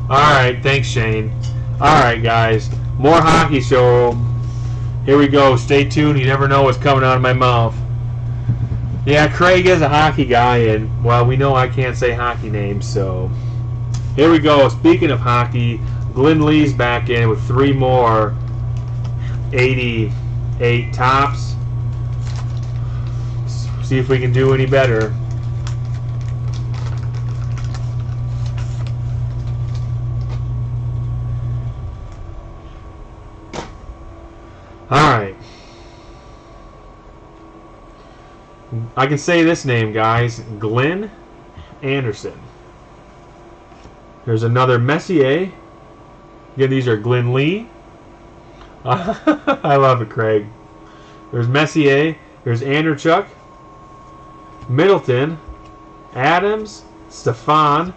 Speaker 1: Alright, thanks, Shane. Alright, guys. More hockey show. Here we go. Stay tuned. You never know what's coming out of my mouth. Yeah, Craig is a hockey guy, and, well, we know I can't say hockey names, so. Here we go. Speaking of hockey, Glenn Lee's back in with 3 more 88 tops. See if we can do any better. Alright. I can say this name, guys. Glenn Anderson. There's another Messier. Again, these are Glenn Lee. I love it, Craig. There's Messier. There's Anderchuk. Middleton. Adams. Stefan.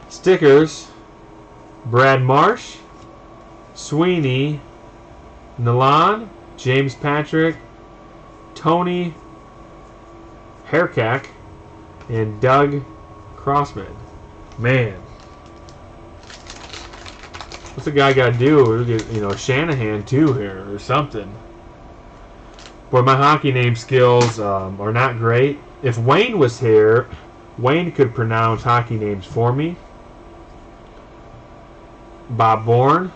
Speaker 1: Stickers. Brad Marsh. Sweeney, Nilan, James Patrick, Tony Herkak, and Doug Crossman. Man, what's the guy got to do? You know, Shanahan too here or something. Boy, my hockey name skills are not great. If Wayne was here, Wayne could pronounce hockey names for me. Bob Bourne.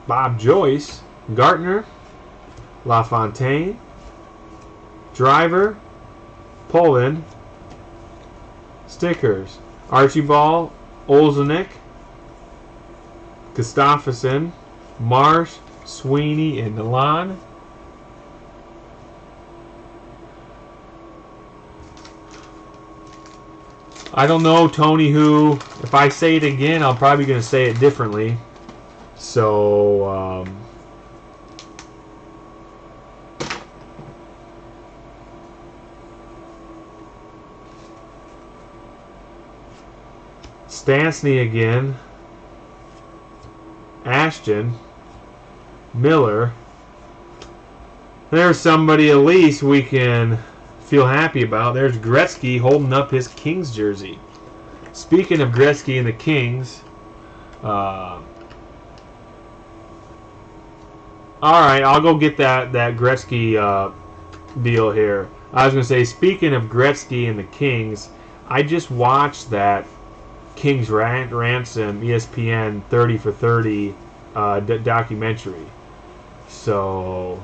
Speaker 1: Bob Joyce, Gartner, LaFontaine, Driver, Poland, Stickers, Archibald, Olzenik, Gustafsson, Marsh, Sweeney, and Nilan. I don't know, Tony who. If I say it again, I'm probably going to say it differently. So, Stastny again, Ashton, Miller. There's somebody at least we can feel happy about. There's Gretzky holding up his Kings jersey. Speaking of Gretzky and the Kings, alright, I'll go get that Gretzky deal here. I was going to say, speaking of Gretzky and the Kings, I just watched that King's Ransom ESPN 30 for 30 documentary. So,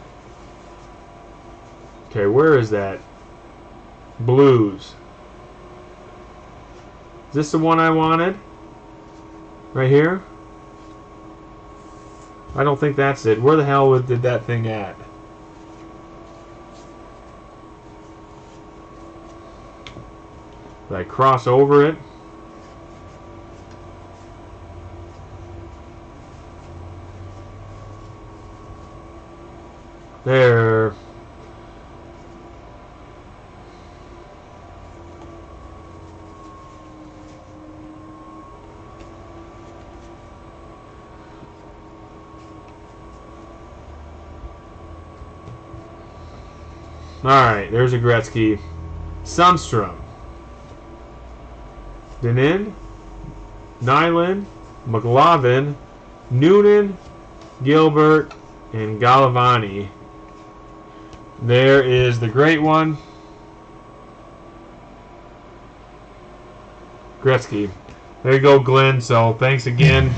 Speaker 1: okay, where is that? Blues. Is this the one I wanted? Right here? I don't think that's it. Where the hell did that thing at? Did I cross over it? There. Alright, there's a Gretzky. Sundstrom. Denin. Nyland. McLovin. Noonan. Gilbert. And Galavani. There is the great one. Gretzky. There you go, Glenn. So thanks again.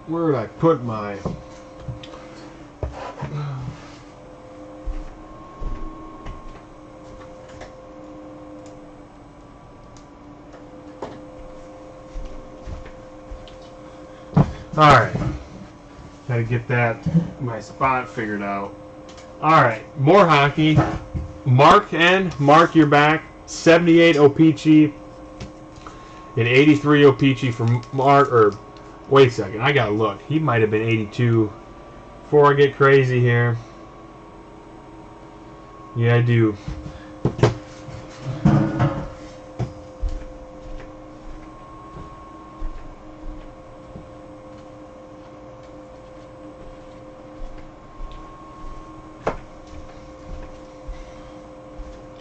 Speaker 1: Where did I put my... Alright. Gotta get my spot figured out. Alright, more hockey. Mark, you're back. 78 O-Pee-Chee. And 83 O-Pee-Chee from Mark, or... Wait a second, I gotta look. He might have been 82. Before I get crazy here. Yeah, I do.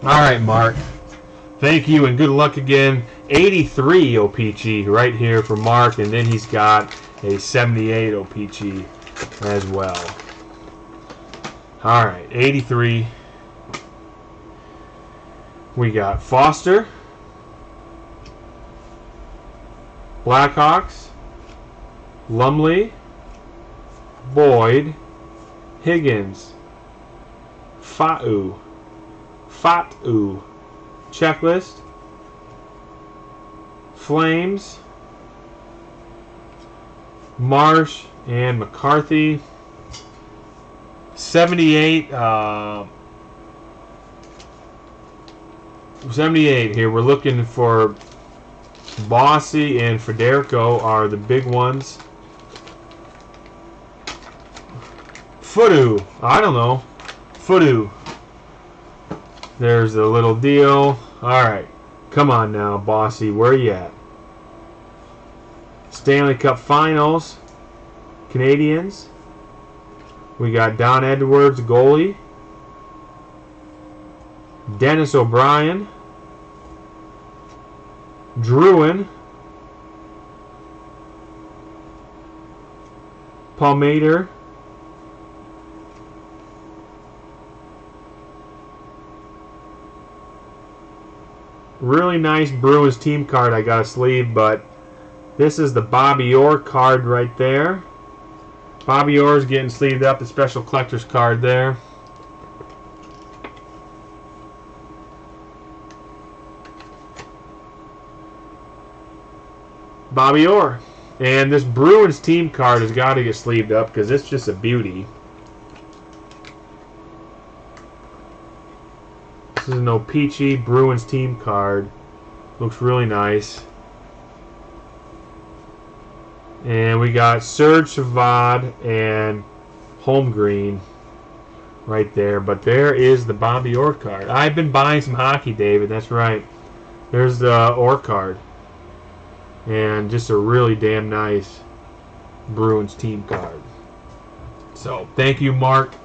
Speaker 1: Alright, Mark. Thank you and good luck again. 83 O-Pee-Chee right here for Mark, and then he's got a 78 O-Pee-Chee as well. Alright, 83. We got Foster, Blackhawks, Lumley, Boyd, Higgins, Fatu, Checklist, Flames, Marsh, and McCarthy. 78. 78 here. We're looking for Bossy and Federico are the big ones. Footu. I don't know. Footu. There's the little deal. Alright. Come on now, Bossy. Where you at? Stanley Cup Finals. Canadians. We got Don Edwards, goalie. Dennis O'Brien. Druin. Palmater. Really nice Bruins team card I got a sleeve, but this is the Bobby Orr card right there. Bobby Orr is getting sleeved up, the special collector's card there. Bobby Orr. And this Bruins team card has got to get sleeved up because it's just a beauty. This is an O-Pee-Chee Bruins team card. Looks really nice. And we got Serge Savard and Holmgren right there. But there is the Bobby Orr card. I've been buying some hockey, David. That's right. There's the Orr card. And just a really damn nice Bruins team card. So, thank you, Mark.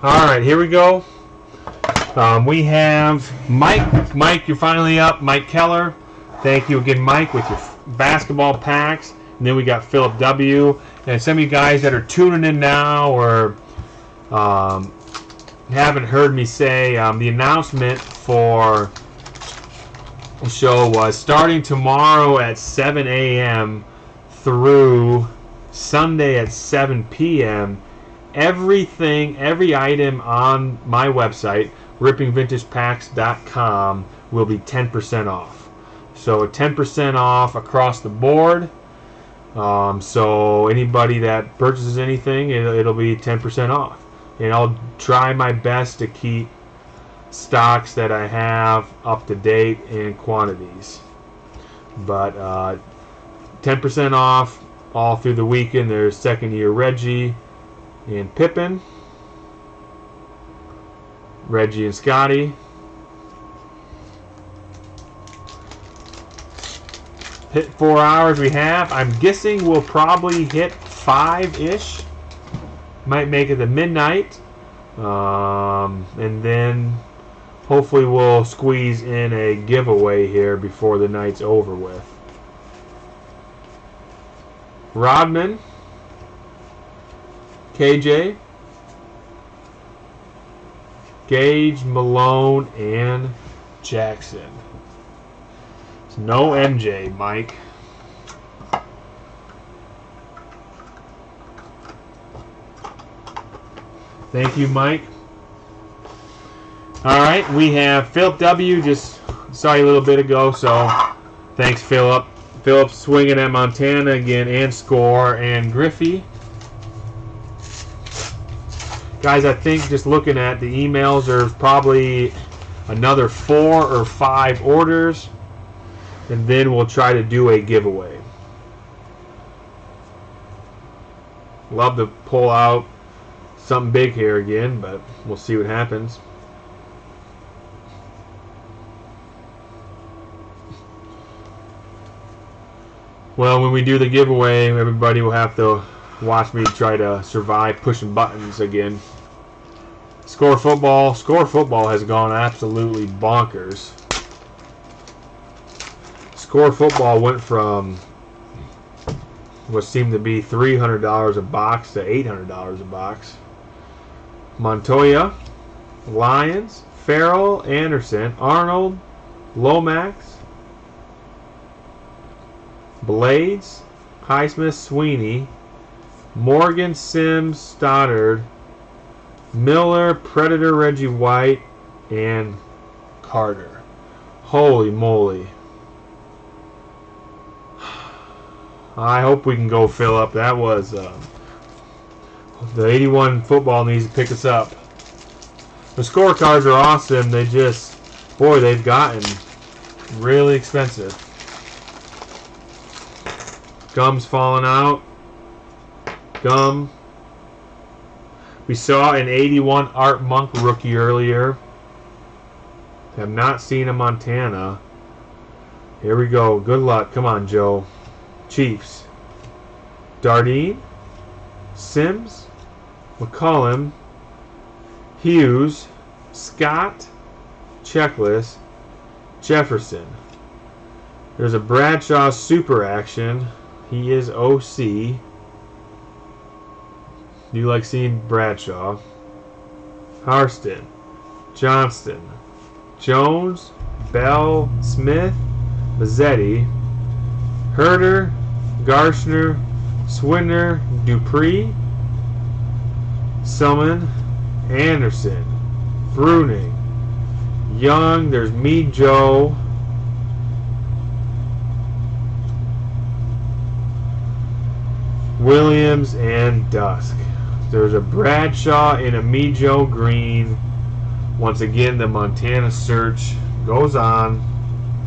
Speaker 1: All right, here we go. We have Mike. Mike, you're finally up. Mike Keller. Thank you again, Mike, with your basketball packs. And then we got Philip W. And some of you guys that are tuning in now or haven't heard me say, the announcement for the show was starting tomorrow at 7 a.m. through Sunday at 7 p.m. Everything, every item on my website, rippingvintagepacks.com, will be 10% off. So 10% off across the board. So anybody that purchases anything, it'll be 10% off. And I'll try my best to keep stocks that I have up to date in quantities. But 10% off all through the weekend. There's second year Reggie and Pippen, Reggie and Scotty. Hit 4 hours we have. I'm guessing we'll probably hit 5-ish. Might make it to midnight. And then hopefully we'll squeeze in a giveaway here before the night's over with. Rodman, KJ, Gage, Malone, and Jackson. It's no MJ, Mike. Thank you, Mike. All right, we have Philip W. Just saw you a little bit ago, so thanks, Philip. Philip swinging at Montana again, and score, and Griffey. Guys, I think just looking at the emails, there's probably another 4 or 5 orders, and then we'll try to do a giveaway. Love to pull out something big here again, but we'll see what happens. Well, when we do the giveaway, everybody will have to watch me try to survive pushing buttons again. Score Football has gone absolutely bonkers. Score Football went from what seemed to be $300 a box to $800 a box. Montoya, Lions, Farrell, Anderson, Arnold, Lomax, Blades, Highsmith, Sweeney, Morgan, Sims, Stoddard, Miller, Predator, Reggie White, and Carter. Holy moly. I hope we can go fill up. That was the 81 football needs to pick us up. The scorecards are awesome. They just, boy, they've gotten really expensive. Gum's falling out. Gum. We saw an 81 Art Monk rookie earlier. Have not seen a Montana. Here we go. Good luck. Come on, Joe. Chiefs. Dardine. Sims. McCullum. Hughes. Scott. Checklist. Jefferson. There's a Bradshaw super action. He is OC. Do you like seeing Bradshaw? Harston. Johnston. Jones. Bell. Smith. Mazzetti. Herder. Garshner. Swinner. Dupree. Summon. Anderson. Bruning. Young. There's Mead Joe. Williams and Dusk. There's a Bradshaw and a Mijo green. Once again, the Montana search goes on.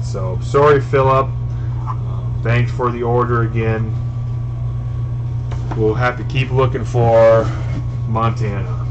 Speaker 1: So, sorry, Philip. Thanks for the order again. We'll have to keep looking for Montana.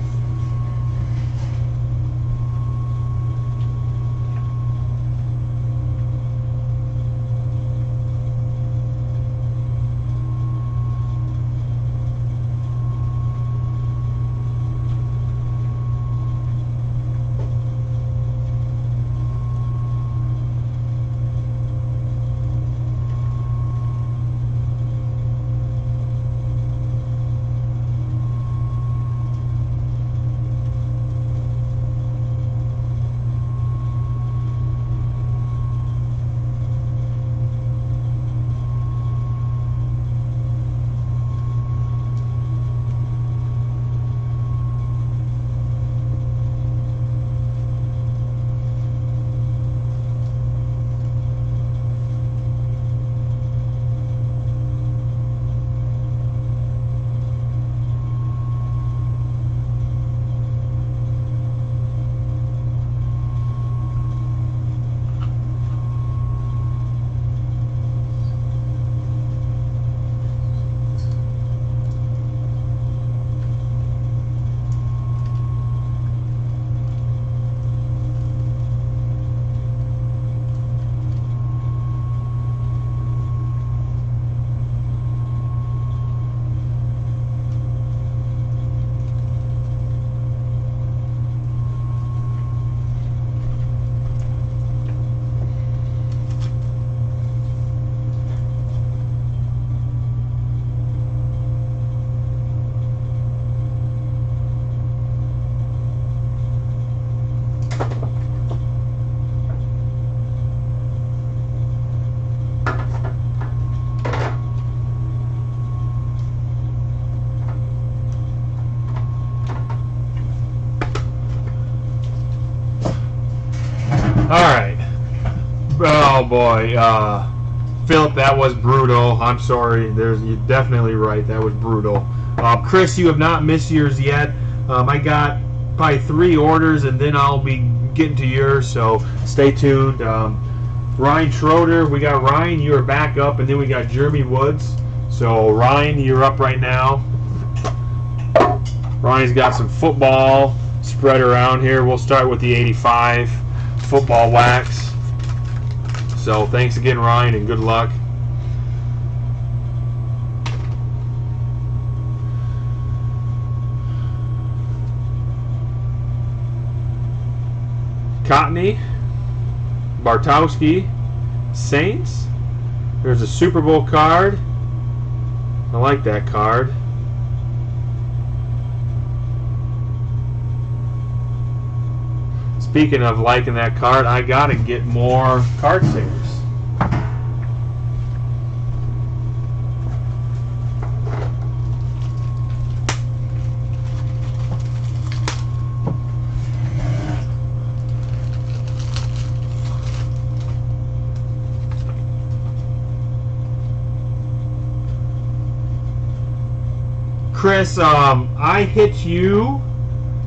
Speaker 1: Alright. Oh boy. Philip, that was brutal. I'm sorry. You're definitely right. That was brutal. Chris, you have not missed yours yet. I got probably 3 orders and then I'll be getting to yours, so stay tuned. Ryan Schroeder, we got Ryan, you're back up, and then we got Jeremy Woods. So Ryan, you're up right now. Ryan's got some football spread around here. We'll start with the 85 football wax. So thanks again, Ryan, and good luck. Cotney, Bartowski, Saints, There's a Super Bowl card. I like that card. Speaking of liking that card, I gotta get more card stickers. Chris, I hit you.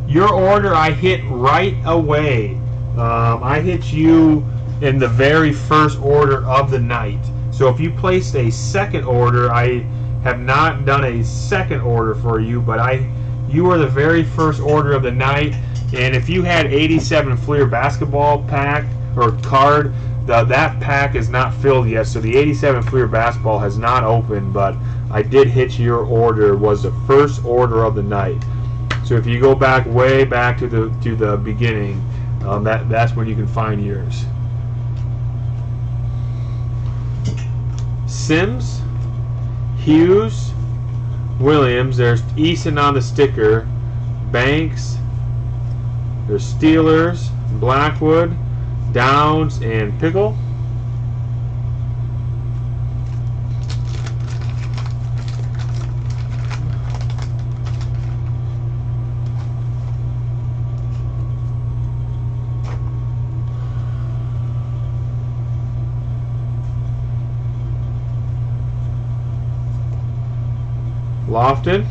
Speaker 1: Your order I hit right away. I hit you in the very first order of the night. So if you placed a second order, I have not done a second order for you, but you were the very first order of the night. And if you had 87 Fleer basketball pack or card, that pack is not filled yet. So the 87 Fleer basketball has not opened, but I did hit your order. Was the first order of the night. So if you go back way back to the beginning, that's when you can find yours. Sims, Hughes, Williams. There's Eason on the sticker. Banks. There's Steelers, Blackwood, Downs, and Pickle. Lofton,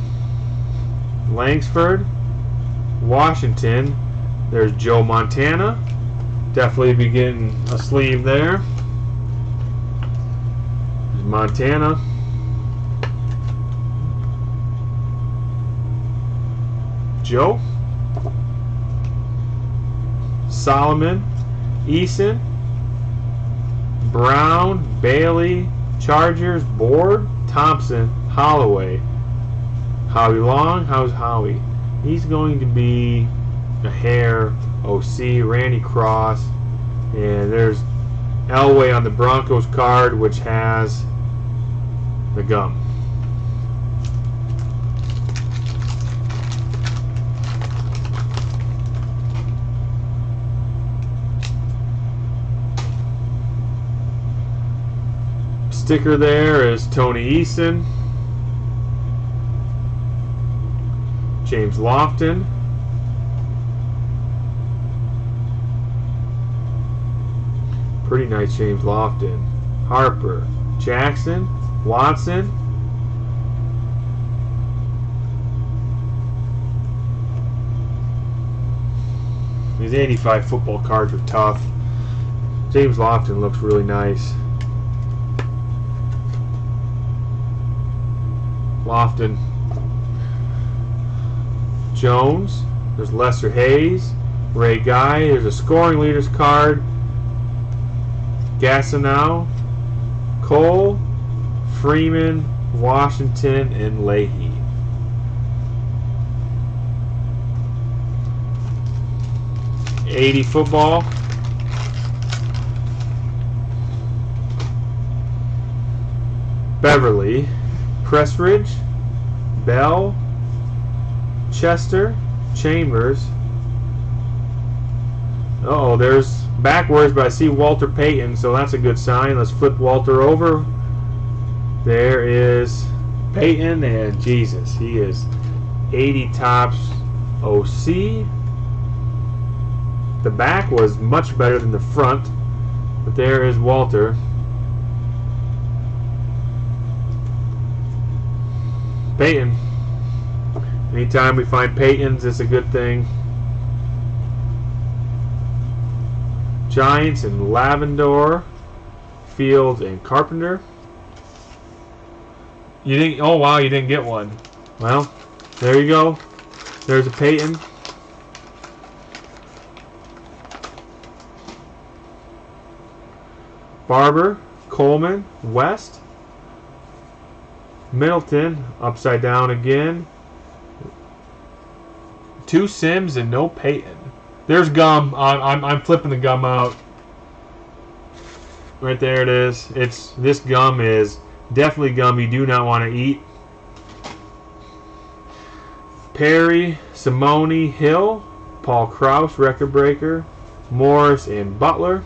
Speaker 1: Langsford, Washington. There's Joe Montana. Definitely be getting a sleeve there. There's Montana. Joe. Solomon. Eason. Brown. Bailey. Chargers. Board. Thompson. Holloway. Howie Long. How's Howie? He's going to be a hair. OC. Randy Cross. And there's Elway on the Broncos card, which has the gum. Sticker there is Tony Eason. James Lofton. Pretty nice James Lofton. Harper. Jackson. Watson. These 85 football cards are tough. James Lofton looks really nice. Lofton. Jones. There's Lester Hayes. Ray Guy. There's a scoring leaders card. Gassenow. Cole. Freeman. Washington. And Leahy. '80 football. Beverly. Pressridge. Bell. Chester. Chambers. Uh-oh, there's backwards, but I see Walter Payton, so that's a good sign. Let's flip Walter over. There is Payton, and Jesus, he is 80 tops OC. The back was much better than the front, but there is Walter. Payton. Anytime we find Paytons, it's a good thing. Giants and Lavendor, Fields and Carpenter. You didn't? Oh wow, you didn't get one. Well, there you go. There's a Payton. Barber, Coleman, West, Middleton, upside down again. 2 Sims and no Payton. There's gum. I'm flipping the gum out. Right there it is. This gum is definitely gum you do not want to eat. Perry, Simone, Hill, Paul Krause, record breaker, Morris, and Butler.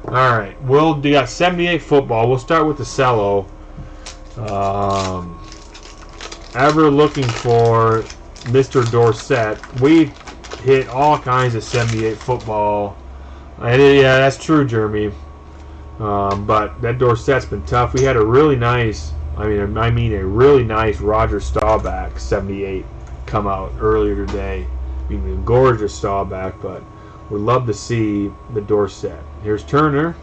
Speaker 1: Alright, we got 78 football. We'll start with the cello. Ever looking for Mr. Dorsett. We hit all kinds of 78 football. Yeah, that's true, Jeremy. But that Dorsett's been tough. We had a really nice, I mean a really nice Roger Staubach 78 come out earlier today. I mean, a gorgeous Staubach, but we'd love to see the Dorsett. Here's Turner.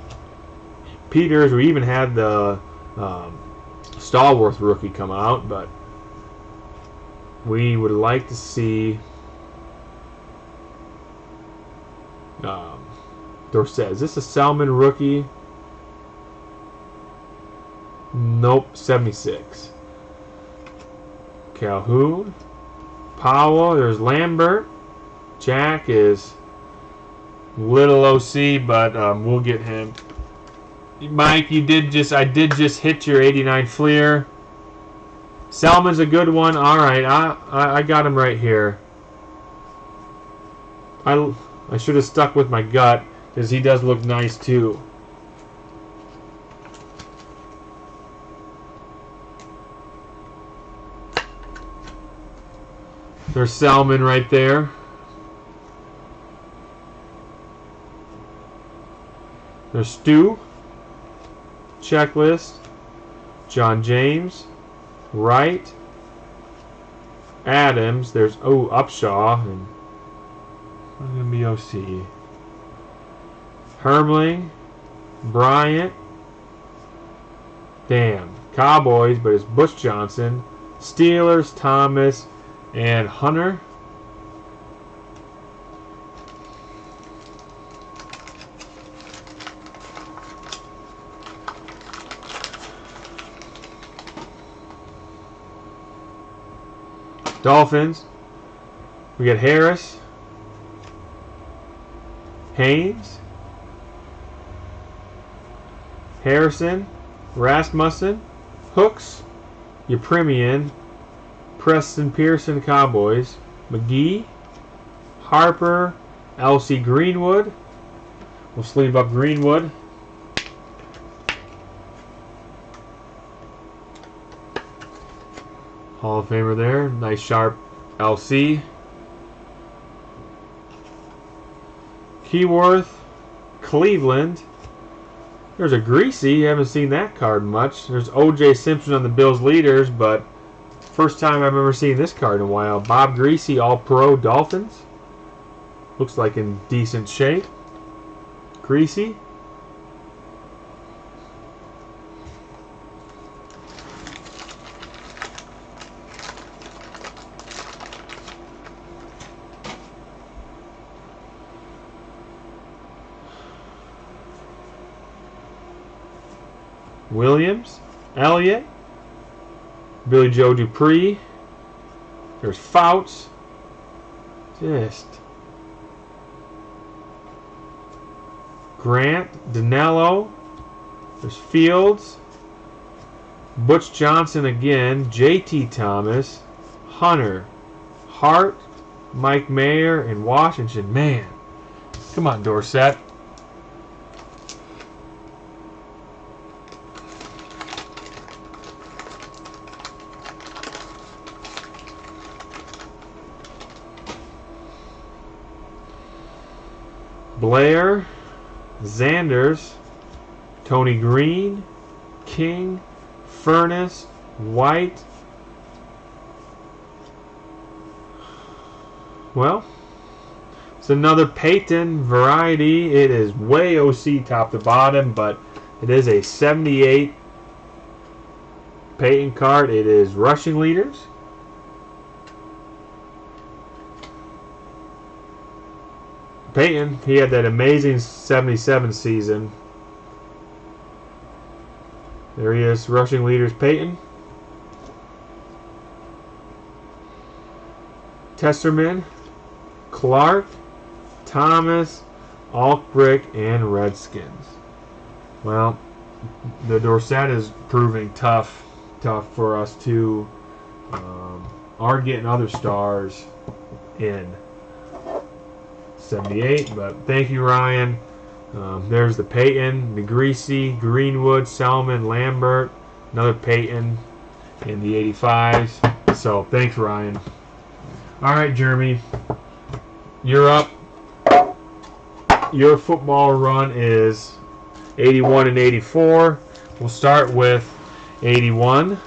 Speaker 1: Peters, we even had the Stallworth rookie come out, but we would like to see Dorsett. Is this a Selman rookie? Nope, 76. Calhoun. Powell. There's Lambert. Jack is little OC, but we'll get him. Mike, I did just hit your 89 Fleer. Selman's a good one. All right, I got him right here. I should have stuck with my gut because he does look nice too. There's Selman right there. There's Stu. Checklist. John James. Wright. Adams. There's Upshaw. And what's going to be OC? Hermling. Bryant. Damn. Cowboys, but it's Bush Johnson. Steelers. Thomas. And Hunter. Dolphins. We got Harris. Haynes. Harrison. Rasmussen. Hooks. Yepremian. Preston Pearson, Cowboys. McGee. Harper. L.C. Greenwood. We'll sleeve up Greenwood. Hall of Famer there. Nice sharp LC. Keyworth. Cleveland. There's a Greasy. Haven't seen that card much. There's O.J. Simpson on the Bills leaders, but first time I've ever seen this card in a while. Bob Greasy, All-Pro Dolphins. Looks like in decent shape. Greasy. Williams, Elliott, Billy Joe Dupree. There's Fouts. Just Grant, Danello. There's Fields. Butch Johnson again. J.T. Thomas. Hunter. Hart. Mike Mayer. And Washington. Man. Come on, Dorsett. Blair, Zanders, Tony Green, King, Furness, White. Well, it's another Peyton variety. It is way OC top to bottom, but it is a 78 Peyton card. It is rushing leaders. Peyton, he had that amazing 77 season. There he is. Rushing leaders Peyton. Testerman, Clark, Thomas, Albrick, and Redskins. Well, the Dorsett is proving tough for us to are getting other stars in 78. But thank you, Ryan. There's the Peyton, the Greasy, Greenwood, Selman, Lambert, another Peyton in the 85s. So thanks, Ryan. All right, Jeremy, you're up. Your football run is 81 and 84. We'll start with 81.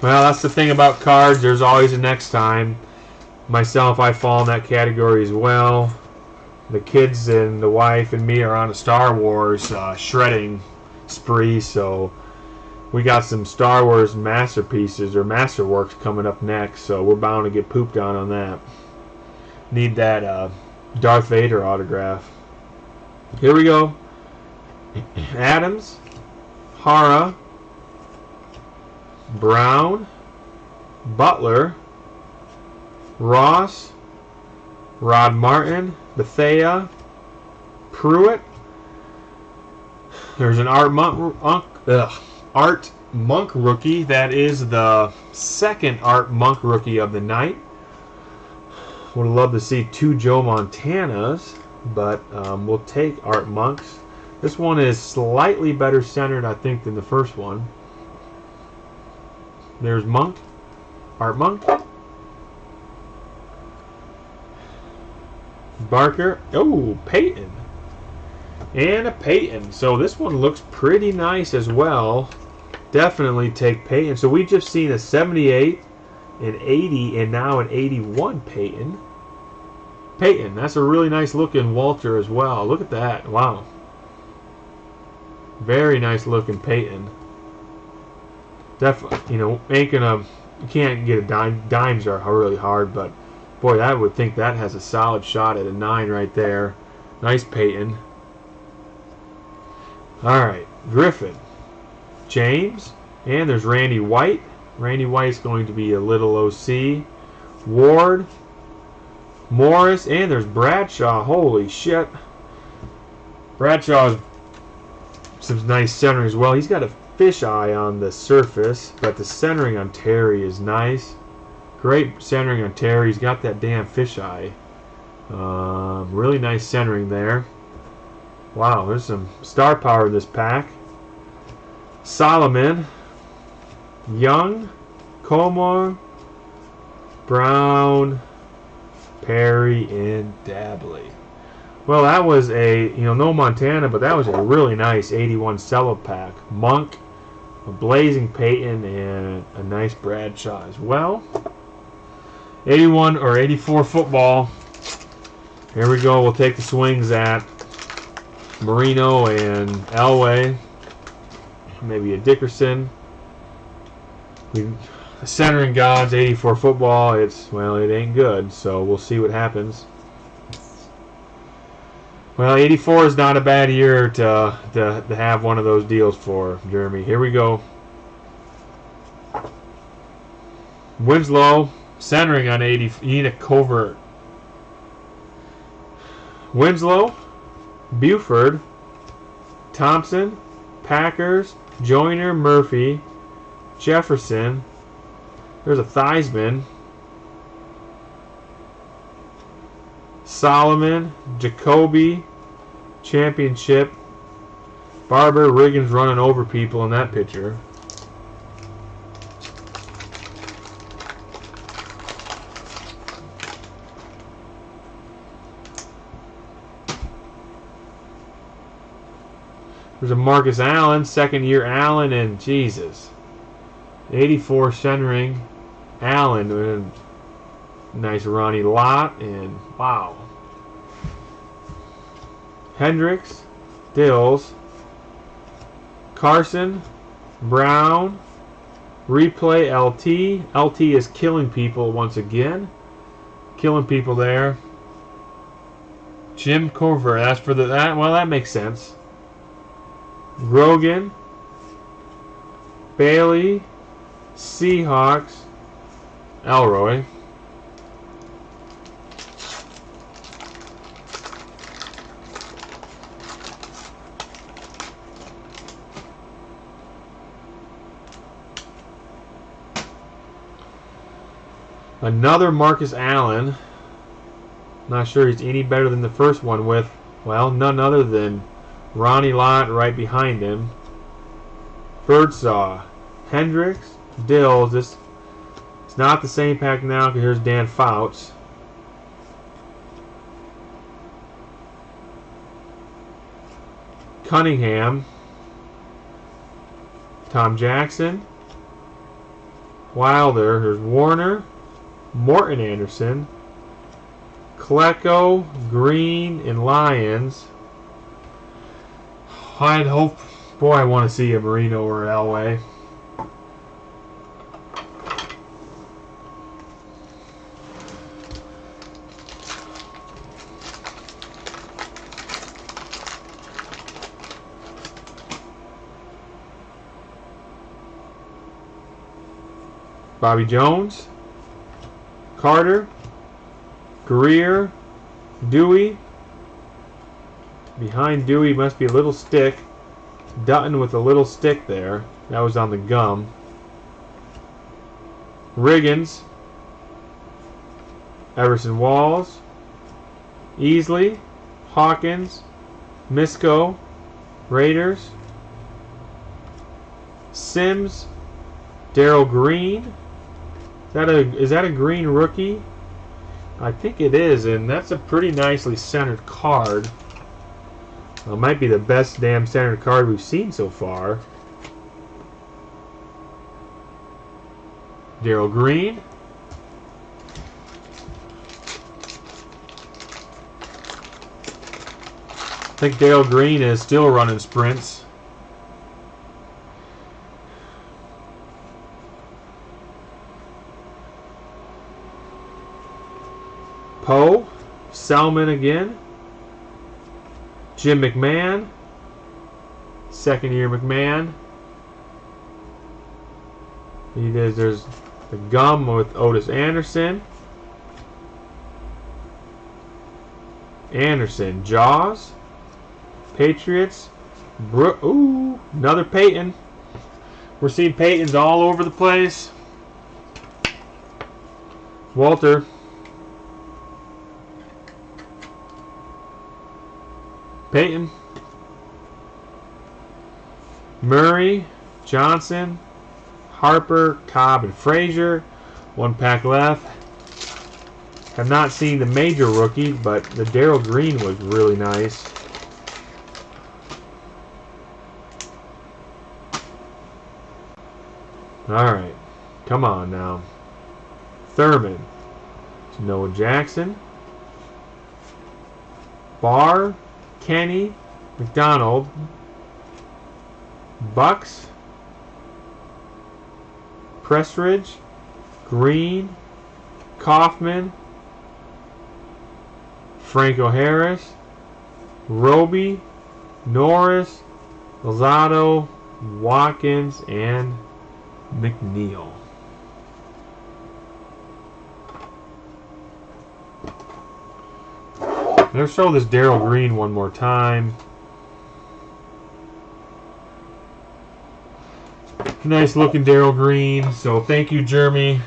Speaker 1: Well, that's the thing about cards. There's always a next time. Myself, I fall in that category as well. The kids and the wife and me are on a Star Wars shredding spree, so we got some Star Wars masterpieces or masterworks coming up next, so we're bound to get pooped on that. Need that Darth Vader autograph. Here we go. Adams, Hara, Brown, Butler, Ross, Rod Martin, Bethea, Pruitt. There's an Art Monk rookie. That is the second Art Monk rookie of the night. Would love to see 2 Joe Montanas, but we'll take Art Monks. This one is slightly better centered, I think, than the first one. There's Monk, Art Monk. Barker. Oh, Peyton. And a Peyton. So this one looks pretty nice as well. Definitely take Peyton. So we just seen a 78, an 80, and now an 81 Peyton. Peyton. That's a really nice looking Walter as well. Look at that. Wow. Very nice looking Peyton. Definitely, you know, ain't gonna, you can't get a dime. Dimes are really hard, but boy, I would think that has a solid shot at a 9 right there. Nice Peyton. Alright, Griffin, James, and there's Randy White. Randy White's going to be a little OC. Ward, Morris, and there's Bradshaw. Holy shit. Bradshaw's some nice centering as well. He's got a fisheye on the surface, but the centering on Terry is nice. Great centering on Terry. He's got that damn fisheye. Really nice centering there. Wow, there's some star power in this pack. Solomon, Young, Comar, Brown, Perry, and Dabley. Well, that was a, no Montana, but that was a really nice 81 cello pack. Monk, a blazing Peyton, and a nice Bradshaw as well. 81 or 84 football. Here we go. We'll take the swings at Marino and Elway. Maybe a Dickerson. Centering gods, 84 football. It ain't good, so we'll see what happens. Well, 84 is not a bad year to have one of those deals for, Jeremy. Here we go. Winslow, centering on 80. You need a covert. Winslow, Buford, Thompson, Packers, Joyner, Murphy, Jefferson. There's a Theismann. Solomon, Jacoby, Championship. Barber, Riggins running over people in that picture. There's a Marcus Allen, second year Allen, and Jesus. 84 centering. Allen, and nice Ronnie Lott, and wow. Hendricks, Dills, Carson, Brown, replay LT. LT is killing people once again. Killing people there. Jim Cover, that's for that. Well, that makes sense. Grogan, Bailey, Seahawks, Elroy. Another Marcus Allen. Not sure he's any better than the first one with, well, none other than Ronnie Lott right behind him. Birdsall, Hendricks, Dills. This it's not the same pack now because here's Dan Fouts. Cunningham, Tom Jackson, Wilder. Here's Warner, Morton Anderson, Klecko, Green, and Lyons. I'd hope, boy, I want to see a Marino or Elway. Bobby Jones, Carter, Greer, Dewey. Behind Dewey must be a little stick. Dutton with a little stick there. That was on the gum. Riggins, Everson Walls, Easley, Hawkins, Misko, Raiders, Sims, Darrell Green. Is that a green rookie? I think it is, and that's a pretty nicely centered card. It might be the best damn centered card we've seen so far. Darrell Green. I think Darrell Green is still running sprints. Poe, Selman again, Jim McMahon, second year McMahon. There's the gum with Otis Anderson. Jaws, Patriots, ooh, another Peyton. We're seeing Peytons all over the place. Walter. Peyton, Murray, Johnson, Harper, Cobb, and Frazier. One pack left. Have not seen the major rookies, but the Darrell Green was really nice. Alright, come on now. Thurman, Noah Jackson, Barr, Kenny, McDonald, Bucks, Pressridge, Green, Kaufman, Franco Harris, Roby, Norris, Lozado, Watkins, and McNeil. Let's show this Darrell Green one more time. Nice looking Darrell Green. So thank you, Jeremy.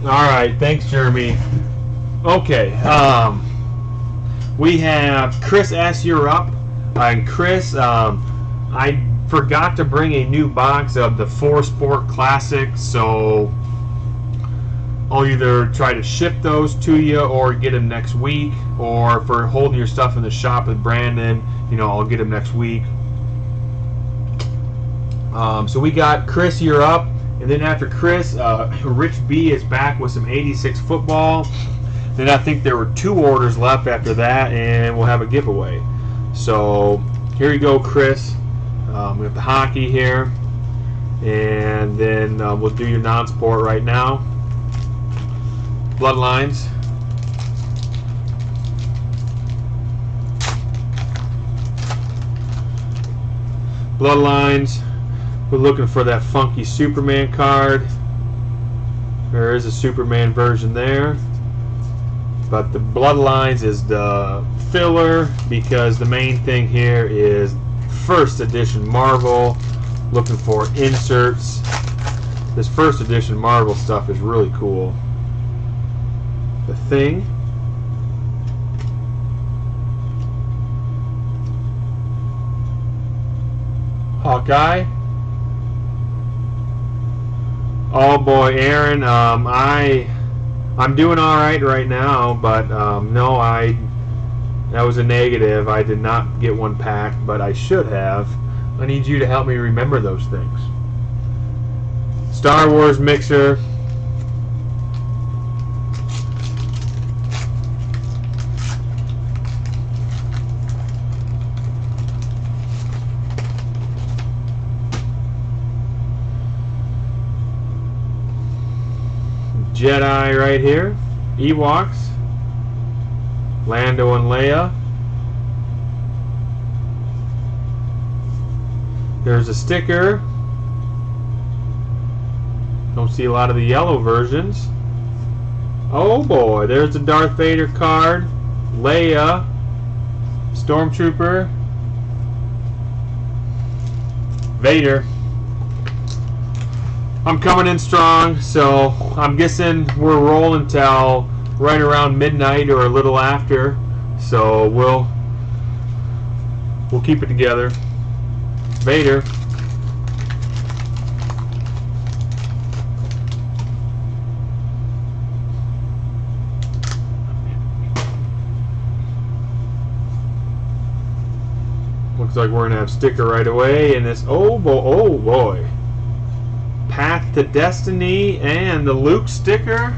Speaker 1: right, thanks, Jeremy. Okay, we have Chris S. You're up, and Chris, I forgot to bring a new box of the 4Sport Classics, so I'll either try to ship those to you or get them next week, or for holding your stuff in the shop with Brandon, I'll get them next week. So we got Chris, you're up, and then after Chris, Rich B is back with some 86 football. Then I think there were 2 orders left after that, and we'll have a giveaway. So here you go, Chris. We have the hockey here, and then we'll do your non-sport right now. Bloodlines. Bloodlines. We're looking for that funky Superman card. There is a Superman version there. But the Bloodlines is the filler because the main thing here is first edition Marvel. Looking for inserts. This first edition Marvel stuff is really cool. The Thing. Hawkeye. Oh boy, Aaron, I'm doing all right now, but no, that was a negative. I did not get one packed, but I should have. I need you to help me remember those things. Star Wars mixer. Jedi right here. Ewoks. Lando and Leia. There's a sticker. Don't see a lot of the yellow versions. Oh boy, there's a Darth Vader card. Leia. Stormtrooper. Vader. I'm coming in strong, so I'm guessing we're rolling till right around midnight or a little after. So we'll keep it together. Vader. Looks like we're gonna have sticker right away, and this oh boy. Path to Destiny and the Luke sticker.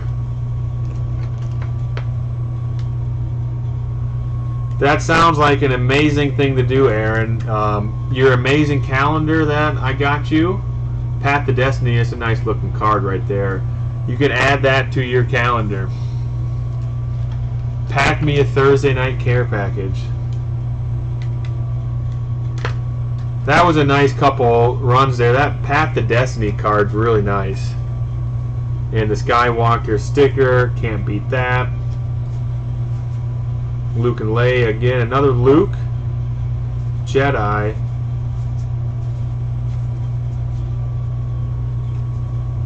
Speaker 1: That sounds like an amazing thing to do, Aaron. Your amazing calendar that I got you. Path to Destiny is a nice looking card right there. You can add that to your calendar. Pack me a Thursday night care package. That was a nice couple runs there. That Path to Destiny card's really nice. And the Skywalker sticker, can't beat that. Luke and Leia again, another Luke. Jedi.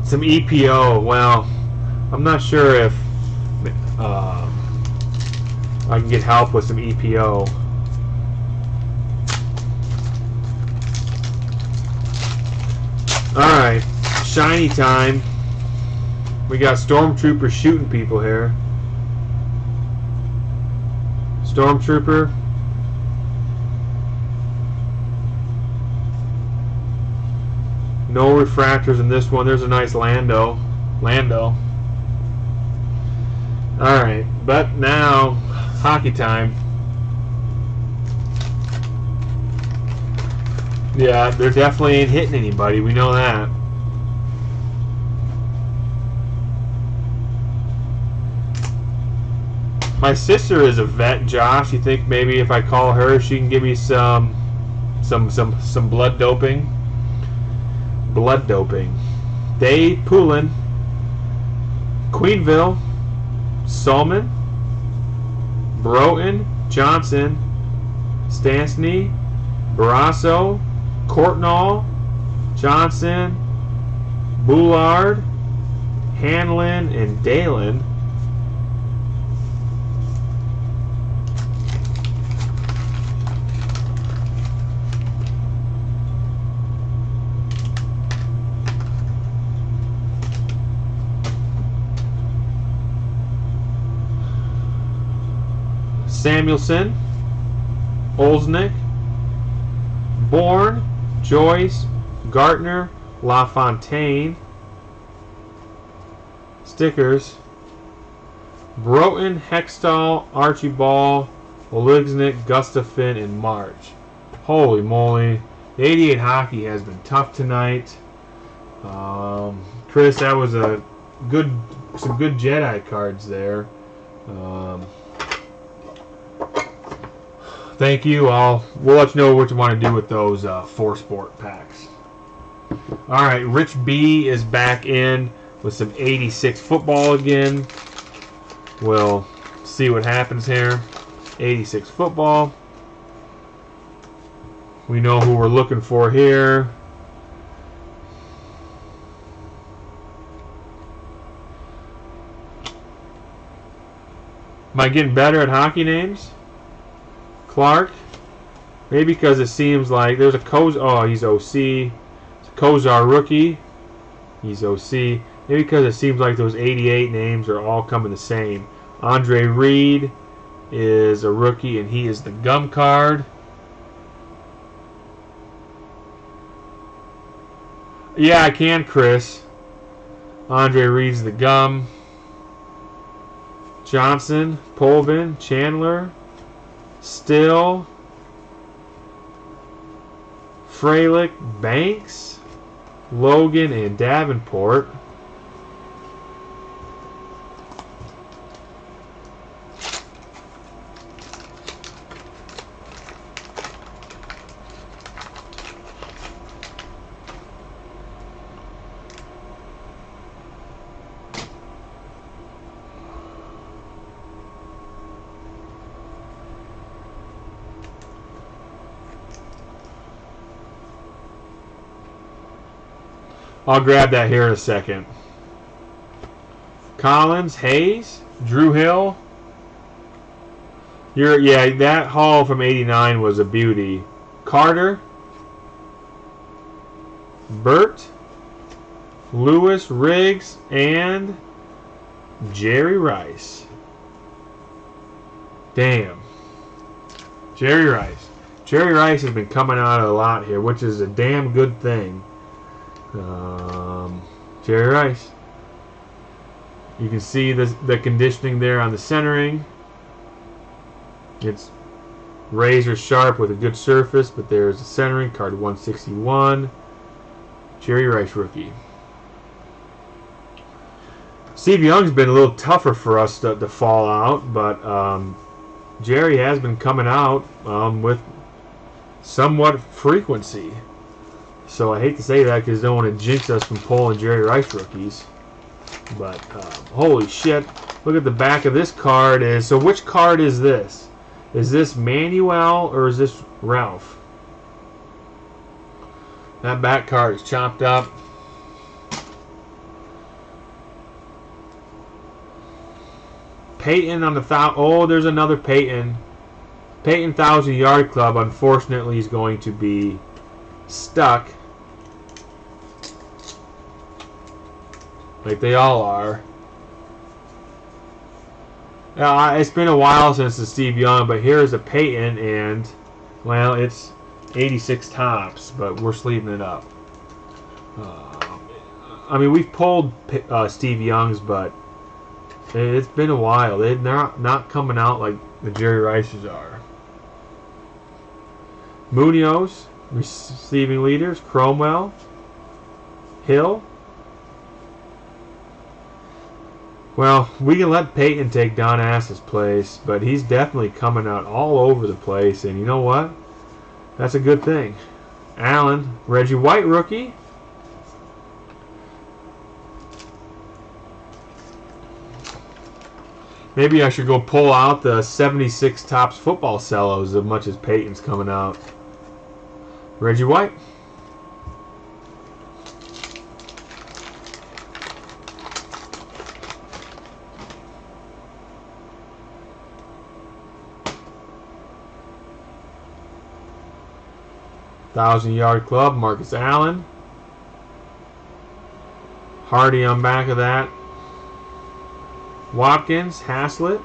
Speaker 1: Some EPO. Well, I'm not sure if I can get help with some EPO. Alright, shiny time. We got Stormtrooper shooting people here. Stormtrooper. No refractors in this one. There's a nice Lando. Alright, but now, hockey time. Yeah, they're definitely ain't hitting anybody. We know that. My sister is a vet, Josh. You think maybe if I call her, she can give me some blood doping? Blood doping. Dave Poulin, Queenville, Sulman, Broughton, Johnson, Stansny, Barrasso, Courtnall, Johnson, Boulard, Hanlon and Dalen. Samuelson, Olsnick, Bourne, Joyce, Gartner, LaFontaine, stickers, Broughton, Hextall, Archie Ball, Olignick, Gustafson, and March. Holy moly. The 88 hockey has been tough tonight. Chris, that was some good Jedi cards there. Thank you. We'll let you know what you want to do with those 4 sport packs. All right, Rich B is back in with some 86 football again. We'll see what happens here. 86 football. We know who we're looking for here. Am I getting better at hockey names? Clark, maybe because it seems like there's a Kozar. Oh, he's OC. It's a Kozar rookie. He's OC. Maybe because it seems like those 88 names are all coming the same. Andre Reed is a rookie, and he is the gum card. Yeah, I can, Chris. Andre Reed's the gum. Johnson, Polvin, Chandler. Still, Freilich, Banks, Logan, and Davenport. I'll grab that here in a second. Collins, Hayes, Drew Hill. Yeah, that haul from 89 was a beauty. Carter, Burt, Lewis, Riggs, and Jerry Rice. Damn. Jerry Rice. Jerry Rice has been coming out a lot here, which is a damn good thing. Jerry Rice. You can see the conditioning there on the centering. It's razor sharp with a good surface, but there's the centering, card 161. Jerry Rice rookie. Steve Young's been a little tougher for us to fall out, but Jerry has been coming out with somewhat frequency. So I hate to say that because I don't want to jinx us from pulling Jerry Rice rookies. But holy shit. Look at the back of this card. So which card is this? Is this Manuel or is this Ralph? That back card is chopped up. Peyton on the oh, there's another Peyton. Peyton 1,000 Yard Club, unfortunately, is going to be stuck. Like they all are. It's been a while since the Steve Young, but here's a Peyton, and, well, it's 86 tops, but we're sleeving it up. I mean, we've pulled Steve Young's, but it's been a while. They're not coming out like the Jerry Rices are. Munoz, receiving leaders. Cromwell. Hill. Well, we can let Peyton take Don Ass's place, but he's definitely coming out all over the place, and you know what? That's a good thing. Allen, Reggie White rookie. Maybe I should go pull out the 76 Topps football cellos as much as Peyton's coming out. Reggie White. 1,000-yard club, Marcus Allen. Hardy on back of that. Watkins, Haslett.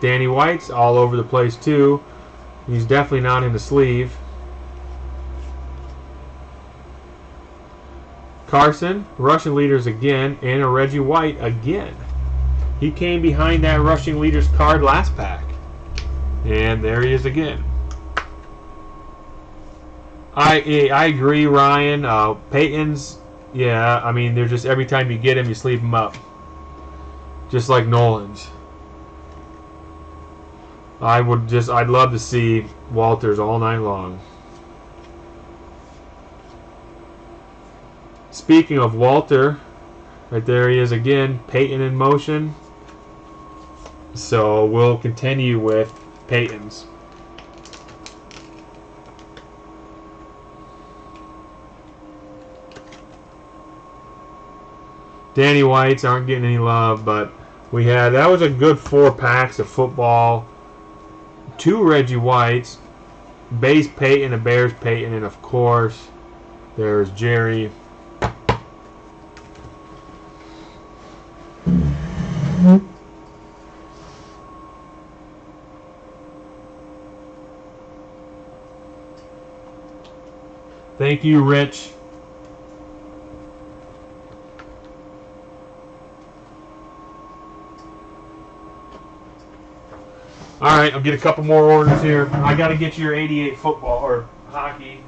Speaker 1: Danny White's all over the place too. He's definitely not in the sleeve. Carson, rushing leaders again, and a Reggie White again. He came behind that rushing leaders card last pack. And there he is again. I agree, Ryan. Peyton's, yeah, I mean, they're just, every time you get him, you sleeve him up. Just like Nolan's. I'd love to see Walters all night long. Speaking of Walter, right there he is again, Peyton in motion. So we'll continue with Peyton's. Danny White's aren't getting any love, but that was a good 4 packs of football. 2 Reggie Whites, base Peyton, a Bears Peyton, and of course there's Jerry. Thank you, Rich. All right, I'll get a couple more orders here. I got to get your 88 football or hockey.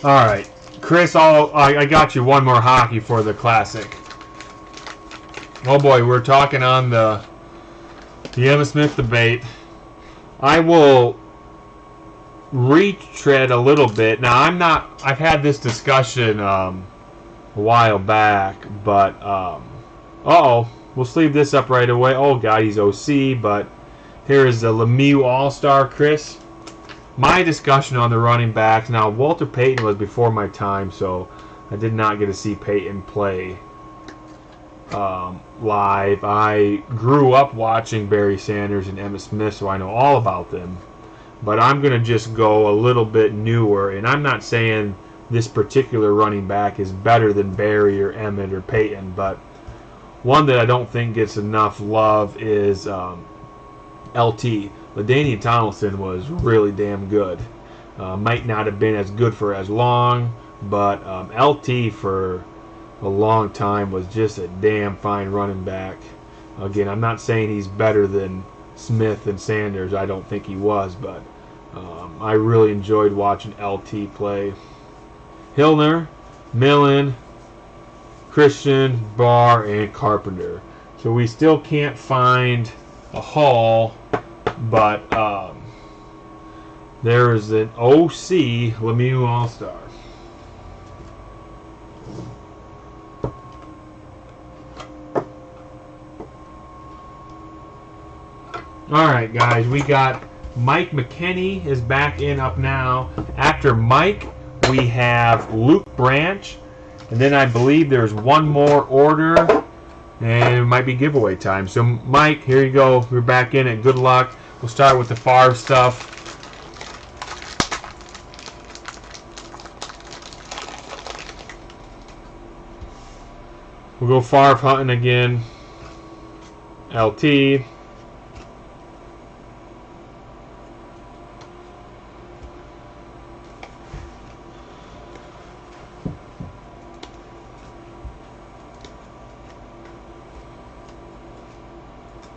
Speaker 1: All right, Chris, I got you one more hockey for the Classic. Oh boy, we're talking on the Emmitt Smith debate. I will retread a little bit. Now, I've had this discussion a while back, but, we'll sleeve this up right away. Oh God, he's OC, but here is the Lemieux All-Star, Chris. My discussion on the running backs. Now, Walter Payton was before my time, so I did not get to see Payton play live. I grew up watching Barry Sanders and Emmitt Smith, so I know all about them. But I'm going to just go a little bit newer, and I'm not saying this particular running back is better than Barry or Emmitt or Payton, but one that I don't think gets enough love is LT. LaDainian Tomlinson was really damn good. Might not have been as good for as long, but LT for a long time was just a damn fine running back. Again, I'm not saying he's better than Smith and Sanders. I don't think he was, but I really enjoyed watching LT play. Hillner, Millen, Christian, Barr, and Carpenter. So we still can't find a haul, but there is an OC Lemieux All-Star. Alright guys, we got Mike McKinney is back in up now. After Mike, we have Luke Branch. And then I believe there's one more order. And it might be giveaway time. So Mike, here you go. We're back in it. Good luck. We'll start with the Favre stuff. We'll go Favre hunting again. LT.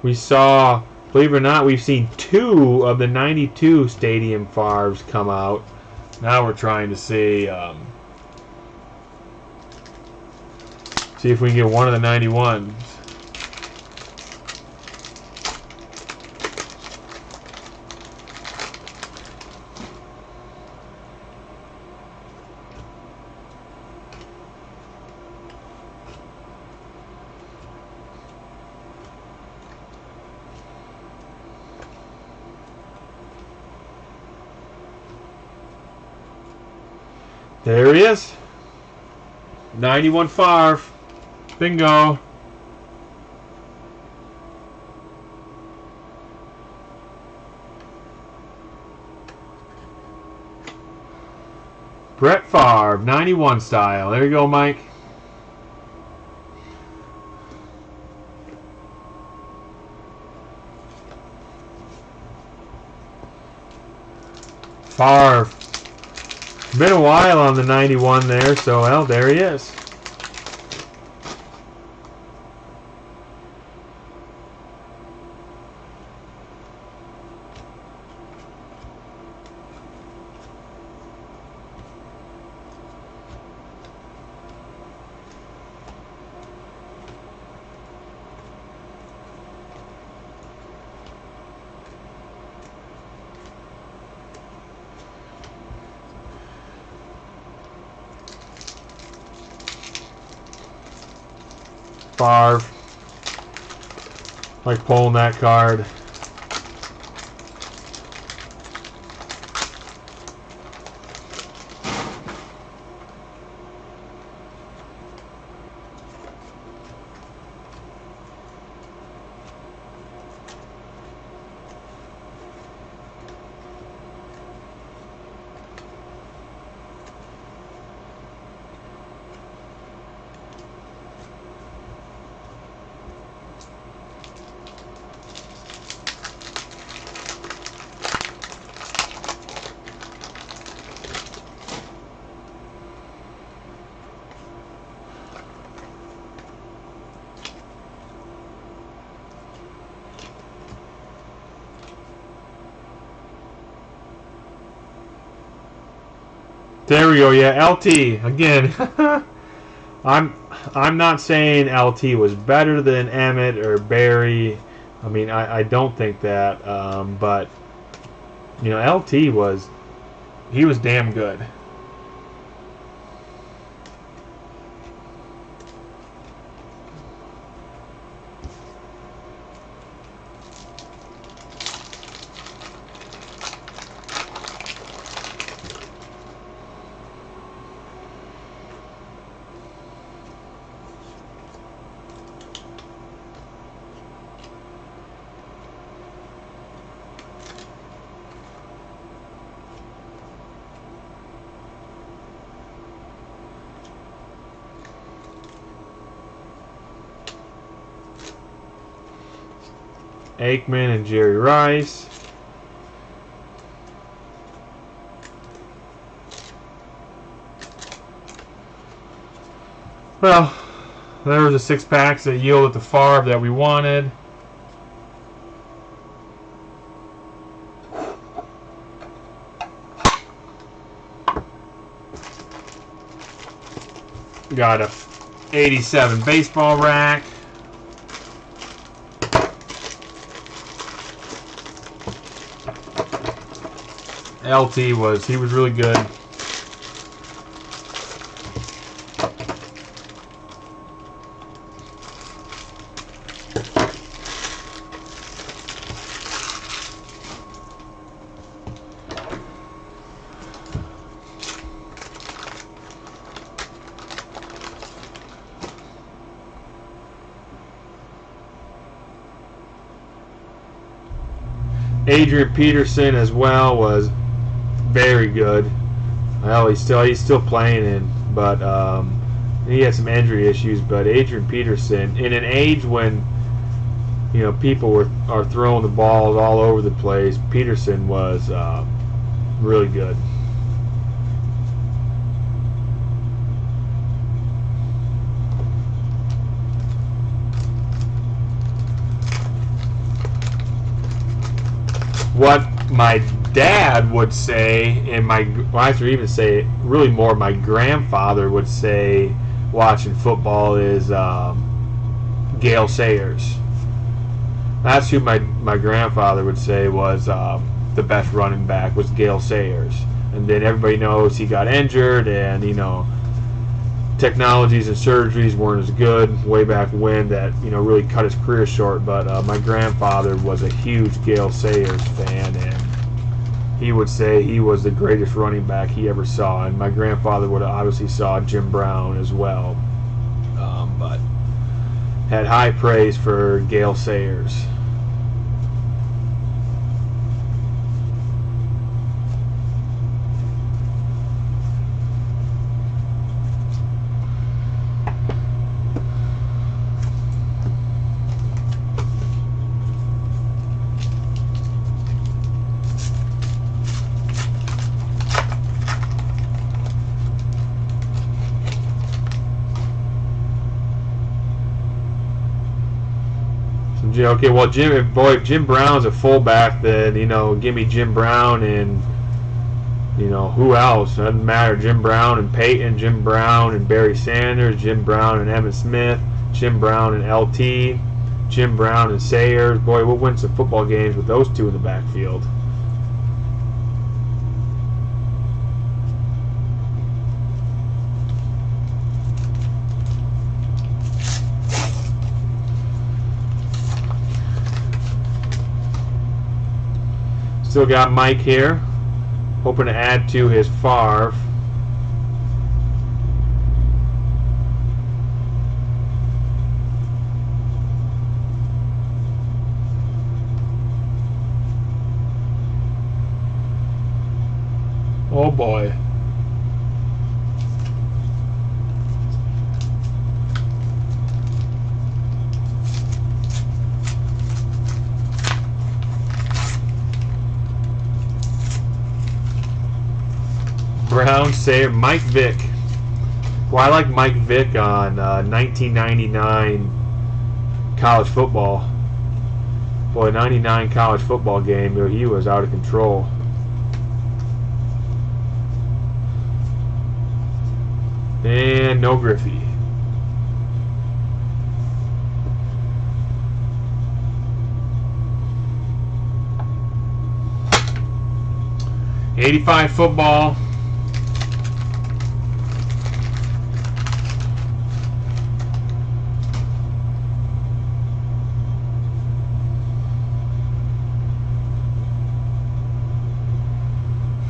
Speaker 1: We saw, believe it or not, we've seen 2 of the 92 Stadium Favres come out. Now we're trying to see if we can get one of the 91s. There he is. 91 Favre. Bingo. Brett Favre, 91 style. There you go, Mike. Favre. Been a while on the 91 there, so well, there he is. Favre. Like pulling that card. There we go. Yeah, LT again. I'm not saying LT was better than Emmett or Barry. I mean, I don't think that. But you know, LT was damn good. Aikman and Jerry Rice. Well, there was the 6-packs that yielded the Favre that we wanted. Got a 87 baseball rack. LT was really good. Adrian Peterson as well was very good. Well, he's still playing, but he had some injury issues. But Adrian Peterson, in an age when people are throwing the balls all over the place, Peterson was really good. What my dad would say, and even say really more my grandfather would say watching football is Gale Sayers. That's who my grandfather would say was the best running back, was Gale Sayers. And then everybody knows he got injured, and technologies and surgeries weren't as good way back when, that really cut his career short. But my grandfather was a huge Gale Sayers fan, and he would say he was the greatest running back he ever saw. And my grandfather would have obviously saw Jim Brown as well, but had high praise for Gale Sayers. Okay, well, if Jim Brown's a fullback, then give me Jim Brown and who else? Doesn't matter. Jim Brown and Peyton, Jim Brown and Barry Sanders, Jim Brown and Emmitt Smith, Jim Brown and LT, Jim Brown and Sayers. Boy, we'll win some football games with those two in the backfield. Still got Mike here, hoping to add to his Favre. Oh boy. Brown, Sayer, Mike Vick. Well, I like Mike Vick on 1999 college football. Boy, 99 college football game, he was out of control. And no Griffey. '85 football.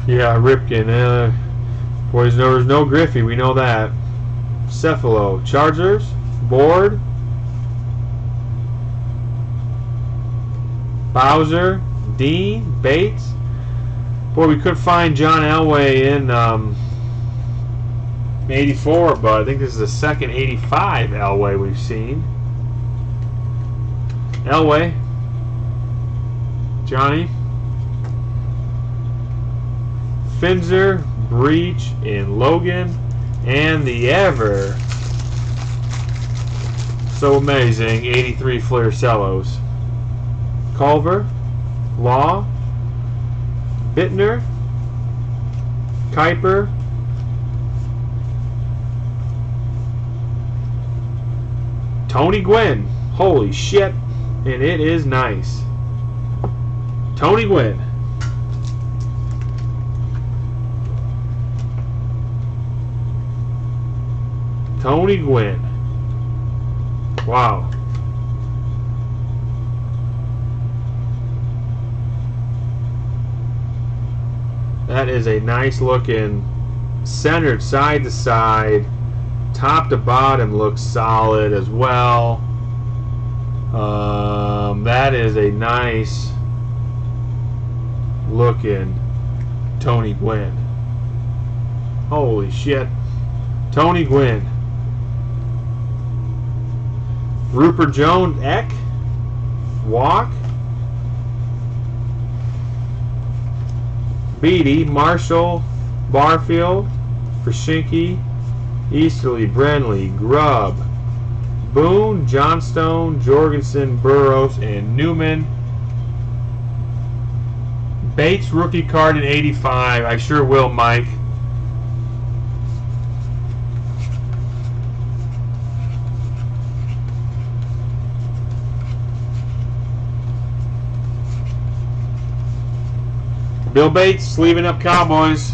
Speaker 1: Yeah, Ripken. Boys, there's no Griffey. We know that. Cephalo. Chargers. Board. Bowser. Dean. Bates. Boy, we could find John Elway in '84, but I think this is the second '85 Elway we've seen. Elway. Johnny. Finzer, Breach, and Logan, and the ever so amazing '83 Flair Cellos. Culver, Law, Bittner, Kuiper, Tony Gwynn. Holy shit. And it is nice. Tony Gwynn. Tony Gwynn. Wow. That is a nice looking centered side to side. Top to bottom looks solid as well. That is a nice looking Tony Gwynn. Holy shit. Tony Gwynn. Rupert Jones, Eck. Walk. Beatty, Marshall, Barfield, Krashinski, Easterly, Brenly, Grubb, Boone, Johnstone, Jorgensen, Burroughs, and Newman. Bates rookie card in 85. I sure will, Mike. Bill Bates, sleeving up Cowboys.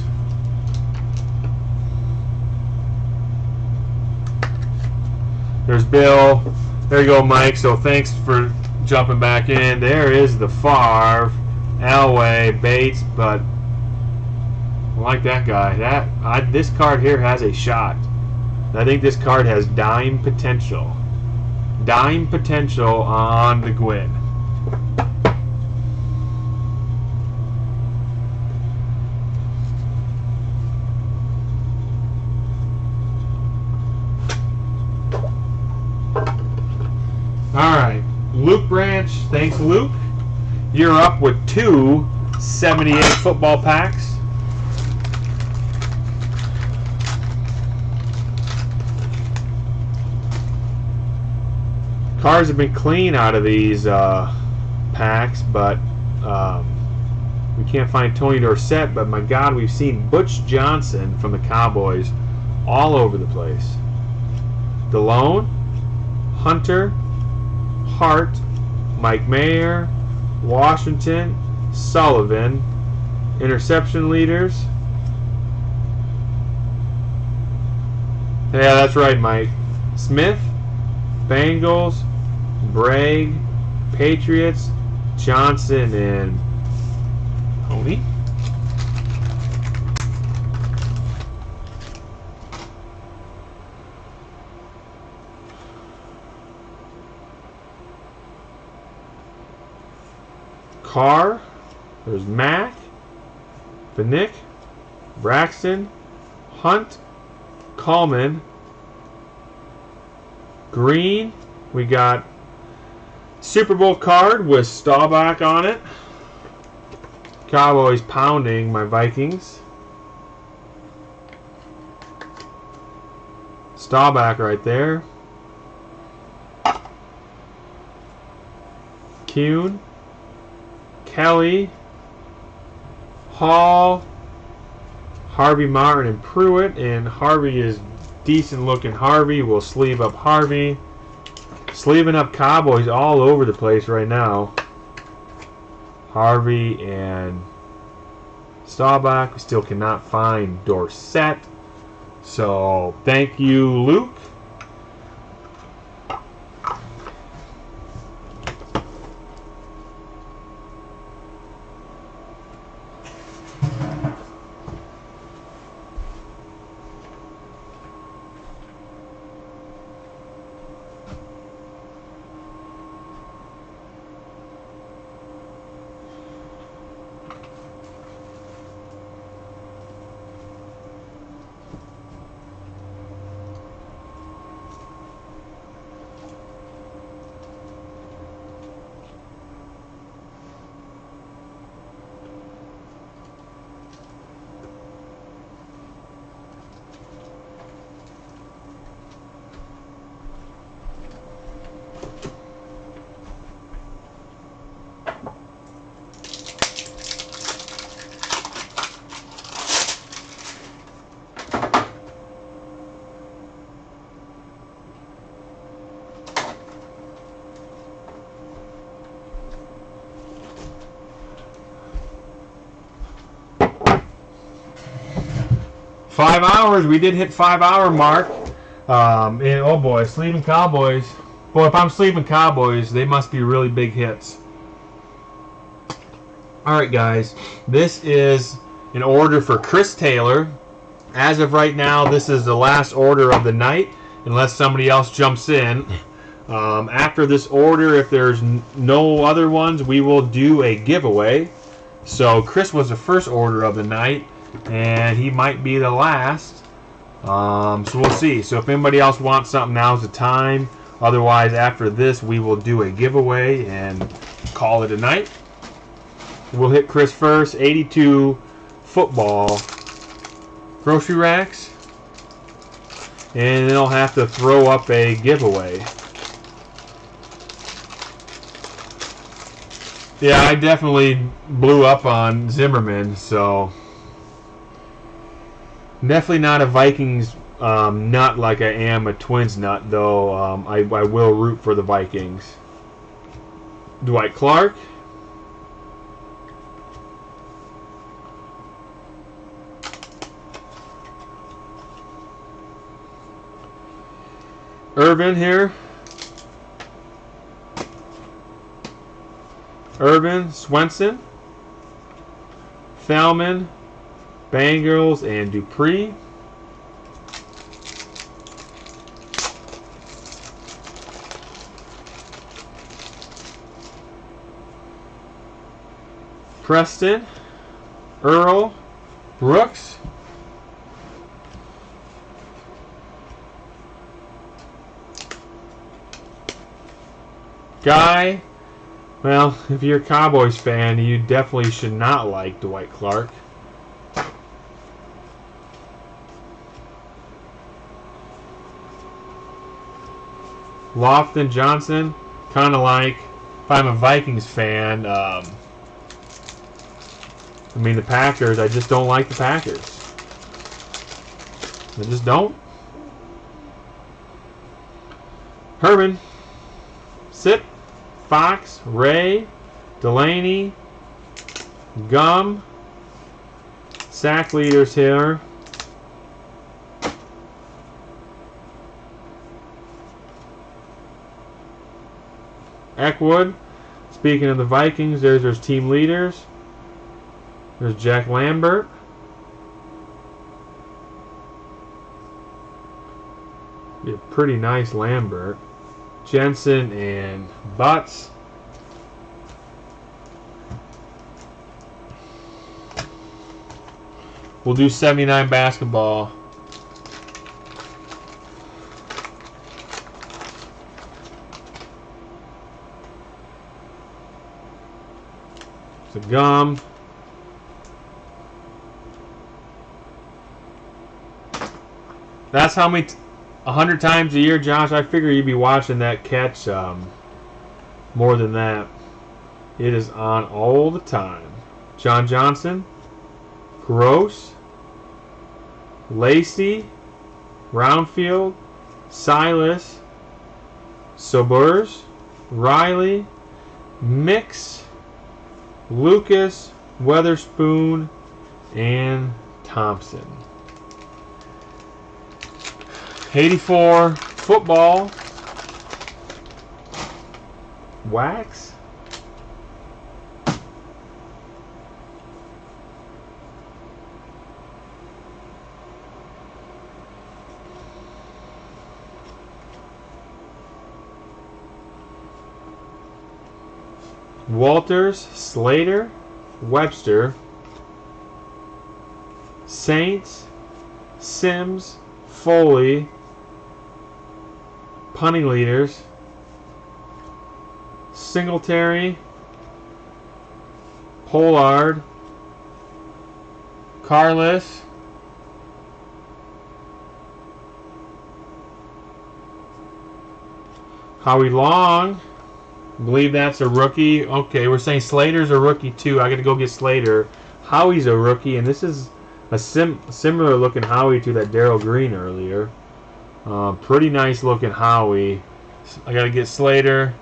Speaker 1: There's Bill. There you go, Mike. So thanks for jumping back in. There is the Favre, Elway, Bates, but I like that guy. This card here has a shot. I think this card has dime potential. Dime potential on the Gwynn. Alright, Luke Branch, thanks Luke. You're up with 2 78 football packs. Cards have been clean out of these packs, but we can't find Tony Dorsett, but my God, we've seen Butch Johnson from the Cowboys all over the place. DeLone, Hunter, Hart, Mike Mayer, Washington, Sullivan, interception leaders. Yeah, that's right, Mike. Smith, Bengals, Bragg, Patriots, Johnson, and Tony. Carr, there's Mack, Vinick, Braxton, Hunt, Coleman, Green. We got Super Bowl card with Staubach on it. Cowboys pounding my Vikings. Staubach right there. Kuhn, Kelly, Hall, Harvey, Martin, and Pruitt. And Harvey is decent looking. Harvey will sleeve up Harvey. Sleeving up Cowboys all over the place right now. Harvey and Staubach. We still cannot find Dorsett. So thank you, Luke. 5 hours. We did hit 5 hour mark. And oh boy, Sleeping Cowboys. Boy, if I'm Sleeping Cowboys, they must be really big hits. Alright guys, this is an order for Chris Taylor. As of right now, this is the last order of the night, unless somebody else jumps in. After this order, if there's no other ones, we will do a giveaway. So Chris was the first order of the night, and he might be the last. So we'll see. So if anybody else wants something, now's the time. Otherwise, after this, we will do a giveaway and call it a night. We'll hit Chris first. 82 football grocery racks. And then I'll have to throw up a giveaway. Yeah, I definitely blew up on Zimmerman, so definitely not a Vikings nut like I am a Twins nut, though I will root for the Vikings. Dwight Clark. Irvin here. Irvin, Swenson, Thelman, Bengals, and Dupree. Preston, Earl, Brooks, Guy. Well, if you're a Cowboys fan, you definitely should not like Dwight Clark. Lofton Johnson, kind of like, if I'm a Vikings fan, I mean the Packers, I just don't like the Packers. I just don't. Herman, Sip, Fox, Ray, Delaney, Gum, sack leaders here. Eckwood. Speaking of the Vikings, there's team leaders. There's Jack Lambert. Be a pretty nice Lambert. Jensen and Butts. We'll do 79 basketball. The Gum. That's how many 100 times a year, Josh. I figure you'd be watching that catch more than that. It is on all the time. John Johnson, Gross, Lacey, Roundfield, Silas, Sobers, Riley, Mix, Lucas, Weatherspoon, and Thompson. 84 football. Wax. Walters, Slater, Webster, Saints, Sims, Foley, punting leaders, Singletary, Pollard, Carlos, Howie Long. I believe that's a rookie. Okay, we're saying Slater's a rookie too. I got to go get Slater. Howie's a rookie, and this is a similar looking Howie to that Darryl Green earlier. Pretty nice looking Howie. I got to get Slater.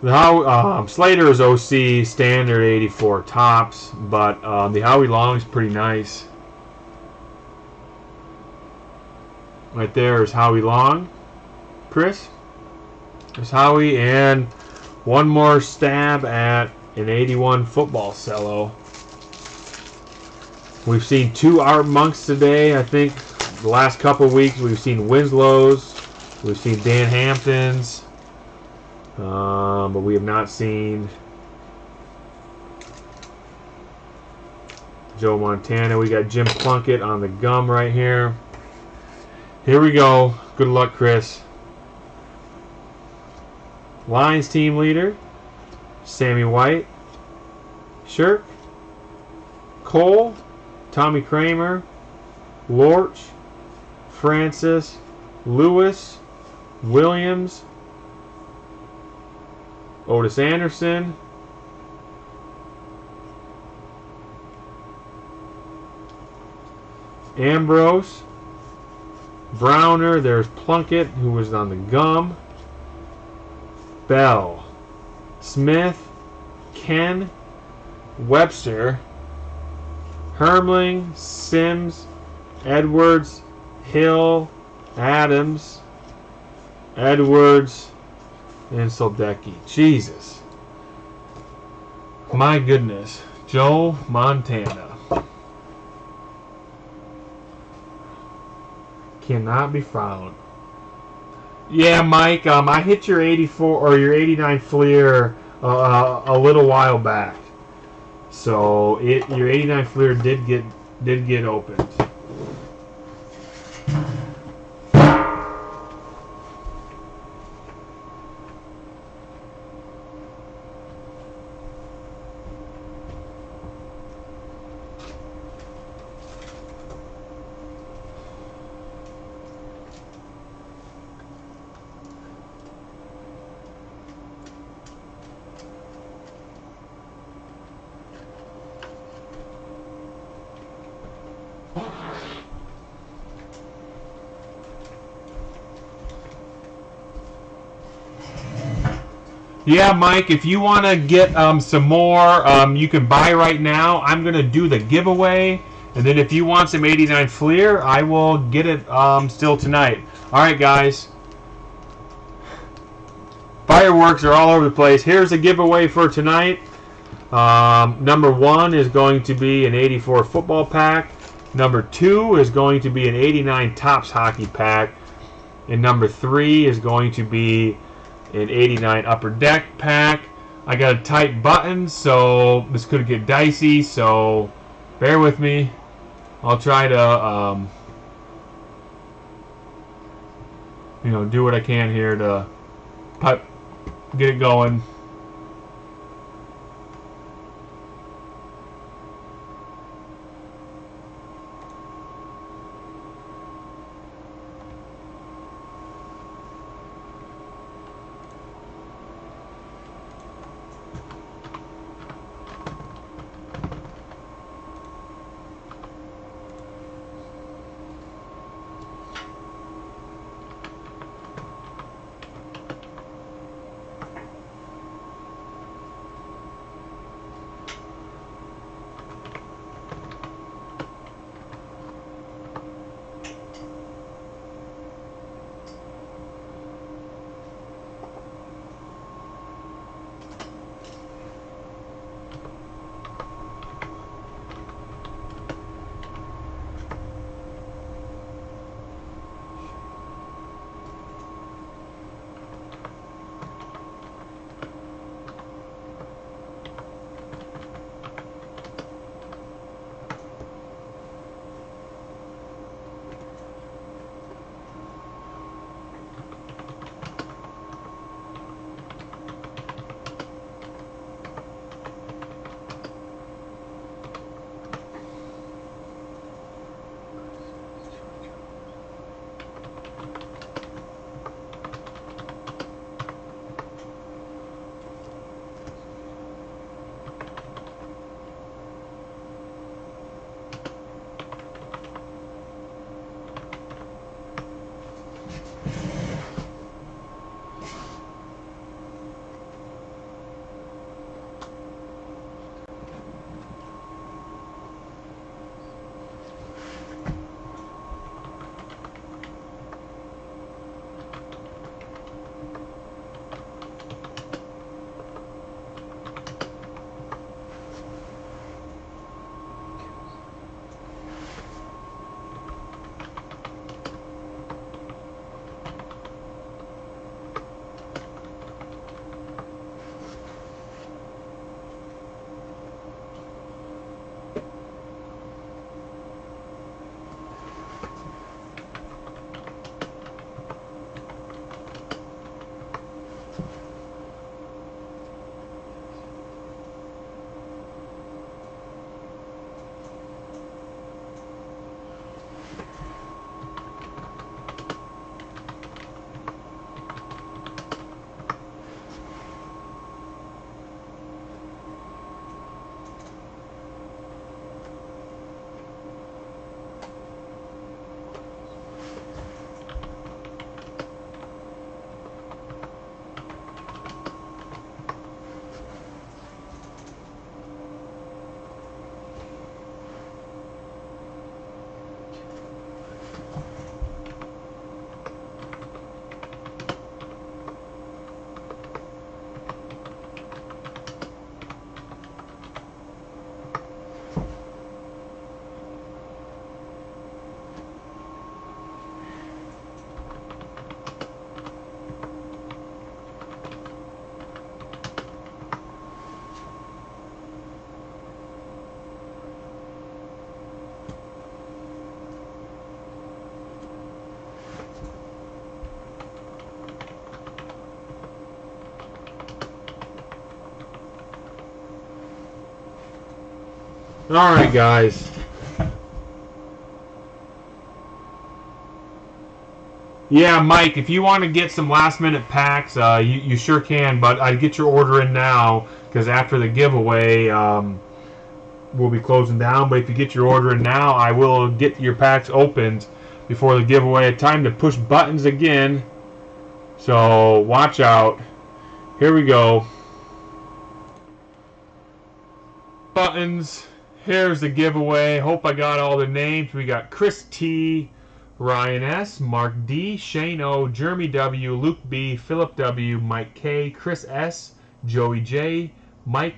Speaker 1: Slater is OC standard 84 tops, but the Howie Long is pretty nice. Right there is Howie Long. Chris, there's Howie, and one more stab at an 81 football cello. We've seen 2 Art Monks today. I think the last couple of weeks we've seen Winslow's, we've seen Dan Hampton's, but we have not seen Joe Montana. We got Jim Plunkett on the gum right here. Here we go. Good luck, Chris. Lions team leader, Sammy White, Shirk, Cole, Tommy Kramer, Lorch, Francis, Lewis, Williams, Otis Anderson, Ambrose, Browner, there's Plunkett, who was on the gum, Bell, Smith, Ken, Webster, Hermling, Sims, Edwards, Hill, Adams, Edwards, and Soldecki. Jesus. My goodness. Joe Montana. Cannot be found. Yeah, Mike, I hit your 84 or your 89 Fleer a little while back. So your 89 Fleer did get opened. Yeah, Mike, if you want to get some more, you can buy right now. I'm going to do the giveaway. And then if you want some 89 Fleer, I will get it still tonight. All right, guys. Fireworks are all over the place. Here's a giveaway for tonight. Number 1 is going to be an 84 football pack. Number 2 is going to be an 89 Topps hockey pack. And number 3 is going to be an 89 Upper Deck pack. I got a tight button, so this could get dicey, so bear with me. I'll try to do what I can here to get it going. Alright, guys. Yeah, Mike, if you want to get some last-minute packs, you sure can, but I'd get your order in now, because after the giveaway, we'll be closing down. But if you get your order in now, I will get your packs opened before the giveaway. Time to push buttons again, so watch out. Here we go. Buttons. Here's the giveaway. Hope I got all the names. We got Chris T, Ryan S, Mark D, Shane O, Jeremy W, Luke B, Philip W, Mike K, Chris S, Joey J, Mike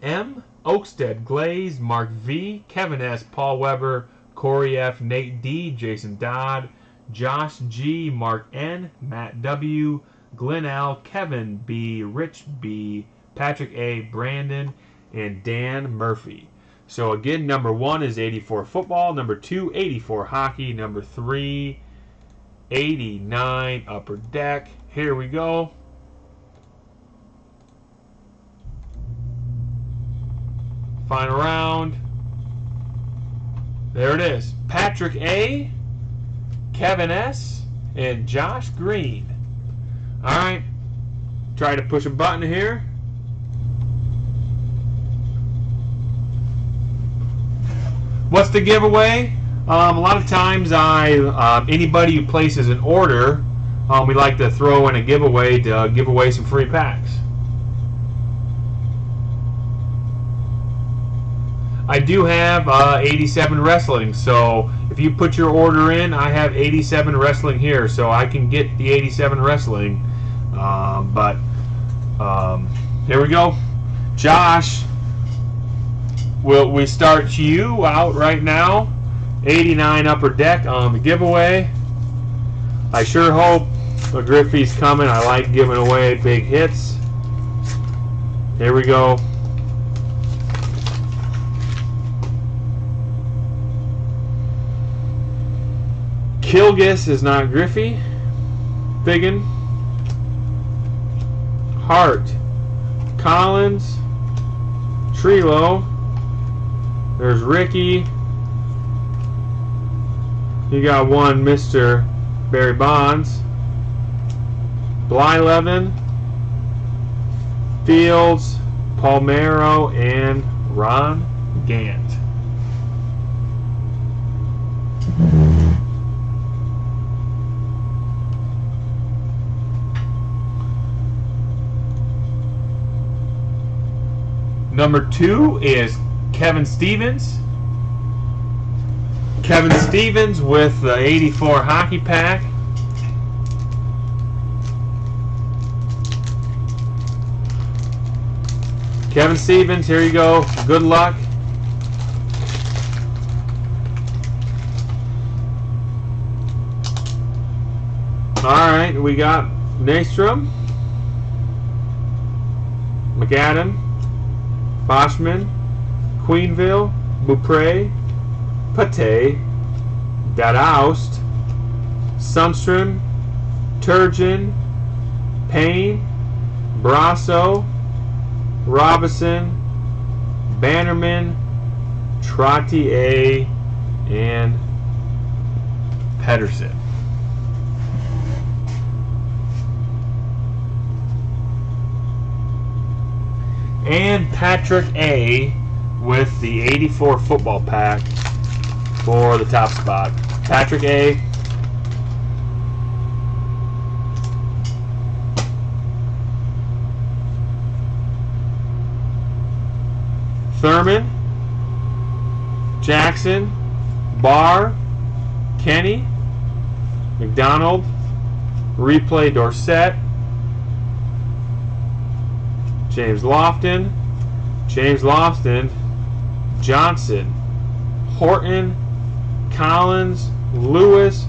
Speaker 1: M, Oakstead Glaze, Mark V, Kevin S, Paul Weber, Corey F, Nate D, Jason Dodd, Josh G, Mark N, Matt W, Glenn L, Kevin B, Rich B, Patrick A, Brandon, and Dan Murphy. So again, number 1 is 84 football, number 2, 84 hockey, number 3, 89 upper deck. Here we go. Final round. There it is. Patrick A, Kevin S, and Josh Green. Alright. Try to push a button here. What's the giveaway? A lot of times anybody who places an order, we like to throw in a giveaway to give away some free packs. I do have 87 Wrestling, so if you put your order in, I have 87 Wrestling here, so I can get the 87 Wrestling. Here we go. Josh, we start you out right now. 89 upper deck on the giveaway. I sure hope a Griffey's coming. I like giving away big hits. Here we go. Kilgus is not Griffey. Figgin. Hart. Collins. Trelo. There's Ricky. You got one Mr. Barry Bonds. Blyleven. Fields. Palmero. And Ron Gant. Number 2 is Kevin Stevens. Kevin Stevens with the 84 hockey pack. Kevin Stevens, here you go. Good luck. Alright, we got Nystrom, McAdam, Boschman, Queenville, Beaupre, Pate, Dadaoust, Sundstrom, Turgeon, Payne, Brasso, Robinson, Bannerman, Trottier, and Pedersen. And Patrick A with the 84 football pack for the top spot. Patrick A. Thurman, Jackson, Barr, Kenny, McDonald, Replay Dorsett, James Lofton, Johnson, Horton, Collins, Lewis,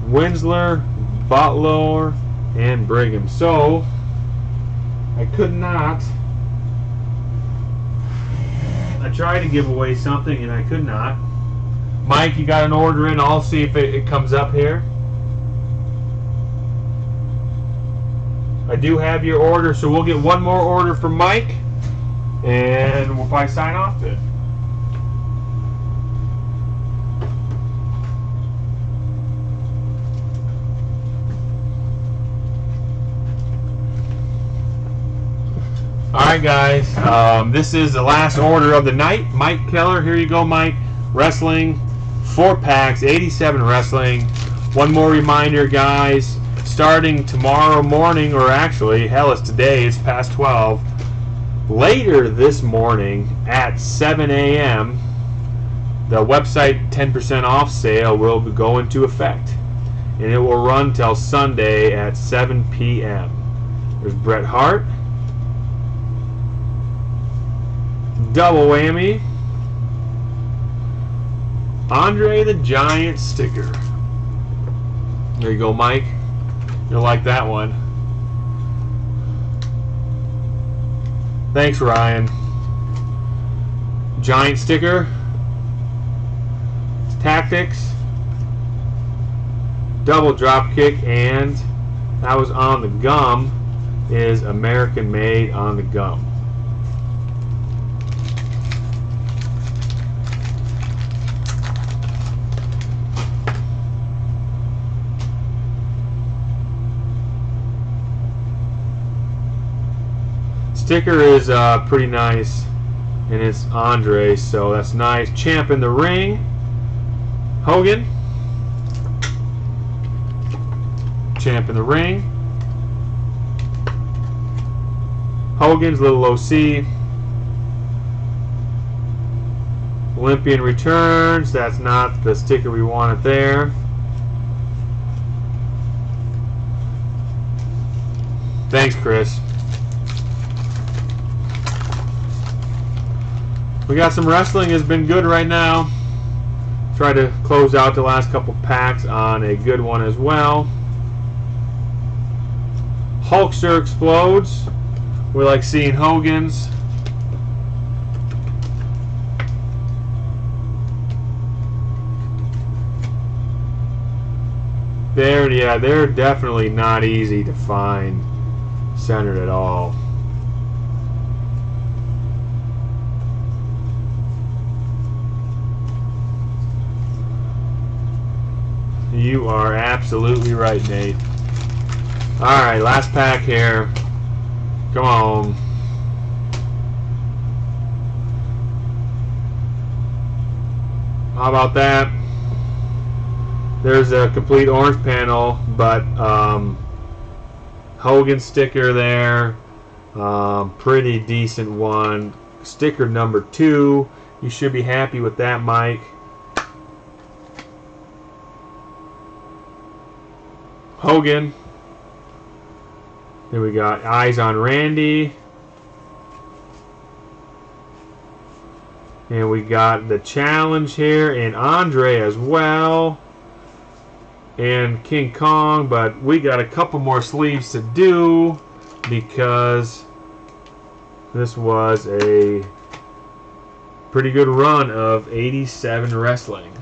Speaker 1: Winsler, Butler, and Brigham. So, I could not. I tried to give away something and I could not. Mike, you got an order in. I'll see if it comes up here. I do have your order, so we'll get one more order from Mike, and we'll probably sign off then. Alright guys, this is the last order of the night. Mike Keller, here you go Mike. Wrestling, 4 packs, 87 wrestling. One more reminder guys, starting tomorrow morning, or actually, hell it's today, it's past 12. Later this morning at 7 a.m. the website 10% off sale will go into effect. And it will run till Sunday at 7 p.m. There's Bret Hart. Double whammy. Andre the Giant sticker. There you go, Mike. You'll like that one. Thanks, Ryan. Giant sticker. Tactics. Double drop kick, and that was on the gum. Is American made on the gum. Sticker is pretty nice, and it's Andre, so that's nice. Champ in the ring, Hogan. Champ in the ring, Hogan's little OC. Olympian returns, that's not the sticker we wanted there. Thanks, Chris. We got some wrestling, has been good right now. Try to close out the last couple packs on a good one as well. Hulkster explodes. We like seeing Hogan's. Yeah, they're definitely not easy to find centered at all. You are absolutely right, Nate. Alright, last pack here. Come on. How about that? There's a complete orange panel, but Hogan sticker there. Pretty decent one. Sticker number 2. You should be happy with that, Mike. Hogan. Then we got Eyes on Randy. And we got the challenge here, and Andre as well. And King Kong, but we got a couple more sleeves to do because this was a pretty good run of 87 wrestling.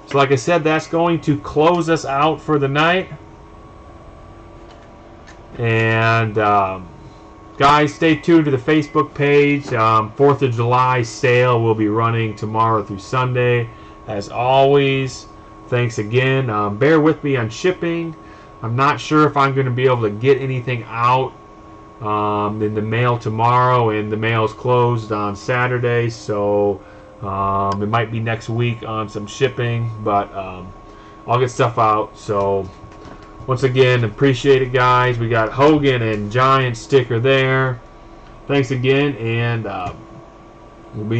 Speaker 1: So like I said, that's going to close us out for the night. And guys, stay tuned to the Facebook page. 4th of July sale will be running tomorrow through Sunday. As always, thanks again. Bear with me on shipping. I'm not sure if I'm going to be able to get anything out in the mail tomorrow, and the mail's closed on Saturday, so it might be next week on some shipping, but I'll get stuff out. So once again, appreciate it, guys. We got Hogan and Giant sticker there. Thanks again, and we'll be